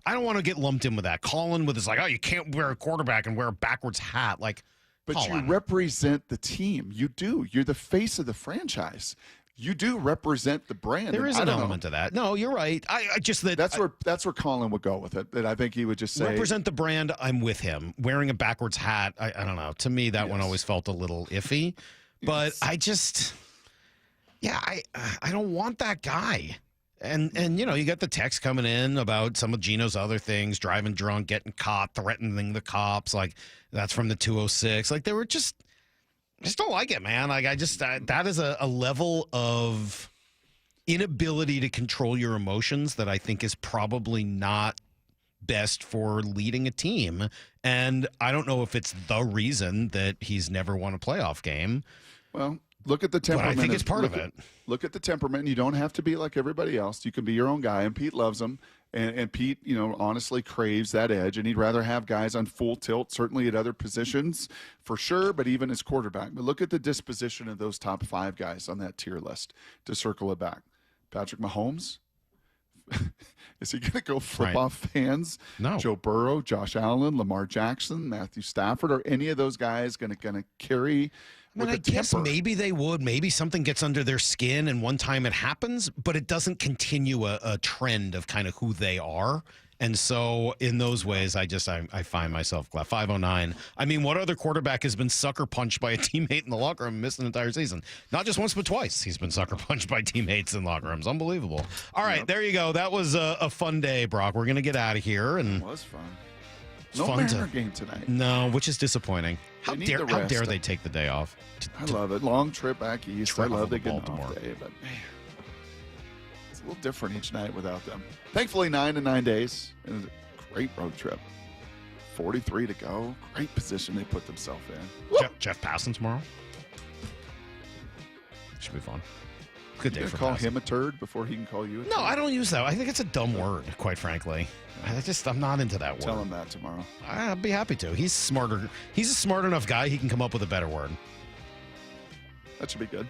I don't want to get lumped in with that. Colin with his you can't wear a quarterback and wear a backwards hat. But Colin, you represent the team. You do. You're the face of the franchise. You do represent the brand. There is an element to that. No, you're right. I just that's where Colin would go with it. That I think he would just say represent the brand. I'm with him. Wearing a backwards hat. I don't know. To me, that one always felt a little iffy. But I just, I don't want that guy. And you got the text coming in about some of Geno's other things, driving drunk, getting caught, threatening the cops. That's from the 206. They were just don't like it, man. That is a level of inability to control your emotions that I think is probably not best for leading a team. And I don't know if it's the reason that he's never won a playoff game. Well, look at the temperament. But I think it's part of it. Look at the temperament. You don't have to be like everybody else. You can be your own guy, and Pete loves him. And Pete, honestly craves that edge, and he'd rather have guys on full tilt, certainly at other positions for sure, but even as quarterback. But look at the disposition of those top 5 guys on that tier list to circle it back. Patrick Mahomes, is he going to go flip off fans? No. Joe Burrow, Josh Allen, Lamar Jackson, Matthew Stafford, are any of those guys going to carry I guess maybe they would. Maybe something gets under their skin and one time it happens, but it doesn't continue a trend of kind of who they are. And so in those ways, I find myself glad. 509. I mean, what other quarterback has been sucker punched by a teammate in the locker room and missed an entire season? Not just once, but twice. He's been sucker punched by teammates in locker rooms. Unbelievable. All right, there you go. That was a fun day, Brock. We're going to get out of here. And it was fun. No Mariner game tonight. No, which is disappointing. How dare they take the day off? I love it. Long trip back east. I love they get an Baltimore. off day, but man, it's a little different each night without them. Thankfully, 9 and 9 days. It was a great road trip. 43 to go. Great position they put themselves in. Jeff passing tomorrow. Should be fun. Good day You for call passing. him a turd before he can call you a turd? No, I don't use that. I think it's a dumb word, quite frankly. I'm not into that word. Tell him that tomorrow. I'd be happy to. He's smarter. He's a smart enough guy. He can come up with a better word. That should be good.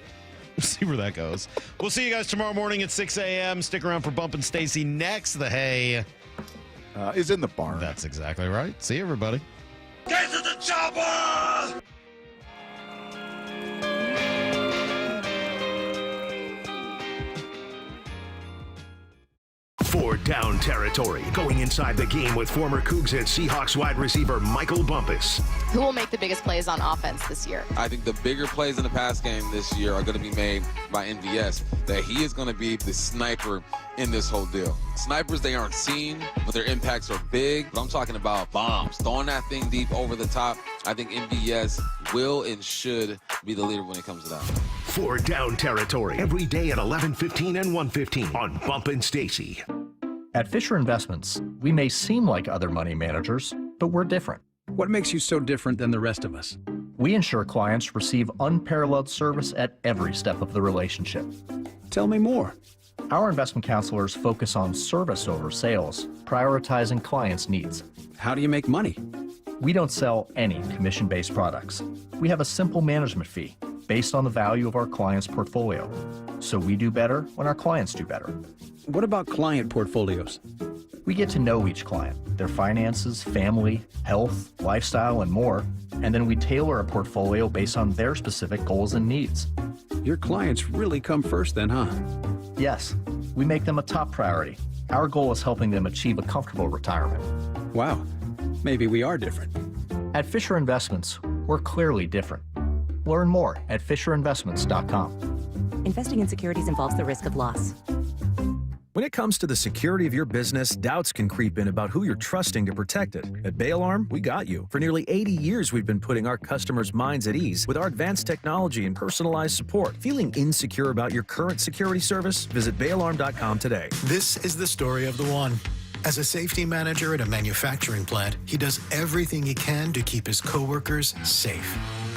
We'll see where that goes. We'll see you guys tomorrow morning at 6 a.m. Stick around for Bump and Stacy next. The hay is in the barn. That's exactly right. See you, everybody. Get to the chopper! For Down Territory, going inside the game with former Cougs and Seahawks wide receiver Michael Bumpus. Who will make the biggest plays on offense this year? I think the bigger plays in the pass game this year are going to be made by MVS. That he is going to be the sniper in this whole deal. Snipers, they aren't seen, but their impacts are big. But I'm talking about bombs, throwing that thing deep over the top. I think MVS will and should be the leader when it comes to that. For Down Territory, every day at 11:15 and 1:15 on Bump and Stacy. At Fisher Investments, we may seem like other money managers, but we're different. What makes you so different than the rest of us? We ensure clients receive unparalleled service at every step of the relationship. Tell me more. Our investment counselors focus on service over sales, prioritizing clients' needs. How do you make money? We don't sell any commission-based products. We have a simple management fee based on the value of our client's portfolio. So we do better when our clients do better. What about client portfolios? We get to know each client, their finances, family, health, lifestyle, and more, and then we tailor a portfolio based on their specific goals and needs. Your clients really come first then, huh? Yes, we make them a top priority. Our goal is helping them achieve a comfortable retirement. Wow, maybe we are different. At Fisher Investments, we're clearly different. Learn more at FisherInvestments.com. Investing in securities involves the risk of loss. When it comes to the security of your business, doubts can creep in about who you're trusting to protect it. At Bail Arm, we got you. For nearly 80 years, we've been putting our customers' minds at ease with our advanced technology and personalized support. Feeling insecure about your current security service? Visit bailarm.com today. This is the story of the one. As a safety manager at a manufacturing plant, he does everything he can to keep his coworkers safe.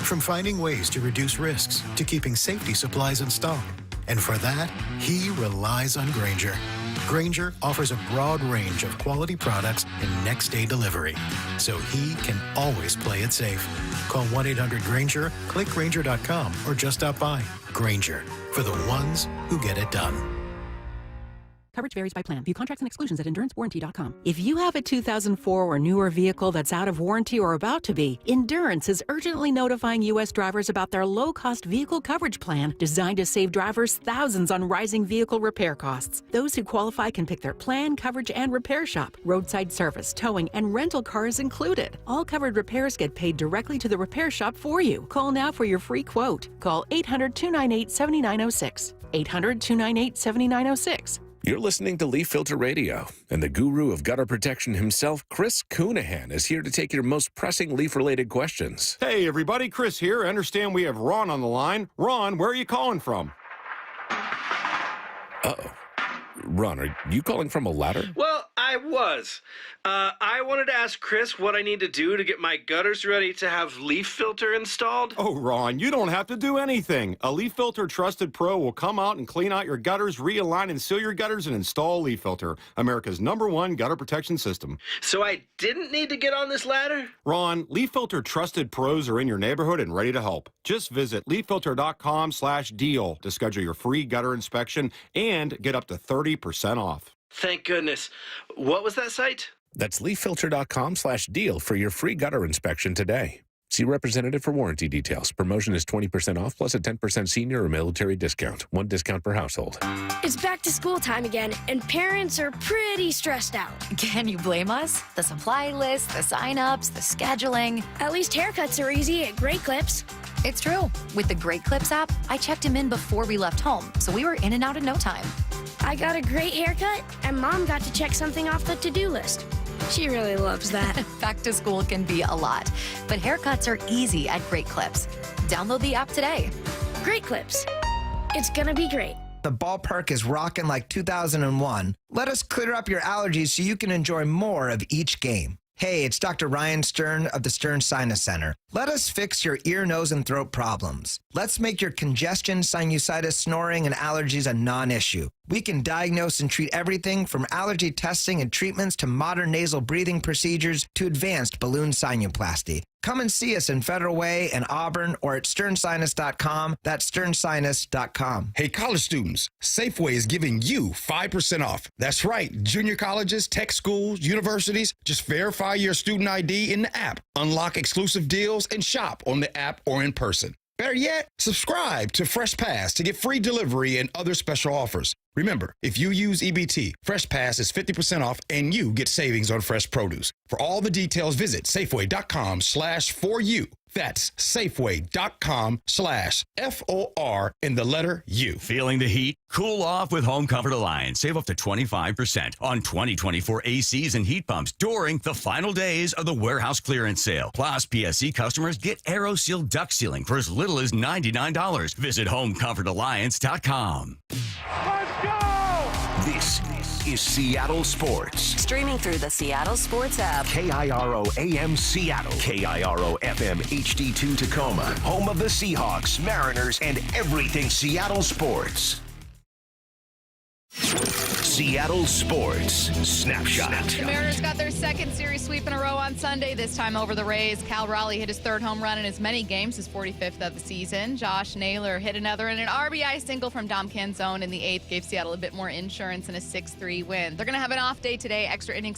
From finding ways to reduce risks to keeping safety supplies in stock. And for that, he relies on Grainger. Grainger offers a broad range of quality products and next-day delivery, so he can always play it safe. Call 1-800-GRAINGER, click Grainger.com, or just stop by. Grainger, for the ones who get it done. Coverage varies by plan. View contracts and exclusions at EnduranceWarranty.com. If you have a 2004 or newer vehicle that's out of warranty or about to be, Endurance is urgently notifying U.S. drivers about their low-cost vehicle coverage plan designed to save drivers thousands on rising vehicle repair costs. Those who qualify can pick their plan, coverage, and repair shop. Roadside service, towing, and rental cars included. All covered repairs get paid directly to the repair shop for you. Call now for your free quote. Call 800-298-7906. 800-298-7906. You're listening to Leaf Filter Radio, and the guru of gutter protection himself, Chris Coonahan, is here to take your most pressing leaf-related questions. Hey, everybody, Chris here. I understand we have Ron on the line. Ron, where are you calling from? Uh-oh. Ron, are you calling from a ladder? Well, I was. I wanted to ask Chris what I need to do to get my gutters ready to have Leaf Filter installed. Oh, Ron, you don't have to do anything. A Leaf Filter Trusted Pro will come out and clean out your gutters, realign and seal your gutters, and install Leaf Filter, America's #1 gutter protection system. So I didn't need to get on this ladder? Ron, Leaf Filter Trusted Pros are in your neighborhood and ready to help. Just visit leaffilter.com/deal to schedule your free gutter inspection and get up to 30% off. Thank goodness. What was that site? That's leaffilter.com/deal for your free gutter inspection today. See representative for warranty details. Promotion is 20% off plus a 10% senior or military discount. One discount per household. It's back to school time again, and parents are pretty stressed out. Can you blame us? The supply list, the sign-ups, the scheduling. At least haircuts are easy at Great Clips. It's true. With the Great Clips app, I checked him in before we left home, so we were in and out in no time. I got a great haircut, and Mom got to check something off the to-do list. She really loves that. Back to school can be a lot, but haircuts are easy at Great Clips. Download the app today. Great Clips. It's gonna be great. The ballpark is rocking like 2001. Let us clear up your allergies so you can enjoy more of each game. Hey, it's Dr. Ryan Stern of the Stern Sinus Center. Let us fix your ear, nose, and throat problems. Let's make your congestion, sinusitis, snoring, and allergies a non-issue. We can diagnose and treat everything from allergy testing and treatments to modern nasal breathing procedures to advanced balloon sinuplasty. Come and see us in Federal Way and Auburn or at sternsinus.com. That's sternsinus.com. Hey, college students, Safeway is giving you 5% off. That's right. Junior colleges, tech schools, universities, just verify your student ID in the app, unlock exclusive deals, and shop on the app or in person. Better yet, subscribe to Fresh Pass to get free delivery and other special offers. Remember, if you use EBT, Fresh Pass is 50% off and you get savings on fresh produce. For all the details, visit Safeway.com/4U. That's Safeway.com/FOR in the letter U. Feeling the heat? Cool off with Home Comfort Alliance. Save up to 25% on 2024 ACs and heat pumps during the final days of the warehouse clearance sale. Plus, PSC customers get AeroSeal duct sealing for as little as $99. Visit HomeComfortAlliance.com. Let's go! This is Seattle Sports. Streaming through the Seattle Sports app. KIRO AM Seattle. KIRO FM HD2 Tacoma. Home of the Seahawks, Mariners, and everything Seattle sports. Seattle Sports Snapshot. The Mariners got their second series sweep in a row on Sunday, this time over the Rays. Raley hit his third home run in as many games, his 45th of the season. Josh Naylor hit another in an RBI single from Dom Canzone in the 8th, gave Seattle a bit more insurance in a 6-3 win. They're going to have an off day today, extra innings